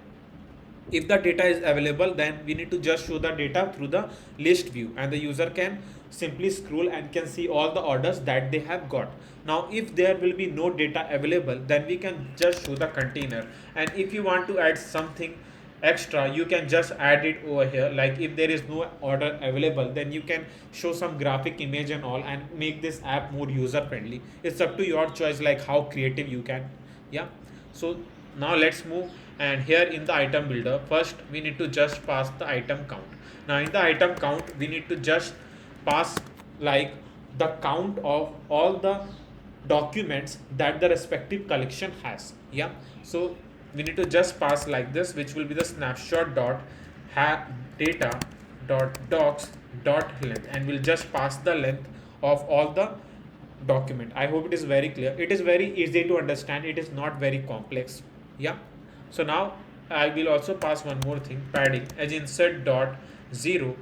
if the data is available, then we need to just show the data through the list view, and the user can simply scroll and can see all the orders that they have got. Now if there will be no data available, then we can just show the container, and if you want to add something extra, you can just add it over here. Like if there is no order available, then you can show some graphic image and all, and make this app more user friendly. It's up to your choice, like how creative you can. Yeah, so now let's move. And here in the item builder, first we need to just pass the item count. Now in the item count, we need to just pass like the count of all the documents that the respective collection has. Yeah, so we need to just pass like this, which will be the snapshot dot data dot docs dot length, and we'll just pass the length of all the document. I hope it is very clear. It is very easy to understand. It is not very complex. Yeah, so now I will also pass one more thing, padding as insert dot 0.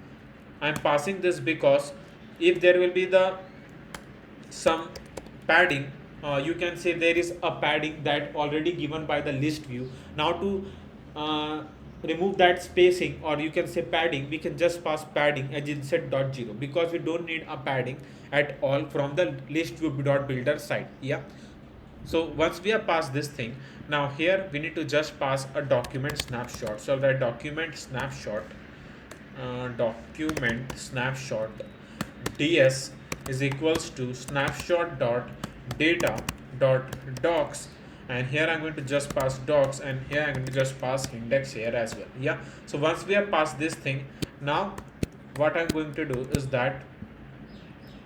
I'm passing this because if there will be the some padding, you can say there is a padding that already given by the list view. Now to remove that spacing, or you can say padding, we can just pass padding as insert dot 0, because we don't need a padding at all from the list view dot builder side. Yeah, so once we have passed this thing, now here we need to just pass a document snapshot. So that document snapshot ds is equals to snapshot dot data dot docs, and here I'm going to just pass docs, and here I'm going to just pass index here as well. Yeah, so once we have passed this thing, now what I'm going to do is that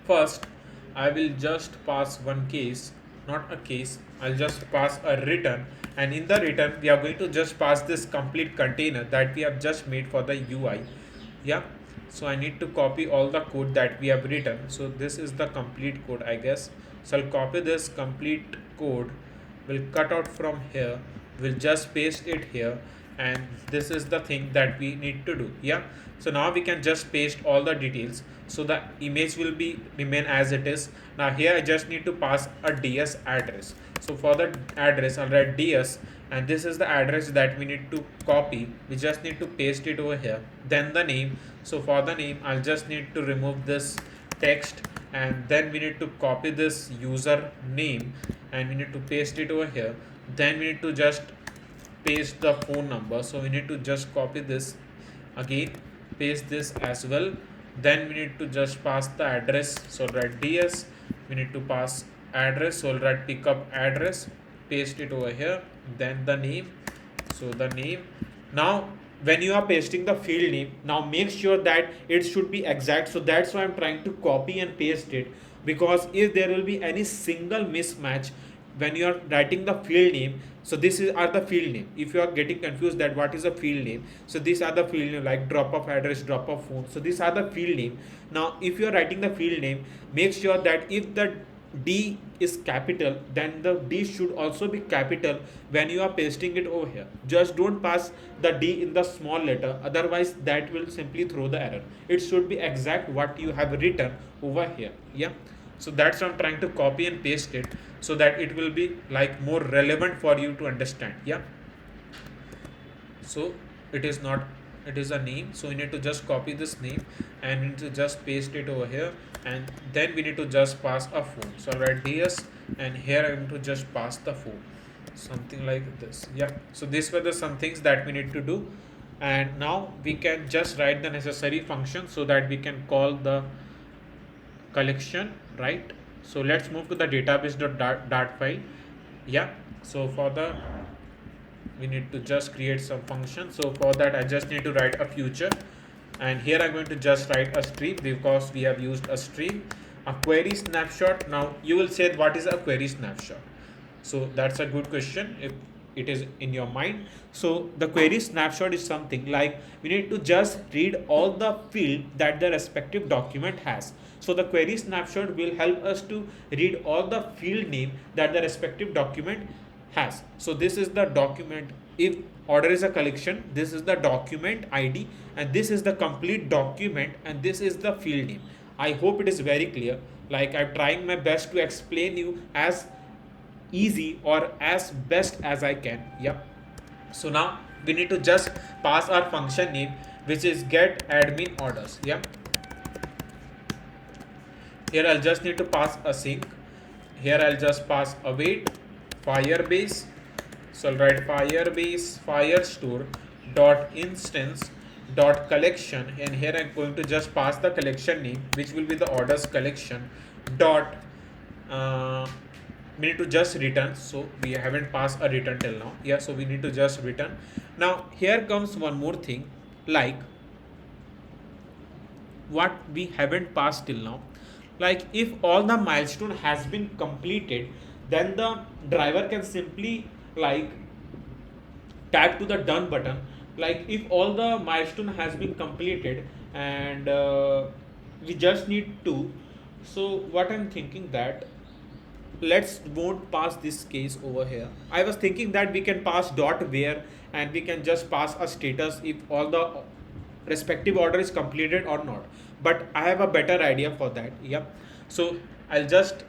first I will just pass one case, not a case, I'll just pass a return, and in the return we are going to just pass this complete container that we have just made for the UI. Yeah, so I need to copy all the code that we have written. So this is the complete code, I guess. So I'll copy this complete code, we'll cut out from here, we'll just paste it here, and this is the thing that we need to do. Yeah, so now we can just paste all the details, so the image will be remain as it is. Now here I just need to pass a ds address. So for the address I'll write ds, and this is the address that we need to copy. We just need to paste it over here. Then the name, so for the name I'll just need to remove this text, and then we need to copy this user name, and we need to paste it over here. Then we need to just paste the phone number, so we need to just copy this again, paste this as well. Then we need to just pass the address, so write ds, we need to pass address, so I'll write pickup address, paste it over here. Then the name, so the name. Now when you are pasting the field name, now make sure that it should be exact. So that's why I'm trying to copy and paste it, because if there will be any single mismatch when you are writing the field name, so this are the field name. If you are getting confused that what is a field name, so these are the field name, like drop off address, drop off phone, so these are the field name. Now if you are writing the field name, make sure that if the D is capital, then the D should also be capital when you are pasting it over here. Just don't pass the D in the small letter, otherwise that will simply throw the error. It should be exact what you have written over here. Yeah, so that's why I'm trying to copy and paste it, so that it will be like more relevant for you to understand. Yeah, so it is not, it is a name, so we need to just copy this name and we need to just paste it over here, and then we need to just pass a phone. So I'll write ds, and here I'm going to just pass the phone, something like this. Yeah, so these were the some things that we need to do, and now we can just write the necessary function so that we can call the collection, right? So let's move to the database.dart file. Yeah, so for the we need to just create some function. So for that I just need to write a future, and here I'm going to just write a stream, because we have used a stream. A query snapshot. Now you will say, what is a query snapshot? So that's a good question if it is in your mind. So the query snapshot is something like we need to just read all the field that the respective document has. So the query snapshot will help us to read all the field name that the respective document has. So this is the document. If order is a collection, this is the document ID, and this is the complete document, and this is the field name. I hope it is very clear. Like I'm trying my best to explain you as easy or as best as I can. Yep. So now we need to just pass our function name, which is get admin orders. Yep. Here I'll just need to pass a sync. Here I'll just pass await Firebase. So I'll write Firebase Firestore dot instance dot collection, and here I'm going to just pass the collection name, which will be the orders collection dot we need to just return. So we haven't passed a return till now. Yeah, so we need to just return. Now here comes one more thing, like what we haven't passed till now. Like if all the milestone has been completed, then the driver can simply like tap to the done button. Like if all the milestone has been completed and we just need to, so what I'm thinking that let's won't pass this case over here. I was thinking that we can pass dot where, and we can just pass a status if all the respective order is completed or not. But I have a better idea for that. Yeah, so I'll just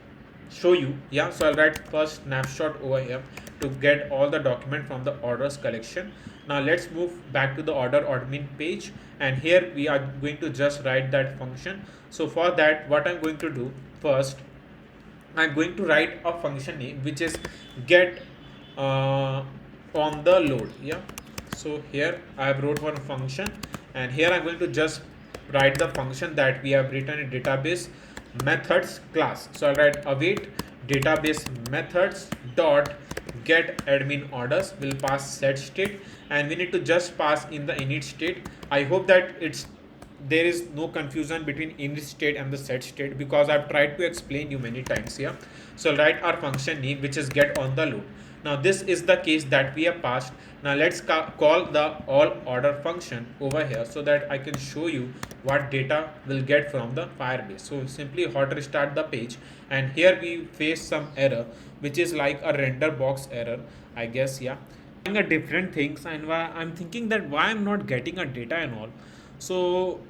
show you. Yeah, so I'll write first snapshot over here to get all the document from the orders collection. Now let's move back to the order admin page, and here we are going to just write that function. So for that, what I'm going to do first, I'm going to write a function name which is get on the load. Yeah, so here I have wrote one function, and here I'm going to just write the function that we have written in database methods class. So I'll write await database methods dot get admin orders, will pass set state, and we need to just pass in the init state. I hope that there is no confusion between init state and the set state, because I've tried to explain you many times here. So I'll write our function name which is get on the load. Now this is the case that we have passed. Now let's call the all order function over here so that I can show you what data will get from the Firebase. So simply hot restart the page, and here we face some error which is like a render box error, I guess. Yeah, a different things, and I'm thinking that why I'm not getting a data and all. So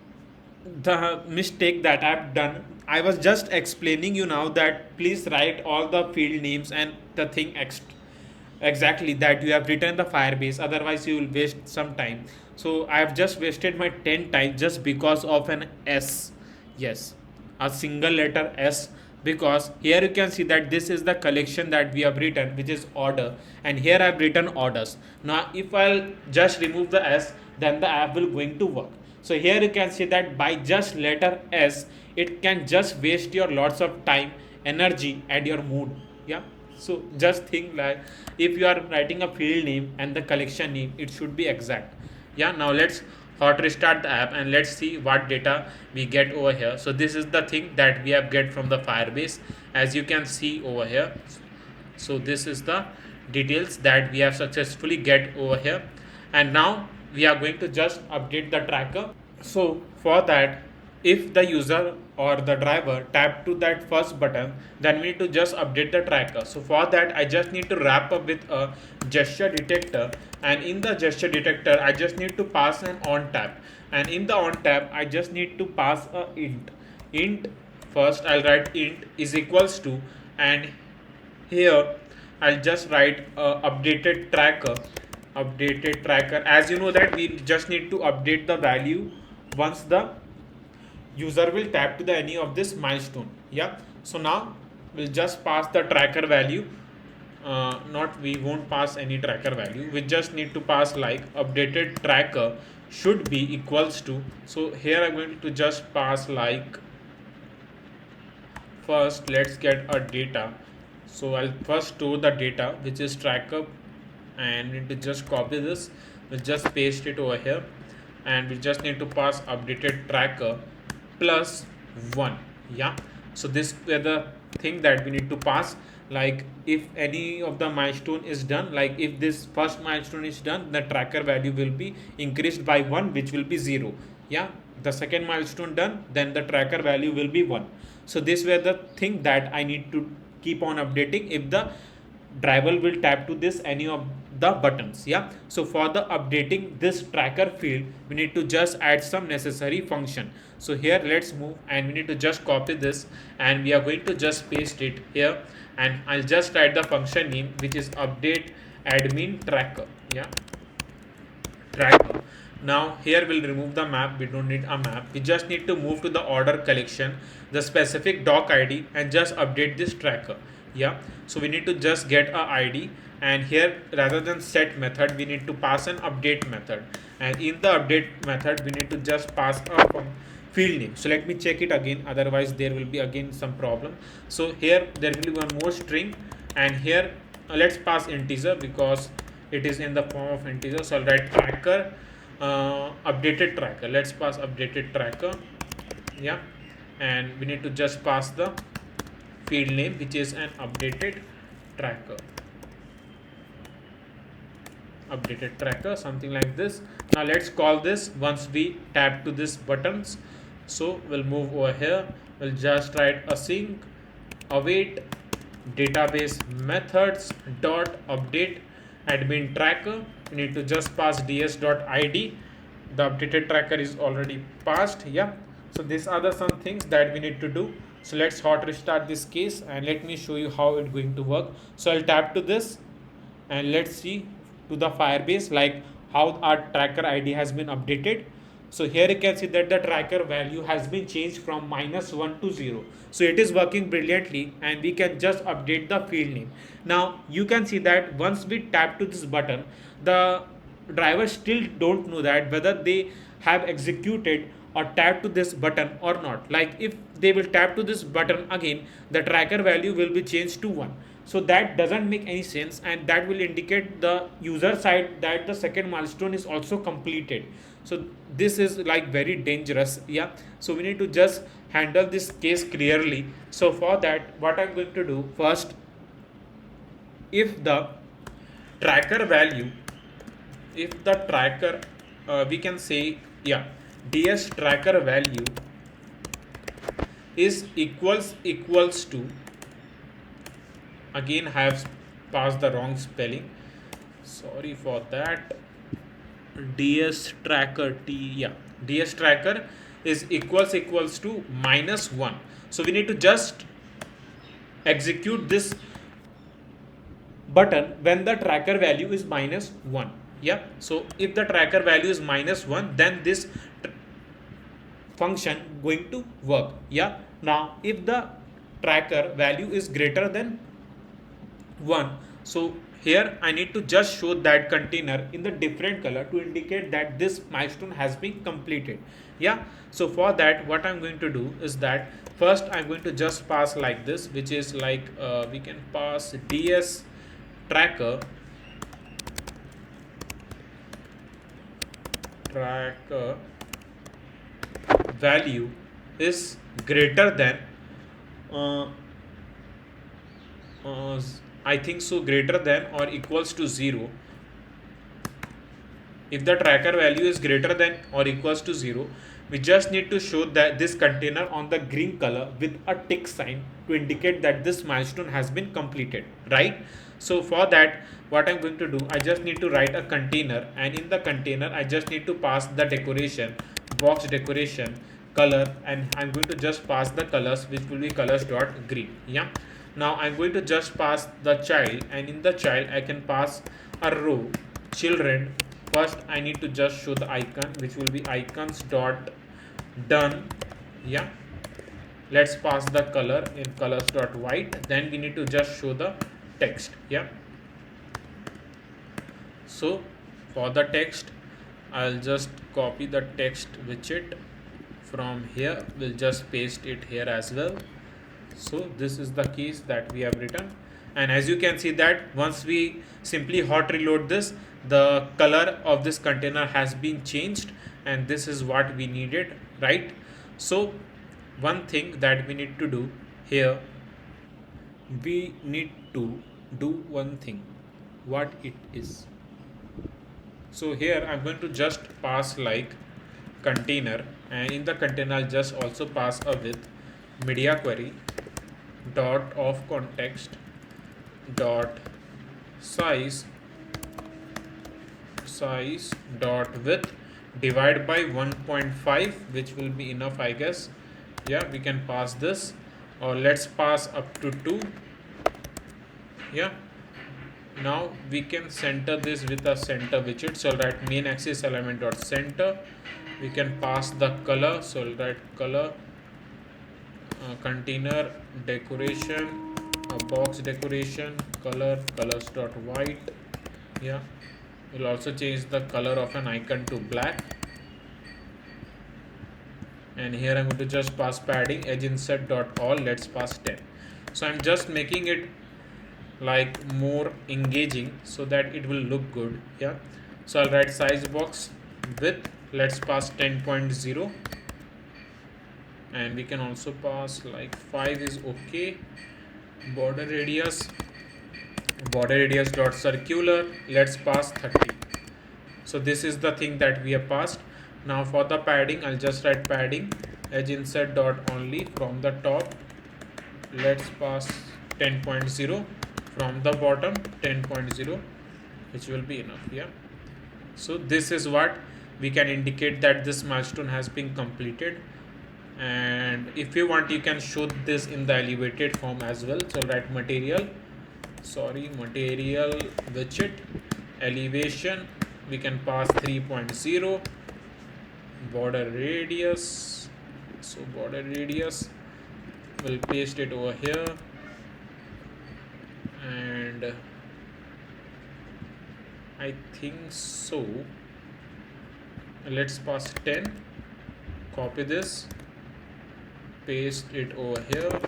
the mistake that I've done, I was just explaining you now that please write all the field names and the thing exactly that you have written in the Firebase, otherwise you will waste some time. So I have just wasted my 10 time just because of an S. Yes, a single letter S, because here you can see that this is the collection that we have written, which is order, and here I have written orders. Now if I'll just remove the S, then the app will going to work. So here you can see that by just letter S, it can just waste your lots of time, energy, and your mood. Yeah, so just think like if you are writing a field name and the collection name, it should be exact. Yeah, now let's hot restart the app and let's see what data we get over here. So this is the thing that we have get from the Firebase, as you can see over here. So this is the details that we have successfully get over here, and now we are going to just update the tracker. So for that, if the user or the driver tap to that first button, then we need to just update the tracker. So for that, I just need to wrap up with a gesture detector, and in the gesture detector I just need to pass an on tap, and in the on tap I just need to pass a int. First I'll write int is equals to, and here I'll just write updated tracker. As you know that we just need to update the value once the user will tap to the any of this milestone. Yeah, so now we'll just pass the tracker value. Not we won't pass any tracker value, we just need to pass like updated tracker should be equals to. So here I'm going to just pass like, first let's get a data. So I'll first store the data which is tracker, and need to just copy this, we'll just paste it over here, and we just need to pass updated tracker plus 1. Yeah, so this is the thing that we need to pass. Like if any of the milestone is done, like if this first milestone is done, the tracker value will be increased by 1, which will be 0. Yeah, the second milestone done, then the tracker value will be 1. So this were the thing that I need to keep on updating if the driver will tap to this any of the buttons. Yeah, so for the updating this tracker field, we need to just add some necessary function. So here let's move, and we need to just copy this, and we are going to just paste it here, and I'll just write the function name, which is update admin tracker. Yeah, tracker. Now here we'll remove the map. We don't need a map. We just need to move to the order collection, the specific doc ID, and just update this tracker. Yeah, so we need to just get a ID, and here rather than set method, we need to pass an update method, and in the update method we need to just pass a field name. So let me check it again, otherwise there will be again some problem. So here there will be one more string, and here let's pass integer because it is in the form of integer. So I'll write tracker, updated tracker. Let's pass updated tracker. Yeah, and we need to just pass the field name, which is an updated tracker. Updated tracker, something like this. Now let's call this once we tap to this buttons. So we'll move over here. We'll just write async await database methods dot update admin tracker. We need to just pass ds.id. The updated tracker is already passed. Yeah, so these are the some things that we need to do. So let's hot restart this case, and let me show you how it's going to work. So I'll tap to this, and let's see to the Firebase like how our tracker ID has been updated. So here you can see that the tracker value has been changed from -1 to 0. So it is working brilliantly, and we can just update the field name. Now you can see that once we tap to this button, the drivers still don't know that whether they have executed or tap to this button or not. Like if they will tap to this button again, the tracker value will be changed to 1. So that doesn't make any sense, and that will indicate the user side that the second milestone is also completed. So this is like very dangerous. Yeah, so we need to just handle this case clearly. So for that, what I'm going to do first, if the tracker value, if the tracker we can say, yeah, ds tracker value is equals to, again I have passed the wrong spelling, sorry for that, ds tracker ds tracker is equals to -1. So we need to just execute this button when the tracker value is -1. Yeah, so if the tracker value is -1, then this function going to work. Yeah, now if the tracker value is greater than 1, so here I need to just show that container in the different color to indicate that this milestone has been completed. Yeah, so for that, what I'm going to do is that first I'm going to just pass like this, which is like we can pass ds tracker value is greater than I think so, greater than or equals to 0. If the tracker value is greater than or equals to 0, we just need to show that this container on the green color with a tick sign to indicate that this milestone has been completed, right? So for that, what I'm going to do, I just need to write a container, and in the container I just need to pass the decoration, box decoration, color, and I'm going to just pass the colors, which will be colors.green. Yeah, now I'm going to just pass the child, and in the child I can pass a row children. First I need to just show the icon, which will be icons dot done. Yeah, let's pass the color in colors dot white. Then we need to just show the text. Yeah, so for the text, I'll just copy the text widget from here. We'll just paste it here as well. So this is the keys that we have written, and as you can see that once we simply hot reload this, the color of this container has been changed, and this is what we needed, right? So one thing that we need to do here, we need to do one thing, what it is. So here I'm going to just pass like container, and in the container I'll just also pass a with media query dot of context dot size size dot width divide by 1.5, which will be enough, I guess. Yeah, we can pass this, or let's pass up to 2. Yeah, now we can center this with a center widget. So I'll write main axis element dot center. We can pass the color, so I'll write color container decoration, a box decoration, color colors dot white. Yeah, we'll also change the color of an icon to black, and here I'm going to just pass padding edge insert dot all. Let's pass 10. So I'm just making it like more engaging so that it will look good. Yeah, so I'll write size box width, let's pass 10.0, and we can also pass like 5 is okay. Border radius dot circular, let's pass 30. So this is the thing that we have passed. Now for the padding, I'll just write padding edge insert dot only. From the top, let's pass 10.0. From the bottom, 10.0, which will be enough. Yeah, so this is what we can indicate that this milestone has been completed. And if you want, you can show this in the elevated form as well. So write material widget elevation, we can pass 3.0. Border radius, so border radius, we'll paste it over here, and I think so let's pass 10. Copy this, paste it over here.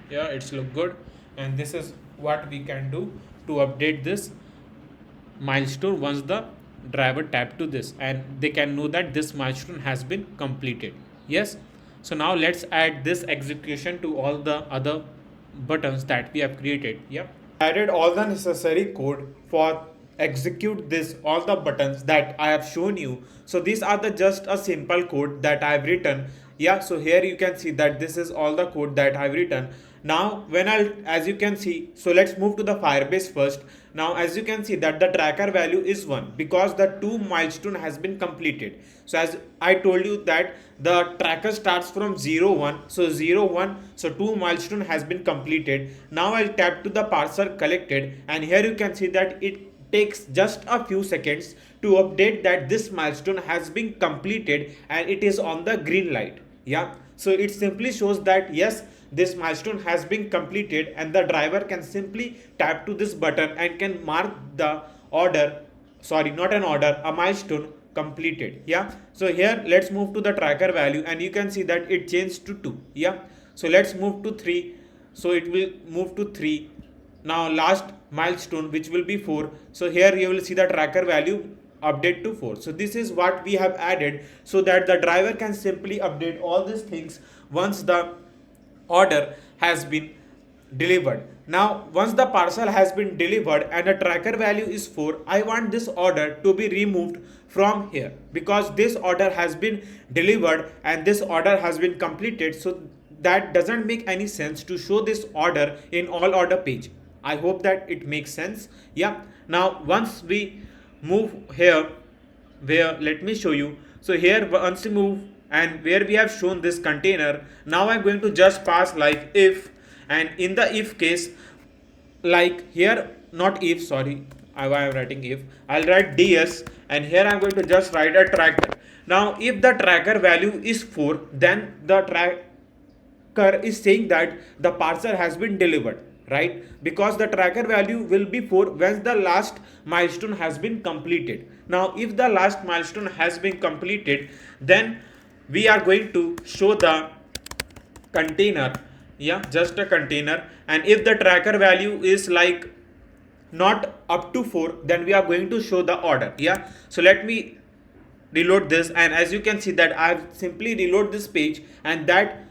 Yeah, it's look good, and this is what we can do to update this milestone once the driver tap to this, and they can know that this milestone has been completed. Yes, so now let's add this execution to all the other buttons that we have created. Yeah, added all the necessary code for execute this all the buttons that I have shown you. So these are the just a simple code that I have written. Yeah, so here you can see that this is all the code that I've written. Now when as you can see, so let's move to the Firebase first. Now as you can see that the tracker value is 1 because the 2 milestone has been completed. So as I told you that the tracker starts from 0 1, so 0 1, so 2 milestone has been completed. Now I'll tap to the parser collected, and here you can see that it takes just a few seconds to update that this milestone has been completed and it is on the green light. Yeah, so it simply shows that yes, this milestone has been completed, and the driver can simply tap to this button and can mark the order, sorry, not an order, a milestone completed. Yeah, so here let's move to the tracker value, and you can see that it changed to 2. Yeah, so let's move to 3, so it will move to 3. Now last milestone, which will be 4, so here you will see the tracker value update to 4. So this is what we have added so that the driver can simply update all these things once the order has been delivered. Now once the parcel has been delivered and the tracker value is 4, I want this order to be removed from here because this order has been delivered and this order has been completed. So that doesn't make any sense to show this order in all order page. I hope that it makes sense. Yeah, now once we move here, where let me show you. So here once we move and where we have shown this container, now I'm going to just pass like if, and in the if case, like here, not if, sorry, I am writing if, I'll write ds, and here I'm going to just write a tracker. Now if the tracker value is 4, then the tracker is saying that the parcel has been delivered, right? Because the tracker value will be 4 when the last milestone has been completed. Now if the last milestone has been completed, then we are going to show the container. Yeah, just a container. And if the tracker value is like not up to 4, then we are going to show the order. Yeah, so let me reload this, and as you can see that I've simply reload this page, and that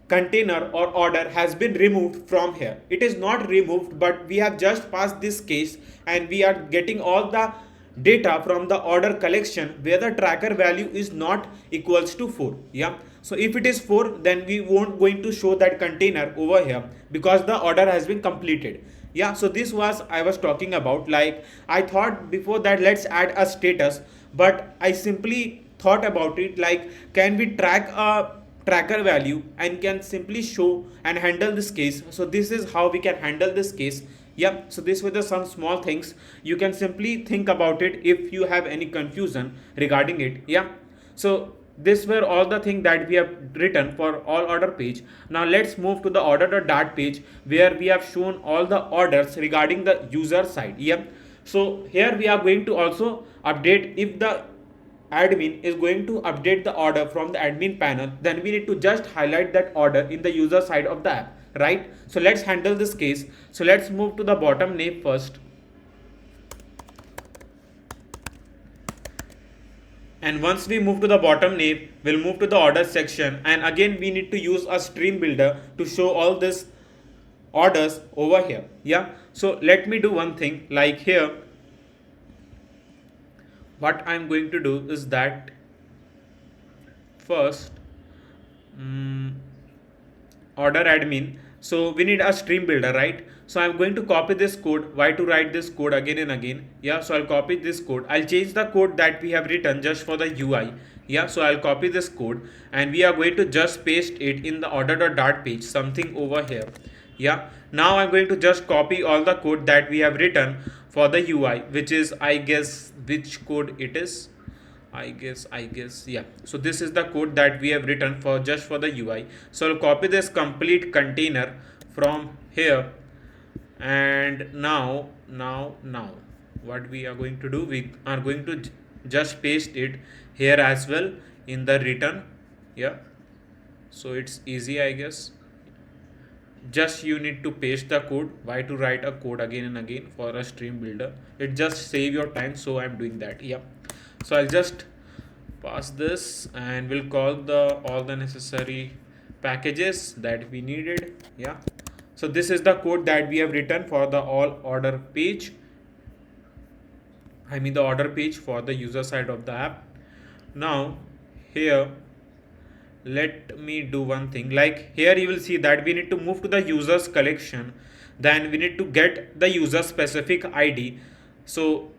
container or order has been removed from here. It is not removed, but we have just passed this case and we are getting all the data from the order collection where the tracker value is not equals to 4. Yeah, so if it is 4, then we won't going to show that container over here because the order has been completed. Yeah, so this was I was talking about. Like, I thought before that let's add a status, but I simply thought about it like, can we track a tracker value and can simply show and handle this case. So this is how we can handle this case. Yeah, so this were the some small things. You can simply think about it if you have any confusion regarding it. Yeah, so this were all the things that we have written for all order page. Now let's move to the order.dart page where we have shown all the orders regarding the user side. Yeah, so here we are going to also update if the admin is going to update the order from the admin panel, then we need to just highlight that order in the user side of the app, right? So let's handle this case. So let's move to the bottom nave first. And once we move to the bottom nave, we'll move to the order section, and again we need to use a stream builder to show all this orders over here. Yeah, so let me do one thing. Like here, what I'm going to do is that first, order admin, so we need a stream builder, right? So I'm going to copy this code. Why to write this code again and again? Yeah, so I'll copy this code. I'll change the code that we have written just for the UI. Yeah, so I'll copy this code and we are going to just paste it in the order.dart page, something over here. Yeah, now I'm going to just copy all the code that we have written for the UI, which is, I guess, which code it is. I guess, yeah. So this is the code that we have written for just for the UI. So I'll copy this complete container from here, and now, what we are going to do, we are going to just paste it here as well in the return. Yeah. So it's easy, I guess. Just you need to paste the code. Why to write a code again and again for a stream builder? It just save your time, so I'm doing that. Yeah, so I'll just pass this and we'll call the all the necessary packages that we needed. Yeah, so this is the code that we have written for the all order page, I mean the order page for the user side of the app. Now here, let me do one thing. Like here you will see that we need to move to the users collection, then we need to get the user specific ID. So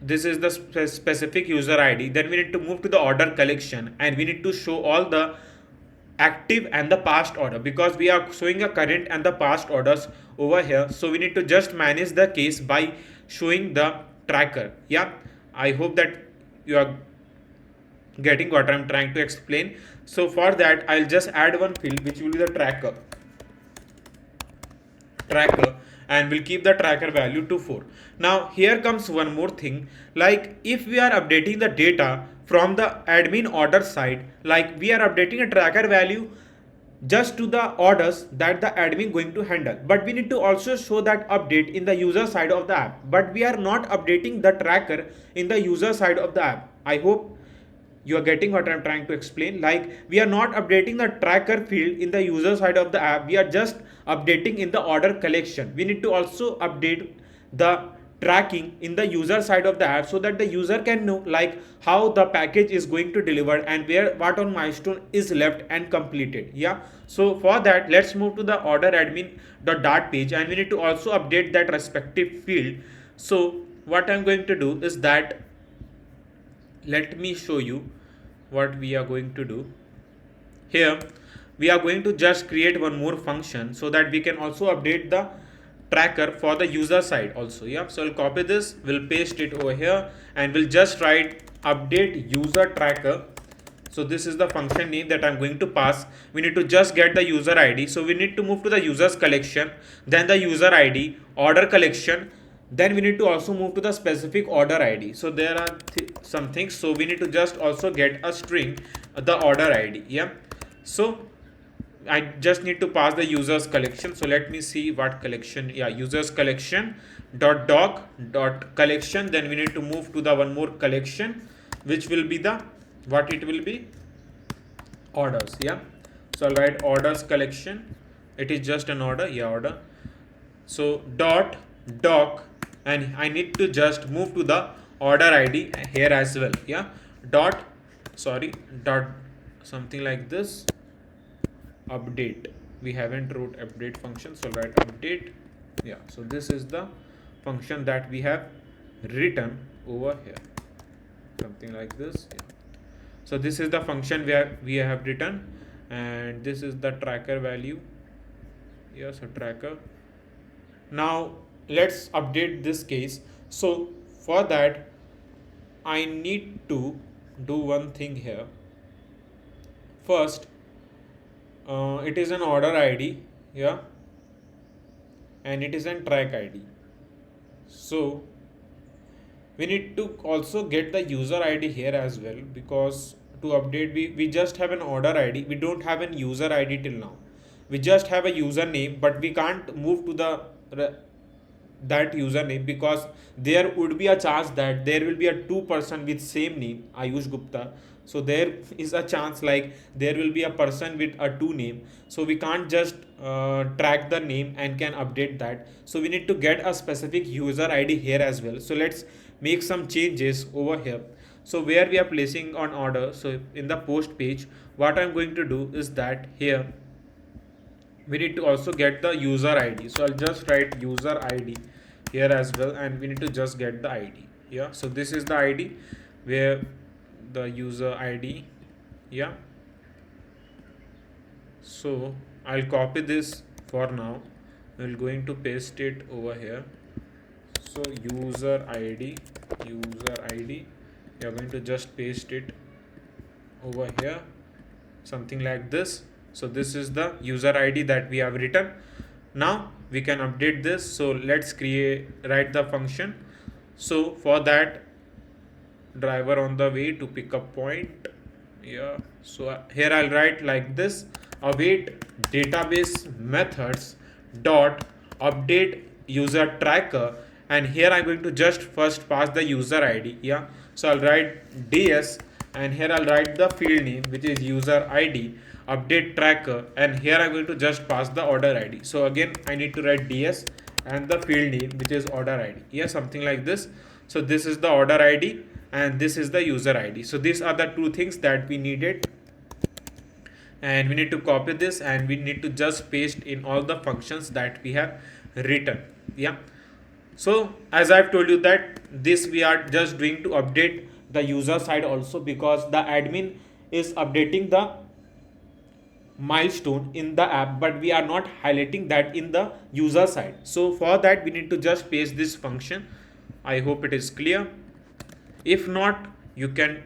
this is the specific user ID. Then we need to move to the order collection and we need to show all the active and the past order, because we are showing a current and the past orders over here. So we need to just manage the case by showing the tracker. Yeah, I hope that you are getting what I'm trying to explain. So for that, I'll just add one field which will be the tracker, and we'll keep the tracker value to 4. Now here comes one more thing. Like if we are updating the data from the admin order side, like we are updating a tracker value just to the orders that the admin going to handle, but we need to also show that update in the user side of the app, but we are not updating the tracker in the user side of the app. I hope you are getting what I'm trying to explain. Like we are not updating the tracker field in the user side of the app, we are just updating in the order collection. We need to also update the tracking in the user side of the app so that the user can know like how the package is going to deliver and where what on milestone is left and completed. Yeah, so for that, let's move to the order admin.dart page and we need to also update that respective field. So what I'm going to do is that, let me show you what we are going to do. Here we are going to just create one more function so that we can also update the tracker for the user side also. Yeah, so I'll copy this, we'll paste it over here and we'll just write update user tracker. So this is the function name that I'm going to pass. We need to just get the user ID, so we need to move to the users collection, then the user ID, order collection, then we need to also move to the specific order ID. So there are some things, so we need to just also get a string, the order ID. Yeah, so I just need to pass the users collection. So let me see what collection. Yeah, users collection dot doc dot collection. Then we need to move to the one more collection, which will be the, what it will be, orders. Yeah, so I'll write orders collection. It is just an order. Yeah, order. So dot doc, and I need to just move to the order ID here as well. Yeah, dot something like this, update. We haven't wrote update function, so write update Yeah, so this is the function that we have written over here, something like this. Yeah. So this is the function where we have written, and this is the tracker value. Yes, a tracker. Now let's update this case. So for that, I need to do one thing here. First, it is an order ID, yeah, and it is an track ID. So we need to also get the user ID here as well, because to update we just have an order ID, we don't have an user ID till now. We just have a username, but we can't move to the that username, because there would be a chance that there will be a two person with same name Ayush Gupta. So there is a chance like there will be a person with a two name, so we can't just track the name and can update that. So we need to get a specific user ID here as well. So let's make some changes over here. So where we are placing on order, so in the post page, what I'm going to do is that here we need to also get the user ID. So I'll just write user ID here as well, and we need to just get the ID. Yeah, so this is the ID where the user ID. Yeah, so I'll copy this for now. We're going to paste it over here. So user ID, you're going to just paste it over here, something like this. So this is the user ID that we have written. Now we can update this. So let's write the function. So for that, driver on the way to pick up point. Yeah, so here I'll write like this: await database methods dot update user tracker, and here I'm going to just first pass the user ID. Yeah, so I'll write ds, and here I'll write the field name, which is user ID update tracker, and here I'm going to just pass the order ID. So again I need to write ds and the field name, which is order ID. Yeah, something like this. So this is the order ID and this is the user ID. So these are the two things that we needed, and we need to copy this and we need to just paste in all the functions that we have written. Yeah, so as I've told you that this we are just doing to update the user side also, because the admin is updating the milestone in the app, but we are not highlighting that in the user side. So for that we need to just paste this function. I hope it is clear. If not, you can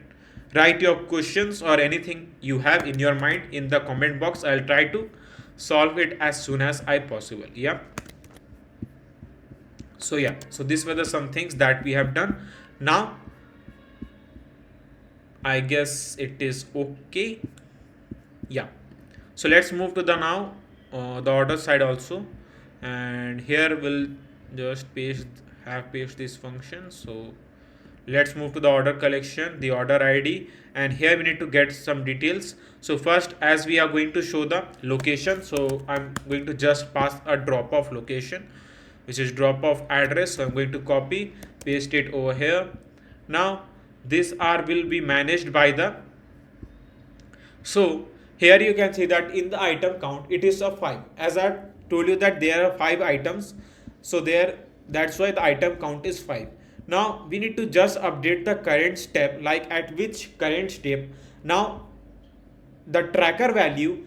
write your questions or anything you have in your mind in the comment box. I'll try to solve it as soon as I possible. Yeah, so yeah, so these were the some things that we have done. Now I guess it is okay. Yeah, so let's move to the now the order side also, and here we'll just paste this function. So let's move to the order collection, the order ID, and here we need to get some details. So first, as we are going to show the location, so I'm going to just pass a drop off location, which is drop off address. So I'm going to copy paste it over here. Now this R will be managed by the, so here you can see that in the item count it is a 5, as I told you that there are 5 items. So there, that's why the item count is 5. Now we need to just update the current step, like at which current step now the tracker value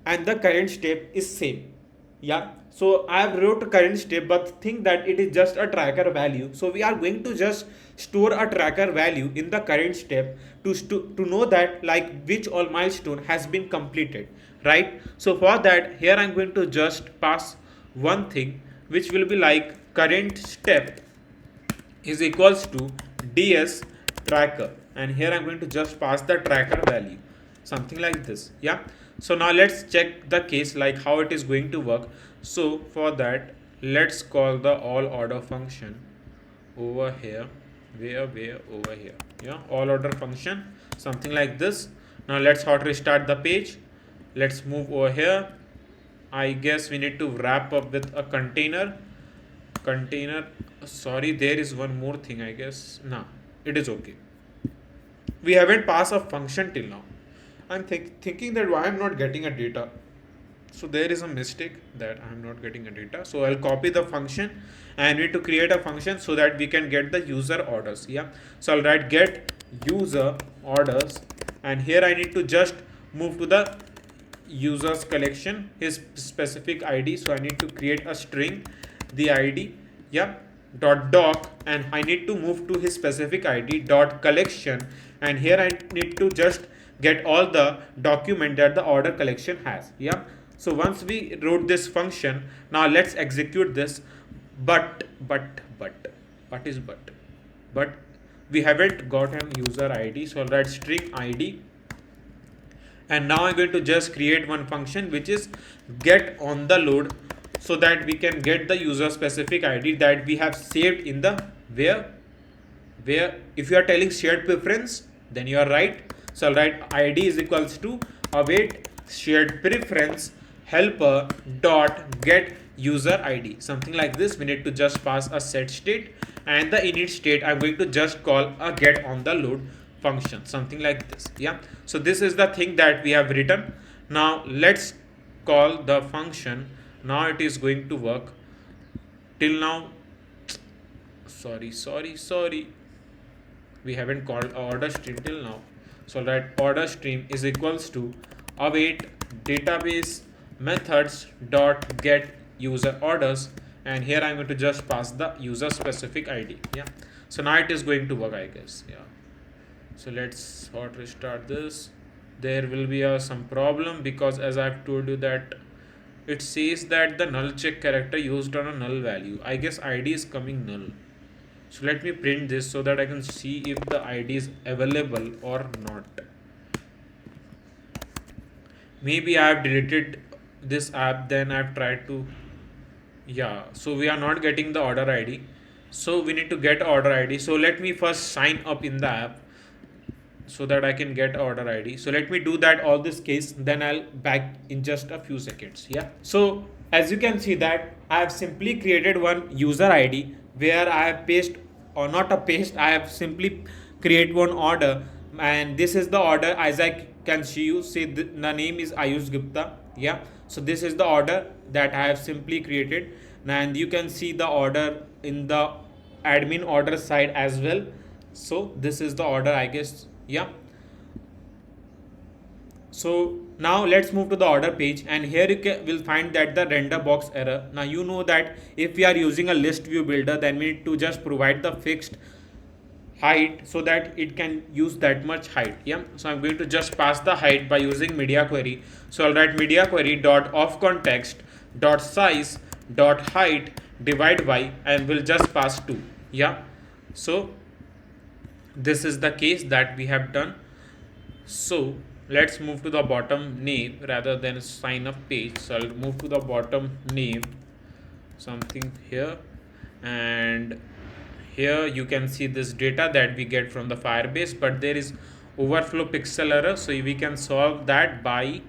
and the current step is same. Yeah, so I have wrote current step, but think that it is just a tracker value. So we are going to just store a tracker value in the current step to know that like which all milestone has been completed, right? So for that, here I'm going to just pass one thing, which will be like current step is equals to ds tracker, and here I'm going to just pass the tracker value, something like this. Yeah, so now let's check the case like how it is going to work. So for that, let's call the all order function over here, where over here. Yeah, all order function, something like this. Now let's hot restart the page. Let's move over here. I guess we need to wrap up with a container. Sorry, there is one more thing, I guess. Nah, it is okay. We haven't passed a function till now. I'm thinking that why I'm not getting a data. So there is a mistake that I'm not getting a data. So I'll copy the function and I need to create a function so that we can get the user orders. Yeah. So I'll write get user orders, and here I need to just move to the users collection, his specific ID. So I need to create a string, the ID, yeah, dot doc, and I need to move to his specific ID dot collection, and here I need to just get all the document that the order collection has. Yeah. So once we wrote this function, now let's execute this. But what is but we haven't got an user ID, so I'll write string ID, and now I'm going to just create one function which is get on the load, so that we can get the user specific ID that we have saved in the where if you are telling shared preference, then you are right. So I'll write ID is equals to await shared preference helper dot get user ID, something like this. We need to just pass a set state, and the init state I'm going to just call a get on the load function, something like this. Yeah. So this is the thing that we have written. Now let's call the function. Now it is going to work. Till now, sorry, we haven't called order stream till now. So that order stream is equals to await database methods dot get user orders, and here I'm going to just pass the user specific ID. Yeah. So now it is going to work, I guess. Yeah. So let's hot restart this. There will be some problem, because as I've told you that it says that the null check character used on a null value. I guess ID is coming null. So let me print this so that I can see if the ID is available or not. Maybe I have deleted this app, then I've tried to, yeah, so we are not getting the order ID. So we need to get order ID. So let me first sign up in the app so that I can get order ID. So let me do that all this case, then I'll back in just a few seconds. Yeah. So as you can see that I have simply created one user ID where I have paste, or not a paste, I have simply create one order, and this is the order. As I can see, you see the name is Ayush Gupta. Yeah. So this is the order that I have simply created, and you can see the order in the admin order side as well. So this is the order, I guess. Yeah. So now let's move to the order page, and here you will find that the render box error. Now you know that if we are using a list view builder, then we need to just provide the fixed height so that it can use that much height. Yeah. So I'm going to just pass the height by using media query. So I'll write media query dot of context dot size dot height divide by, and we'll just pass 2. Yeah. So this is the case that we have done. So let's move to the bottom name rather than sign up page. So I'll move to the bottom name, something here, and here you can see this data that we get from the Firebase, but there is overflow pixel error, so we can solve that by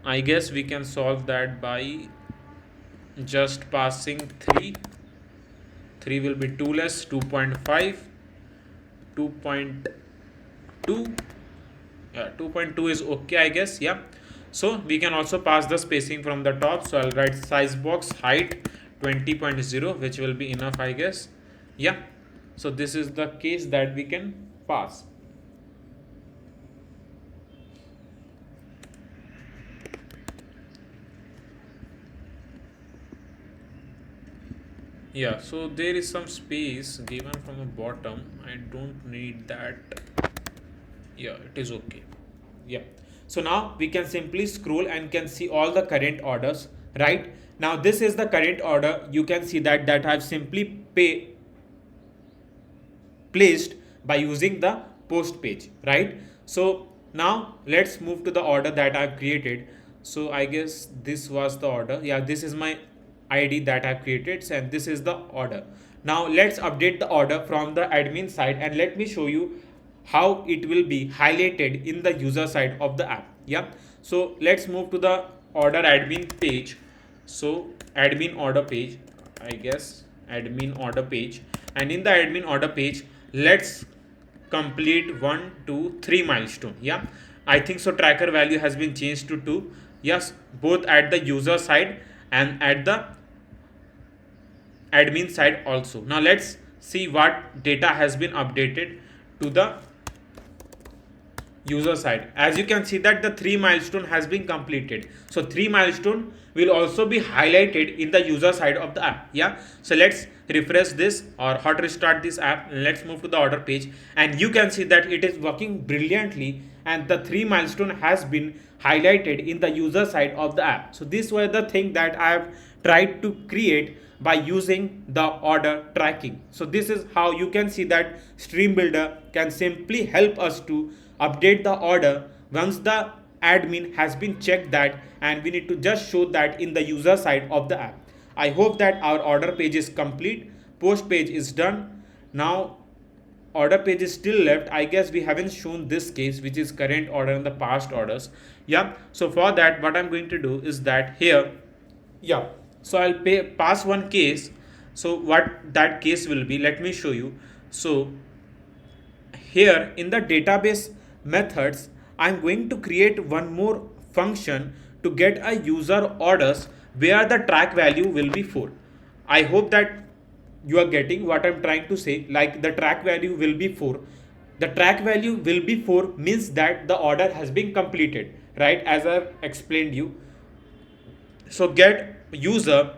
I guess we can solve that by just passing 3 will be 2 less 2.5 2.2, yeah, 2.2 is okay, I guess. Yeah. So we can also pass the spacing from the top. So I'll write size box height 20.0, which will be enough, I guess. Yeah. So this is the case that we can pass. Yeah, so there is some space given from the bottom. I don't need that. Yeah, it is okay. Yeah. So now we can simply scroll and can see all the current orders, right? Now this is the current order. You can see that I've simply placed by using the post page, right? So now let's move to the order that I've created. So I guess this was the order. Yeah, this is my ID that I've created, and this is the order. Now let's update the order from the admin side, and let me show you how it will be highlighted in the user side of the app. Yeah. So let's move to the order admin page. So admin order page, I guess admin order page, and in the admin order page, let's complete 1 2 3 milestone. Yeah. I think so tracker value has been changed to 2. Yes, both at the user side and at the admin side also. Now let's see what data has been updated to the user side. As you can see that the 3 milestone has been completed. So 3 milestone will also be highlighted in the user side of the app. Yeah. So let's refresh this or hot restart this app. Let's move to the order page and you can see that it is working brilliantly and the 3 milestone has been highlighted in the user side of the app. So this was the thing that I have tried to create by using the order tracking. So this is how you can see that Stream Builder can simply help us to update the order once the admin has been checked that, and we need to just show that in the user side of the app. I hope that our order page is complete. Post page is done. Now order page is still left. I guess we haven't shown this case, which is current order and the past orders. Yeah, so for that what I'm going to do is that here, yeah, so I'll pass one case. So what that case will be, let me show you. So here in the database methods, I'm going to create one more function to get a user orders where the track value will be 4. I hope that you are getting what I'm trying to say. Like the track value will be 4. The track value will be 4 means that the order has been completed, right? As I've explained you. So get user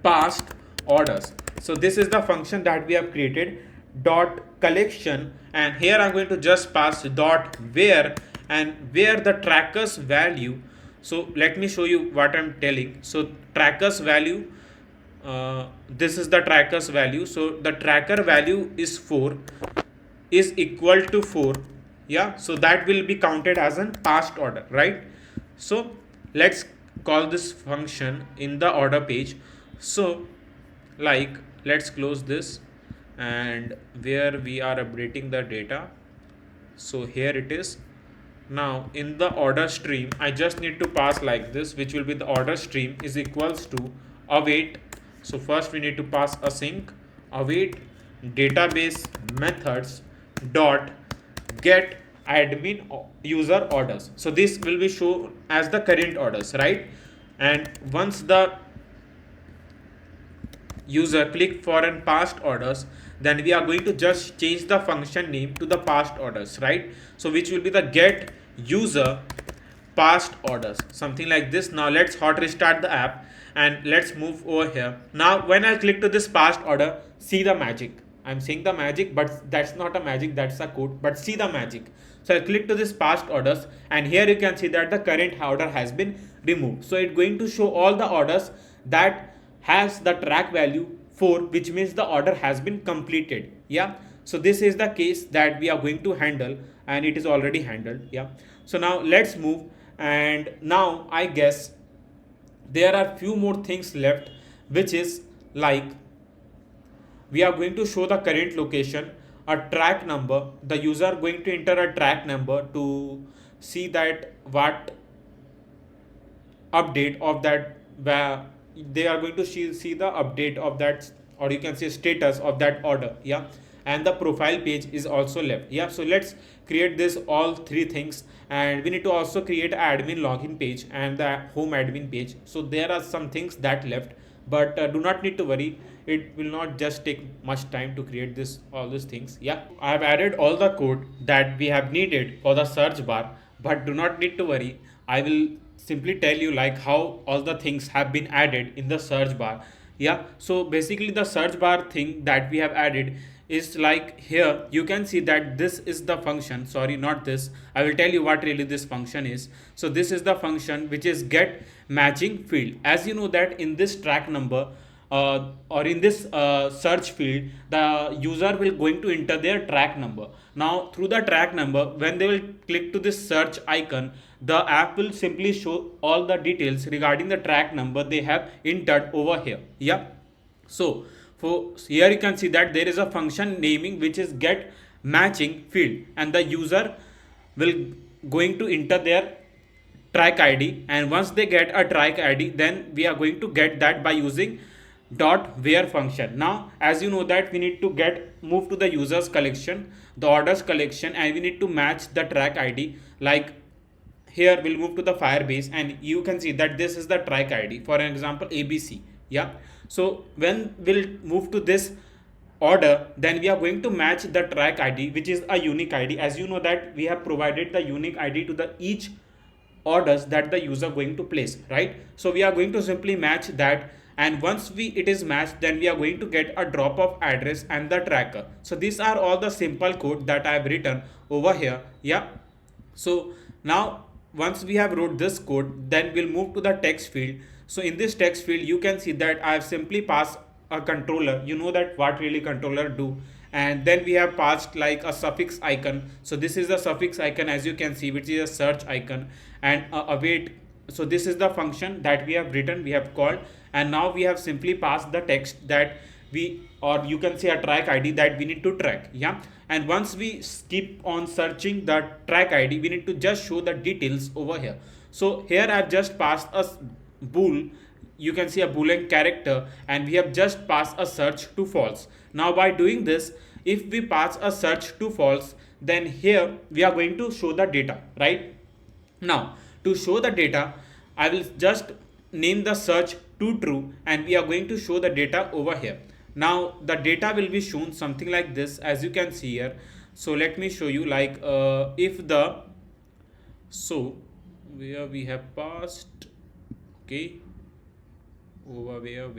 past orders. So this is the function that we have created, dot collection, and here I'm going to just pass dot where, and where the trackers value. So let me show you what I'm telling. So trackers value, this is the trackers value. So the tracker value is 4 is equal to 4. Yeah, so that will be counted as a past order, right? So let's call this function in the order page. So like let's close this, and where we are updating the data, so here it is. Now in the order stream I just need to pass like this, which will be the order stream is equals to await. So first we need to pass async await database methods dot get admin user orders. So this will be shown as the current orders, right? And once the user click for an past orders, then we are going to just change the function name to the past orders, right? So which will be the get user past orders, something like this. Now let's hot restart the app and let's move over here. Now when I click to this past order, see the magic. I'm saying the magic, but that's not a magic, that's a code, but see the magic. So I click to this past orders and here you can see that the current order has been removed. So it's going to show all the orders that has the track value 4, which means the order has been completed. Yeah, so this is the case that we are going to handle and it is already handled. Yeah, so now let's move, and now I guess there are few more things left, which is like we are going to show the current location, a track number. The user going to enter a track number to see that what update of that, where they are going to see the update of that, or you can say status of that order. Yeah, and the profile page is also left. Yeah, so let's create this all 3 things, and we need to also create admin login page and the home admin page. So there are some things that left, but do not need to worry, it will not just take much time to create this all these things. Yeah, I have added all the code that we have needed for the search bar, but do not need to worry, I will simply tell you like how all the things have been added in the search bar. Yeah, so basically the search bar thing that we have added is like here you can see that this is the function, sorry not this, I will tell you what really this function is. So this is the function which is get matching field. As you know that in this track number or in this search field, the user will going to enter their track number. Now through the track number, when they will click to this search icon, the app will simply show all the details regarding the track number they have entered over here. Yeah, so for here you can see that there is a function naming which is get matching field, and the user will going to enter their track ID, and once they get a track ID, then we are going to get that by using dot where function. Now as you know that we need to move to the users collection, the orders collection, and we need to match the track id. Like here we'll move to the Firebase and you can see that this is the track id, for an example ABC. Yeah, so when we'll move to this order, then we are going to match the track id, which is a unique id. As you know that we have provided the unique id to the each orders that the user going to place, right? So we are going to simply match that, and once it is matched, then we are going to get a drop of address and the tracker. So these are all the simple code that I have written over here. Yeah, so now once we have wrote this code, then we'll move to the text field. So in this text field you can see that I have simply passed a controller. You know that what really controller do. And then we have passed like a suffix icon. So this is the suffix icon, as you can see, which is a search icon, and await. So this is the function that we have written, we have called, and now we have simply passed the text that we, or you can say a track id that we need to track. Yeah, and once we keep on searching the track id, we need to just show the details over here. So here I've just passed a bool, you can see a boolean character, and we have just passed a search to false. Now by doing this, if we pass a search to false, then here we are going to show the data, right? Now to show the data, I will just name the search to true, and we are going to show the data over here. Now the data will be shown something like this, as you can see here. So let me show you, like if the, so where we have passed, okay, over where,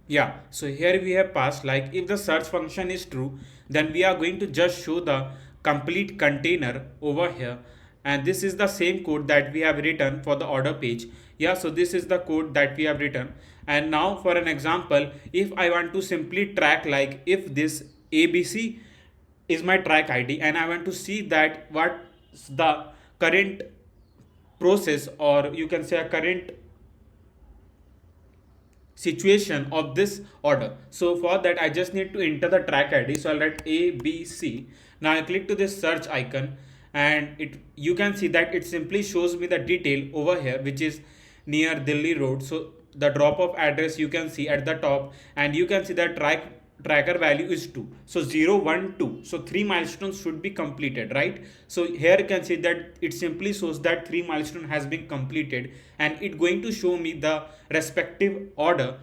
yeah, so here we have passed, like if the search function is true, then we are going to just show the complete container over here. And this is the same code that we have written for the order page. Yeah, so this is the code that we have written. And now for an example, if I want to simply track, like if this ABC is my track id, and I want to see that what's the current process, or you can say a current situation of this order. So for that I just need to enter the track id. So I'll write ABC. Now I click to this search icon, and you can see that it simply shows me the detail over here, which is near Delhi Road. So the drop of address you can see at the top, and you can see that tracker value is 2. So 0 1 2, so 3 milestones should be completed, right? So here you can see that it simply shows that 3 milestone has been completed, and it going to show me the respective order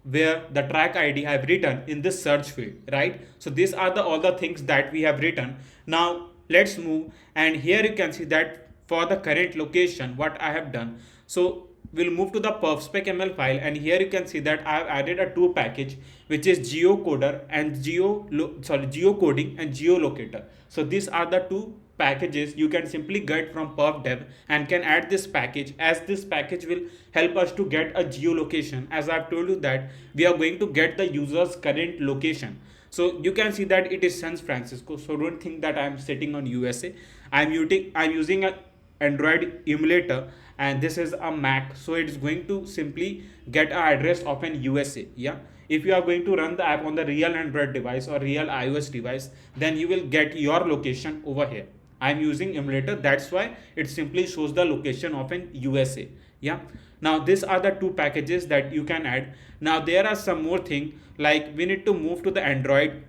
where the track id I have written in this search field, right? So these are the all the things that we have written. Now let's move, and here you can see that for the current location what I have done. So we'll move to the pub.spec.ml file, and here you can see that I have added a two package, which is geocoder and geocoding and geolocator. So these are the two packages you can simply get from Pub.dev, and can add this package, as this package will help us to get a geolocation. As I've told you that we are going to get the user's current location. So you can see that it is San Francisco. So don't think that I'm sitting on USA. I'm using a Android emulator, and this is a Mac, so it's going to simply get an address of an USA. Yeah, if you are going to run the app on the real Android device or real iOS device, then you will get your location over here. I'm using emulator, that's why it simply shows the location of an USA. Yeah, now these are the two packages that you can add. Now there are some more thing, like we need to move to the Android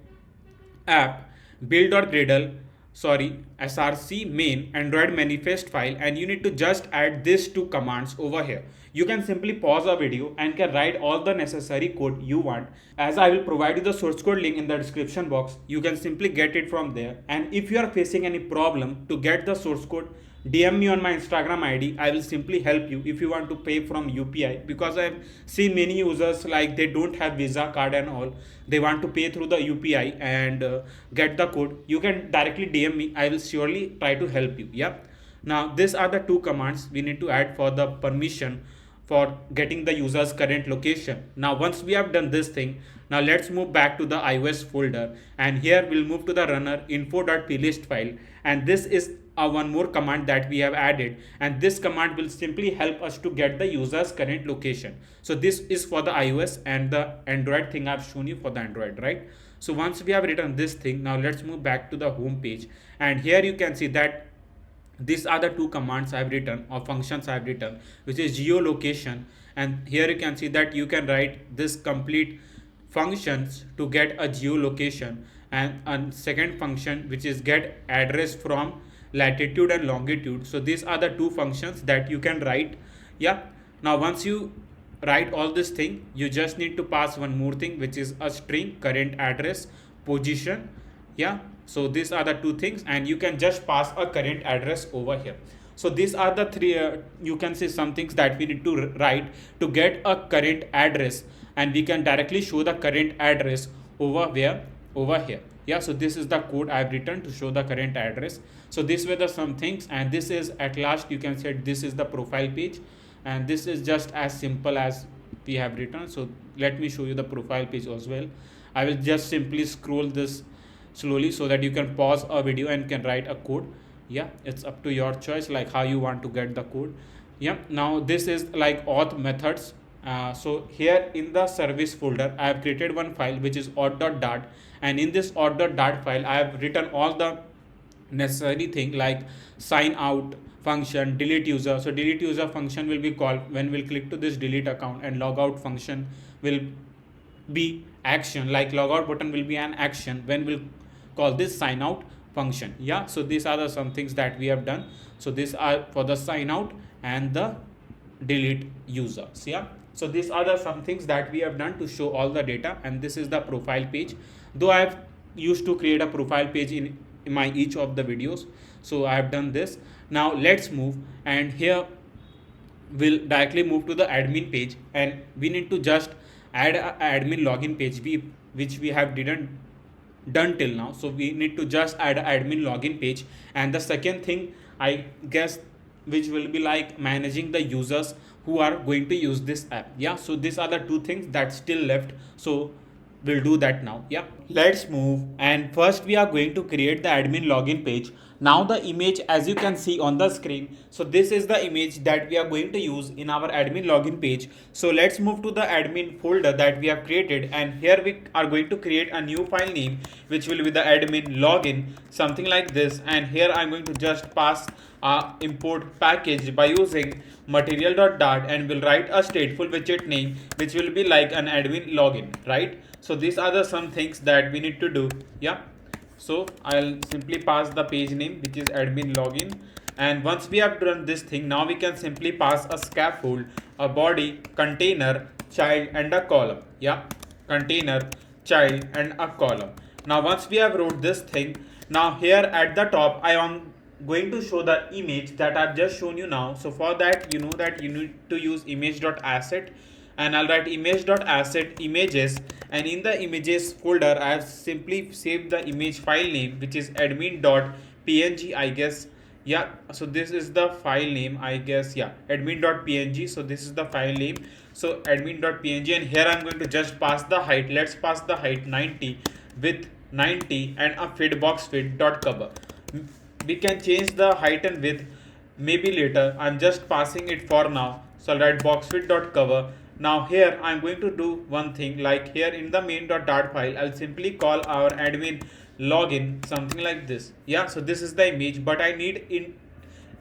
app build.gradle, sorry, src main Android manifest file, and you need to just add these two commands over here. You can simply pause a video and can write all the necessary code you want, as I will provide you the source code link in the description box. You can simply get it from there, and if you are facing any problem to get the source code, DM me on my Instagram ID. I will simply help you if you want to pay from UPI, because I've seen many users like they don't have Visa card and all. They want to pay through the UPI and get the code. You can directly DM me. I will surely try to help you. Yeah. Now these are the two commands we need to add for the permission for getting the user's current location. Now once we have done this thing, now let's move back to the iOS folder, and here we'll move to the runner info.plist file, and this is one more command that we have added, and this command will simply help us to get the user's current location. So this is for the iOS, and the Android thing I've shown you for the Android, right? So once we have written this thing, now let's move back to the home page, and here you can see that These are the two commands I've written or functions I've written, which is geolocation. And here you can see that you can write this complete functions to get a geolocation, and a second function which is get address from latitude and longitude. So these are the two functions that you can write. Yeah. Now once you write all this thing, you just need to pass one more thing, which is a string current address position. Yeah, so these are the two things, and you can just pass a current address over here. So these are the three you can say some things that we need to write to get a current address, and we can directly show the current address over where, over here. Yeah, so this is the code I've written to show the current address. So these were the some things, and this is at last you can say this is the profile page, and this is just as simple as we have written. So let me show you the profile page as well. I will just simply scroll this slowly so that you can pause a video and can write a code. Yeah, it's up to your choice like how you want to get the code. Yeah, now this is like auth methods. So here in the service folder I have created one file which is auth.dart, and in this auth.dart file I have written all the necessary thing like sign out function, delete user. So delete user function will be called when we'll click to this delete account, and logout function will be action, like logout button will be an action when we'll call this sign out function. Yeah, so these are the some things that we have done. So these are for the sign out and the delete users. Yeah, so these are the some things that we have done to show all the data, and this is the profile page. Though I have used to create a profile page in my each of the videos, so I have done this. Now let's move, and here we'll directly move to the admin page, and we need to just add a admin login page which we have didn't done till now. So we need to just add an admin login page, and the second thing I guess which will be like managing the users who are going to use this app. Yeah, so these are the two things that still left, so we'll do that now. Yeah, let's move, and first we are going to create the admin login page. Now the image, as you can see on the screen, so this is the image that we are going to use in our admin login page. So let's move to the admin folder that we have created, and here we are going to create a new file name which will be the admin login, something like this. And here I'm going to just pass a import package by using material.dart, and we'll write a stateful widget name which will be like an admin login, right? So these are the some things that we need to do. Yeah, so I'll simply pass the page name which is admin login, and once we have done this thing, now we can simply pass a scaffold, a body, container, child, and a column. Yeah, container, child, and a column. Now once we have wrote this thing, now here at the top I am going to show the image that I've just shown you now. So for that, you know that you need to use image.asset, and I'll write image.asset images, and in the images folder I have simply saved the image file name which is admin.png, I guess. Yeah, so this is the file name, I guess. Yeah, admin.png. So this is the file name, so admin.png, and here I'm going to just pass the height. Let's pass the height 90, width 90, and a feed box feed.cover. We can change the height and width maybe later. I'm just passing it for now, so I'll write boxfit.cover. Now here I'm going to do one thing, like here in the main.dart file I'll simply call our admin login, something like this. Yeah, so this is the image, but I need in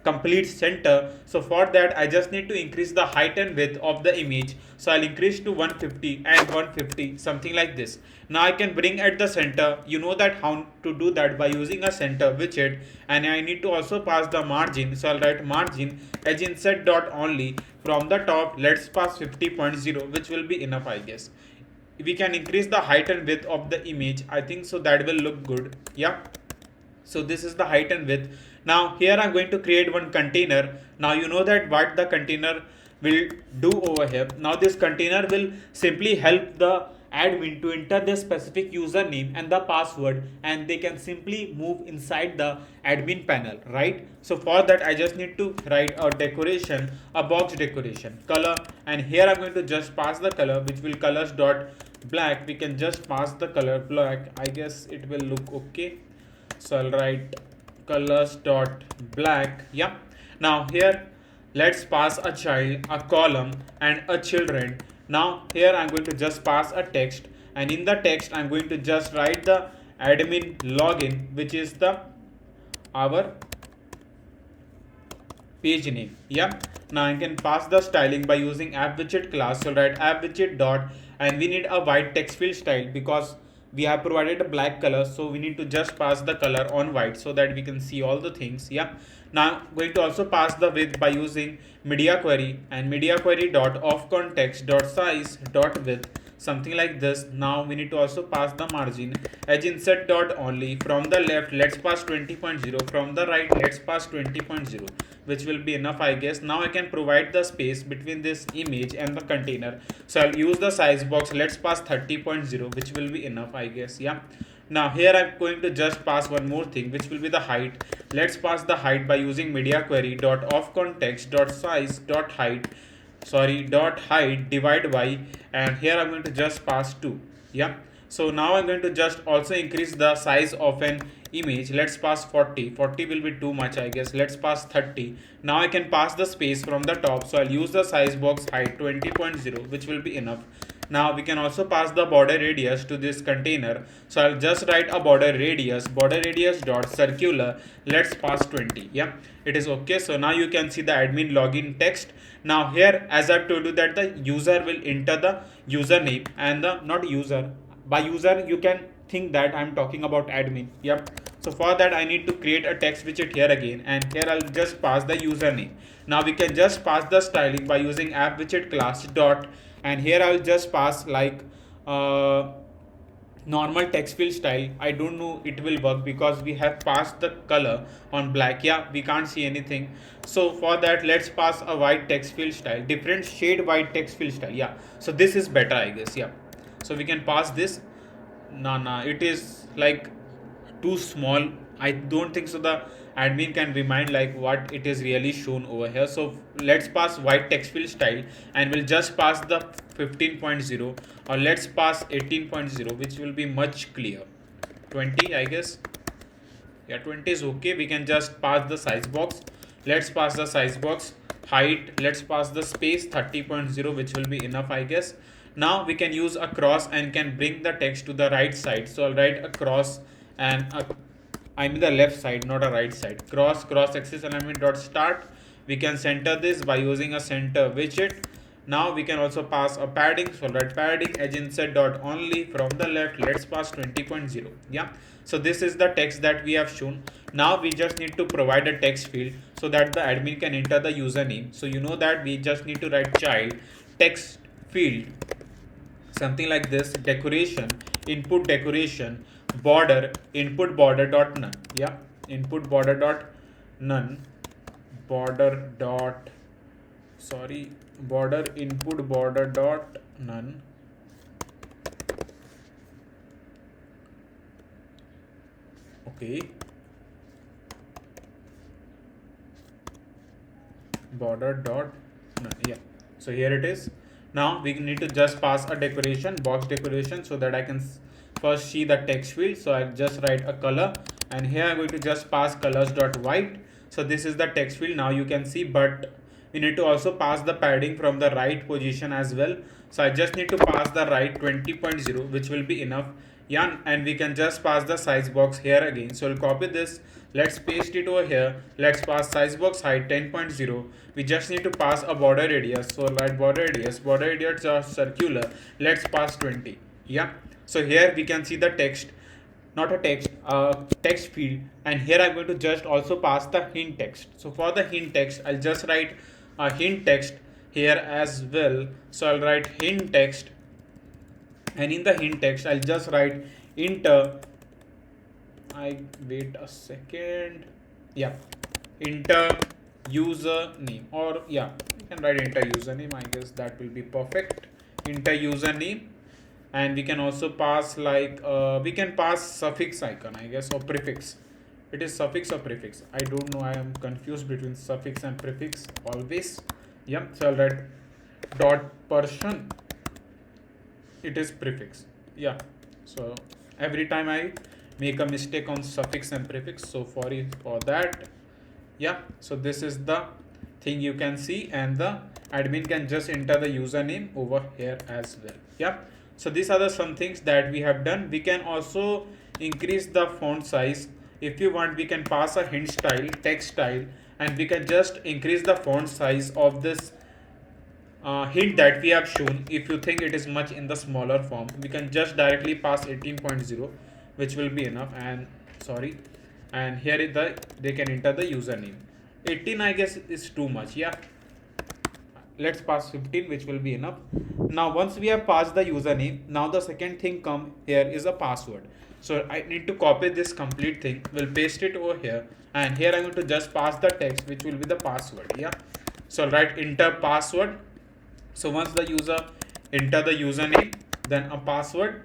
complete center. So for that I just need to increase the height and width of the image. So I'll increase to 150 and 150, something like this. Now I can bring at the center. You know that how to do that by using a center widget, and I need to also pass the margin. So I'll write margin edge inset dot only. From the top let's pass 50.0, which will be enough, I guess. We can increase the height and width of the image, I think, so that will look good. Yeah, so this is the height and width. Now here I'm going to create one container. Now you know that what the container will do over here. Now this container will simply help the admin to enter their specific username and the password, and they can simply move inside the admin panel, right? So for that I just need to write a decoration, a box decoration, color, and here I'm going to just pass the color which will colors dot black. We can just pass the color black, I guess it will look okay. So I'll write colors dot black. Yeah, now here let's pass a child, a column, and a children. Now here I'm going to just pass a text, and in the text I'm going to just write the admin login, which is the our page name. Yeah, now I can pass the styling by using app widget class. So write app widget dot, and we need a white text field style because we have provided a black color, so we need to just pass the color on white so that we can see all the things. Yeah, now going to also pass the width by using media query, and media query dot of context dot size dot width, something like this. Now we need to also pass the margin, edge insert dot only. From the left let's pass 20.0, from the right let's pass 20.0, which will be enough, I guess. Now I can provide the space between this image and the container, so I'll use the size box. Let's pass 30.0, which will be enough, I guess. Yeah, now here I'm going to just pass one more thing, which will be the height. Let's pass the height by using media query dot of context dot size dot height, dot height divide by, and here I'm going to just pass 2. Yeah, so now I'm going to just also increase the size of an image. Let's pass 40. 40 will be too much, I guess. Let's pass 30. Now I can pass the space from the top, so I'll use the size box height 20.0, which will be enough. Now we can also pass the border radius to this container, so I'll just write a border radius dot circular. Let's pass 20. Yeah, it is okay. So now you can see the admin login text. Now here, as I've told you, that the user will enter the username and the not user. By user you can think that I'm talking about admin. Yep. So for that I need to create a text widget here again, and here I'll just pass the username. Now we can just pass the styling by using app widget class dot, and here I'll just pass like normal text field style. I don't know it will work because we have passed the color on black. Yeah, we can't see anything. So for that let's pass a white text field style, different shade white text field style. Yeah, so this is better, I guess. Yeah, so we can pass this. Nah, it is like too small. I don't think so the admin can remind like what it is really shown over here. So let's pass white text field style, and we'll just pass the 15.0, or let's pass 18.0, which will be much clear. 20, I guess. Yeah, 20 is okay. We can just pass the size box. Let's pass the size box height. Let's pass the space 30.0, which will be enough, I guess. Now we can use a cross and can bring the text to the right side. So I'll write a cross and I mean the left side, not a right side. Cross axis alignment dot start. We can center this by using a center widget. Now we can also pass a padding. So write padding edge insert dot only. From the left let's pass 20.0. Yeah, so this is the text that we have shown. Now we just need to provide a text field so that the admin can enter the username. So you know that we just need to write child text field, something like this, decoration input decoration border input border dot none. Yeah, input border dot none, border dot border input border dot none. Okay, border dot none. Yeah, so here it is. Now we need to just pass a decoration, box decoration, so that I can first see the text field. So I'll just write a color, and here I'm going to just pass colors dot white. So this is the text field, now you can see, but we need to also pass the padding from the right position as well. So I just need to pass the right 20.0, which will be enough. Yeah, and we can just pass the size box here again. So I'll copy this, let's paste it over here. Let's pass size box height 10.0. We just need to pass a border radius. So write border radius are circular. Let's pass 20. Yeah, so here we can see the text, not a text, text field, and here I'm going to just also pass the hint text. So for the hint text I'll just write a hint text here as well. So I'll write hint text, and in the hint text I'll just write enter, wait a second, yeah, enter username, or yeah, you can write enter username, I guess that will be perfect. Enter username, and we can also pass like we can pass suffix icon, I guess, or prefix. It is suffix or prefix, I don't know, I am confused between suffix and prefix always. Yeah, so I'll write dot person, it is prefix. Yeah, so every time I make a mistake on suffix and prefix, so sorry for that. Yeah, so this is the thing you can see, and the admin can just enter the username over here as well. Yeah, so these are the some things that we have done. We can also increase the font size if you want. We can pass a hint style, text style, and we can just increase the font size of this hint that we have shown. If you think it is much in the smaller form, we can just directly pass 18.0, which will be enough. And sorry, and here is they can enter the username. 18 I guess is too much. Yeah, let's pass 15, which will be enough. Now once we have passed the username, now the second thing come here is a password. So I need to copy this complete thing, we'll paste it over here, and here I'm going to just pass the text, which will be the password. Yeah, so I'll write enter password. So once the user enter the username, then a password,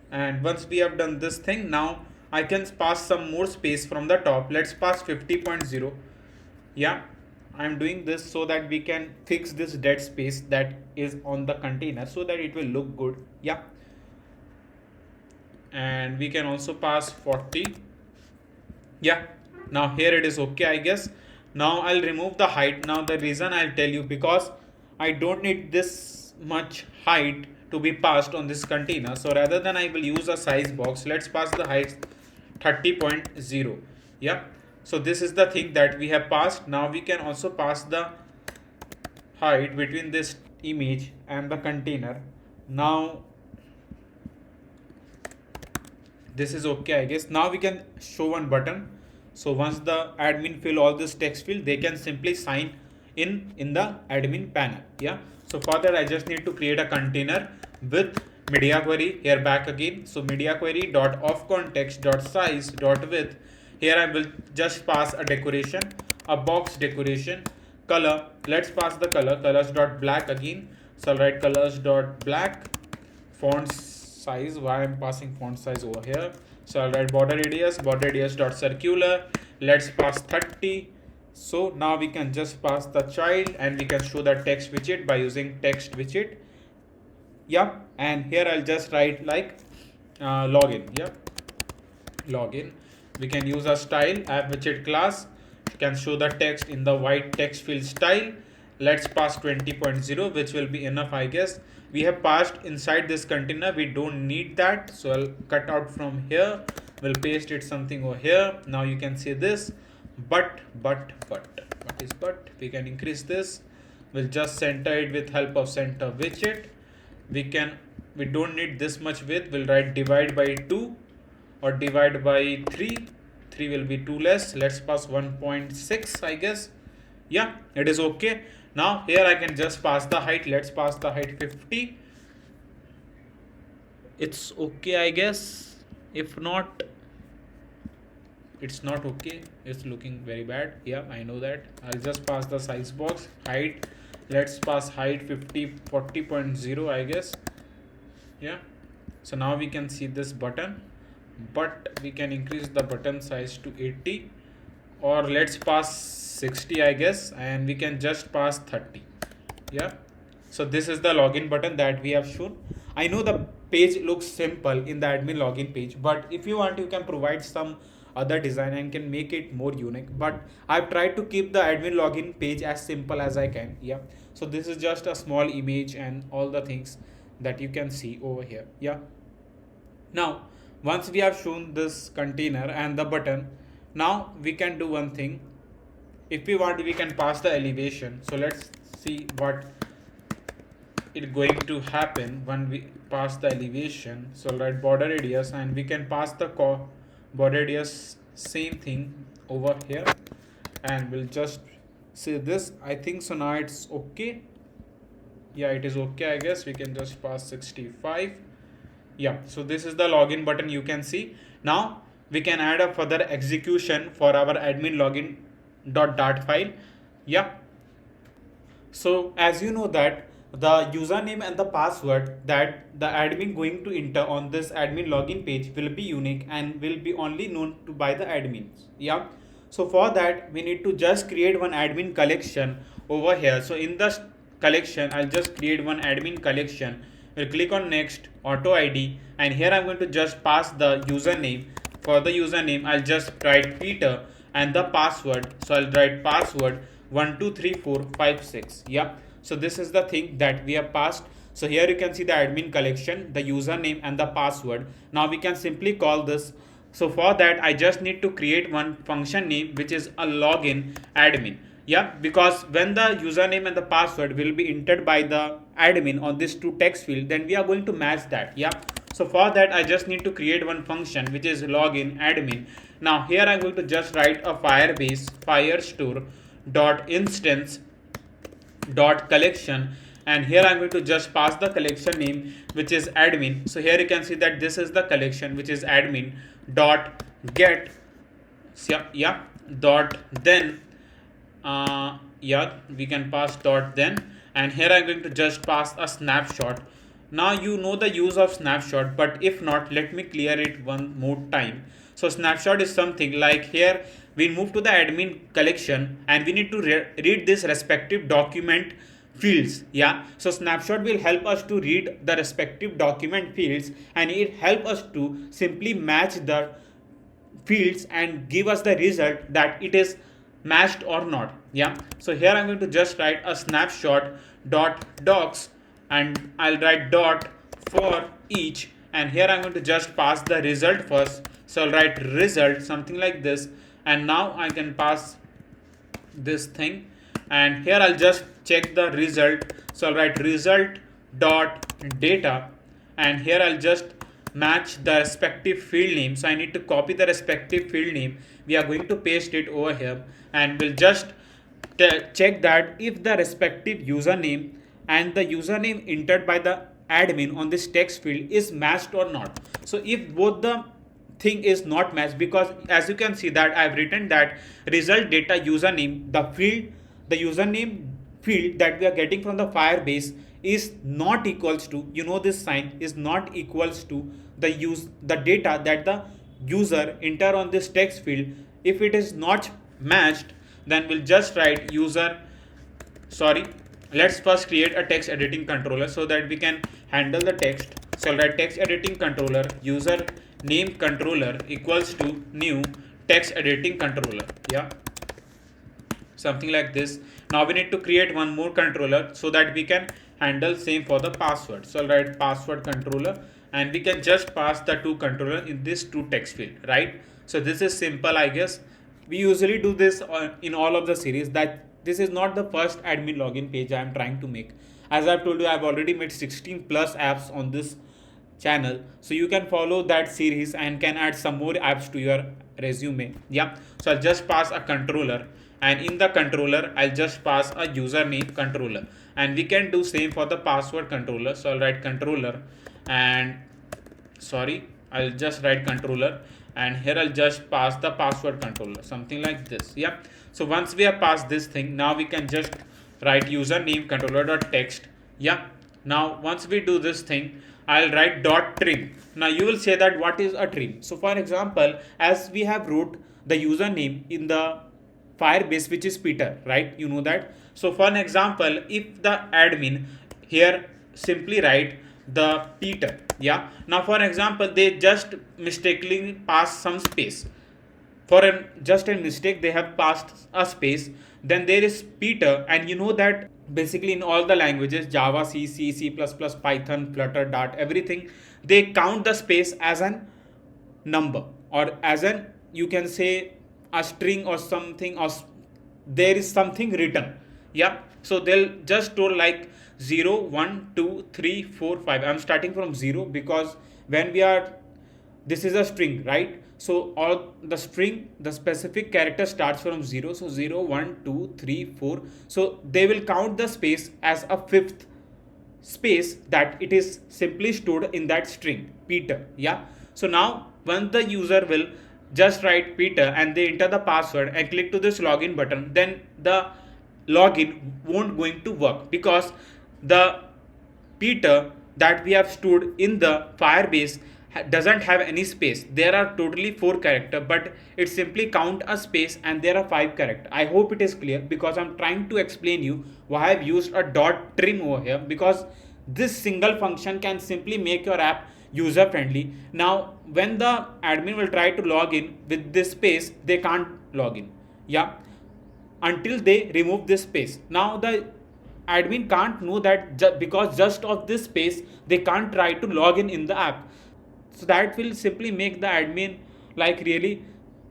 and once we have done this thing, now I can pass some more space from the top. Let's pass 50.0. Yeah, I'm doing this so that we can fix this dead space that is on the container so that it will look good. Yeah, and we can also pass 40. Yeah, now here it is okay, I guess. Now I'll remove the height. Now the reason I'll tell you, because I don't need this much height to be passed on this container. So rather than I will use a size box, let's pass the height 30.0. Yeah, so this is the thing that we have passed. Now we can also pass the height between this image and the container. Now this is okay, I guess. Now we can show one button. So once the admin fill all this text field, they can simply sign in the admin panel. Yeah, so for that I just need to create a container with media query. Here back again, so media query dot of context dot size dot width. Here I will just pass a decoration, a box decoration, color. Let's pass the colors dot black again. So I'll write colors dot black. Font size, why I'm passing font size over here. So I'll write border radius dot circular. Let's pass 30. So now we can just pass the child, and we can show the text widget by using text widget. Yeah, and here I'll just write like login. Yeah, login. We can use a style app widget class. You can show the text in the white text field style. Let's pass 20.0, which will be enough, I guess. We have passed inside this container, we don't need that, so I'll cut out from here. We'll paste it something over here. Now you can see this, but what is but? We can increase this. We'll just center it with help of center widget. We don't need this much width. We'll write divide by 2 or divide by 3. 3 will be too less. Let's pass 1.6, I guess. Yeah, it is okay. Now here I can just pass the height. Let's pass the height 50. It's okay, I guess. If not, it's not okay. It's looking very bad. Yeah, I know that. I'll just pass the size box height. Let's pass height 40.0, I guess. Yeah, so now we can see this button, but we can increase the button size to 80, or let's pass 60, I guess, and we can just pass 30. Yeah, so this is the login button that we have shown. I know the page looks simple in the admin login page, but if you want, you can provide some other design and can make it more unique, but I've tried to keep the admin login page as simple as I can. Yeah, so this is just a small image and all the things that you can see over here. Yeah, now once we have shown this container and the button, now we can do one thing. If we want, we can pass the elevation. So let's see what is going to happen when we pass the elevation. So I'll write border radius, and we can pass the border radius, same thing over here, and we'll just say this. I think so now it's okay. Yeah, it is okay, I guess. We can just pass 65. Yeah, so this is the login button, you can see. Now we can add a further execution for our admin login .dart file. Yeah, so as you know that the username and the password that the admin going to enter on this admin login page will be unique and will be only known to by the admins. Yeah, so for that we need to just create one admin collection over here. So in the collection, I'll just create one admin collection. We'll click on next, auto ID, and here I'm going to just pass the username. For the username, I'll just write Peter, and the password, so I'll write password 123456. Yeah, so this is the thing that we have passed. So here you can see the admin collection, the username and the password. Now we can simply call this So for that, I just need to create one function name which is a login admin. Yeah, because when the username and the password will be entered by the admin on this two text field, then we are going to match that. Yeah. So for that, I just need to create one function which is login admin. Now here I'm going to just write a Firebase firestore dot instance dot collection, and here I'm going to just pass the collection name which is admin. So here you can see that this is the collection which is admin dot get, yeah, dot then, yeah, we can pass dot then, and here I'm going to just pass a snapshot. Now you know the use of snapshot, but if not, let me clear it one more time. So snapshot is something like here we move to the admin collection and we need to read this respective document fields. Yeah, so snapshot will help us to read the respective document fields, and it help us to simply match the fields and give us the result that it is matched or not. Yeah, so here I'm going to just write a snapshot dot docs, and I'll write dot for each, and here I'm going to just pass the result first. So I'll write result something like this, and now I can pass this thing, and here I'll just check the result. So I'll write result dot data, and here I'll just match the respective field name. So I need to copy the respective field name. We are going to paste it over here, and we'll just check that if the respective username and the username entered by the admin on this text field is matched or not. So if both the thing is not matched, because as you can see that I've written that result data username, the field, the username field that we are getting from the Firebase is not equals to, you know, this sign is not equals to the data that the user enter on this text field. If it is not matched, then we'll just write user, sorry, let's first create a text editing controller so that we can handle the text. So I'll write text editing controller user name controller equals to new text editing controller. Yeah, something like this. Now we need to create one more controller so that we can handle same for the password. So I'll write password controller, and we can just pass the two controller in this two text field, right? So this is simple, I guess. We usually do this in all of the series. That this is not the first admin login page I am trying to make. As I've told you, I've already made 16 plus apps on this channel, so you can follow that series and can add some more apps to your resume. Yeah, so I'll just pass a controller, and in the controller I'll just pass a username controller, and we can do same for the password controller. So I'll write controller, and sorry, I'll just write controller, and here I'll just pass the password controller, something like this. Yeah, so once we have passed this thing, now we can just write username controller dot text. Yeah, now once we do this thing, I'll write dot trim. Now you will say that what is a trim? So for example, as we have wrote the username in the Firebase, which is Peter, right? You know that. So for an example, if the admin here simply write the Peter, yeah. Now for example, they just mistakenly pass some space. For just a mistake, they have passed a space. Then there is Peter, and you know that basically in all the languages, Java, C, C++, Python, Flutter, Dart, everything, they count the space as an number, or as an, you can say, a string or something, or there is something written. Yeah, so they'll just store like 0, 1, 2, 3, 4, 5. I'm starting from 0 because when we are, this is a string, right? So all the string, the specific character starts from 0. So 0, 1, 2, 3, 4. So they will count the space as a fifth space that it is simply stored in that string, Peter. Yeah. So now once the user will just write Peter and they enter the password and click to this login button, then the login won't going to work, because the Peter that we have stored in the Firebase doesn't have any space. There are totally 4 characters, but it simply count a space and there are 5 characters. I hope it is clear, because I'm trying to explain you why I've used a dot trim over here, because this single function can simply make your app user friendly. Now when the admin will try to log in with this space, they can't log in, yeah, until they remove this space. Now the admin can't know that because just of this space they can't try to log in the app. So that will simply make the admin like really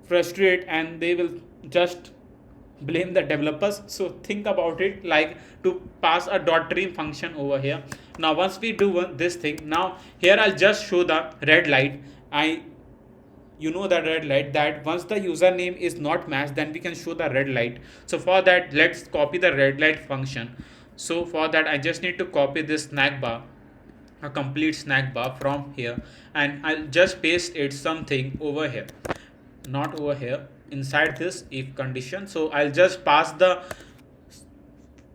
frustrate, and they will just blame the developers. So think about it, like to pass a .trim function over here. Now once we do this thing, now here I'll just show the red light. You know the red light, that once the username is not matched, then we can show the red light. So for that, let's copy the red light function. So for that, I just need to copy this snack bar, a complete snack bar from here, and I'll just paste it something over here, not over here, inside this if condition. So I'll just pass the,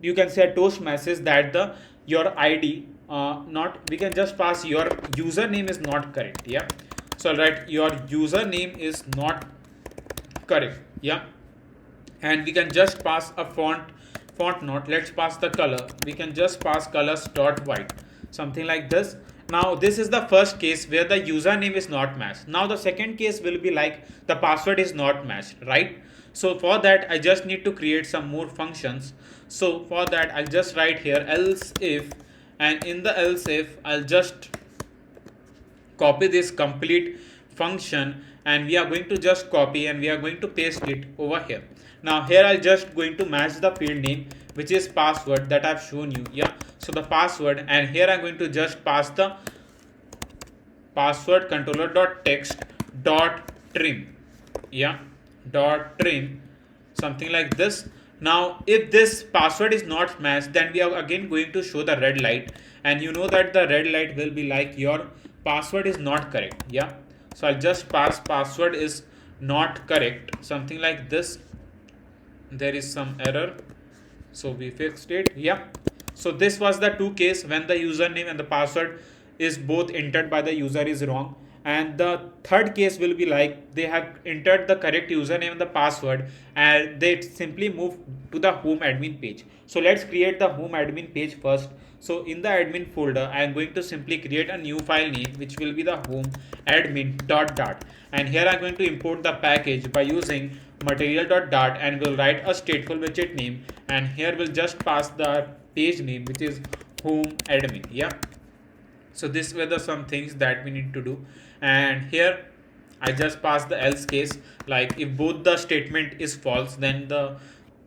you can say, a toast message that the your id not, we can just pass your username is not correct. Yeah, so I'll write your username is not correct. Yeah, and we can just pass a font note. Let's pass the color, we can just pass colors dot white, something like this. Now this is the first case where the username is not matched. Now the second case will be like the password is not matched, right? So for that, I just need to create some more functions. So for that, I'll just write here else if, and in the else if, I'll just copy this complete function, and we are going to just copy and we are going to paste it over here. Now here I'll just going to match the field name, which is password that I've shown you. Yeah, so the password, and here I'm going to just pass the password controller dot text dot trim. Yeah, dot trim, something like this. Now if this password is not matched, then we are again going to show the red light, and you know that the red light will be like your password is not correct. Yeah, so I'll just pass password is not correct, something like this. There is some error, so we fixed it. Yeah, so this was the two case when the username and the password is both entered by the user is wrong. And the third case will be like they have entered the correct username and the password, and they simply move to the home admin page. So let's create the home admin page first. So in the admin folder, I am going to simply create a new file name, which will be the home admin dot, and here I'm going to import the package by using material.dart, and we'll write a stateful widget name, and here we'll just pass the page name, which is home admin. Yeah, so this were the some things that we need to do. And here I just pass the else case, like if both the statement is false, then the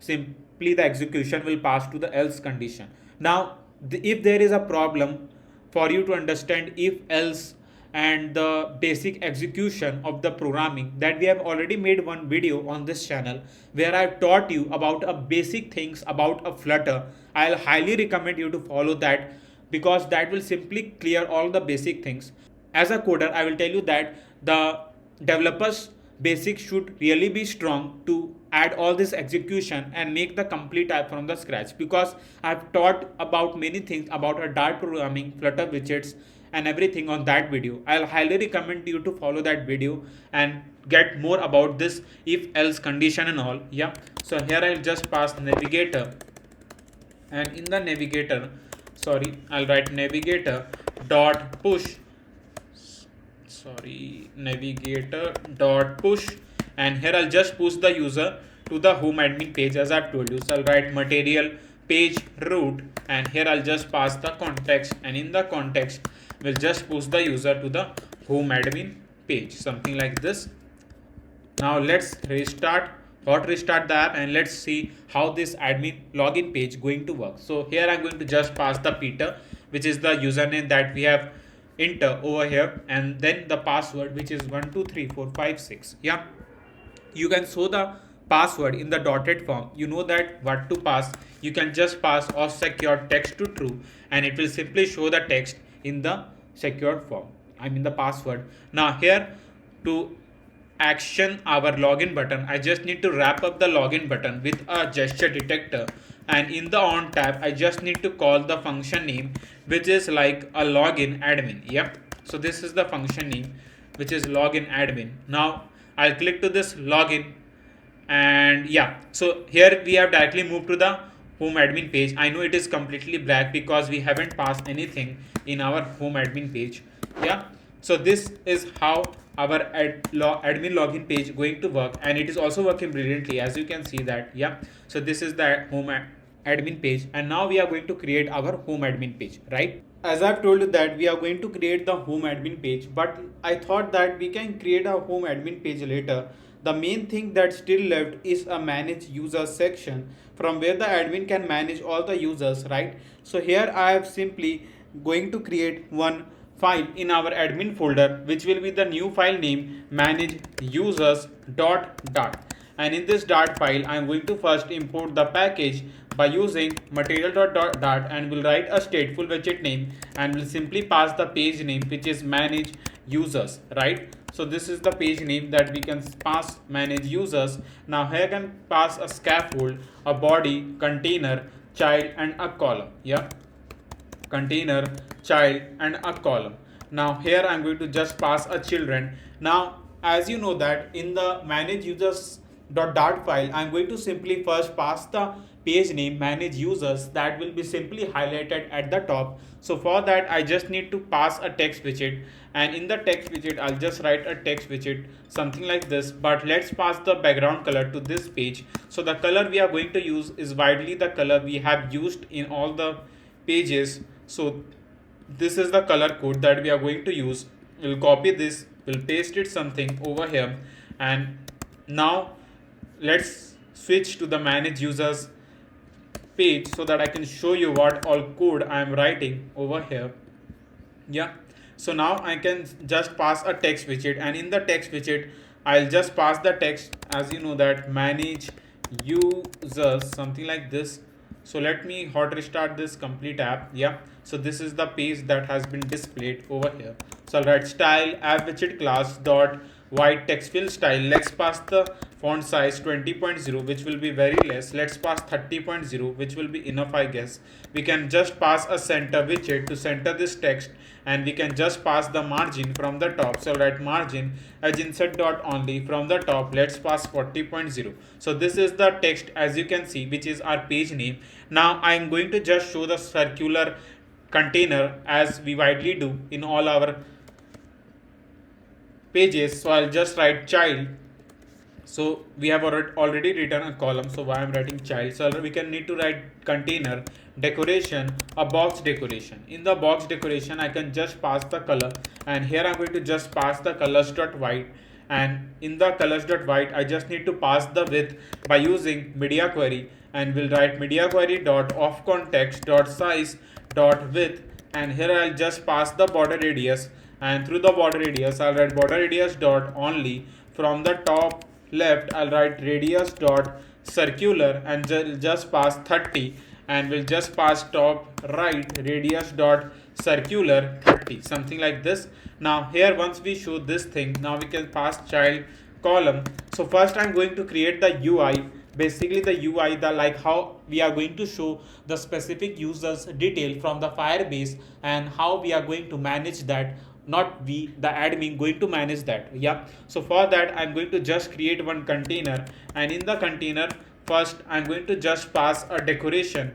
simply the execution will pass to the else condition. Now if there is a problem for you to understand if else and the basic execution of the programming, that we have already made one video on this channel where I've taught you about a basic things about a Flutter. I'll highly recommend you to follow that, because that will simply clear all the basic things. As a coder, I will tell you that the developers basics should really be strong to add all this execution and make the complete app from the scratch, because I've taught about many things about a Dart programming, Flutter widgets and everything on that video. I'll highly recommend you to follow that video and get more about this if else condition and all. Yeah, so here I'll just pass navigator, and in the navigator, I'll write navigator dot push, navigator dot push, and here I'll just push the user to the home admin page as I've told you. So I'll write material page root, and here I'll just pass the context, and in the context we'll just push the user to the home admin page, something like this. Now let's restart the app, and let's see how this admin login page going to work. So here I'm going to just pass the Peter, which is the username that we have enter over here, and then the password, which is 123456. Yeah, you can show the password in the dotted form. You know that what to pass. You can just pass or secure text to true, and it will simply show the text in the secured form, I mean the password. Now here, to action our login button, I just need to wrap up the login button with a gesture detector, and in the on tab I just need to call the function name, which is like a login admin. Yep, so this is the function name, which is login admin. Now I'll click to this login, and yeah, so here we have directly moved to the home admin page. I know it is completely black because we haven't passed anything in our home admin page. Yeah, so this is how our admin login page going to work, and it is also working brilliantly, as you can see that. Yeah, so this is the home admin page, and now we are going to create our home admin page, right? as I've told you that we are going to create the home admin page, but I thought that we can create a home admin page later. The main thing that still left is a manage users section from where the admin can manage all the users, right? So here I have simply going to create one file in our admin folder, which will be the new file name manage users dot. And in this dart file I'm going to first import the package by using material.dart and will write a stateful widget name and will simply pass the page name, which is manage users, right? So this is the page name that we can pass manage users. Now here I can pass a scaffold, a body, container, child and a column. Yeah, container, child and a column. Now here I'm going to just pass a children. Now as you know that in the manage users dart file I'm going to simply first pass the page name manage users, that will be simply highlighted at the top. So for that I just need to pass a text widget, and in the text widget I'll just write a text widget something like this. But let's pass the background color to this page. So the color we are going to use is widely the color we have used in all the pages. So this is the color code that we are going to use. We'll copy this, we'll paste it something over here, and now let's switch to the manage users page so that I can show you what all code I am writing over here. Yeah, so now I can just pass a text widget, and in the text widget I'll just pass the text, as you know that manage users something like this. So let me hot restart this complete app. Yeah, so this is the page that has been displayed over here. So I'll write style app widget class dot white text fill style. Let's pass the font size 20.0, which will be very less. Let's pass 30.0, which will be enough, I guess. We can just pass a center widget to center this text, and we can just pass the margin from the top. So I'll write margin as insert dot only from the top. Let's pass 40.0. So this is the text, as you can see, which is our page name. Now I'm going to just show the circular container as we widely do in all our pages. So I'll just write child. So we have already written a column, so why I'm writing child. So we can need to write container decoration, a box decoration. In the box decoration I can just pass the color, and here I'm going to just pass the colors.white, and in the colors.white I just need to pass the width by using media query, and we'll write media query dot of context dot size dot width, and here I'll just pass the border radius, and through the border radius I'll write border radius dot only. From the top left I'll write radius dot circular and just pass 30, and we'll just pass top right radius dot circular 30, something like this. Now here once we show this thing, now we can pass child column. So first I'm going to create the UI, basically the UI, the like how we are going to show the specific users detail from the Firebase, and how we are going to manage that. Not we, the admin, going to manage that. Yeah, so for that I'm going to just create one container, and in the container first I'm going to just pass a decoration,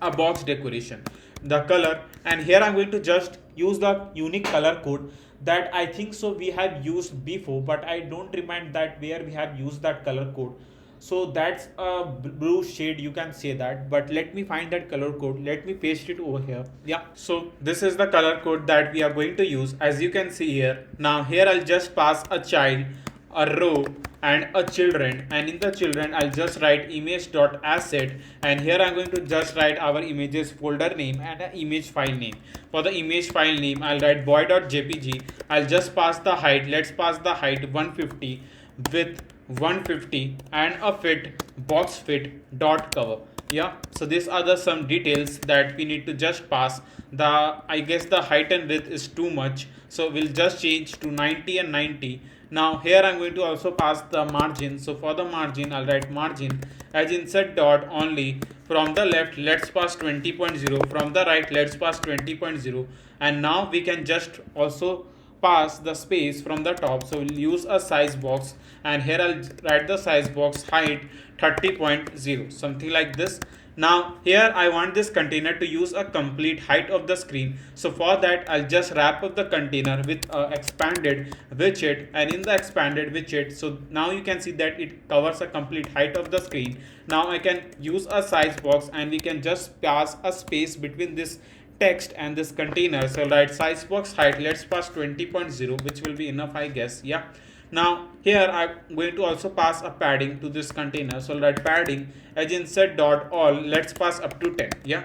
a box decoration, the color, and here I'm going to just use the unique color code that I think so we have used before, but I don't remind that where we have used that color code. So that's a blue shade, you can say that, but let me find that color code. Let me paste it over here. Yeah, so this is the color code that we are going to use, as you can see here. Now here I'll just pass a child, a row and a children, and in the children I'll just write image.asset, and here I'm going to just write our images folder name and an image file name. For the image file name I'll write boy.jpg. I'll just pass the height. Let's pass the height 150, width 150, and a fit box fit dot cover. Yeah, so these are the some details that we need to just pass. I guess the height and width is too much, so we'll just change to 90 and 90. Now here I'm going to also pass the margin. So for the margin I'll write margin as insert dot only. From the left let's pass 20.0, from the right let's pass 20.0, and now we can just also pass the space from the top. So we'll use a size box, and here I'll write the size box height 30.0, something like this. Now here I want this container to use a complete height of the screen. So for that I'll just wrap up the container with a expanded widget, and in the expanded widget, so now you can see that it covers a complete height of the screen. Now I can use a size box, and we can just pass a space between this text and this container. So I'll write size box height, let's pass 20.0, which will be enough, I guess. Yeah. Now here I'm going to also pass a padding to this container. So I'll write padding as in set dot all, let's pass up to 10. Yeah.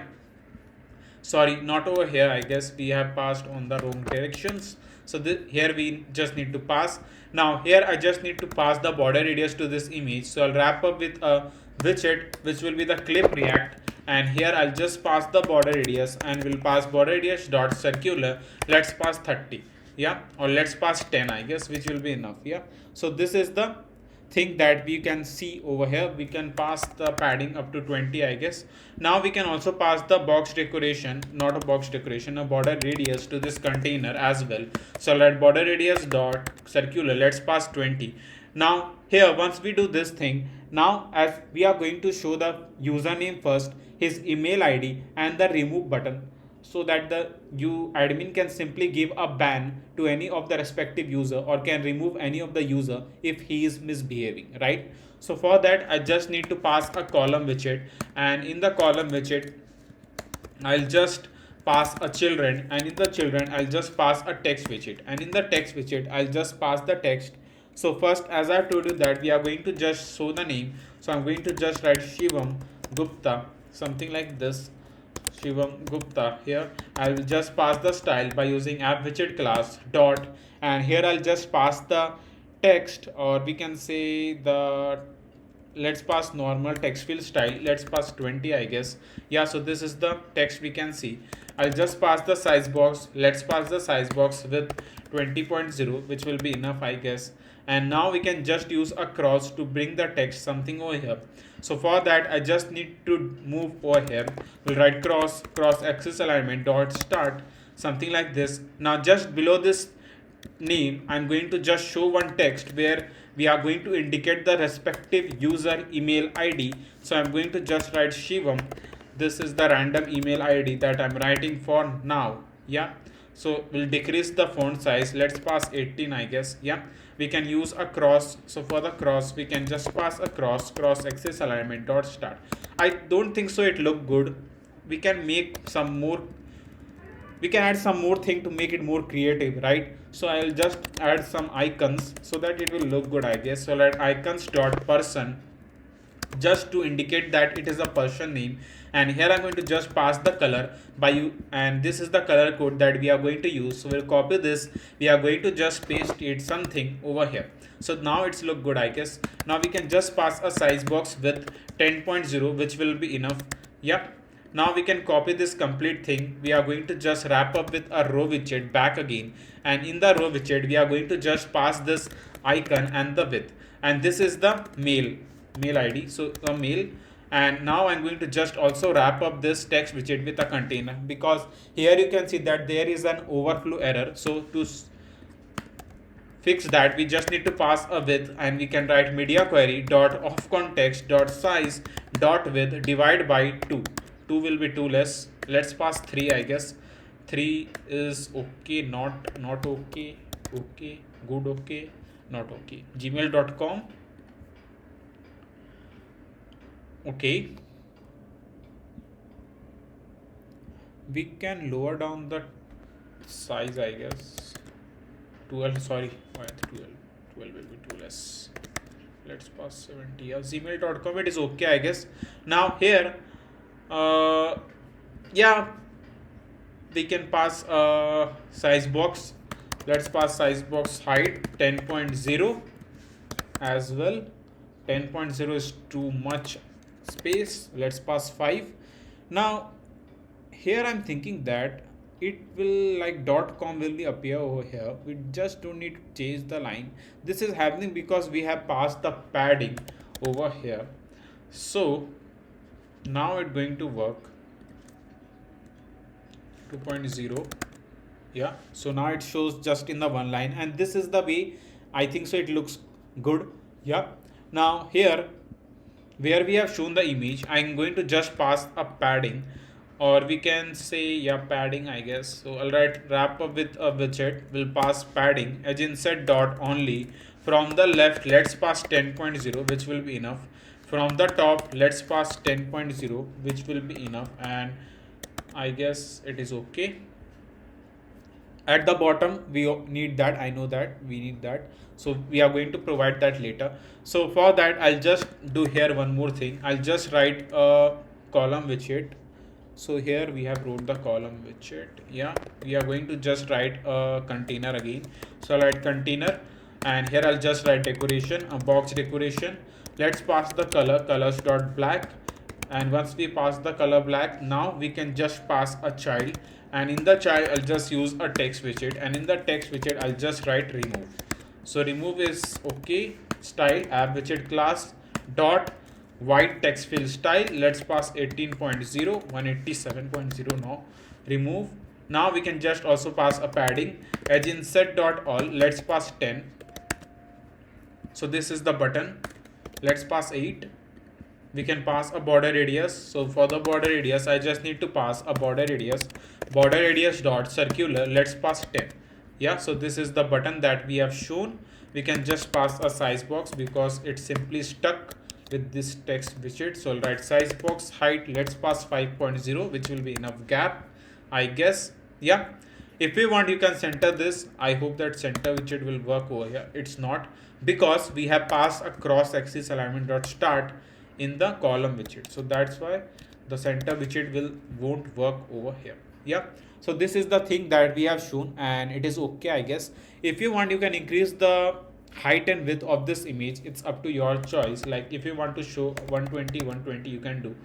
Sorry, not over here, I guess we have passed on the wrong directions. So here we just need to pass. Now here I just need to pass the border radius to this image. So I'll wrap up with a widget which will be the clip react, and here I'll just pass the border radius and we'll pass border radius dot circular, let's pass 30. Yeah, or let's pass 10, I guess, which will be enough. Yeah, so this is the thing that we can see over here. We can pass the padding up to 20, I guess. Now we can also pass the box decoration, not a box decoration, a border radius to this container as well. So let border radius dot circular, let's pass 20. Now here, once we do this thing, now as we are going to show the username first, his email ID and the remove button, so that the admin can simply give a ban to any of the respective user or can remove any of the user if he is misbehaving, right? So for that I just need to pass a column widget, and in the column widget I'll just pass a children, and in the children I'll just pass a text widget, and in the text widget I'll just pass the text. So first, as I told you that we are going to just show the name, so I'm going to just write Shivam Gupta, something like this, Shivam Gupta. Here I will just pass the style by using app widget class dot, and here I'll just pass the text, or we can say the, let's pass normal text field style, let's pass 20, I guess. Yeah, so this is the text we can see. I'll just pass the size box, let's pass the size box with 20.0, which will be enough, I guess. And now we can just use a cross to bring the text something over here. So for that I just need to move over here. We'll write cross axis alignment dot start, something like this. Now just below this name I'm going to just show one text where we are going to indicate the respective user email ID. So I'm going to just write Shivam. This is the random email ID that I'm writing for now. Yeah, so we'll decrease the font size, let's pass 18, I guess. Yeah, we can use a cross. So for the cross we can just pass a cross axis alignment dot start. I don't think so it look good. We can make some more, we can add some more thing to make it more creative, right? So I'll just add some icons so that it will look good, I guess. So let icons dot person, just to indicate that it is a person name, and here I'm going to just pass the color by you, and this is the color code that we are going to use. So we'll copy this, we are going to just paste it something over here. So now it's look good, I guess. Now we can just pass a size box with 10.0, which will be enough. Yep. Now we can copy this complete thing. We are going to just wrap up with a row widget back again, and in the row widget we are going to just pass this icon and the width, and this is the mail ID, so a mail. And now I'm going to just also wrap up this text widget with a container, because here you can see that there is an overflow error. So to fix that we just need to pass a width, and we can write media query dot of context dot size dot width divide by 2. 2 will be 2 less, let's pass 3, I guess. 3 is okay, not okay, okay, good, okay, not okay. gmail.com. Okay, we can lower down the size, I guess. 12, sorry, why 12 will be 2 less, let's pass 70. gmail.com, it is okay, I guess. Now here yeah, we can pass size box, let's pass size box height 10.0 as well. 10.0 is too much space, let's pass 5. Now here I'm thinking that it will like .com will be appear over here. We just don't need to change the line. This is happening because we have passed the padding over here. So now it's going to work. 2.0. Yeah, so now it shows just in the one line, and this is the way I think so it looks good. Yeah, now here where we have shown the image, I'm going to just pass a padding, or we can say, yeah, padding, I guess. So I'll write wrap up with a widget, will pass padding as in set dot only. From the left let's pass 10.0, which will be enough. From the top let's pass 10.0, which will be enough. And I guess it is okay. At the bottom we need that, I know that we need that, so we are going to provide that later. So for that I'll just do here one more thing. I'll just write a column widget. So here we have wrote the column widget. Yeah, we are going to just write a container again. So I'll write container, and here I'll just write decoration, a box decoration. Let's pass the colors dot black, and once we pass the color black, now we can just pass a child, and in the child I'll just use a text widget, and in the text widget I'll just write remove. So remove is okay. Style app widget class dot white text fill style, let's pass 18.0 187.0. now remove. Now we can just also pass a padding, edge inset dot all, let's pass 10. So this is the button, let's pass 8. We can pass a border radius. So for the border radius I just need to pass a border radius dot circular, let's pass 10. Yeah, so this is the button that we have shown. We can just pass a size box because it's simply stuck with this text widget. So I'll write size box height, let's pass 5.0, which will be enough gap, I guess. Yeah, if we want you can center this. I hope that center widget will work over here. It's not, because we have passed a cross axis alignment dot start in the column widget, so that's why the center widget won't work over here. Yeah, so this is the thing that we have shown, and it is okay, I guess. If you want you can increase the height and width of this image. It's up to your choice. Like if you want to show 120 you can do,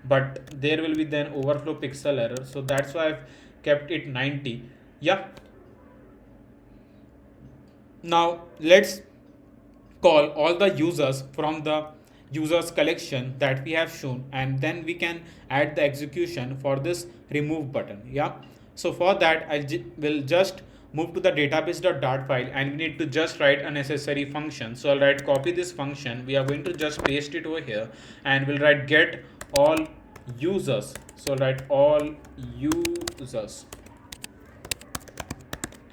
but there will be then overflow pixel error, so that's why I've kept it 90. Yeah, now let's call all the users from the users collection that we have shown, and then we can add the execution for this remove button. Yeah, so for that I will just move to the database.dart file, and we need to just write a necessary function. So I'll write copy this function, we are going to just paste it over here, and we'll write get all users. So I'll write all users.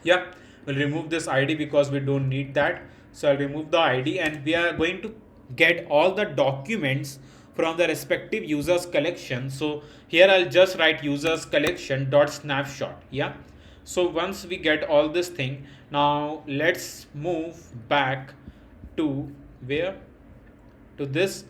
Yeah, we'll remove this id because we don't need that. So I'll remove the id, and we are going to get all the documents from the respective users collection. So here I'll just write users collection dot snapshot. Yeah, so once we get all this thing, now let's move back to where, to this,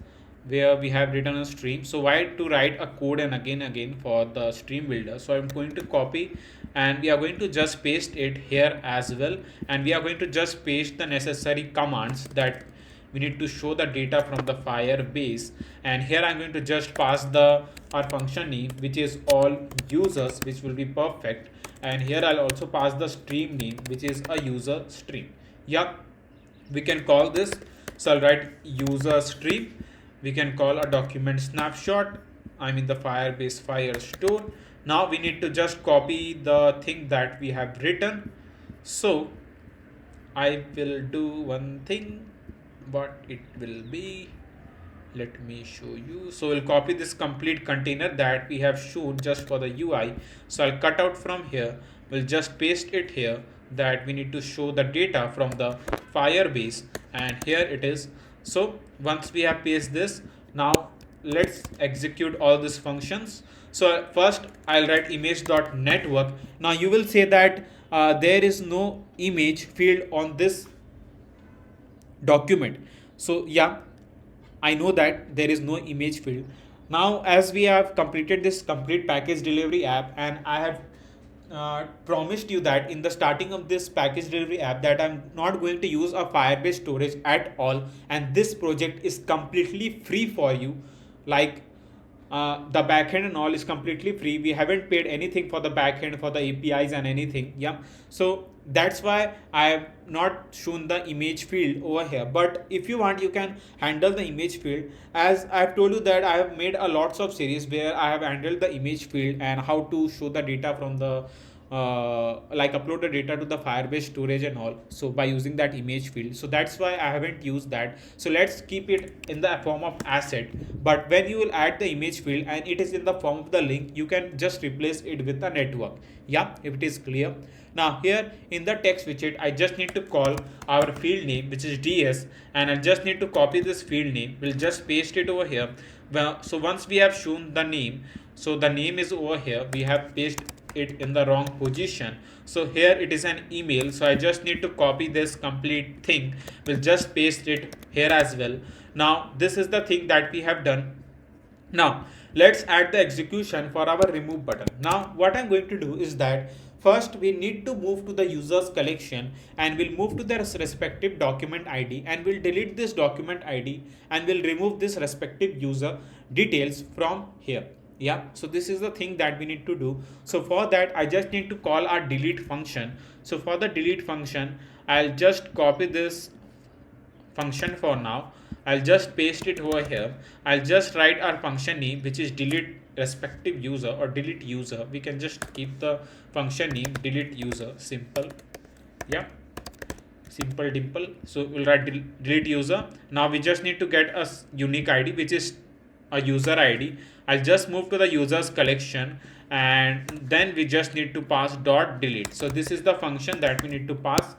where we have written a stream. So why to write a code and again for the stream builder? So I'm going to copy, and we are going to just paste it here as well, and we are going to just paste the necessary commands that we need to show the data from the Firebase. And here I'm going to just pass our function name, which is all users, which will be perfect. And here I'll also pass the stream name, which is a user stream. Yeah, we can call this. So I'll write user stream. We can call a document snapshot. I'm in the Firebase Firestore. Now we need to just copy the thing that we have written. So I will do one thing, but it will be, let me show you. So we'll copy this complete container that we have shown just for the UI. So I'll cut out from here, we'll just paste it here, that we need to show the data from the Firebase, and here it is. So once we have pasted this, now let's execute all these functions. So first I'll write image.network. Now you will say that there is no image field on this document. So yeah, I know that there is no image field. Now as we have completed this complete package delivery app, and I have promised you that in the starting of this package delivery app that I'm not going to use a Firebase storage at all, and this project is completely free for you. Like the backend and all is completely free. We haven't paid anything for the backend, for the APIs and anything. Yeah, so that's why I have not shown the image field over here. But if you want, you can handle the image field. As I have told you that I have made a lots of series where I have handled the image field and how to show the data from the like upload the data to the Firebase storage and all, so by using that image field. So that's why I haven't used that. So let's keep it in the form of asset, but when you will add the image field and it is in the form of the link, you can just replace it with the network. Yeah, if it is clear. Now here in the text widget, I just need to call our field name, which is ds, and I just need to copy this field name. We'll just paste it over here. Well, so once we have shown the name, So the name is over here, we have pasted it in the wrong position. So here it is an email, so I just need to copy this complete thing, we'll just paste it here as well. Now this is the thing that we have done. Now let's add the execution for our remove button. Now what I'm going to do is that first we need to move to the users collection, and we'll move to their respective document ID, and we'll delete this document ID, and we'll remove this respective user details from here. Yeah, so this is the thing that we need to do. So for that I just need to call our delete function. So for the delete function, I'll just copy this function for now, I'll just paste it over here. I'll just write our function name, which is delete respective user or delete user. We can just keep the function name delete user, simple. Yeah, simple dimple. So we'll write delete user. Now we just need to get a unique ID, which is a user ID. I'll just move to the users collection, and then we just need to pass dot delete. So this is the function that we need to pass,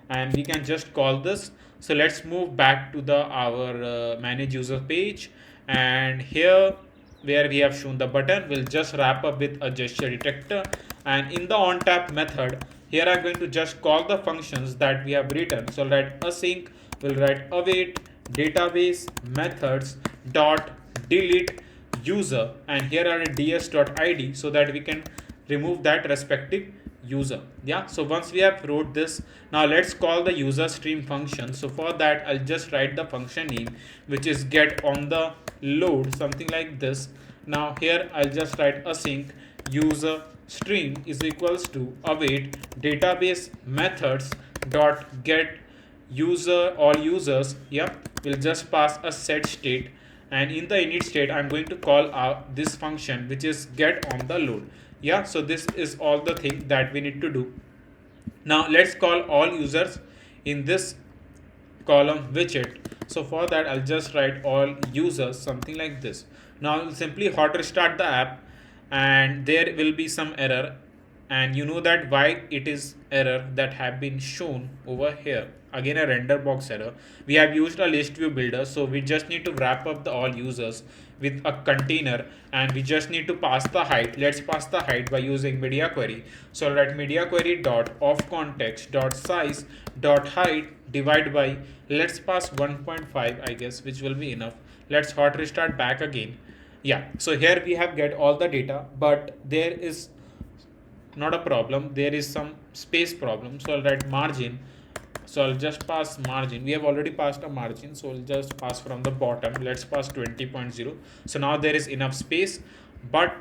and we can just call this. So let's move back to the our manage user page, and here where we have shown the button, we'll just wrap up with a gesture detector, and in the on tap method here I'm going to just call the functions that we have written. So I'll write async, we'll write await database methods dot delete user, and here are a ds.id, so that we can remove that respective user. Yeah, so once we have wrote this, now let's call the user stream function. So for that I'll just write the function name, which is get on the load, something like this. Now here I'll just write async user stream is equals to await database methods dot get user all users. Yeah, we'll just pass a set state, and in the init state I'm going to call out this function, which is get on the load. Yeah, so this is all the thing that we need to do. Now let's call all users in this column widget. So for that I'll just write all users, something like this. Now I'll simply hot restart the app, and there will be some error, and you know that why it is error that have been shown over here. Again a render box error. We have used a list view builder, so we just need to wrap up the all users with a container, and we just need to pass the height. Let's pass the height by using media query. So I'll write media query dot of context dot size dot height divide by, let's pass 1.5 I guess, which will be enough. Let's hot restart back again. Yeah, so here we have get all the data, but there is not a problem, there is some space problem. So I'll write margin. So I'll just pass margin. We have already passed a margin, so we'll just pass from the bottom. Let's pass 20.0. So now there is enough space, but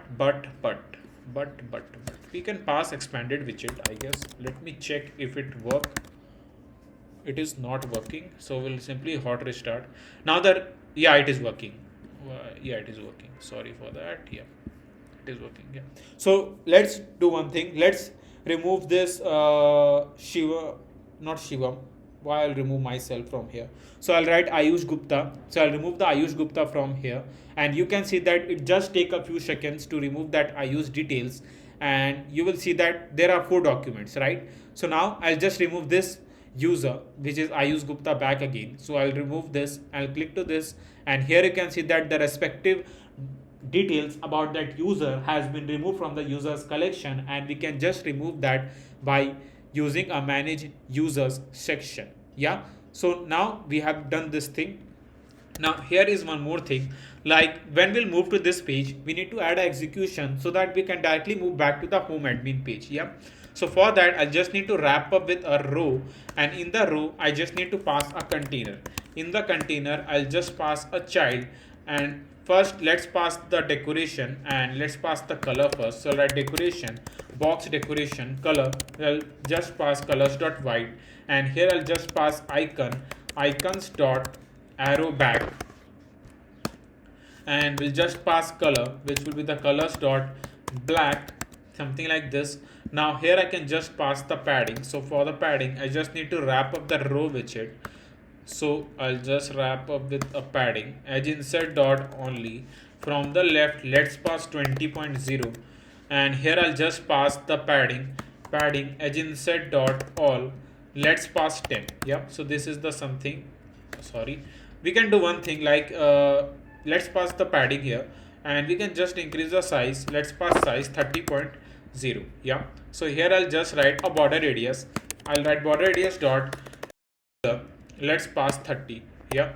we can pass expanded widget, I guess. Let me check if it work. It is not working, so we'll simply hot restart. Now that, yeah, it is working. Yeah, it is working. Sorry for that. Yeah, it is working. Yeah. So let's do one thing. Let's remove this Shiva, not Shivam. Why I'll remove myself from here. So I'll write Ayush Gupta. So I'll remove the Ayush Gupta from here, and you can see that it just take a few seconds to remove that Ayush details, and you will see that there are 4 documents, right? So now I'll just remove this user, which is Ayush Gupta, back again. So I'll remove this, I'll click to this, and here you can see that the respective details about that user has been removed from the users collection, and we can just remove that by using a manage users section. Yeah, so now we have done this thing. Now here is one more thing, like when we'll move to this page, we need to add an execution so that we can directly move back to the home admin page. Yeah, so for that I just need to wrap up with a row, and in the row I just need to pass a container. In the container I'll just pass a child, and first let's pass the decoration, and let's pass the color first. So write decoration box decoration color. I'll just pass colors dot white, and here I'll just pass icons dot arrow back, and we'll just pass color, which will be the colors dot black, something like this. Now here I can just pass the padding. So for the padding I just need to wrap up the row widget. So I'll just wrap up with a padding edge insert dot only. From the left let's pass 20.0, and here I'll just pass the padding edge insert dot all, let's pass 10. Yeah, so this is the something, sorry, we can do one thing, like let's pass the padding here, and we can just increase the size. Let's pass size 30.0. Yeah, so here I'll just write a border radius. I'll write border radius dot, let's pass 30. Yeah,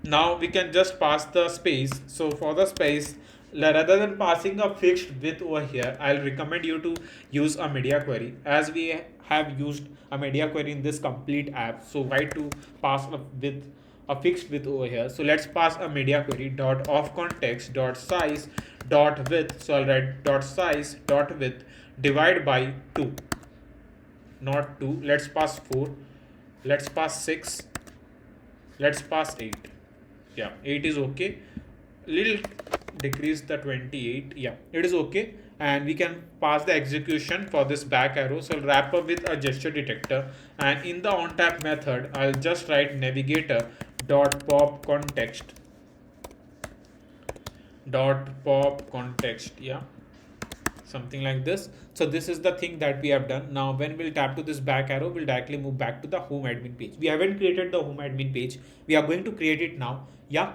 now we can just pass the space. So for the space, rather than passing a fixed width over here, I'll recommend you to use a media query, as we have used a media query in this complete app. So why to pass a fixed width over here? So let's pass a media query dot of context dot size dot width. So I'll write dot size dot width divide by 2, not 2. Let's pass 4. Let's pass 6. Let's pass 8. Yeah, 8 is okay. Little decrease the 28. Yeah, it is okay. And we can pass the execution for this back arrow. So I'll wrap up with a gesture detector, and in the on tap method I'll just write navigator dot pop context dot pop context. Yeah, something like this. So this is the thing that we have done. Now when we'll tap to this back arrow, we'll directly move back to the home admin page. We haven't created the home admin page, we are going to create it now. Yeah,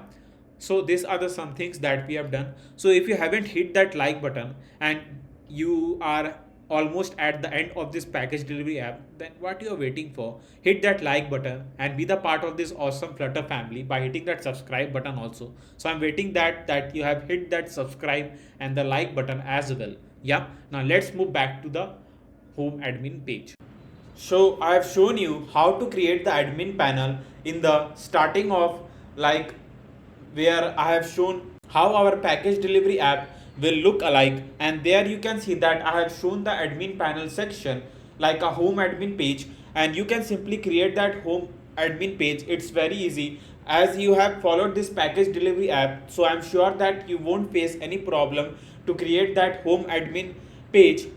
so these are the some things that we have done. So if you haven't hit that like button and you are almost at the end of this package delivery app, then what you are waiting for? Hit that like button and be the part of this awesome Flutter family by hitting that subscribe button also. So I'm waiting that you have hit that subscribe and the like button as well. Yeah, now let's move back to the home admin page. So I have shown you how to create the admin panel in the starting of, like, where I have shown how our package delivery app will look alike, and there you can see that I have shown the admin panel section like a home admin page, and you can simply create that home admin page. It's very easy, as you have followed this package delivery app, so I'm sure that you won't face any problem to create that home admin page.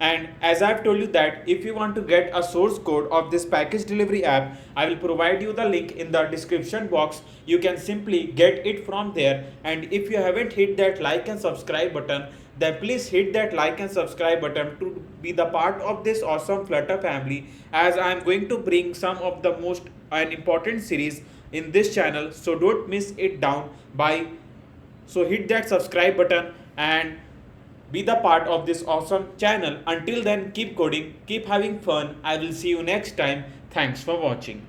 And as I've told you that if you want to get a source code of this package delivery app, I will provide you the link in the description box. You can simply get it from there. And if you haven't hit that like and subscribe button, then please hit that like and subscribe button to be the part of this awesome Flutter family, as I am going to bring some of the most important series in this channel. So don't miss it down by, so hit that subscribe button and be the part of this awesome channel. Until then, keep coding, keep having fun. I will see you next time. Thanks for watching.